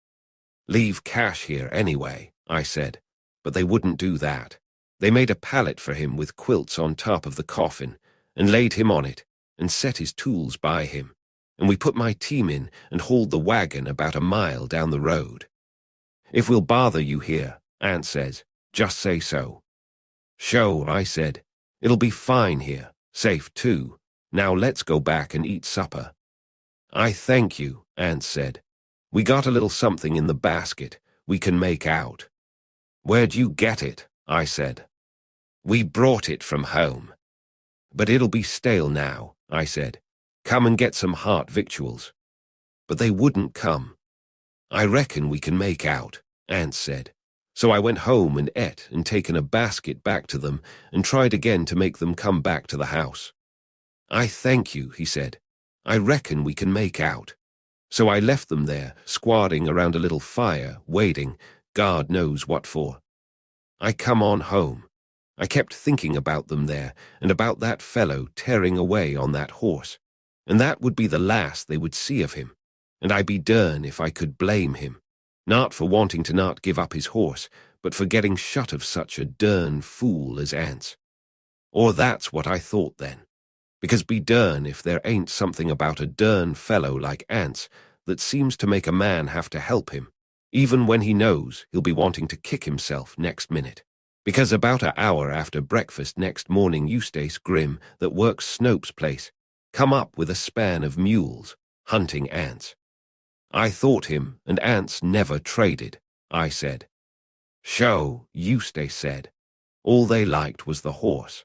"Leave Cash here anyway," I said, but they wouldn't do that. They made a pallet for him with quilts on top of the coffin, and laid him on it, and set his tools by him, and we put my team in and hauled the wagon about a mile down the road. "If we'll bother you here," Anse says, "just say so." "Sho," I said. "It'll be fine here, safe too. Now let's go back and eat supper." "I thank you," Anse said. "We got a little something in the basket we can make out." "Where'd you get it?" I said. "We brought it from home." "But it'll be stale now," I said. "Come and get some hot victuals." But they wouldn't come. "I reckon we can make out," Anse said. So I went home and ate and taken a basket back to them and tried again to make them come back to the house. "I thank you," he said. "I reckon we can make out." So I left them there, squatting around a little fire, waiting, God knows what for. I come on home. I kept thinking about them there and about that fellow tearing away on that horse, and that would be the last they would see of him, and I be dern if I could blame him. Not for wanting to not give up his horse, but for getting shut of such a dern fool as Anse. Or that's what I thought then. Because be dern if there ain't something about a dern fellow like Anse that seems to make a man have to help him, even when he knows he'll be wanting to kick himself next minute. Because about an hour after breakfast next morning Eustace Grimm, that works Snopes' place, come up with a span of mules, hunting Anse. I thought him and Anse never traded, I said. "Sho," Eustace said. All they liked was the horse.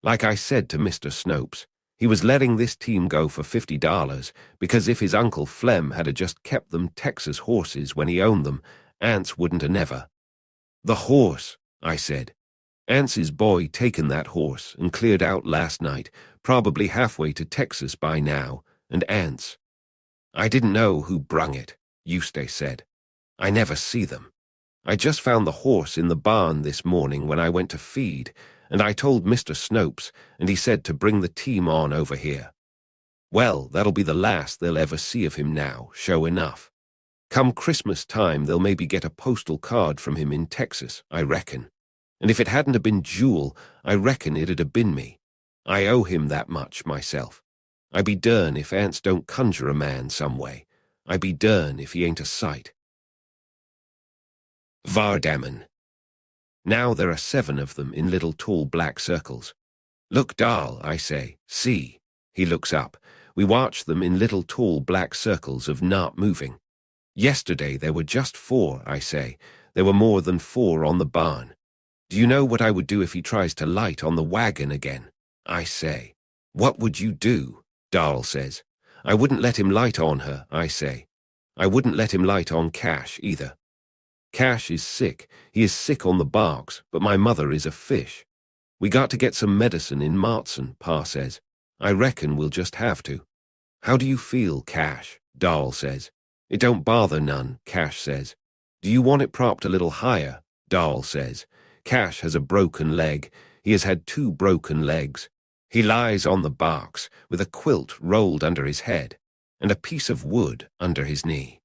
Like I said to Mr. Snopes, he was letting this team go for $50 because if his Uncle Flem had just kept them Texas horses when he owned them, Anse wouldn't a never. "The horse," I said. "Anse's boy taken that horse and cleared out last night, probably halfway to Texas by now, and Anse." "I didn't know who brung it," Eustace said. "I never see them. I just found the horse in the barn this morning when I went to feed, and I told Mr. Snopes, and he said to bring the team on over here. Well, that'll be the last they'll ever see of him now, sure enough. Come Christmas time, they'll maybe get a postal card from him in Texas, I reckon. And if it hadn't have been Jewel, I reckon it'd have been me. I owe him that much myself. I be dern if Anse don't conjure a man some way. I be dern if he ain't a sight." Vardaman. Now there are 7 of them in little tall black circles. "Look, Darl," I say, "see." He looks up. We watch them in little tall black circles of not moving. "Yesterday there were just 4, I say. There were more than 4 on the barn. Do you know what I would do if he tries to light on the wagon again?" I say. "What would you do?" Darl says. "I wouldn't let him light on her," I say. "I wouldn't let him light on Cash either. Cash is sick. He is sick on the barks, but my mother is a fish. We got to get some medicine in Martson, Pa says. I reckon we'll just have to." "How do you feel, Cash?" Darl says. It don't bother none, Cash says. Do you want it propped a little higher? Darl says. Cash has a broken leg. He has had 2 broken legs. He lies on the barks, with a quilt rolled under his head, and a piece of wood under his knee.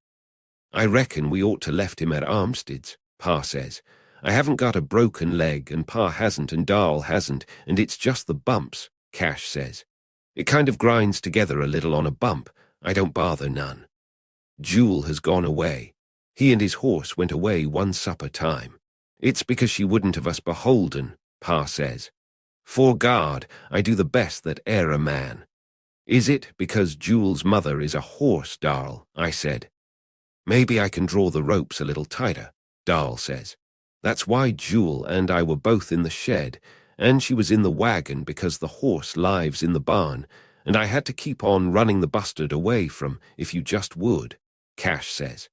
I reckon we ought to left him at Armstid's, Pa says. I haven't got a broken leg, and Pa hasn't, and Darl hasn't, and it's just the bumps, Cash says. It kind of grinds together a little on a bump. I don't bother none. Jewel has gone away. He and his horse went away one supper time. It's because she wouldn't have us beholden, Pa says. 'Fore God, I do the best that e'er a man. Is it because Jewel's mother is a horse, Darl? I said. Maybe I can draw the ropes a little tighter, Darl says. That's why Jewel and I were both in the shed, and she was in the wagon because the horse lives in the barn, and I had to keep on running the bustard away from if you just would, Cash says.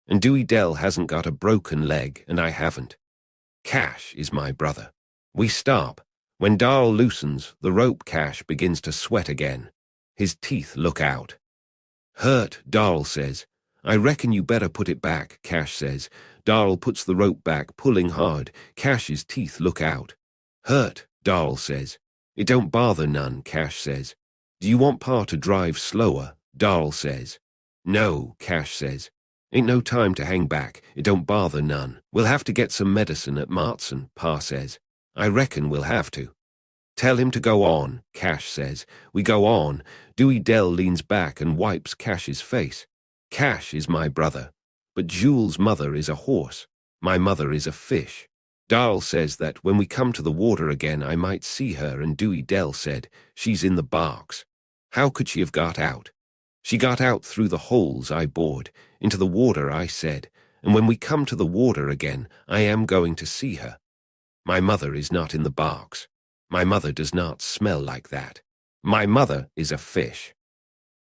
And Dewey Dell hasn't got a broken leg, and I haven't. Cash is my brother. We stop. When Darl loosens, the rope Cash begins to sweat again. His teeth look out. Hurt, Darl says. I reckon you better put it back, Cash says. Darl puts the rope back, pulling hard. Cash's teeth look out. Hurt, Darl says. It don't bother none, Cash says. Do you want Pa to drive slower? Darl says. No, Cash says. Ain't no time to hang back. It don't bother none. We'll have to get some medicine at Martson, Pa says. I reckon we'll have to. Tell him to go on, Cash says. We go on. Dewey Dell leans back and wipes Cash's face. Cash is my brother, but Jewel's mother is a horse. My mother is a fish. Darl says that when we come to the water again I might see her, and Dewey Dell said, she's in the barks. How could she have got out? She got out through the holes I bored. Into the water, I said, and when we come to the water again I am going to see her. My mother is not in the barks. My mother does not smell like that. My mother is a fish.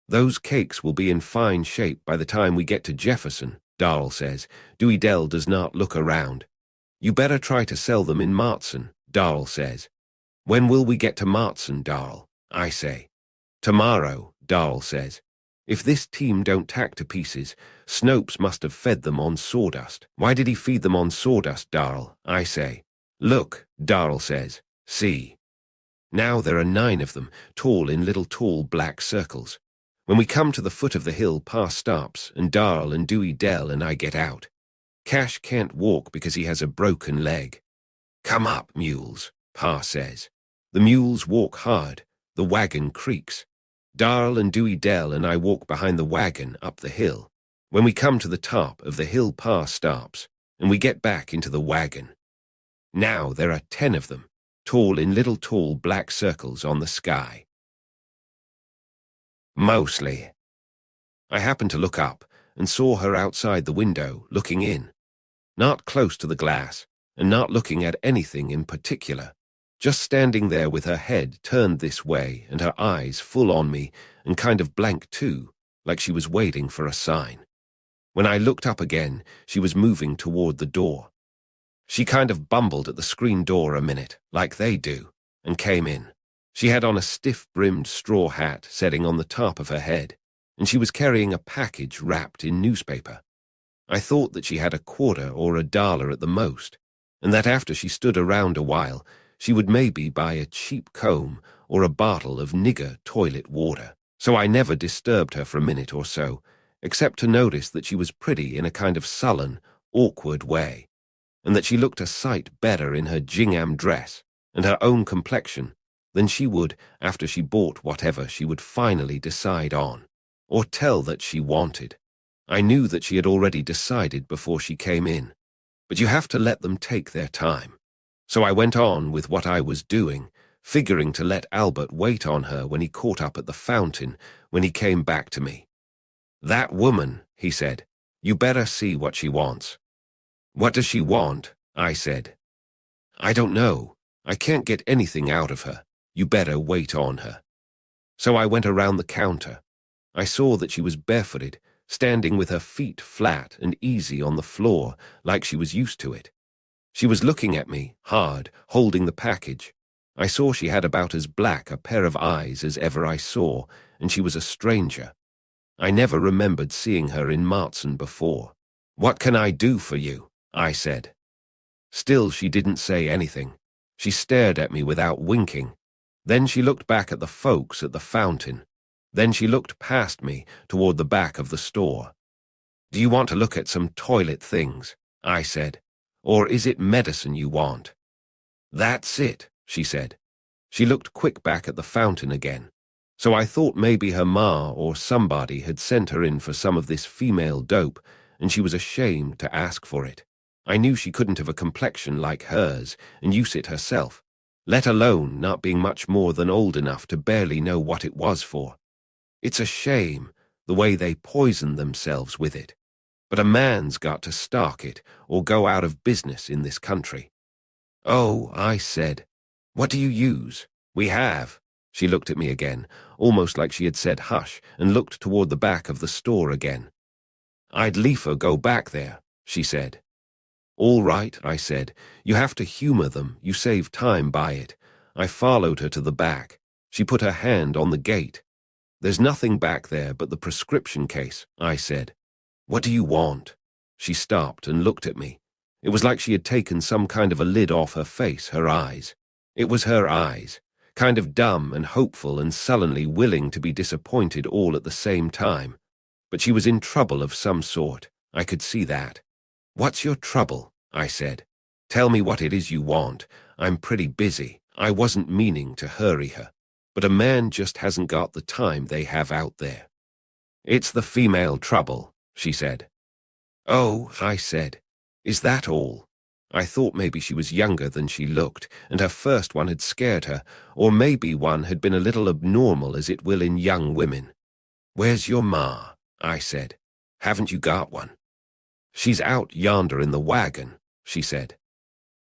Those cakes will be in fine shape by the time we get to Jefferson, Darl says. Dewey Dell does not look around. You better try to sell them in Martson, Darl says. When will we get to Martson, Darl? I say. Tomorrow, Darl says. If this team don't tack to pieces, Snopes must have fed them on sawdust. Why did he feed them on sawdust, Darl? I say. Look, Darl says. See. Now there are 9 of them, tall in little tall black circles. When we come to the foot of the hill, Pa stops, and Darl and Dewey Dell and I get out. Cash can't walk because he has a broken leg. Come up, mules, Pa says. The mules walk hard. The wagon creaks. Darl and Dewey Dell and I walk behind the wagon up the hill. When we come to the top of the hill, Pa stops, and we get back into the wagon. Now there are 10 of them, tall in little tall black circles on the sky. Moseley. I happened to look up and saw her outside the window, looking in. Not close to the glass, and not looking at anything in particular. Just standing there with her head turned this way and her eyes full on me, and kind of blank too, like she was waiting for a sign. When I looked up again, she was moving toward the door. She kind of bumbled at the screen door a minute, like they do, and came in. She had on a stiff-brimmed straw hat setting on the top of her head, and she was carrying a package wrapped in newspaper. I thought that she had a quarter or $1 at the most, and that after she stood around a while, she would maybe buy a cheap comb or a bottle of nigger toilet water. So I never disturbed her for a minute or so, except to notice that she was pretty in a kind of sullen, awkward way, and that she looked a sight better in her gingham dress and her own complexion than she would after she bought whatever she would finally decide on, or tell that she wanted. I knew that she had already decided before she came in, but you have to let them take their time. So I went on with what I was doing, figuring to let Albert wait on her when he caught up at the fountain when he came back to me. That woman, he said, you better see what she wants. What does she want? I said. I don't know. I can't get anything out of her. You better wait on her. So I went around the counter. I saw that she was barefooted, standing with her feet flat and easy on the floor like she was used to it. She was looking at me, hard, holding the package. I saw she had about as black a pair of eyes as ever I saw, and she was a stranger. I never remembered seeing her in Martson before. "What can I do for you?" I said. Still, she didn't say anything. She stared at me without winking. Then she looked back at the folks at the fountain. Then she looked past me toward the back of the store. "Do you want to look at some toilet things?" I said. "Or is it medicine you want?" "That's it," she said. She looked quick back at the fountain again. So I thought maybe her ma or somebody had sent her in for some of this female dope, and she was ashamed to ask for it. I knew she couldn't have a complexion like hers and use it herself, let alone not being much more than old enough to barely know what it was for. It's a shame, the way they poison themselves with it. But a man's got to stock it or go out of business in this country. "Oh," I said. "What do you use?" "We have." She looked at me again, almost like she had said hush, and looked toward the back of the store again. "I'd liefer go back there," she said. "All right," I said. "You have to humor them. You save time by it." I followed her to the back. She put her hand on the gate. "There's nothing back there but the prescription case," I said. "What do you want?" She stopped and looked at me. It was like she had taken some kind of a lid off her face, her eyes. It was her eyes, kind of dumb and hopeful and sullenly willing to be disappointed all at the same time. But she was in trouble of some sort. I could see that. "What's your trouble?" I said. "Tell me what it is you want. I'm pretty busy." I wasn't meaning to hurry her, but a man just hasn't got the time they have out there. "It's the female trouble," she said. "Oh," I said. "Is that all?" I thought maybe she was younger than she looked, and her first one had scared her, or maybe one had been a little abnormal as it will in young women. "Where's your ma?" I said. "Haven't you got one?" "She's out yonder in the wagon," she said.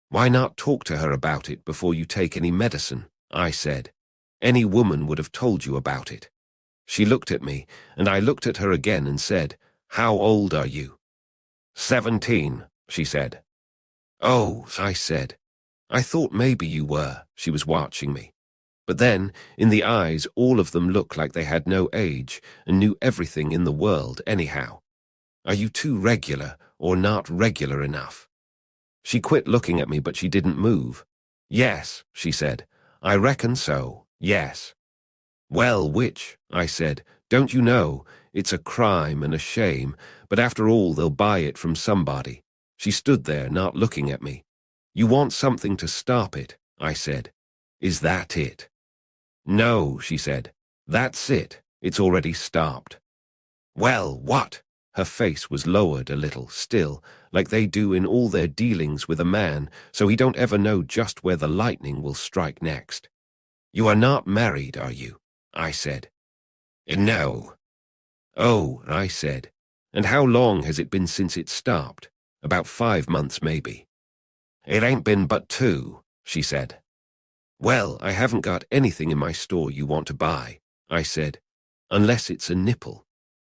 "Why not talk to her about it before you take any medicine?" I said. "Any woman would have told you about it." She looked at me, and I looked at her again and said, "How old are you?" 17, she said. "Oh," I said. "I thought maybe you were." She was watching me. But then, in the eyes, all of them looked like they had no age and knew everything in the world anyhow. "Are you too regular or not regular enough?" She quit looking at me, but she didn't move. "Yes," she said. "I reckon so, yes." "Well, which?" I said. "Don't you know? It's a crime and a shame, but after all they'll buy it from somebody." She stood there, not looking at me. "You want something to stop it," I said. "Is that it?" "No," she said. "That's it. It's already stopped." "Well, what?" Her face was lowered a little, still, like they do in all their dealings with a man, so he don't ever know just where the lightning will strike next. "You are not married, are you?" I said. "No." "Oh," I said. "And how long has it been since it stopped?" "About 5 months, maybe." "It ain't been but 2, she said. "Well, I haven't got anything in my store you want to buy," I said, "unless it's a nipple.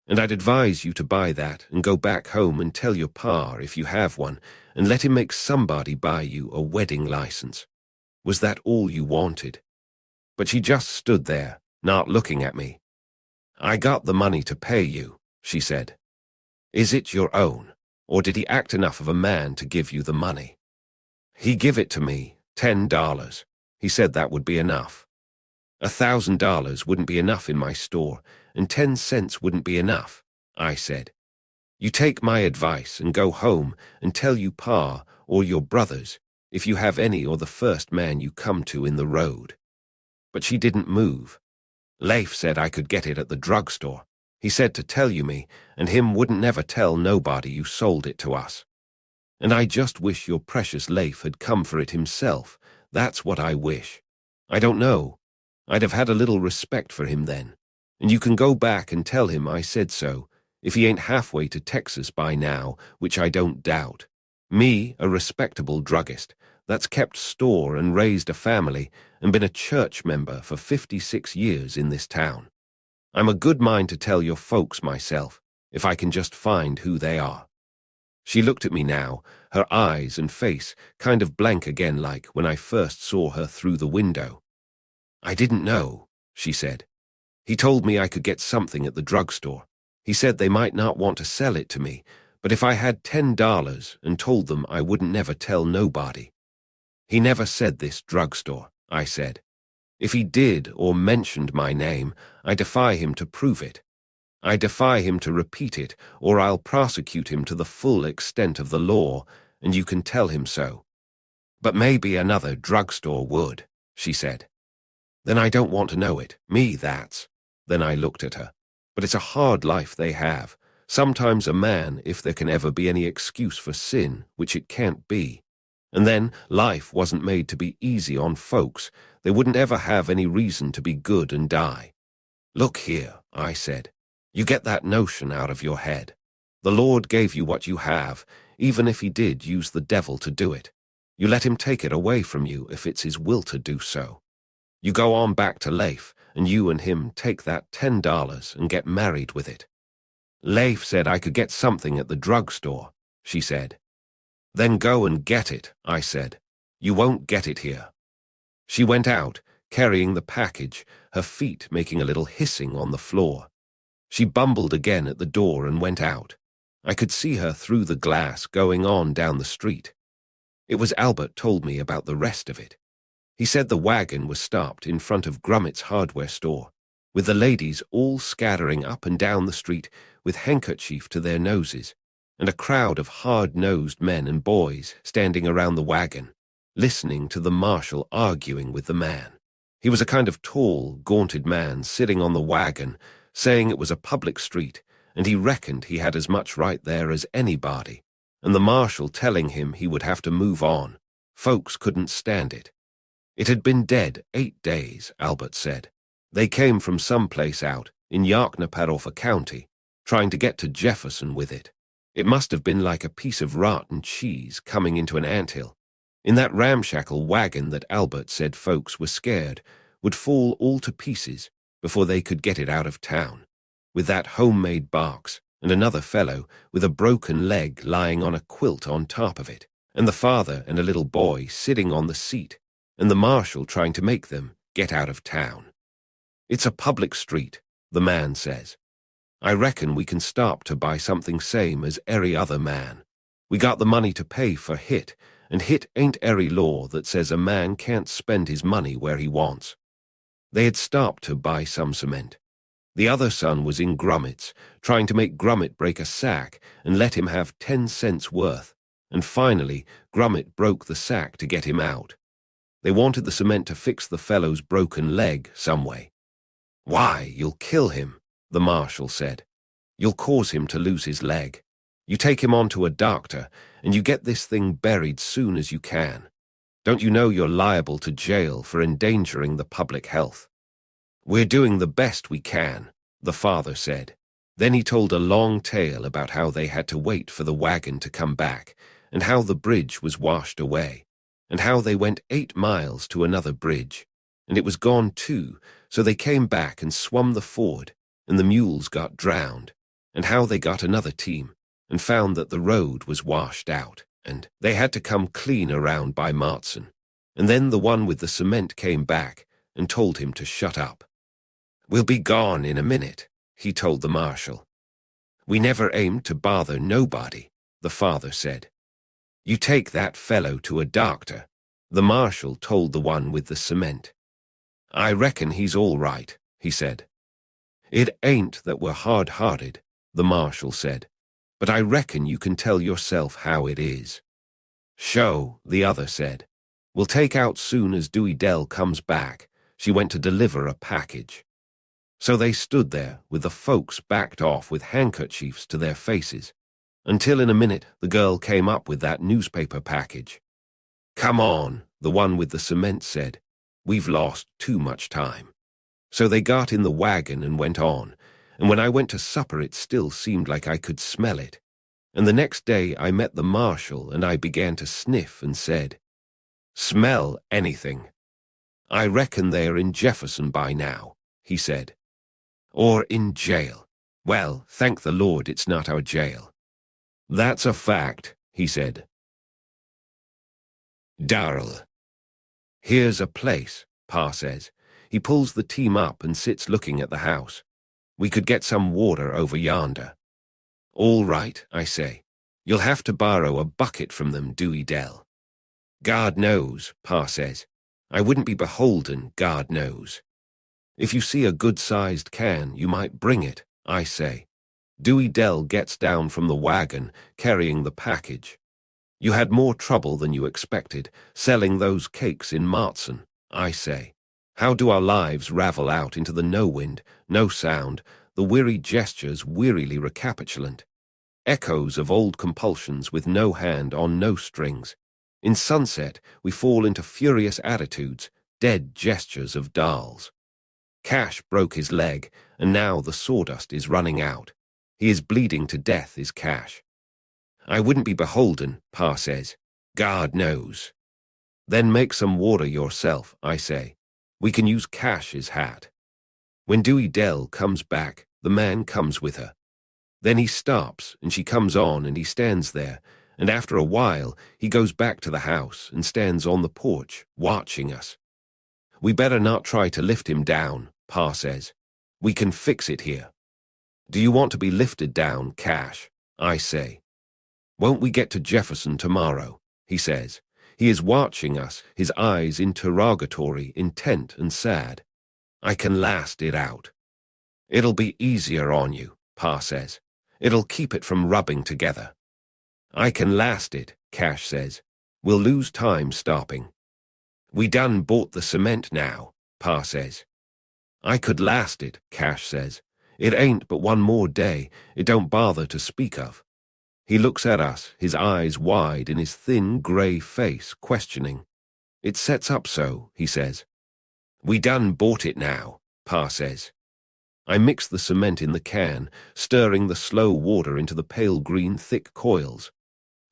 And I'd advise you to buy that and go back home and tell your pa, if you have one, and let him make somebody buy you a wedding license." Was that all you wanted? But she just stood there, not looking at me. "I got the money to pay you," she said. "Is it your own, or did he act enough of a man to give you the money?" "He give it to me, $10. He said that would be enough." $1,000 wouldn't be enough in my store, and 10 cents wouldn't be enough, I said. "You take my advice and go home and tell you pa or your brothers, if you have any, or the first man you come to in the road." But she didn't move. "Leif said I could get it at the drugstore. He said to tell you me, and him wouldn't never tell nobody you sold it to us. And I just wish your precious Leif had come for it himself. That's what I wish. I don't know. I'd have had a little respect for him then. And you can go back and tell him I said so, if he ain't halfway to Texas by now, which I don't doubt. Me, a respectable druggist, that's kept store and raised a family and been a church member for 56 years in this town. I'm a good mind to tell your folks myself, if I can just find who they are." She looked at me now, her eyes and face kind of blank again like when I first saw her through the window. "I didn't know," she said. "He told me I could get something at the drugstore. He said they might not want to sell it to me, but if I had $10 and told them I wouldn't never tell nobody. He never said this drugstore, I said. If he did or mentioned my name, I defy him to prove it. I defy him to repeat it, or I'll prosecute him to the full extent of the law, and you can tell him so. But maybe another drugstore would, she said. Then I don't want to know it. Me, that's. Then I looked at her. But it's a hard life they have. Sometimes a man, if there can ever be any excuse for sin, which it can't be. And then life wasn't made to be easy on folks. They wouldn't ever have any reason to be good and die. Look here, I said. You get that notion out of your head. The Lord gave you what you have, even if he did use the devil to do it. You let him take it away from you if it's his will to do so. You go on back to Leif, and you and him take that $10 and get married with it. Leif said I could get something at the drugstore, she said. Then go and get it, I said. You won't get it here. She went out, carrying the package, her feet making a little hissing on the floor. She bumbled again at the door and went out. I could see her through the glass going on down the street. It was Albert told me about the rest of it. He said the wagon was stopped in front of Grummet's hardware store, with the ladies all scattering up and down the street with handkerchief to their noses, and a crowd of hard-nosed men and boys standing around the wagon, listening to the marshal arguing with the man. He was a kind of tall, gaunted man sitting on the wagon, saying it was a public street, and he reckoned he had as much right there as anybody, and the marshal telling him he would have to move on. Folks couldn't stand it. It had been dead 8 days, Albert said. They came from some place out in Yarknapadorfa County, trying to get to Jefferson with it. It must have been like a piece of rotten cheese coming into an anthill. In that ramshackle wagon that Albert said folks were scared would fall all to pieces before they could get it out of town, with that homemade box and another fellow with a broken leg lying on a quilt on top of it, and the father and a little boy sitting on the seat, and the marshal trying to make them get out of town. It's a public street, the man says. I reckon we can stop to buy something same as every other man. We got the money to pay for hit, and hit ain't every law that says a man can't spend his money where he wants. They had stopped to buy some cement. The other son was in Grummet's, trying to make Grummet break a sack and let him have 10 cents worth, and finally Grummet broke the sack to get him out. They wanted the cement to fix the fellow's broken leg some way. Why, you'll kill him, the marshal said. You'll cause him to lose his leg. You take him on to a doctor, and you get this thing buried soon as you can. Don't you know you're liable to jail for endangering the public health? We're doing the best we can, the father said. Then he told a long tale about how they had to wait for the wagon to come back, and how the bridge was washed away, and how they went 8 miles to another bridge, and it was gone too, so they came back and swum the ford, and the mules got drowned, and how they got another team, and found that the road was washed out, and they had to come clean around by Martson, and then the one with the cement came back and told him to shut up. We'll be gone in a minute, he told the marshal. We never aimed to bother nobody, the father said. You take that fellow to a doctor, the marshal told the one with the cement. I reckon he's all right, he said. It ain't that we're hard-hearted, the marshal said, but I reckon you can tell yourself how it is. Sho, the other said. We'll take out soon as Dewey Dell comes back. She went to deliver a package. So they stood there with the folks backed off with handkerchiefs to their faces, until in a minute the girl came up with that newspaper package. Come on, the one with the cement said. We've lost too much time. So they got in the wagon and went on, and when I went to supper it still seemed like I could smell it. And the next day I met the marshal and I began to sniff and said, Smell anything. I reckon they're in Jefferson by now, he said. Or in jail. Well, thank the Lord it's not our jail. That's a fact, he said. Darl. Here's a place, Pa says. He pulls the team up and sits looking at the house. We could get some water over yonder. All right, I say. You'll have to borrow a bucket from them, Dewey Dell. God knows, Pa says. I wouldn't be beholden, God knows. If you see a good-sized can, you might bring it, I say. Dewey Dell gets down from the wagon, carrying the package. You had more trouble than you expected, selling those cakes in Martson, I say. How do our lives ravel out into the no wind, no sound, the weary gestures wearily recapitulant? Echoes of old compulsions with no hand on no strings. In sunset, we fall into furious attitudes, dead gestures of Darl's. Cash broke his leg, and now the sawdust is running out. He is bleeding to death, is Cash. I wouldn't be beholden, Pa says. God knows. Then make some water yourself, I say. We can use Cash's hat. When Dewey Dell comes back, the man comes with her. Then he stops, and she comes on, and he stands there, and after a while he goes back to the house and stands on the porch, watching us. We better not try to lift him down, Pa says. We can fix it here. Do you want to be lifted down, Cash? I say. Won't we get to Jefferson tomorrow? He says. He is watching us, his eyes interrogatory, intent and sad. I can last it out. It'll be easier on you, Pa says. It'll keep it from rubbing together. I can last it, Cash says. We'll lose time stopping. We done bought the cement now, Pa says. I could last it, Cash says. It ain't but one more day. It don't bother to speak of. He looks at us, his eyes wide in his thin grey face, questioning. It sets up so, he says. We done bought it now, Pa says. I mix the cement in the can, stirring the slow water into the pale green thick coils.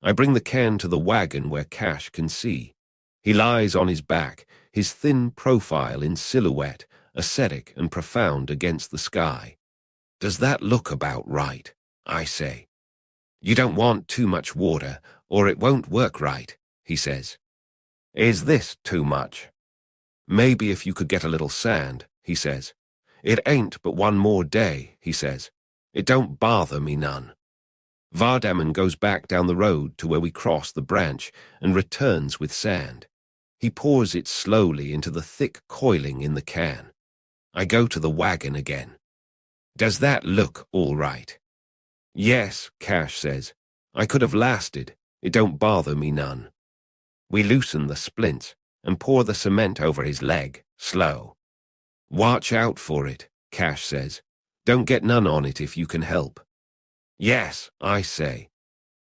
I bring the can to the wagon where Cash can see. He lies on his back, his thin profile in silhouette, ascetic and profound against the sky. Does that look about right? I say. You don't want too much water, or it won't work right, he says. Is this too much? Maybe if you could get a little sand, he says. It ain't but one more day, he says. It don't bother me none. Vardaman goes back down the road to where we cross the branch and returns with sand. He pours it slowly into the thick coiling in the can. I go to the wagon again. Does that look all right? Yes, Cash says. I could have lasted. It don't bother me none. We loosen the splints and pour the cement over his leg, slow. Watch out for it, Cash says. Don't get none on it if you can help. Yes, I say.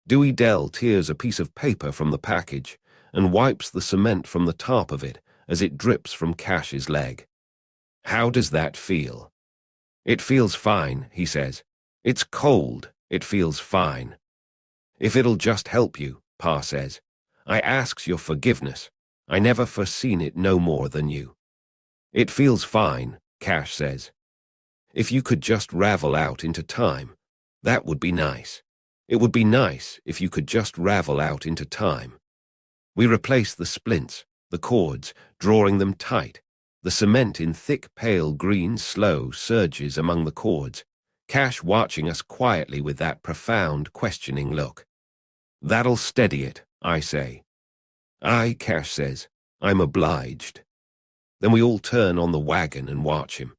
Dewey Dell tears a piece of paper from the package and wipes the cement from the top of it as it drips from Cash's leg. How does that feel? It feels fine, he says. It's cold. It feels fine. If it'll just help you, Pa says. I asks your forgiveness. I never foreseen it no more than you. It feels fine, Cash says. If you could just ravel out into time, that would be nice. It would be nice if you could just ravel out into time. We replace the splints, the cords, drawing them tight. The cement in thick pale green slow surges among the cords, Cash watching us quietly with that profound, questioning look. That'll steady it, I say. Aye, Cash says. I'm obliged. Then we all turn on the wagon and watch him.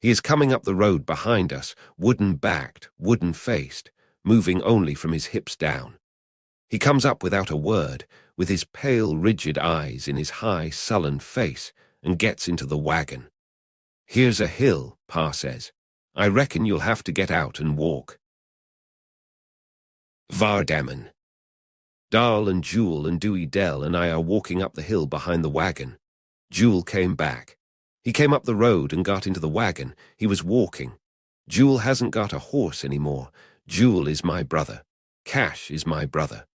He is coming up the road behind us, wooden-backed, wooden-faced, moving only from his hips down. He comes up without a word, with his pale, rigid eyes in his high, sullen face, and gets into the wagon. Here's a hill, Pa says. I reckon you'll have to get out and walk. Vardaman. Darl and Jewel and Dewey Dell and I are walking up the hill behind the wagon. Jewel came back. He came up the road and got into the wagon. He was walking. Jewel hasn't got a horse anymore. Jewel is my brother. Cash is my brother.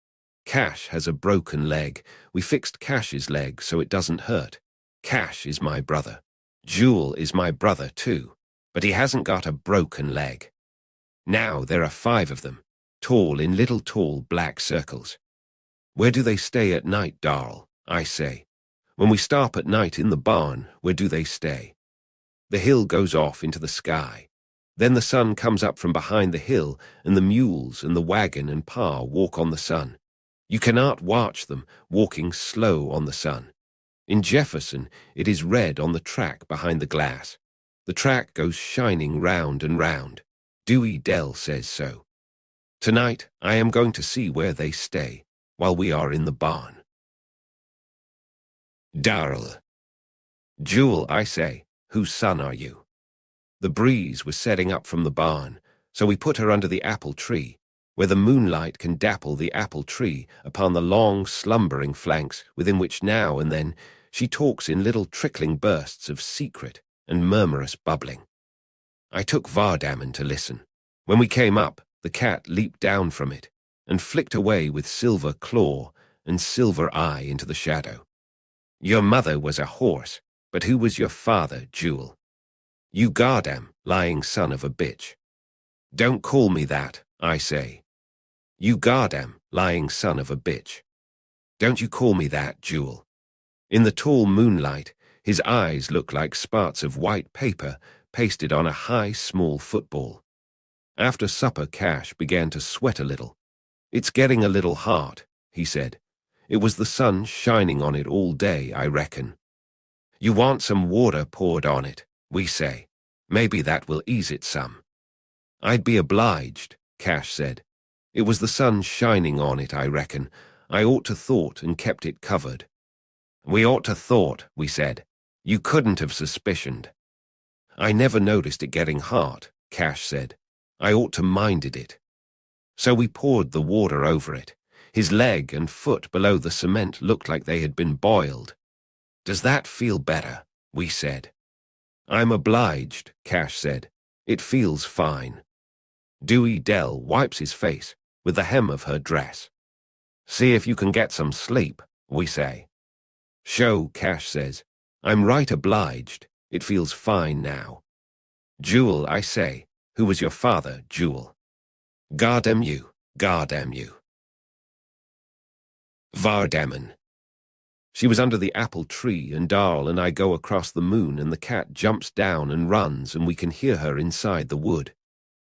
Cash has a broken leg. We fixed Cash's leg so it doesn't hurt. Cash is my brother. Jewel is my brother too, but he hasn't got a broken leg. Now there are 5 of them, tall in little tall black circles. Where do they stay at night, Darl? I say. When we stop at night in the barn, where do they stay? The hill goes off into the sky. Then the sun comes up from behind the hill, and the mules and the wagon and Pa walk on the sun. You cannot watch them walking slow on the sun. In Jefferson, it is red on the track behind the glass. The track goes shining round and round. Dewey Dell says so. Tonight, I am going to see where they stay, while we are in the barn. Darl. Jewel, I say, whose son are you? The breeze was setting up from the barn, so we put her under the apple tree, where the moonlight can dapple the apple tree upon the long, slumbering flanks within which now and then she talks in little trickling bursts of secret and murmurous bubbling. I took Vardaman to listen. When we came up, the cat leaped down from it and flicked away with silver claw and silver eye into the shadow. Your mother was a horse, but who was your father, Jewel? You goddamn lying son of a bitch. Don't call me that, I say. You goddamn lying son of a bitch. Don't you call me that, Jewel. In the tall moonlight, his eyes look like spots of white paper pasted on a high, small football. After supper, Cash began to sweat a little. It's getting a little hot, he said. It was the sun shining on it all day, I reckon. You want some water poured on it, we say. Maybe that will ease it some. I'd be obliged, Cash said. It was the sun shining on it, I reckon. I ought to thought and kept it covered. We ought to thought, we said. You couldn't have suspicioned. I never noticed it getting hot, Cash said. I ought to minded it. So we poured the water over it. His leg and foot below the cement looked like they had been boiled. Does that feel better? We said. I'm obliged, Cash said. It feels fine. Dewey Dell wipes his face with the hem of her dress. See if you can get some sleep, we say. Show, Cash says. I'm right obliged. It feels fine now. Jewel, I say. Who was your father, Jewel? Goddamn you, goddamn you. Vardaman. She was under the apple tree, and Darl and I go across the moon, and the cat jumps down and runs, and we can hear her inside the wood.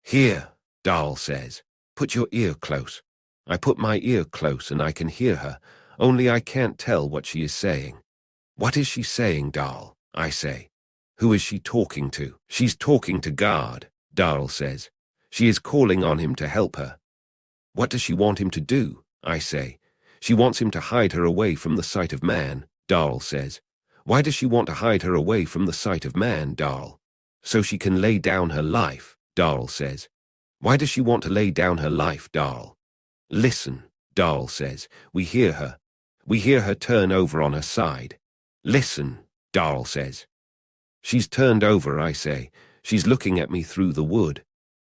Here, Darl says. Put your ear close. I put my ear close, and I can hear her, only I can't tell what she is saying. What is she saying, Darl? I say. Who is she talking to? She's talking to God, Darl says. She is calling on him to help her. What does she want him to do? I say. She wants him to hide her away from the sight of man, Darl says. Why does she want to hide her away from the sight of man, Darl? So she can lay down her life, Darl says. Why does she want to lay down her life, Darl? Listen, Darl says. We hear her. We hear her turn over on her side. Listen, Darl says. She's turned over, I say. She's looking at me through the wood.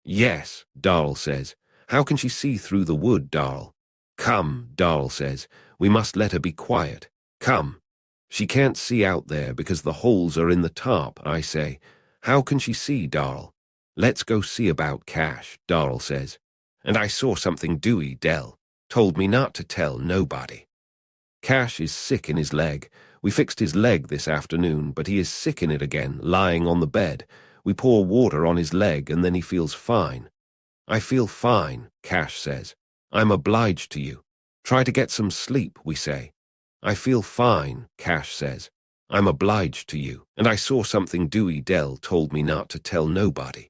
Yes, Darl says. How can she see through the wood, Darl? Come, Darl says. We must let her be quiet. Come. She can't see out there because the holes are in the tarp, I say. How can she see, Darl? Let's go see about Cash, Darl says. And I saw something Dewey Dell told me not to tell nobody. Cash is sick in his leg. We fixed his leg this afternoon, but he is sick in it again, lying on the bed. We pour water on his leg, and then he feels fine. I feel fine, Cash says. I'm obliged to you. Try to get some sleep, we say. I feel fine, Cash says. I'm obliged to you, and I saw something Dewey Dell told me not to tell nobody.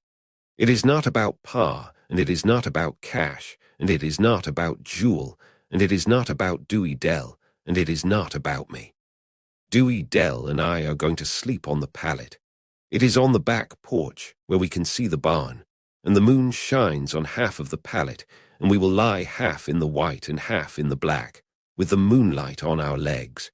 It is not about Pa, and it is not about Cash, and it is not about Jewel, and it is not about Dewey Dell, and it is not about me. Dewey Dell and I are going to sleep on the pallet. It is on the back porch, where we can see the barn, and the moon shines on half of the pallet, and we will lie half in the white and half in the black, with the moonlight on our legs.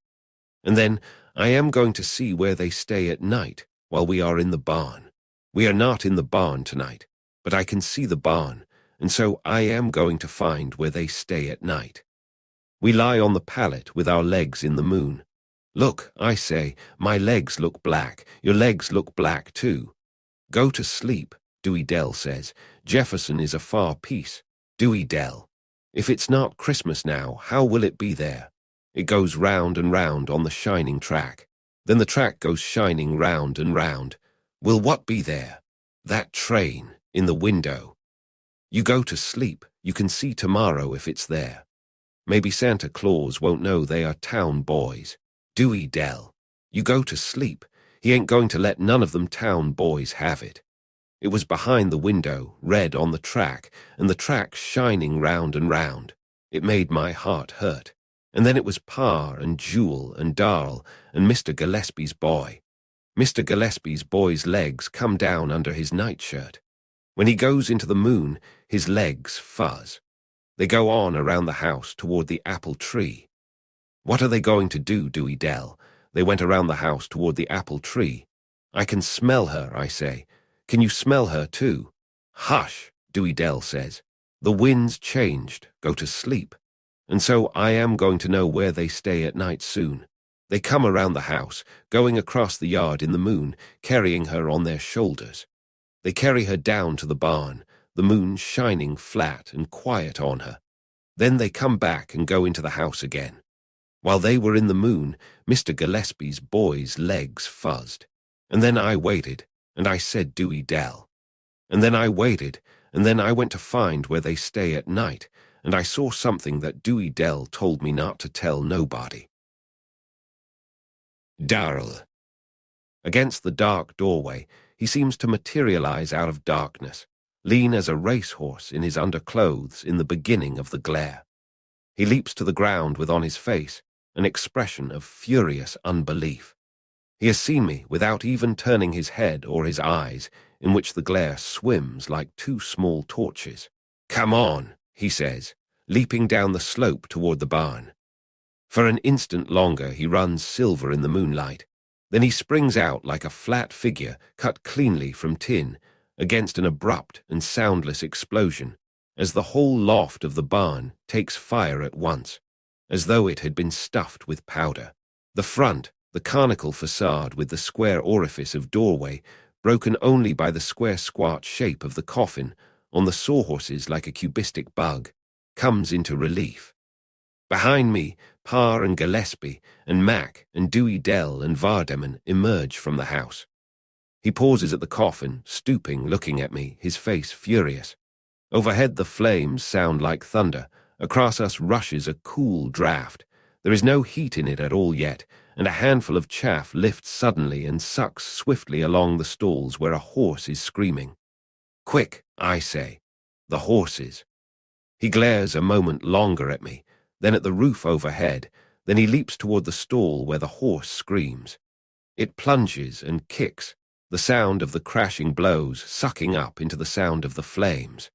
And then I am going to see where they stay at night while we are in the barn. We are not in the barn tonight, but I can see the barn, and so I am going to find where they stay at night. We lie on the pallet with our legs in the moon. Look, I say, my legs look black. Your legs look black too. Go to sleep, Dewey Dell says. Jefferson is a far piece. Dewey Dell. If it's not Christmas now, how will it be there? It goes round and round on the shining track. Then the track goes shining round and round. Will what be there? That train, in the window. You go to sleep, you can see tomorrow if it's there. Maybe Santa Claus won't know they are town boys. Dewey Dell. You go to sleep, he ain't going to let none of them town boys have it. It was behind the window, red on the track, and the track shining round and round. It made my heart hurt. And then it was Pa and Jewel and Darl and Mr. Gillespie's boy. Mr. Gillespie's boy's legs come down under his nightshirt. When he goes into the moon, his legs fuzz. They go on around the house toward the apple tree. What are they going to do, Dewey Dell? They went around the house toward the apple tree. I can smell her, I say. Can you smell her too? Hush, Dewey Dell says. The wind's changed. Go to sleep. And so I am going to know where they stay at night soon. They come around the house, going across the yard in the moon, carrying her on their shoulders. They carry her down to the barn, the moon shining flat and quiet on her. Then they come back and go into the house again. While they were in the moon, Mr. Gillespie's boy's legs fuzzed. And then I waited, and I said Dewey Dell. And then I waited, and then I went to find where they stay at night, and I saw something that Dewey Dell told me not to tell nobody. Darl. Against the dark doorway, he seems to materialize out of darkness, lean as a racehorse in his underclothes in the beginning of the glare. He leaps to the ground with on his face an expression of furious unbelief. He has seen me without even turning his head or his eyes, in which the glare swims like two small torches. Come on, he says, leaping down the slope toward the barn. For an instant longer he runs silver in the moonlight. Then he springs out like a flat figure cut cleanly from tin against an abrupt and soundless explosion, as the whole loft of the barn takes fire at once, as though it had been stuffed with powder. The front, the conical facade with the square orifice of doorway, broken only by the square squat shape of the coffin, on the sawhorses like a cubistic bug, comes into relief. Behind me, Pa and Gillespie and Mac and Dewey Dell and Vardaman emerge from the house. He pauses at the coffin, stooping, looking at me, his face furious. Overhead the flames sound like thunder. Across us rushes a cool draught. There is no heat in it at all yet, and a handful of chaff lifts suddenly and sucks swiftly along the stalls where a horse is screaming. Quick, I say. The horses. He glares a moment longer at me, then at the roof overhead, then he leaps toward the stall where the horse screams. It plunges and kicks, the sound of the crashing blows sucking up into the sound of the flames.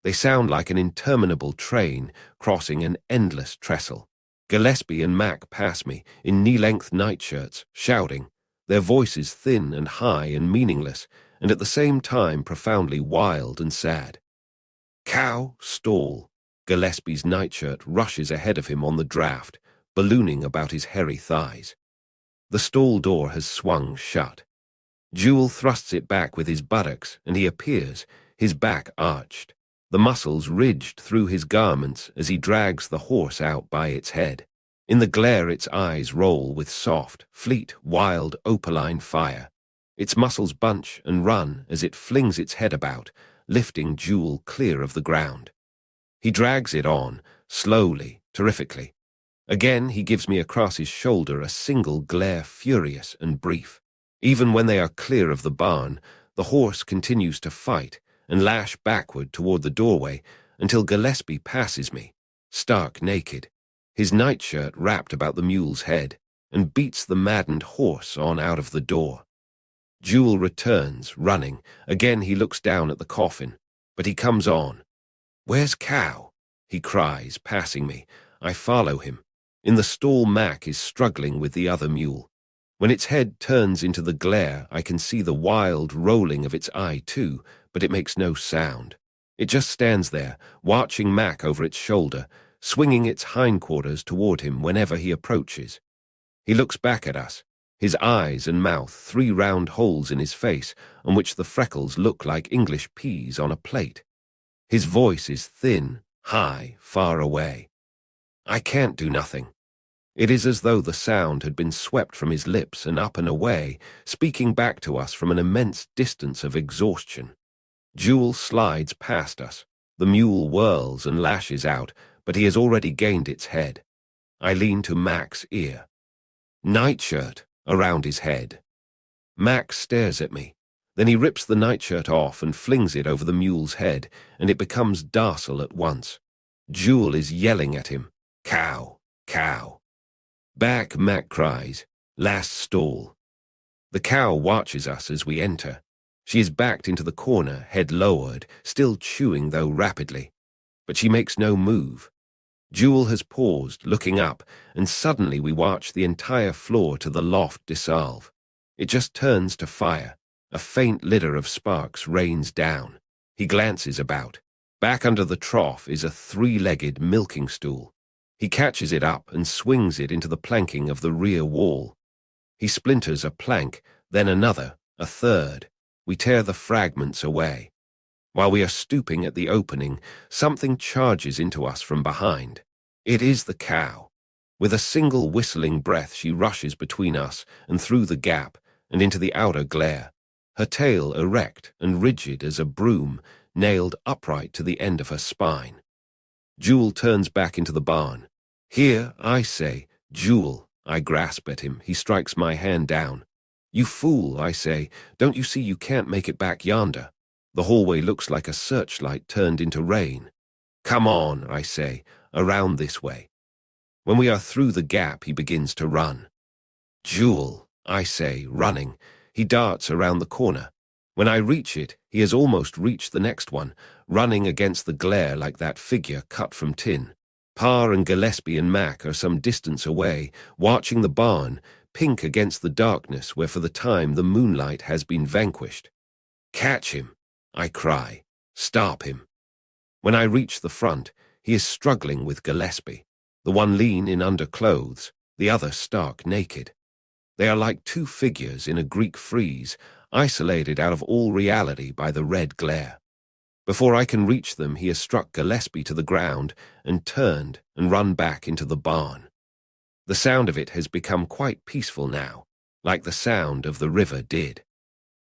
They sound like an interminable train crossing an endless trestle. Gillespie and Mac pass me, in knee-length nightshirts, shouting, their voices thin and high and meaningless, and at the same time profoundly wild and sad. Cow, stall. Gillespie's nightshirt rushes ahead of him on the draft, ballooning about his hairy thighs. The stall door has swung shut. Jewel thrusts it back with his buttocks, and he appears, his back arched, the muscles ridged through his garments as he drags the horse out by its head. In the glare its eyes roll with soft, fleet, wild, opaline fire. Its muscles bunch and run as it flings its head about, lifting Jewel clear of the ground. He drags it on, slowly, terrifically. Again he gives me across his shoulder a single glare furious and brief. Even when they are clear of the barn, the horse continues to fight and lash backward toward the doorway until Gillespie passes me, stark naked, his nightshirt wrapped about the mule's head, and beats the maddened horse on out of the door. Jewel returns, running. Again he looks down at the coffin, but he comes on. Where's Cow? He cries, passing me. I follow him. In the stall Mac is struggling with the other mule. When its head turns into the glare, I can see the wild rolling of its eye too, but it makes no sound. It just stands there, watching Mac over its shoulder, swinging its hindquarters toward him whenever he approaches. He looks back at us, his eyes and mouth 3 round holes in his face on which the freckles look like English peas on a plate. His voice is thin, high, far away. I can't do nothing. It is as though the sound had been swept from his lips and up and away, speaking back to us from an immense distance of exhaustion. Jewel slides past us. The mule whirls and lashes out, but he has already gained its head. I lean to Mac's ear. Nightshirt around his head. Mac stares at me. Then he rips the nightshirt off and flings it over the mule's head, and it becomes Darl at once. Jewel is yelling at him. Cow, cow. Back, Mac cries. Last stall. The cow watches us as we enter. She is backed into the corner, head lowered, still chewing though rapidly. But she makes no move. Jewel has paused, looking up, and suddenly we watch the entire floor to the loft dissolve. It just turns to fire. A faint litter of sparks rains down. He glances about. Back under the trough is a three-legged milking stool. He catches it up and swings it into the planking of the rear wall. He splinters a plank, then another, a third. We tear the fragments away. While we are stooping at the opening, something charges into us from behind. It is the cow. With a single whistling breath, she rushes between us and through the gap and into the outer glare, her tail erect and rigid as a broom, nailed upright to the end of her spine. Jewel turns back into the barn. Here, I say, Jewel. I grasp at him. He strikes my hand down. You fool, I say. Don't you see you can't make it back yonder? The hallway looks like a searchlight turned into rain. Come on, I say, around this way. When we are through the gap, he begins to run. Jewel, I say, running. He darts around the corner. When I reach it, he has almost reached the next one, running against the glare like that figure cut from tin. Pa and Gillespie and Mac are some distance away, watching the barn, pink against the darkness where for the time the moonlight has been vanquished. Catch him, I cry. Stop him. When I reach the front, he is struggling with Gillespie, the one lean in underclothes, the other stark naked. They are like two figures in a Greek frieze, isolated out of all reality by the red glare. Before I can reach them, he has struck Gillespie to the ground and turned and run back into the barn. The sound of it has become quite peaceful now, like the sound of the river did.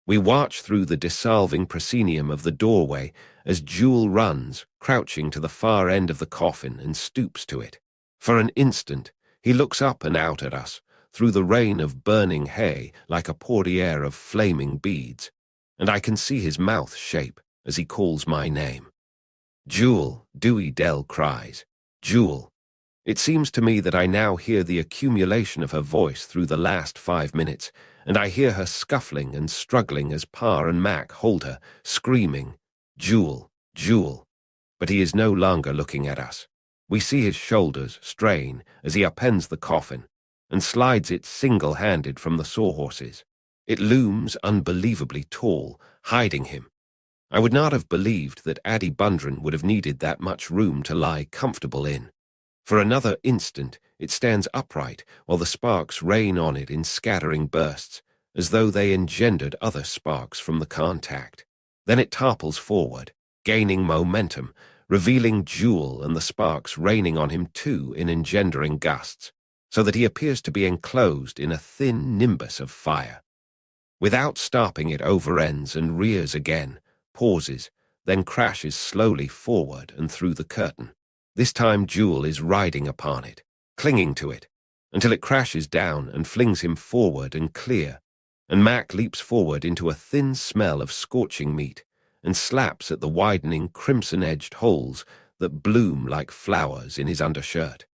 We watch through the dissolving proscenium of the doorway as Jewel runs, crouching to the far end of the coffin, and stoops to it. For an instant, he looks up and out at us, through the rain of burning hay like a portiere of flaming beads, and I can see his mouth shape as he calls my name. Jewel, Dewey Dell cries. Jewel. It seems to me that I now hear the accumulation of her voice through the last 5 minutes, and I hear her scuffling and struggling as Pa and Mac hold her, screaming, Jewel, Jewel. But he is no longer looking at us. We see his shoulders strain as he upends the coffin and slides it single-handed from the sawhorses. It looms unbelievably tall, hiding him. I would not have believed that Addie Bundren would have needed that much room to lie comfortable in. For another instant, it stands upright while the sparks rain on it in scattering bursts, as though they engendered other sparks from the contact. Then it topples forward, gaining momentum, revealing Jewel and the sparks raining on him too in engendering gusts, so that he appears to be enclosed in a thin nimbus of fire. Without stopping, it overends and rears again, pauses, then crashes slowly forward and through the curtain. This time Jewel is riding upon it, clinging to it, until it crashes down and flings him forward and clear, and Mac leaps forward into a thin smell of scorching meat and slaps at the widening crimson-edged holes that bloom like flowers in his undershirt.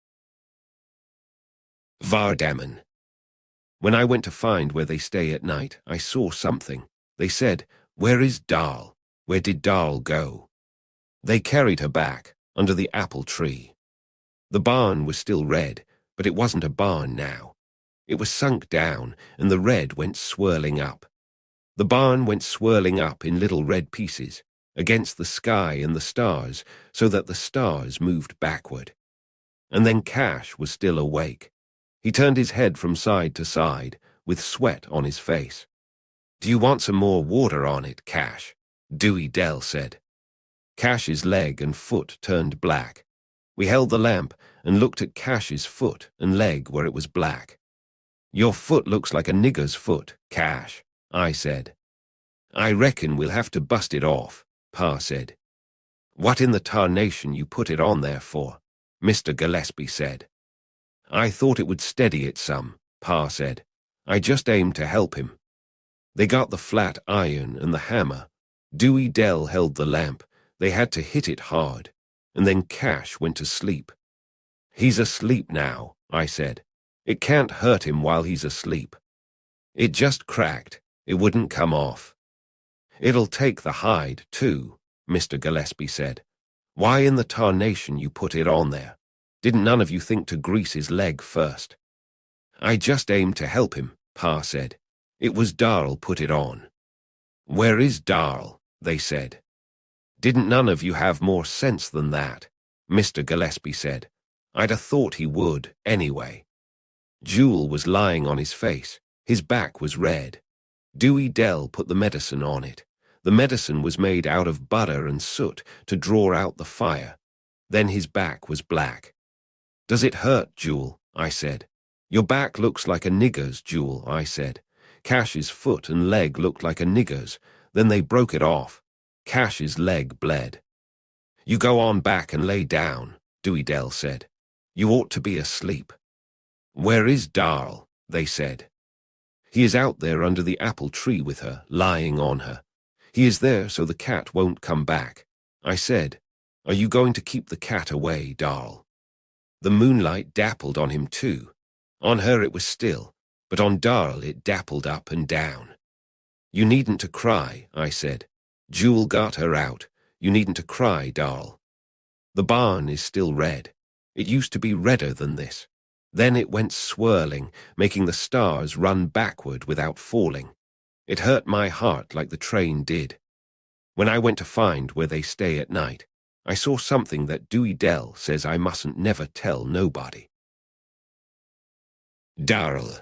Vardaman. When I went to find where they stay at night, I saw something. They said, "Where is Darl? Where did Darl go?" They carried her back, under the apple tree. The barn was still red, but it wasn't a barn now. It was sunk down, and the red went swirling up. The barn went swirling up in little red pieces, against the sky and the stars, so that the stars moved backward. And then Cash was still awake. He turned his head from side to side, with sweat on his face. "Do you want some more water on it, Cash?" Dewey Dell said. Cash's leg and foot turned black. We held the lamp and looked at Cash's foot and leg where it was black. "Your foot looks like a nigger's foot, Cash," I said. "I reckon we'll have to bust it off," Pa said. What in the tarnation you put it on there for? Mr. Gillespie said. I thought it would steady it some, Pa said. I just aimed to help him. They got the flat iron and the hammer. Dewey Dell held the lamp. They had to hit it hard. And then Cash went to sleep. He's asleep now, I said. It can't hurt him while he's asleep. It just cracked. It wouldn't come off. It'll take the hide, too, Mr. Gillespie said. Why in the tarnation you put it on there? Didn't none of you think to grease his leg first? I just aimed to help him, Pa said. It was Darl put it on. Where is Darl? They said. Didn't none of you have more sense than that? Mr. Gillespie said. I'd a thought he would, anyway. Jewel was lying on his face. His back was red. Dewey Dell put the medicine on it. The medicine was made out of butter and soot to draw out the fire. Then his back was black. Does it hurt, Jewel? I said. Your back looks like a nigger's, Jewel, I said. Cash's foot and leg looked like a nigger's. Then they broke it off. Cash's leg bled. You go on back and lay down, Dewey Dell said. You ought to be asleep. Where is Darl? They said. He is out there under the apple tree with her, lying on her. He is there so the cat won't come back. I said, Are you going to keep the cat away, Darl? The moonlight dappled on him too. On her it was still, but on Darl it dappled up and down. You needn't to cry, I said. Jewel got her out. You needn't to cry, Darl. The barn is still red. It used to be redder than this. Then it went swirling, making the stars run backward without falling. It hurt my heart like the train did. When I went to find where they stay at night, I saw something that Dewey Dell says I mustn't never tell nobody. Darl.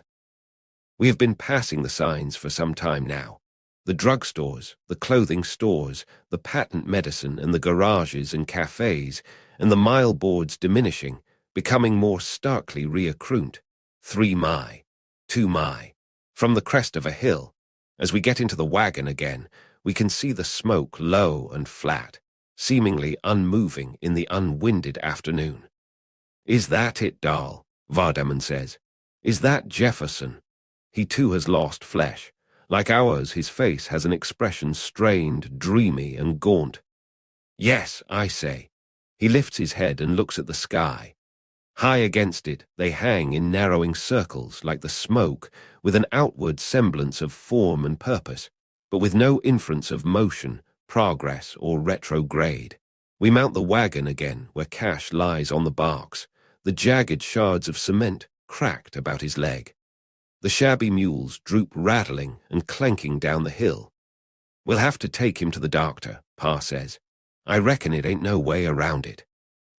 We have been passing the signs for some time now. The drugstores, the clothing stores, the patent medicine and the garages and cafes, and the mile boards diminishing, becoming more starkly reaccrunt. 3 mi, 2 mi, from the crest of a hill. As we get into the wagon again, we can see the smoke low and flat, seemingly unmoving in the unwinded afternoon. Is that it, Darl? Vardaman says. Is that Jefferson? He too has lost flesh. Like ours, his face has an expression strained, dreamy, and gaunt. Yes, I say. He lifts his head and looks at the sky. High against it, they hang in narrowing circles like the smoke, with an outward semblance of form and purpose, but with no inference of motion, progress, or retrograde. We mount the wagon again, where Cash lies on the barks, the jagged shards of cement cracked about his leg. The shabby mules droop rattling and clanking down the hill. We'll have to take him to the doctor, Pa says. I reckon it ain't no way around it.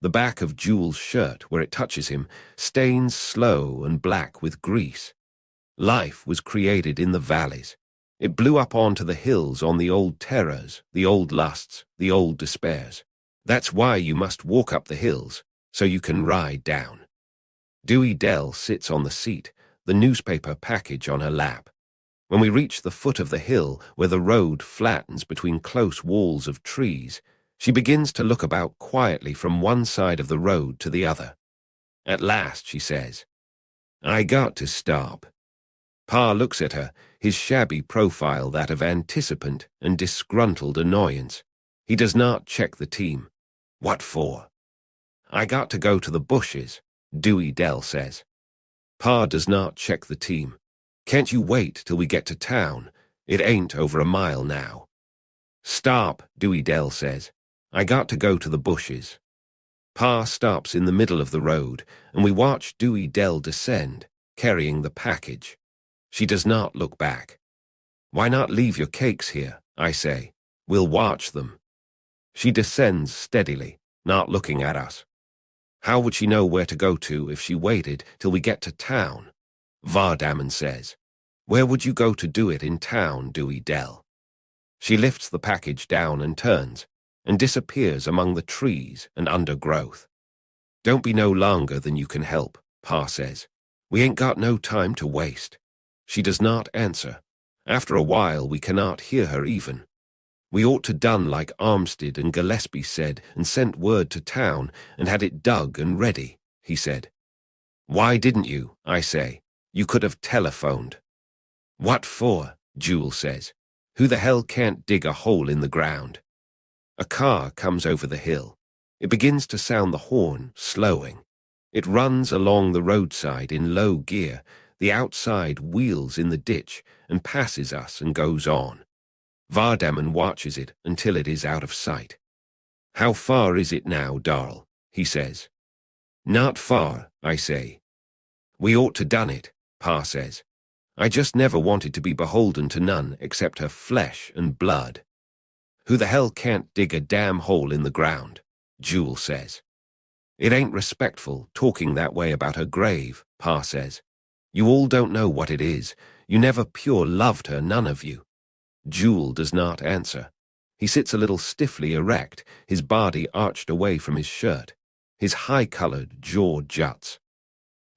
The back of Jewel's shirt, where it touches him, stains slow and black with grease. Life was created in the valleys. It blew up onto the hills on the old terrors, the old lusts, the old despairs. That's why you must walk up the hills, so you can ride down. Dewey Dell sits on the seat, the newspaper package on her lap. When we reach the foot of the hill, where the road flattens between close walls of trees, she begins to look about quietly from one side of the road to the other. At last she says, I got to stop. Pa looks at her, his shabby profile that of anticipant and disgruntled annoyance. He does not check the team. What for? I got to go to the bushes, Dewey Dell says. Pa does not check the team. Can't you wait till we get to town? It ain't over a mile now. Stop, Dewey Dell says. I got to go to the bushes. Pa stops in the middle of the road, and we watch Dewey Dell descend, carrying the package. She does not look back. Why not leave your cakes here, I say. We'll watch them. She descends steadily, not looking at us. How would she know where to go to if she waited till we get to town? Vardaman says. Where would you go to do it in town, Dewey Dell? She lifts the package down and turns, and disappears among the trees and undergrowth. Don't be no longer than you can help, Pa says. We ain't got no time to waste. She does not answer. After a while we cannot hear her even. We ought to done like Armstid and Gillespie said and sent word to town and had it dug and ready, he said. Why didn't you, I say? You could have telephoned. What for? Jewel says. Who the hell can't dig a hole in the ground? A car comes over the hill. It begins to sound the horn, slowing. It runs along the roadside in low gear. The outside wheels in the ditch and passes us and goes on. Vardaman watches it until it is out of sight. How far is it now, Darl? He says. Not far, I say. We ought to done it, Pa says. I just never wanted to be beholden to none except her flesh and blood. Who the hell can't dig a damn hole in the ground? Jewel says. It ain't respectful talking that way about her grave, Pa says. You all don't know what it is. You never pure loved her, none of you. Jewel does not answer. He sits a little stiffly erect, his body arched away from his shirt. His high-colored jaw juts.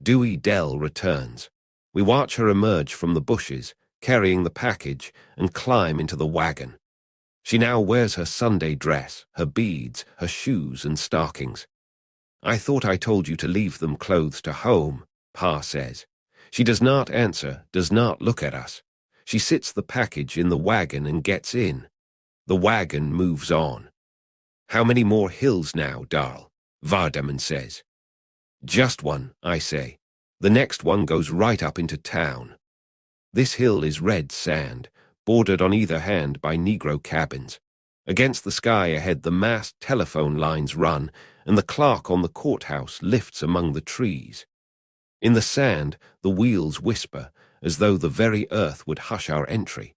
Dewey Dell returns. We watch her emerge from the bushes, carrying the package, and climb into the wagon. She now wears her Sunday dress, her beads, her shoes and stockings. I thought I told you to leave them clothes to home, Pa says. She does not answer, does not look at us. She sits the package in the wagon and gets in. The wagon moves on. How many more hills now, Darl? Vardaman says. Just one, I say. The next one goes right up into town. This hill is red sand, bordered on either hand by Negro cabins. Against the sky ahead the massed telephone lines run, and the clock on the courthouse lifts among the trees. In the sand, the wheels whisper, as though the very earth would hush our entry.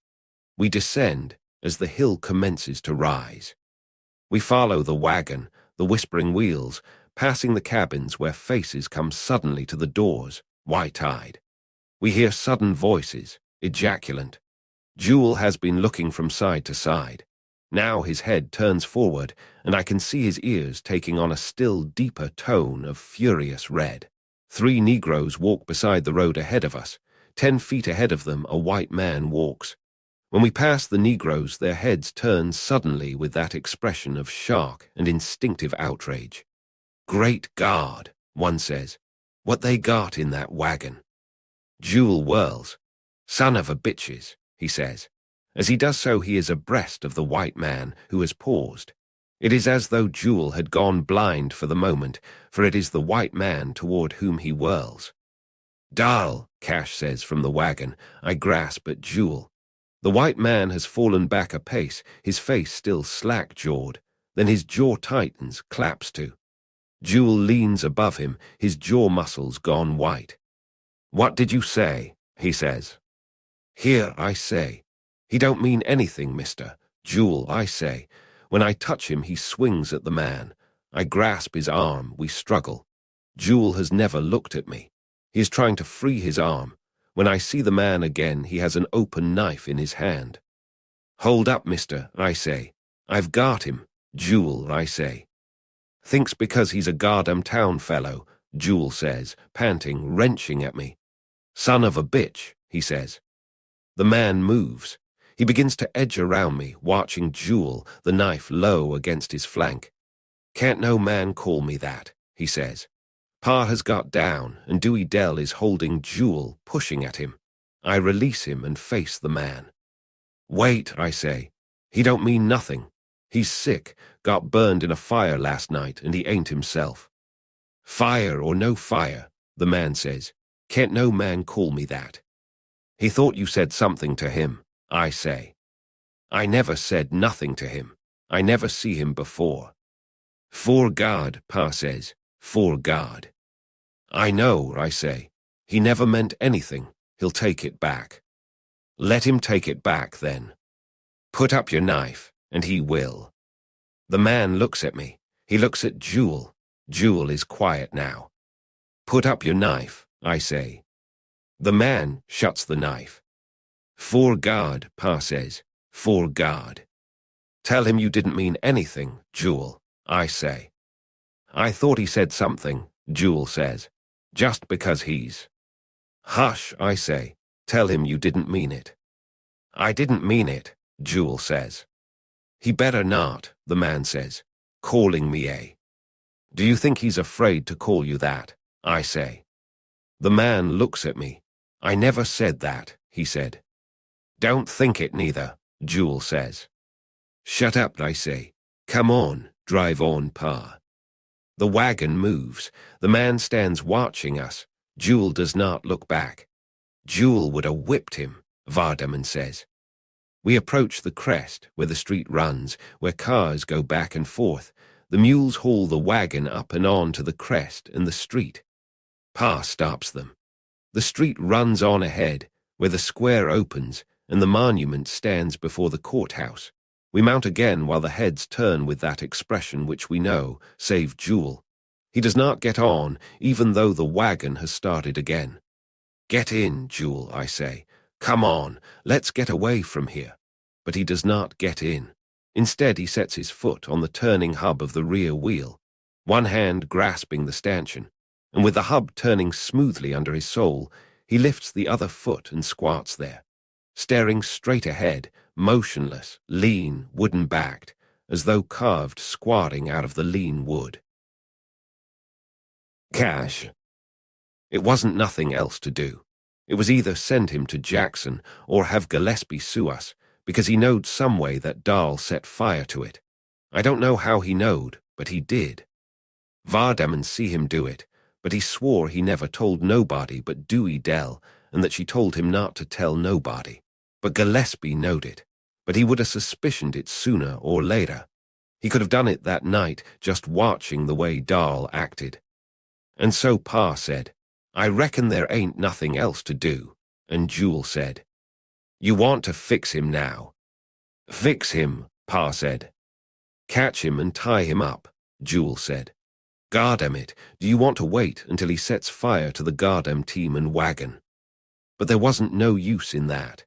We descend as the hill commences to rise. We follow the wagon, the whispering wheels, passing the cabins where faces come suddenly to the doors, white-eyed. We hear sudden voices, ejaculant. Jewel has been looking from side to side. Now his head turns forward, and I can see his ears taking on a still deeper tone of furious red. 3 Negroes walk beside the road ahead of us. 10 feet ahead of them, a white man walks. When we pass the Negroes, their heads turn suddenly with that expression of shock and instinctive outrage. Great God, one says. What they got in that wagon? Jewel whirls. Son of a bitches, he says. As he does so, he is abreast of the white man, who has paused. It is as though Jewel had gone blind for the moment, for it is the white man toward whom he whirls. Darl, Cash says from the wagon. I grasp at Jewel. The white man has fallen back a pace, his face still slack-jawed. Then his jaw tightens, claps to. Jewel leans above him, his jaw muscles gone white. What did you say? He says. Here, I say. He don't mean anything, mister. Jewel, I say. When I touch him, he swings at the man. I grasp his arm, we struggle. Jewel has never looked at me. He is trying to free his arm. When I see the man again, he has an open knife in his hand. Hold up, mister, I say. I've got him. Jewel, I say. Thinks because he's a goddamn town fellow, Jewel says, panting, wrenching at me. Son of a bitch, he says. The man moves. He begins to edge around me, watching Jewel, the knife low against his flank. Can't no man call me that, he says. Pa has got down, and Dewey Dell is holding Jewel, pushing at him. I release him and face the man. Wait, I say. He don't mean nothing. He's sick, got burned in a fire last night, and he ain't himself. Fire or no fire, the man says. Can't no man call me that. He thought you said something to him, I say. I never said nothing to him. I never see him before. Fore God, Pa says. Fore God. I know, I say. He never meant anything. He'll take it back. Let him take it back, then. Put up your knife, and he will. The man looks at me. He looks at Jewel. Jewel is quiet now. Put up your knife, I say. The man shuts the knife. Fore God, Pa says. Fore God. Tell him you didn't mean anything, Jewel, I say. I thought he said something, Jewel says. Just because he's. Hush, I say. Tell him you didn't mean it. I didn't mean it, Jewel says. He better not, the man says, calling me a. Do you think he's afraid to call you that? I say. The man looks at me. I never said that, he said. Don't think it neither, Jewel says. Shut up, I say. Come on, drive on, Pa. The wagon moves. The man stands watching us. Jewel does not look back. Jewel would have whipped him, Vardaman says. We approach the crest, where the street runs, where cars go back and forth. The mules haul the wagon up and on to the crest and the street. Pa stops them. The street runs on ahead, where the square opens, and the monument stands before the courthouse. We mount again while the heads turn with that expression which we know, save Jewel. He does not get on, even though the wagon has started again. Get in, Jewel, I say. Come on, let's get away from here. But he does not get in. Instead, he sets his foot on the turning hub of the rear wheel, one hand grasping the stanchion, and with the hub turning smoothly under his sole, he lifts the other foot and squats there, staring straight ahead, motionless, lean, wooden-backed, as though carved squatting out of the lean wood. Cash. It wasn't nothing else to do. It was either send him to Jackson or have Gillespie sue us, because he knowed some way that Darl set fire to it. I don't know how he knowed, but he did. Vardaman see him do it, but he swore he never told nobody but Dewey Dell, and that she told him not to tell nobody. But Gillespie knowed it, but he would have suspicioned it sooner or later. He could have done it that night, just watching the way Darl acted. And so Pa said, I reckon there ain't nothing else to do, and Jewel said, You want to fix him now. Fix him, Pa said. Catch him and tie him up, Jewel said. Goddamn it, do you want to wait until he sets fire to the goddamn team and wagon? But there wasn't no use in that.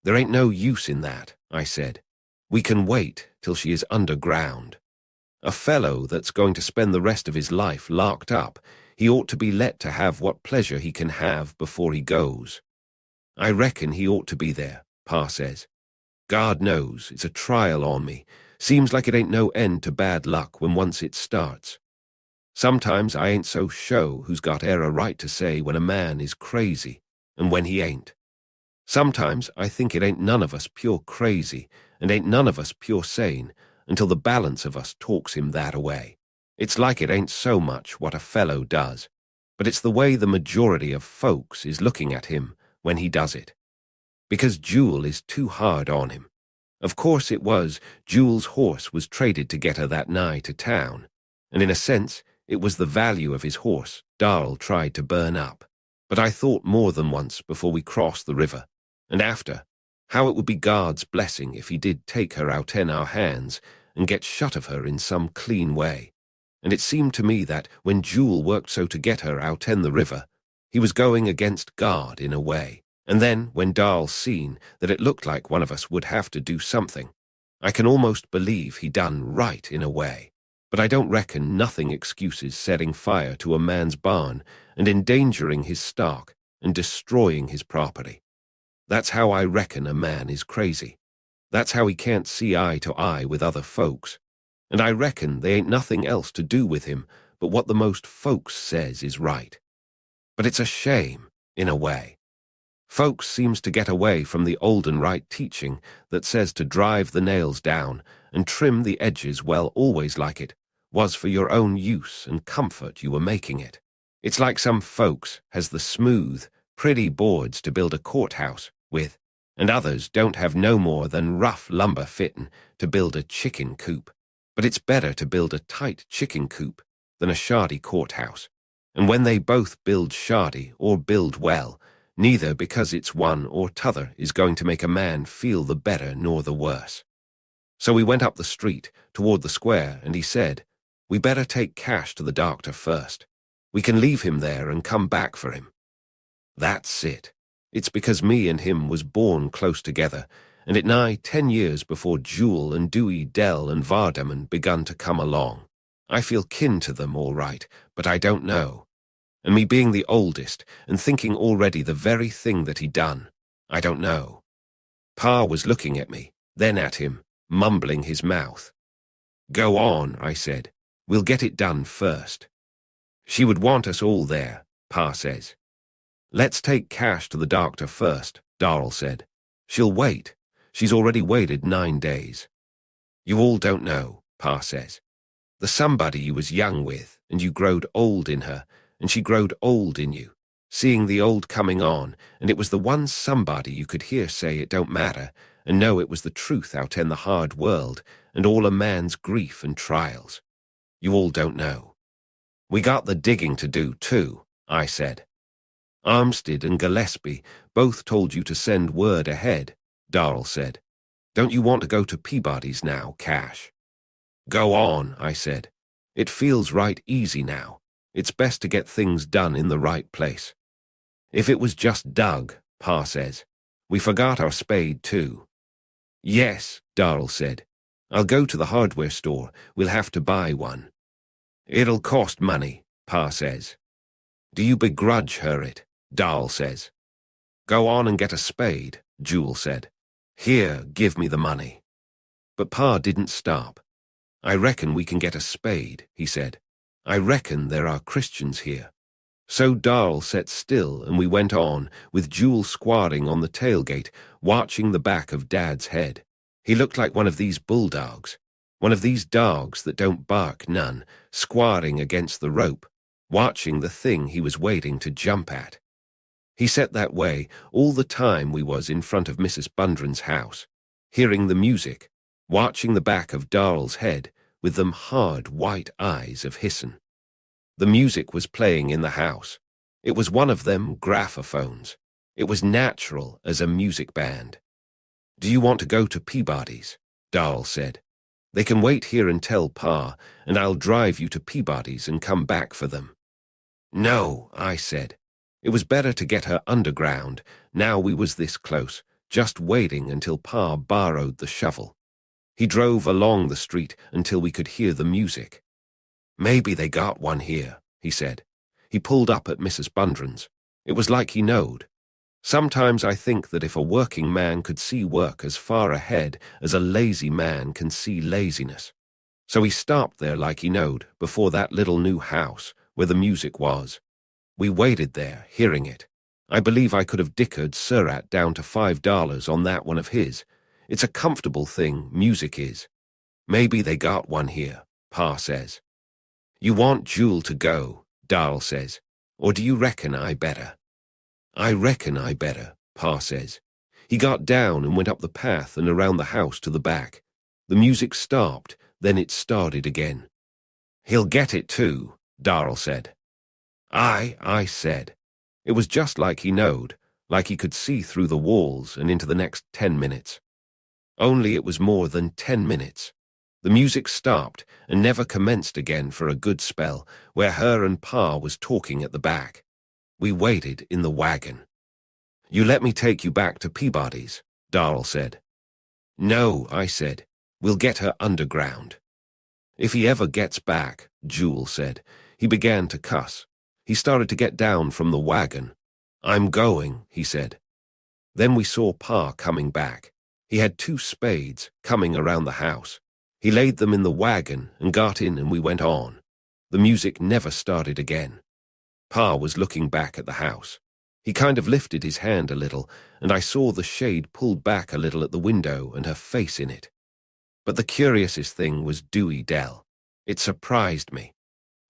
There ain't no use in that, I said. We can wait till she is underground. A fellow that's going to spend the rest of his life locked up, he ought to be let to have what pleasure he can have before he goes. I reckon he ought to be there, Pa says. God knows, it's a trial on me. Seems like it ain't no end to bad luck when once it starts. Sometimes I ain't so sure who's got e'er a right to say when a man is crazy and when he ain't. Sometimes I think it ain't none of us pure crazy and ain't none of us pure sane until the balance of us talks him that away. It's like it ain't so much what a fellow does, but it's the way the majority of folks is looking at him when he does it. Because Jewel is too hard on him. Of course it was. Jewel's horse was traded to get her that nigh to town, and in a sense it was the value of his horse Darl tried to burn up. But I thought more than once before we crossed the river, and after, how it would be God's blessing if he did take her out in our hands and get shut of her in some clean way. And it seemed to me that when Jewel worked so to get her out in the river, he was going against God in a way. And then, when Darl seen that it looked like one of us would have to do something, I can almost believe he done right in a way. But I don't reckon nothing excuses setting fire to a man's barn and endangering his stock and destroying his property. That's how I reckon a man is crazy. That's how he can't see eye to eye with other folks. And I reckon they ain't nothing else to do with him but what the most folks says is right. But it's a shame, in a way. Folks seems to get away from the old and right teaching that says to drive the nails down and trim the edges well always like it was for your own use and comfort you were making it. It's like some folks has the smooth, pretty boards to build a courthouse with, and others don't have no more than rough lumber fittin' to build a chicken coop. But it's better to build a tight chicken coop than a shardy courthouse. And when they both build shardy or build well, neither because it's one or t'other is going to make a man feel the better nor the worse. So we went up the street toward the square, and he said, We better take Cash to the doctor first. We can leave him there and come back for him. That's it. It's because me and him was born close together, and it nigh 10 years before Jewel and Dewey Dell and Vardaman begun to come along. I feel kin to them all right, but I don't know. And me being the oldest and thinking already the very thing that he done, I don't know. Pa was looking at me, then at him, mumbling his mouth. "Go on," I said. "We'll get it done first." "She would want us all there," Pa says. "Let's take Cash to the doctor first," Darl said. "She'll wait. She's already waited 9 days." "You all don't know," Pa says. "The somebody you was young with, and you growed old in her, and she growed old in you, seeing the old coming on, and it was the one somebody you could hear say it don't matter, and know it was the truth out in the hard world, and all a man's grief and trials. You all don't know. We got the digging to do, too," I said. "Armstid and Gillespie both told you to send word ahead," Darl said. "Don't you want to go to Peabody's now, Cash?" "Go on," I said. "It feels right easy now. It's best to get things done in the right place." "If it was just dug," Pa says. "We forgot our spade, too." "Yes," Darl said. "I'll go to the hardware store. We'll have to buy one." "It'll cost money," Pa says. "Do you begrudge her it?" Darl says. "Go on and get a spade," Jewel said. "Here, give me the money." But Pa didn't stop. "I reckon we can get a spade," he said. "I reckon there are Christians here." So Darl sat still and we went on, with Jewel squatting on the tailgate, watching the back of Dad's head. He looked like one of these bulldogs, one of these dogs that don't bark none, squatting against the rope, watching the thing he was waiting to jump at. He sat that way all the time we was in front of Mrs. Bundren's house, hearing the music, watching the back of Darl's head with them hard white eyes of hissin'. The music was playing in the house. It was one of them graphophones. It was natural as a music band. "Do you want to go to Peabody's?" Darl said. "They can wait here and tell Pa, and I'll drive you to Peabody's and come back for them." "No," I said. It was better to get her underground, now we was this close, just waiting until Pa borrowed the shovel. He drove along the street until we could hear the music. "Maybe they got one here," he said. He pulled up at Mrs. Bundren's. It was like he knowed. Sometimes I think that if a working man could see work as far ahead as a lazy man can see laziness. So he stopped there like he knowed, before that little new house, where the music was. We waited there, hearing it. I believe I could have dickered Surratt down to $5 on that one of his. It's a comfortable thing, music is. "Maybe they got one here," Pa says. "You want Jewel to go," Darl says, "or do you reckon I better?" "I reckon I better," Pa says. He got down and went up the path and around the house to the back. The music stopped, then it started again. "He'll get it too," Darl said. I said. It was just like he knowed, like he could see through the walls and into the next 10 minutes. Only it was more than 10 minutes. The music stopped and never commenced again for a good spell, where her and Pa was talking at the back. We waited in the wagon. "You let me take you back to Peabody's," Darl said. "No," I said. "We'll get her underground." "If he ever gets back," Jewel said. He began to cuss. He started to get down from the wagon. "I'm going," he said. Then we saw Pa coming back. He had 2 spades coming around the house. He laid them in the wagon and got in and we went on. The music never started again. Pa was looking back at the house. He kind of lifted his hand a little, and I saw the shade pulled back a little at the window and her face in it. But the curiousest thing was Dewey Dell. It surprised me.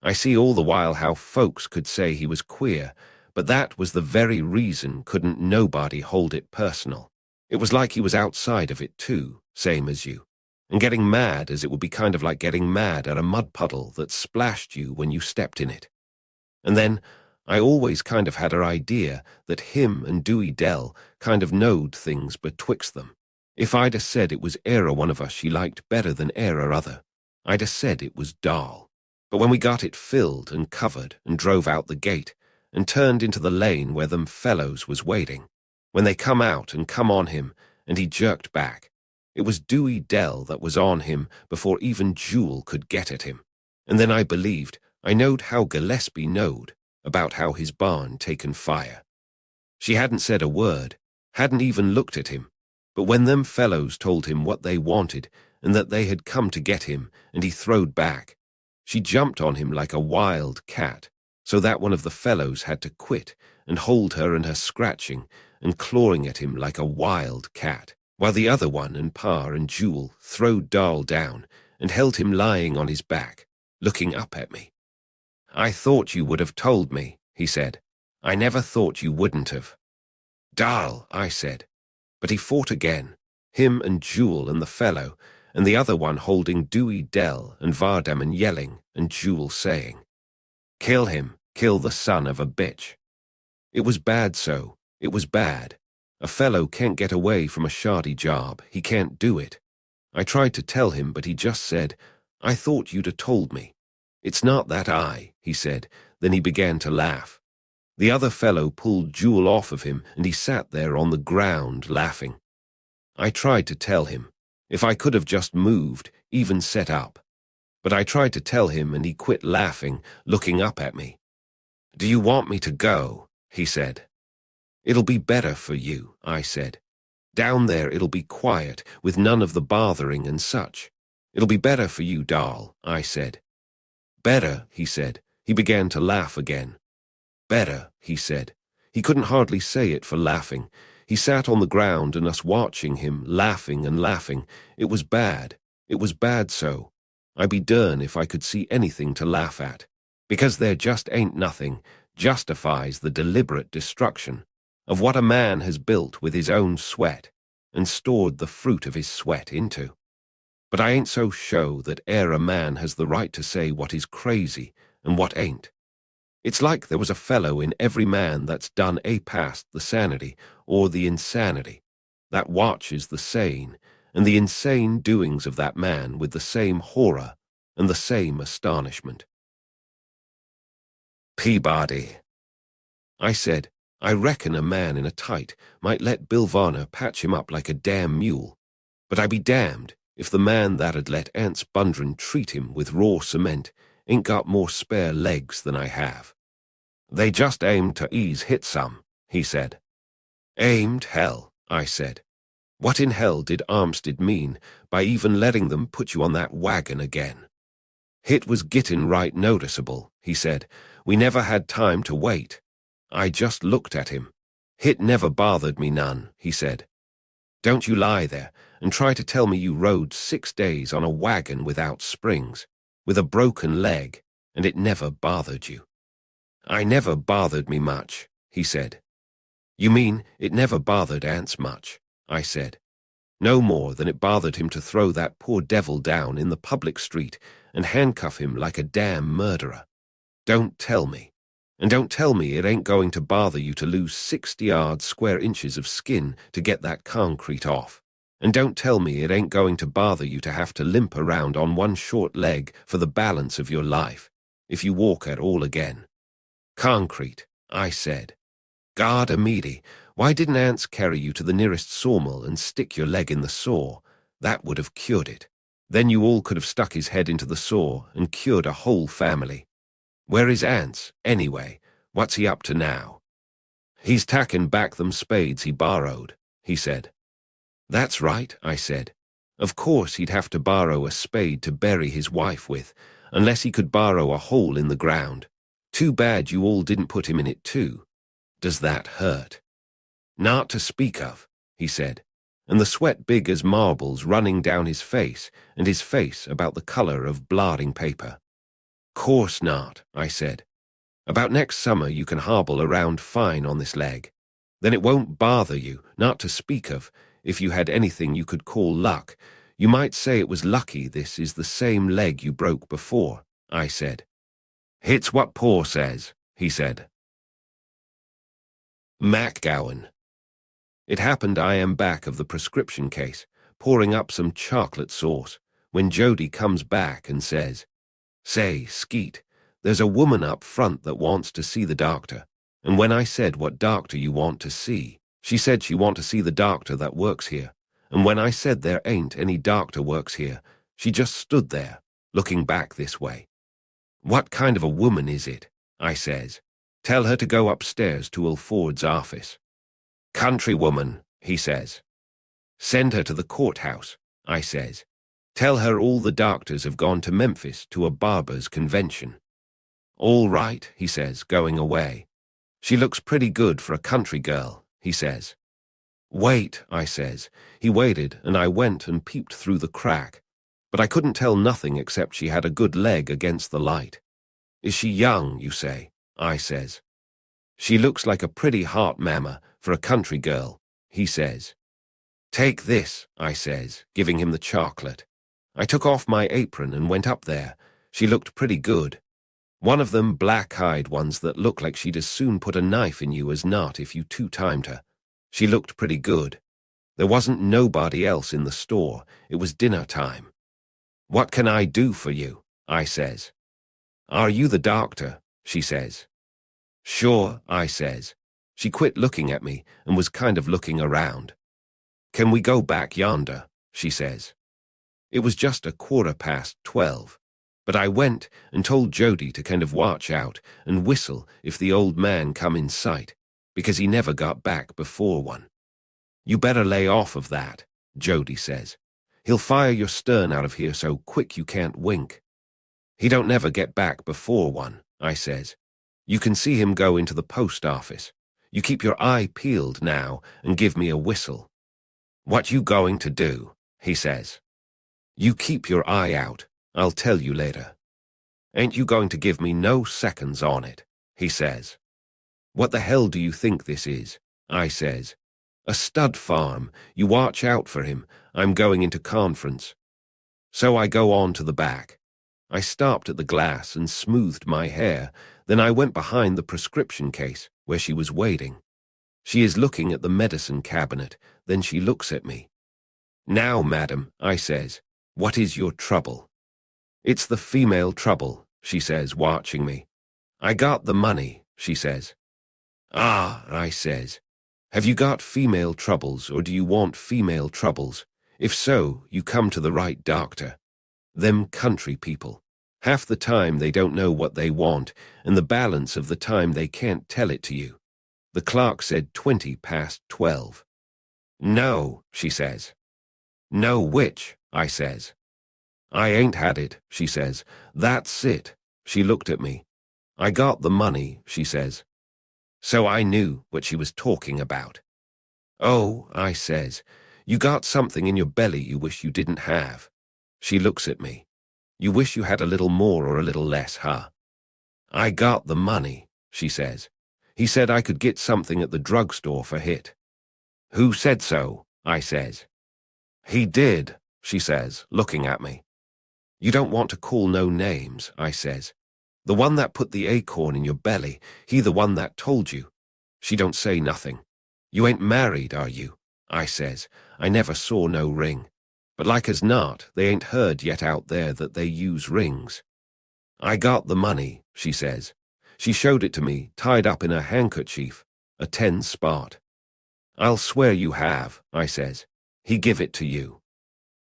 I see all the while how folks could say he was queer, but that was the very reason couldn't nobody hold it personal. It was like he was outside of it too, same as you. And getting mad as it would be kind of like getting mad at a mud puddle that splashed you when you stepped in it. And then I always kind of had an idea that him and Dewey Dell kind of knowed things betwixt them. If I'd a said it was e'er one of us she liked better than e'er other, I'd a said it was Darl. But when we got it filled and covered and drove out the gate and turned into the lane where them fellows was waiting, when they come out and come on him and he jerked back, it was Dewey Dell that was on him before even Jewel could get at him. And then I believed I knowed how Gillespie knowed about how his barn taken fire. She hadn't said a word, hadn't even looked at him, But when them fellows told him what they wanted and that they had come to get him, and he throwed back, she jumped on him like a wild cat, so that one of the fellows had to quit and hold her and her scratching and clawing at him like a wild cat, while the other one and Pa and Jewel throwed Darl down and held him lying on his back, looking up at me. "I thought you would have told me," he said. "I never thought you wouldn't have." "Darl," I said. But he fought again, him and Jewel and the fellow, and the other one holding Dewey Dell and Vardaman yelling, and Jewel saying, "Kill him, kill the son of a bitch." It was bad so, it was bad. A fellow can't get away from a shardy job, he can't do it. I tried to tell him, but he just said, "I thought you'd have told me." "It's not that he said, then he began to laugh. The other fellow pulled Jewel off of him, and he sat there on the ground laughing. I tried to tell him, if I could have just moved, even set up. But I tried to tell him, and he quit laughing, looking up at me. "Do you want me to go?" he said. "It'll be better for you," I said. "Down there it'll be quiet, with none of the bothering and such. It'll be better for you, Darl," I said. "Better," he said. He began to laugh again. "Better," he said. He couldn't hardly say it for laughing. He sat on the ground and us watching him, laughing and laughing. It was bad so. I'd be dern if I could see anything to laugh at, because there just ain't nothing justifies the deliberate destruction of what a man has built with his own sweat and stored the fruit of his sweat into. But I ain't so show that e'er a man has the right to say what is crazy and what ain't. It's like there was a fellow in every man that's done past the sanity or the insanity, that watches the sane and the insane doings of that man with the same horror and the same astonishment. Peabody. I said, I reckon a man in a tight might let Bill Varner patch him up like a damn mule, but I be damned if the man that'd let Anse Bundren treat him with raw cement ain't got more spare legs than I have. "They just aimed to hit some," he said. "Aimed hell," I said. "What in hell did Armstid mean by even letting them put you on that wagon again?" "Hit was gittin' right noticeable," he said. "We never had time to wait." I just looked at him. "Hit never bothered me none," he said. "Don't you lie there and try to tell me you rode 6 days on a wagon without springs, with a broken leg, and it never bothered you." "I never bothered me much," he said. "You mean it never bothered Anse much?" I said. "No more than it bothered him to throw that poor devil down in the public street and handcuff him like a damn murderer. Don't tell me. And don't tell me it ain't going to bother you to lose 60-odd square inches of skin to get that concrete off. And don't tell me it ain't going to bother you to have to limp around on one short leg for the balance of your life, if you walk at all again." "Concrete," I said. "God Amidy, why didn't Anse carry you to the nearest sawmill and stick your leg in the saw? That would have cured it. Then you all could have stuck his head into the saw and cured a whole family. Where is Anse, anyway? What's he up to now?" "He's tacking back them spades he borrowed," he said. "That's right," I said. "Of course he'd have to borrow a spade to bury his wife with, unless he could borrow a hole in the ground. Too bad you all didn't put him in it too. Does that hurt?" "Not to speak of," he said, and the sweat big as marbles running down his face, and his face about the color of blotting paper. "Course not," I said. "About next summer you can hobble around fine on this leg. Then it won't bother you, not to speak of, if you had anything you could call luck. You might say it was lucky this is the same leg you broke before," I said. "Hit's what Paw says," he said. Macgowan. It happened I am back of the prescription case, pouring up some chocolate sauce, when Jody comes back and says, "Say, Skeet, there's a woman up front that wants to see the doctor, and when I said what doctor you want to see, she said she want to see the doctor that works here, and when I said there ain't any doctor works here, she just stood there, looking back this way. 'What kind of a woman is it?' I says. 'Tell her to go upstairs to Will Ford's office.' 'Country woman,' he says. Send her to the courthouse, I says. Tell her all the doctors have gone to Memphis to a barbers' convention. All right, he says, going away. She looks pretty good for a country girl, he says. Wait, I says. He waited, and I went and peeped through the crack. But I couldn't tell nothing except she had a good leg against the light. Is she young, you say? I says. She looks like a pretty hot mamma for a country girl, he says. Take this, I says, giving him the chocolate. I took off my apron and went up there. She looked pretty good. One of them black-eyed ones that looked like she'd as soon put a knife in you as not if you two-timed her. She looked pretty good. There wasn't nobody else in the store. It was dinner time. What can I do for you? I says. Are you the doctor? She says. Sure, I says. She quit looking at me and was kind of looking around. Can we go back yonder? She says. It was just 12:15, but I went and told Jody to kind of watch out and whistle if the old man come in sight, because he never got back before one. You better lay off of that, Jody says. He'll fire your stern out of here so quick you can't wink. He don't never get back before one, I says. You can see him go into the post office. You keep your eye peeled now and give me a whistle. What you going to do? He says. You keep your eye out. I'll tell you later. Ain't you going to give me no seconds on it? He says. What the hell do you think this is? I says. A stud farm. You watch out for him. I'm going into conference. So I go on to the back. I stopped at the glass and smoothed my hair. Then I went behind the prescription case where she was waiting. She is looking at the medicine cabinet. Then she looks at me. Now, madam, I says, what is your trouble? It's the female trouble, she says, watching me. I got the money, she says. Ah, I says. Have you got female troubles, or do you want female troubles? If so, you come to the right doctor. Them country people. Half the time they don't know what they want, and the balance of the time they can't tell it to you. The clerk said 12:20. No, she says. No, which? I says. I ain't had it, she says. That's it. She looked at me. I got the money, she says. So I knew what she was talking about. Oh, I says, you got something in your belly you wish you didn't have. She looks at me. You wish you had a little more or a little less, huh? I got the money, she says. He said I could get something at the drugstore for it. Who said so? I says. He did, she says, looking at me. You don't want to call no names, I says. The one that put the acorn in your belly, he the one that told you. She don't say nothing. You ain't married, are you? I says. I never saw no ring. But like as not, they ain't heard yet out there that they use rings. I got the money, she says. She showed it to me, tied up in a handkerchief, a 10 spot. I'll swear you have, I says. He give it to you.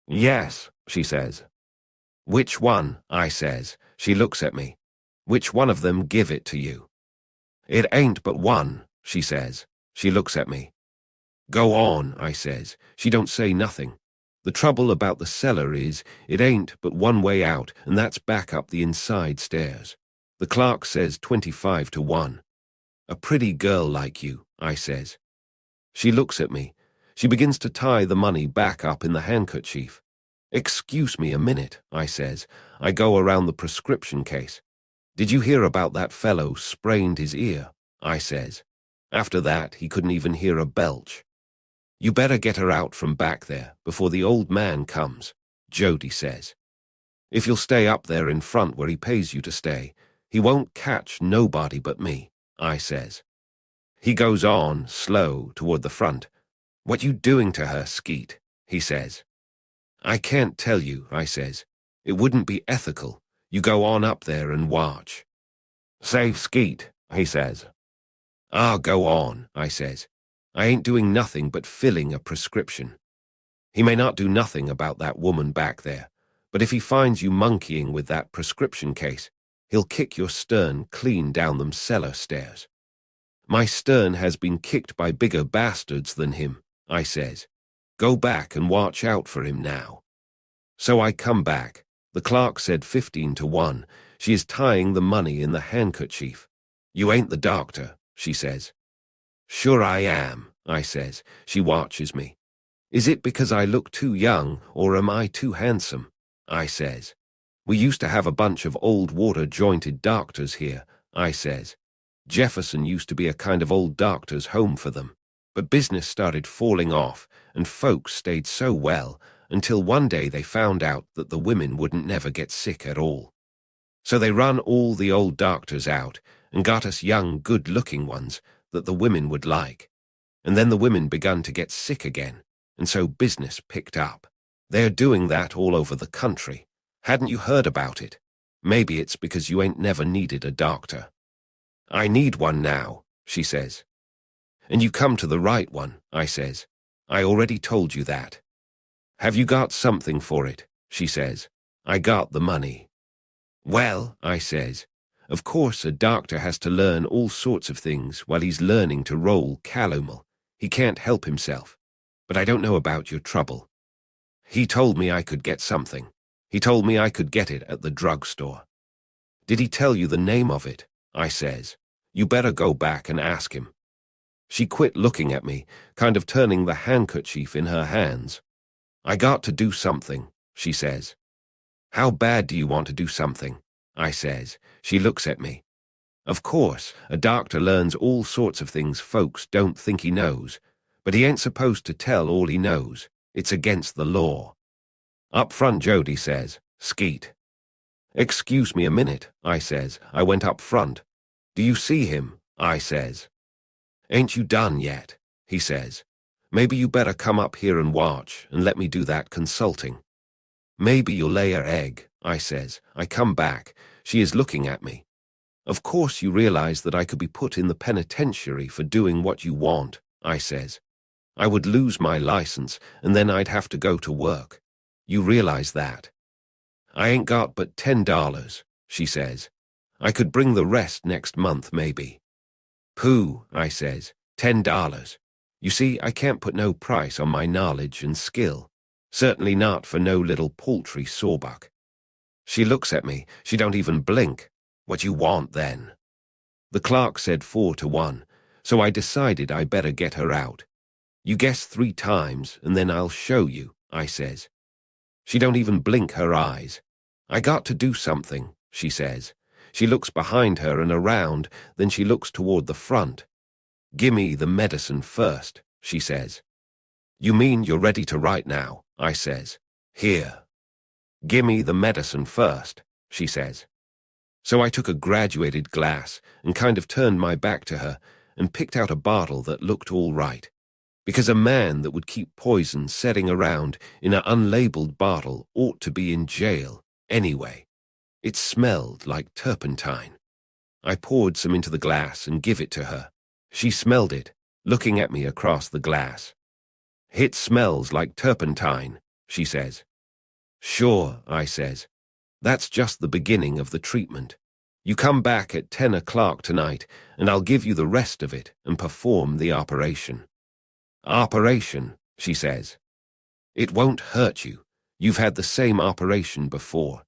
Yes, she says. Which one? I says. She looks at me. Which one of them give it to you? It ain't but one, she says. She looks at me. Go on, I says. She don't say nothing. The trouble about the cellar is, it ain't but one way out, and that's back up the inside stairs. The clerk says 25-1. A pretty girl like you, I says. She looks at me. She begins to tie the money back up in the handkerchief. Excuse me a minute, I says. I go around the prescription case. Did you hear about that fellow sprained his ear? I says. After that, he couldn't even hear a belch. You better get her out from back there before the old man comes, Jody says. If you'll stay up there in front where he pays you to stay, he won't catch nobody but me, I says. He goes on, slow, toward the front. What you doing to her, Skeet? He says. I can't tell you, I says. It wouldn't be ethical. You go on up there and watch. Say, Skeet, he says. Ah, go on, I says. I ain't doing nothing but filling a prescription. He may not do nothing about that woman back there, but if he finds you monkeying with that prescription case, he'll kick your stern clean down them cellar stairs. My stern has been kicked by bigger bastards than him, I says. Go back and watch out for him now. So I come back. The clerk said 15-1. She is tying the money in the handkerchief. You ain't the doctor, she says. Sure I am, I says. She watches me. Is it because I look too young, or am I too handsome? I says. We used to have a bunch of old water-jointed doctors here, I says. Jefferson used to be a kind of old doctor's home for them. But business started falling off, and folks stayed so well, until one day they found out that the women wouldn't never get sick at all. So they run all the old doctors out, and got us young, good-looking ones that the women would like. And then the women begun to get sick again, and so business picked up. They're doing that all over the country. Hadn't you heard about it? Maybe it's because you ain't never needed a doctor. I need one now, she says. And you come to the right one, I says. I already told you that. Have you got something for it? She says. I got the money. Well, I says, of course a doctor has to learn all sorts of things while he's learning to roll calomel. He can't help himself. But I don't know about your trouble. He told me I could get something. He told me I could get it at the drugstore. Did he tell you the name of it? I says. You better go back and ask him. She quit looking at me, kind of turning the handkerchief in her hands. I got to do something, she says. How bad do you want to do something? I says. She looks at me. Of course, a doctor learns all sorts of things folks don't think he knows, but he ain't supposed to tell all he knows. It's against the law. Up front, Jody says. Skeet. Excuse me a minute, I says. I went up front. Do you see him? I says. Ain't you done yet? He says. Maybe you better come up here and watch and let me do that consulting. Maybe you'll lay her egg, I says. I come back. She is looking at me. Of course you realize that I could be put in the penitentiary for doing what you want, I says. I would lose my license and then I'd have to go to work. You realize that? I ain't got but $10, she says. I could bring the rest next month, maybe. Pooh, I says. $10. You see, I can't put no price on my knowledge and skill. Certainly not for no little paltry sawbuck. She looks at me. She don't even blink. What you want, then? The clerk said 4-1, so I decided I better get her out. You guess 3 times, and then I'll show you, I says. She don't even blink her eyes. I got to do something, she says. She looks behind her and around, then she looks toward the front. Gimme the medicine first, she says. You mean you're ready to write now, I says. Here. Gimme the medicine first, she says. So I took a graduated glass and kind of turned my back to her and picked out a bottle that looked all right. Because a man that would keep poison setting around in an unlabeled bottle ought to be in jail anyway. It smelled like turpentine. I poured some into the glass and give it to her. She smelled it, looking at me across the glass. It smells like turpentine, she says. Sure, I says. That's just the beginning of the treatment. You come back at 10 o'clock tonight, and I'll give you the rest of it and perform the operation. Operation, she says. It won't hurt you. You've had the same operation before.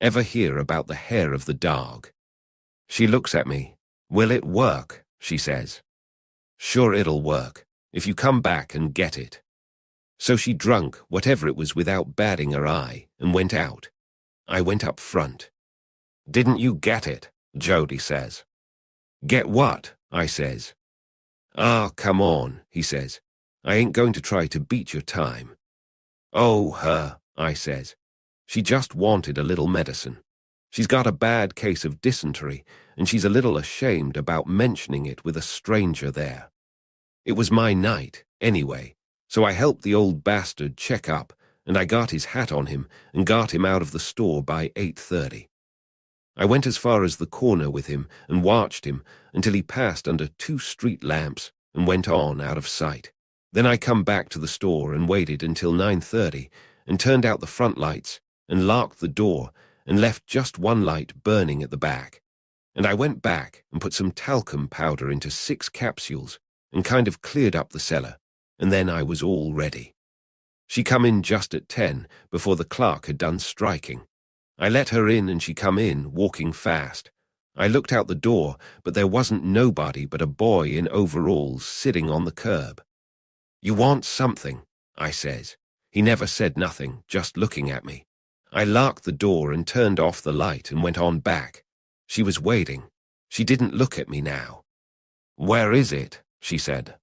Ever hear about the hair of the dog? She looks at me. Will it work? She says. Sure it'll work, if you come back and get it. So she drunk whatever it was without batting her eye and went out. I went up front. Didn't you get it? Jody says. Get what? I says. Ah, come on, he says. I ain't going to try to beat your time. Oh, her, I says. She just wanted a little medicine. She's got a bad case of dysentery, and she's a little ashamed about mentioning it with a stranger there. It was my night, anyway, so I helped the old bastard check up, and I got his hat on him and got him out of the store by 8:30. I went as far as the corner with him and watched him until he passed under 2 street lamps and went on out of sight. Then I come back to the store and waited until 9:30 and turned out the front lights and locked the door and left just one light burning at the back. And I went back and put some talcum powder into 6 capsules and kind of cleared up the cellar, and then I was all ready. She come in just at 10, before the clock had done striking. I let her in and she come in, walking fast. I looked out the door, but there wasn't nobody but a boy in overalls sitting on the curb. "You want something," I says. He never said nothing, just looking at me. I locked the door and turned off the light and went on back. She was waiting. She didn't look at me now. "Where is it?" she said.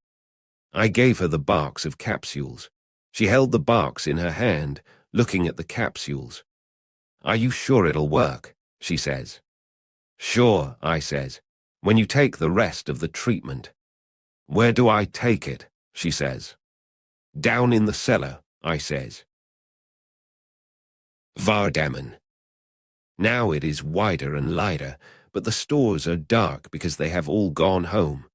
I gave her the box of capsules. She held the box in her hand, looking at the capsules. "Are you sure it'll work?" she says. "Sure," I says, "when you take the rest of the treatment." "Where do I take it?" she says. "Down in the cellar," I says. Vardaman. Now it is wider and lighter, but the stores are dark because they have all gone home.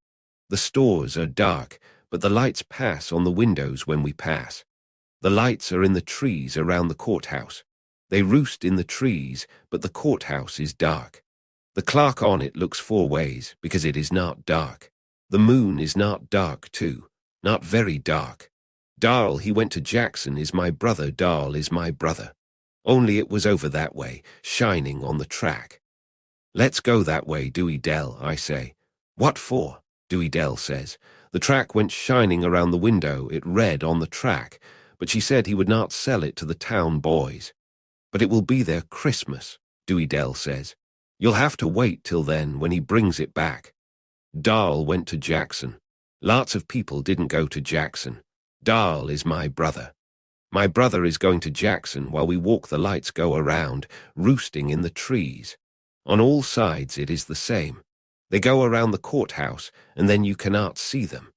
The stores are dark, but the lights pass on the windows when we pass. The lights are in the trees around the courthouse. They roost in the trees, but the courthouse is dark. The clock on it looks 4 ways because it is not dark. The moon is not dark too, not very dark. Darl, he went to Jackson, is my brother. Darl is my brother. Only it was over that way, shining on the track. "Let's go that way, Dewey Dell," I say. "What for?" Dewey Dell says. "The track went shining around the window. It read on the track, but she said he would not sell it to the town boys." "But it will be their Christmas," Dewey Dell says. "You'll have to wait till then when he brings it back." Darl went to Jackson. Lots of people didn't go to Jackson. Darl is my brother. My brother is going to Jackson while we walk. The lights go around, roosting in the trees. On all sides it is the same. They go around the courthouse, and then you cannot see them.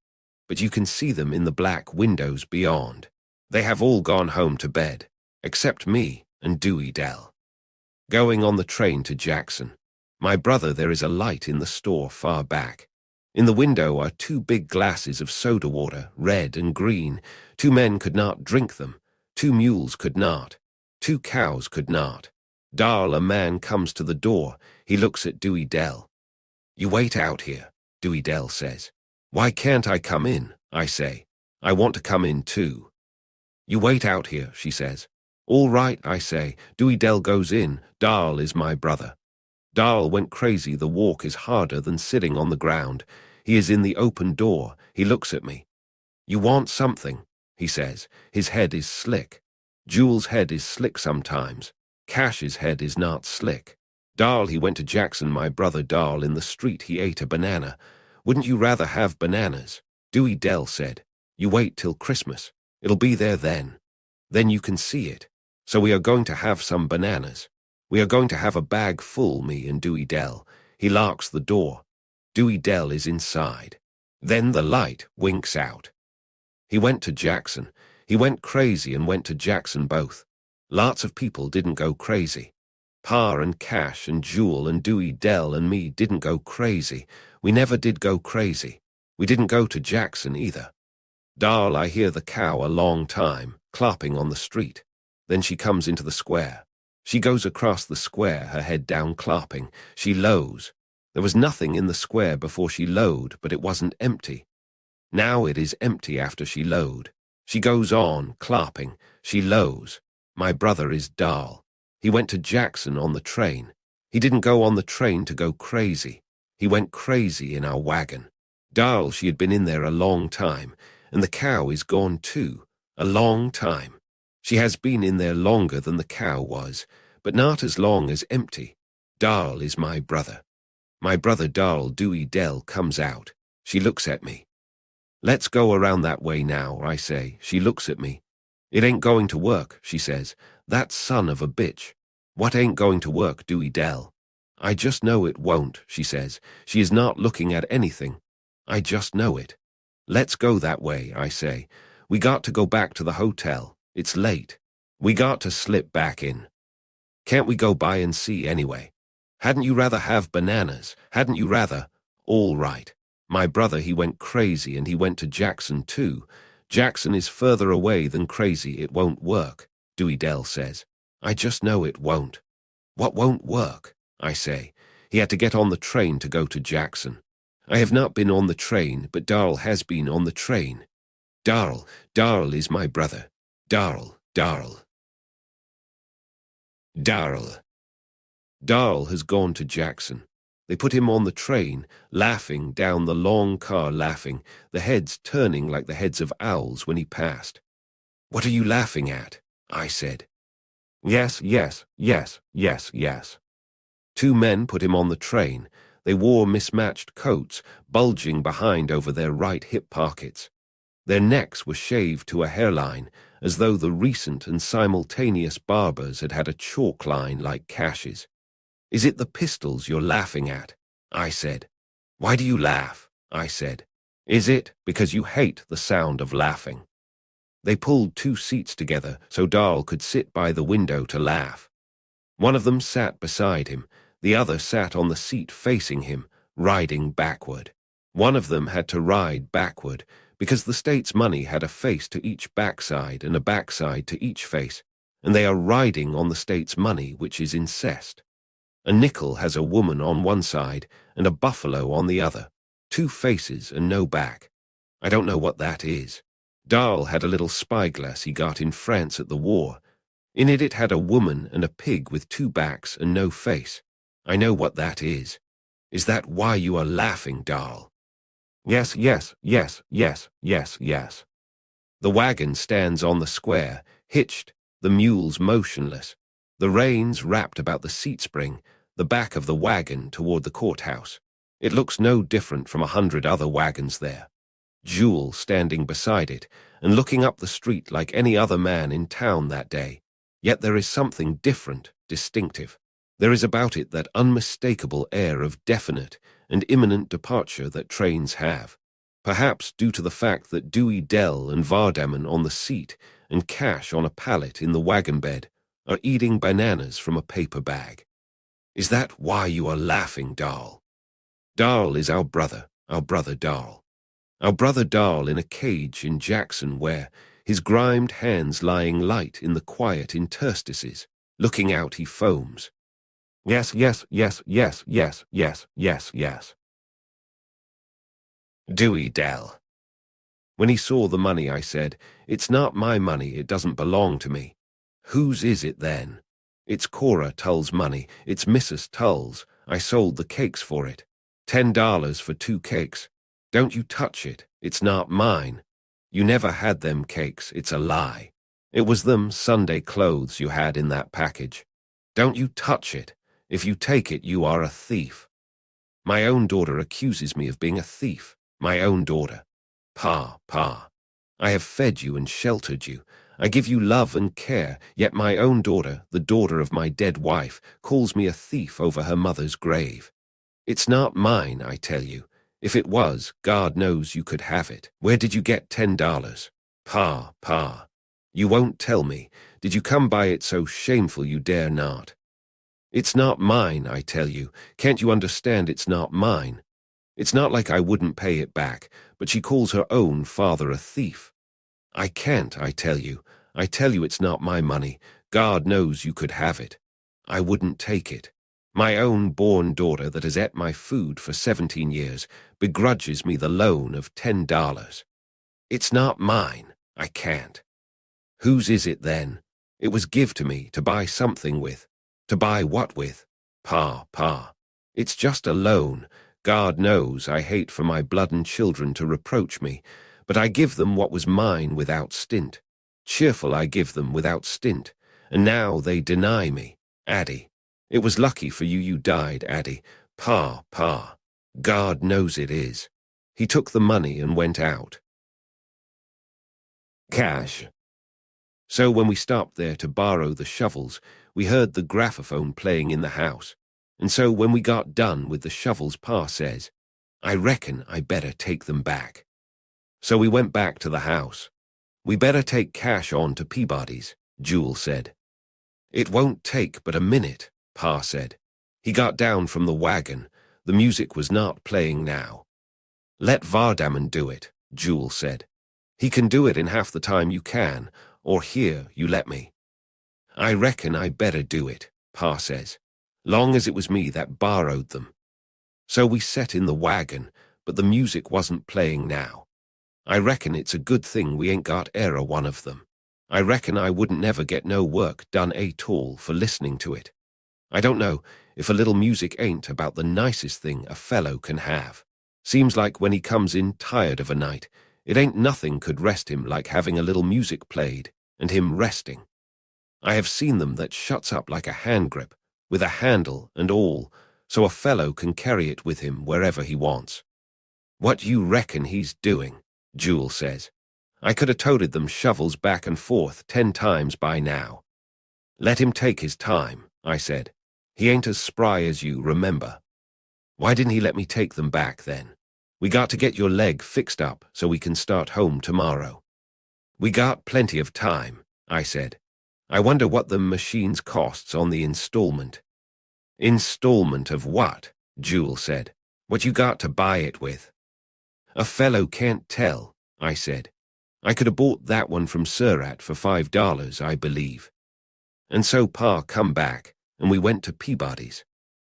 But you can see them in the black windows beyond. They have all gone home to bed, except me and Dewey Dell. Going on the train to Jackson. My brother, there is a light in the store far back. In the window are 2 big glasses of soda water, red and green. 2 men could not drink them. 2 mules could not. 2 cows could not. Darl, a man comes to the door. He looks at Dewey Dell. "You wait out here," Dewey Dell says. "Why can't I come in?" I say. "I want to come in too." "You wait out here," she says. "All right," I say. Dewey Dell goes in. Darl is my brother. Darl went crazy. The walk is harder than sitting on the ground. He is in the open door. He looks at me. "You want something?" he says. His head is slick. Jewel's head is slick sometimes. Cash's head is not slick. Darl, he went to Jackson, my brother. Darl, in the street he ate a banana. "Wouldn't you rather have bananas?" Dewey Dell said. "You wait till Christmas. It'll be there then. Then you can see it. So we are going to have some bananas. We are going to have a bag full, me and Dewey Dell." He locks the door. Dewey Dell is inside. Then the light winks out. He went to Jackson. He went crazy and went to Jackson both. Lots of people didn't go crazy. Pa and Cash and Jewel and Dewey Dell and me didn't go crazy. We never did go crazy. We didn't go to Jackson either. Darl, I hear the cow a long time, clopping on the street. Then she comes into the square. She goes across the square, her head down, clopping. She lows. There was nothing in the square before she lowed, but it wasn't empty. Now it is empty after she lowed. She goes on, clopping. She lows. My brother is Darl. He went to Jackson on the train. He didn't go on the train to go crazy. He went crazy in our wagon. Darl, she had been in there a long time, and the cow is gone too, a long time. She has been in there longer than the cow was, but not as long as empty. Darl is my brother. My brother Darl, Dewey Dell, comes out. She looks at me. "Let's go around that way now," I say. She looks at me. "It ain't going to work," she says. "That son of a bitch." "What ain't going to work, Dewey Dell?" "I just know it won't," she says. She is not looking at anything. "I just know it." "Let's go that way," I say. "We got to go back to the hotel. It's late. We got to slip back in. Can't we go by and see anyway? Hadn't you rather have bananas? Hadn't you rather?" "All right." My brother, he went crazy and he went to Jackson too. Jackson is further away than crazy. It won't work, Dewey Dell says. "I just know it won't." "What won't work?" I say. "He had to get on the train to go to Jackson." "I have not been on the train, but Darl has been on the train." Darl is my brother. Darl, Darl. Darl. Darl has gone to Jackson. They put him on the train, laughing down the long car, laughing, the heads turning like the heads of owls when he passed. "What are you laughing at?" I said. "Yes, yes, yes, yes, yes." Two men put him on the train. They wore mismatched coats, bulging behind over their right hip pockets. Their necks were shaved to a hairline, as though the recent and simultaneous barbers had had a chalk line like Cash's. "Is it the pistols you're laughing at?" I said. "Why do you laugh?" I said. "Is it because you hate the sound of laughing?" They pulled two seats together so Darl could sit by the window to laugh. One of them sat beside him, the other sat on the seat facing him, riding backward. One of them had to ride backward because the state's money had a face to each backside and a backside to each face, and they are riding on the state's money, which is incest. A nickel has a woman on one side and a buffalo on the other, two faces and no back. I don't know what that is. Darl had a little spyglass he got in France at the war. In it had a woman and a pig with two backs and no face. I know what that is. Is that why you are laughing, Darl? Yes, yes, yes, yes, yes, yes. The wagon stands on the square, hitched, the mules motionless, the reins wrapped about the seat spring, the back of the wagon toward the courthouse. It looks no different from 100 other wagons there. Jewel standing beside it and looking up the street like any other man in town that day. Yet there is something different, distinctive. There is about it that unmistakable air of definite and imminent departure that trains have. Perhaps due to the fact that Dewey Dell and Vardaman on the seat and Cash on a pallet in the wagon bed are eating bananas from a paper bag. Is that why you are laughing, Darl? Darl is our brother Darl. Our brother Darl in a cage in Jackson where, his grimed hands lying light in the quiet interstices, looking out he foams. Yes, yes, yes, yes, yes, yes, yes, yes. Dewey Dell. When he saw the money, I said, "It's not my money, it doesn't belong to me." "Whose is it then?" "It's Cora Tull's money, it's Mrs. Tull's. I sold the cakes for it. $10 for 2 cakes. Don't you touch it, it's not mine. You never had them cakes, it's a lie. It was them Sunday clothes you had in that package. Don't you touch it. If you take it, you are a thief." My own daughter accuses me of being a thief. My own daughter. Pa. I have fed you and sheltered you. I give you love and care, yet my own daughter, the daughter of my dead wife, calls me a thief over her mother's grave. It's not mine, I tell you. If it was, God knows you could have it. Where did you get $10? Pa. You won't tell me. Did you come by it so shameful you dare not? It's not mine, I tell you. Can't you understand it's not mine? It's not like I wouldn't pay it back, but she calls her own father a thief. I can't, I tell you. I tell you it's not my money. God knows you could have it. I wouldn't take it. My own born daughter that has ate my food for 17 years begrudges me the loan of $10. It's not mine. I can't. Whose is it then? It was give to me to buy something with. To buy what with? Pa. It's just a loan. God knows I hate for my blood and children to reproach me, but I give them what was mine without stint. Cheerful I give them without stint, and now they deny me. Addie. It was lucky for you you died, Addie. Pa. God knows it is. He took the money and went out. Cash. So when we stopped there to borrow the shovels, we heard the graphophone playing in the house. And so when we got done with the shovels, Pa says, "I reckon I better take them back." So we went back to the house. "We better take Cash on to Peabody's," Jewel said. "It won't take but a minute," Pa said. He got down from the wagon. The music was not playing now. "Let Vardaman do it," Jewel said. "He can do it in half the time you can, or here you let me." "I reckon I better do it," Pa says, "long as it was me that borrowed them." So we sat in the wagon, but the music wasn't playing now. I reckon it's a good thing we ain't got e'er a one of them. I reckon I wouldn't never get no work done at all for listening to it. I don't know if a little music ain't about the nicest thing a fellow can have. Seems like when he comes in tired of a night, it ain't nothing could rest him like having a little music played and him resting. I have seen them that shuts up like a hand grip, with a handle and all, so a fellow can carry it with him wherever he wants. What you reckon he's doing? Jewel says. I could have toted them shovels back and forth 10 times by now. Let him take his time, I said. He ain't as spry as you, remember. Why didn't he let me take them back then? We got to get your leg fixed up so we can start home tomorrow. We got plenty of time, I said. I wonder what the machines costs on the installment. Installment of what? Jewel said. What you got to buy it with? A fellow can't tell, I said. I could have bought that one from Surat for $5, I believe. And so Pa come back, and we went to Peabody's.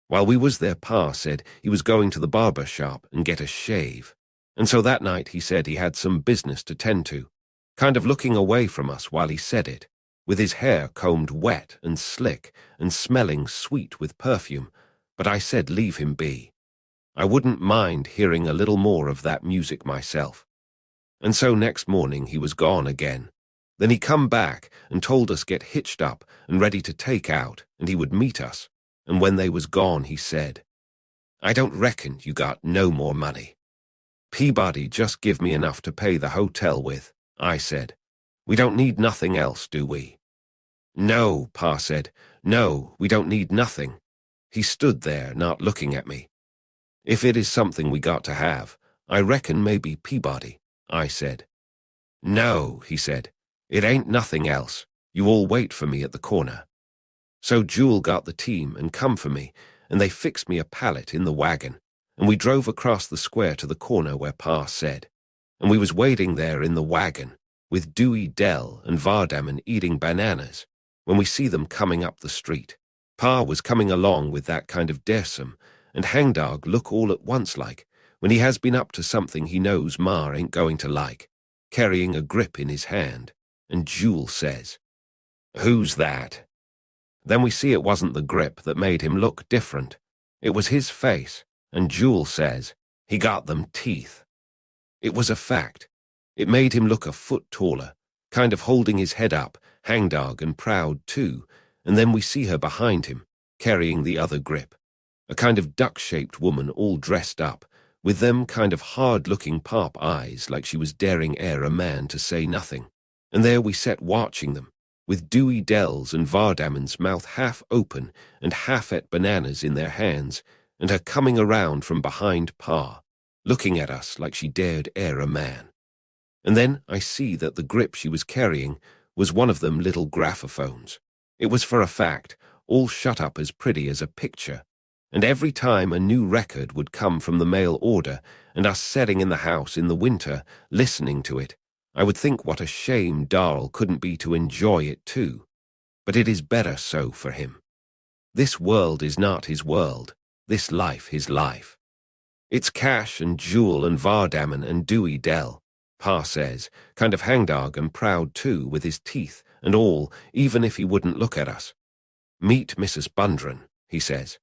While we was there, Pa said he was going to the barber shop and get a shave. And so that night he said he had some business to tend to, kind of looking away from us while he said it, with his hair combed wet and slick and smelling sweet with perfume, but I said leave him be. I wouldn't mind hearing a little more of that music myself. And so next morning he was gone again. Then he come back and told us get hitched up and ready to take out, and he would meet us. And when they was gone, he said, I don't reckon you got no more money. Peabody just give me enough to pay the hotel with, I said. We don't need nothing else, do we? No, Pa said. No, we don't need nothing. He stood there, not looking at me. If it is something we got to have, I reckon maybe Peabody, I said. No, he said. It ain't nothing else. You all wait for me at the corner. So Jewel got the team and come for me, and they fixed me a pallet in the wagon, and we drove across the square to the corner where Pa said. And we was waiting there in the wagon, with Dewey Dell and Vardaman eating bananas, when we see them coming up the street. Pa was coming along with that kind of daresome, and hangdog look all at once like, when he has been up to something he knows Ma ain't going to like, carrying a grip in his hand, and Jewel says, Who's that? Then we see it wasn't the grip that made him look different. It was his face, and Jewel says, he got them teeth. It was a fact. It made him look a foot taller, kind of holding his head up, hangdog and proud too, and then we see her behind him, carrying the other grip. A kind of duck-shaped woman all dressed up, with them kind of hard-looking pop eyes like she was daring a man to say nothing. And there we sat watching them, with Dewey Dell's and Vardaman's mouth half open and half at bananas in their hands, and her coming around from behind Pa, looking at us like she dared a man. And then I see that the grip she was carrying was one of them little graphophones. It was for a fact, all shut up as pretty as a picture, and every time a new record would come from the mail order and us sitting in the house in the winter listening to it, I would think what a shame Darl couldn't be to enjoy it too. But it is better so for him. This world is not his world, this life his life. It's Cash and Jewel and Vardaman and Dewey Dell, Pa says, kind of hangdog and proud too, with his teeth and all, even if he wouldn't look at us. Meet Mrs. Bundren, he says.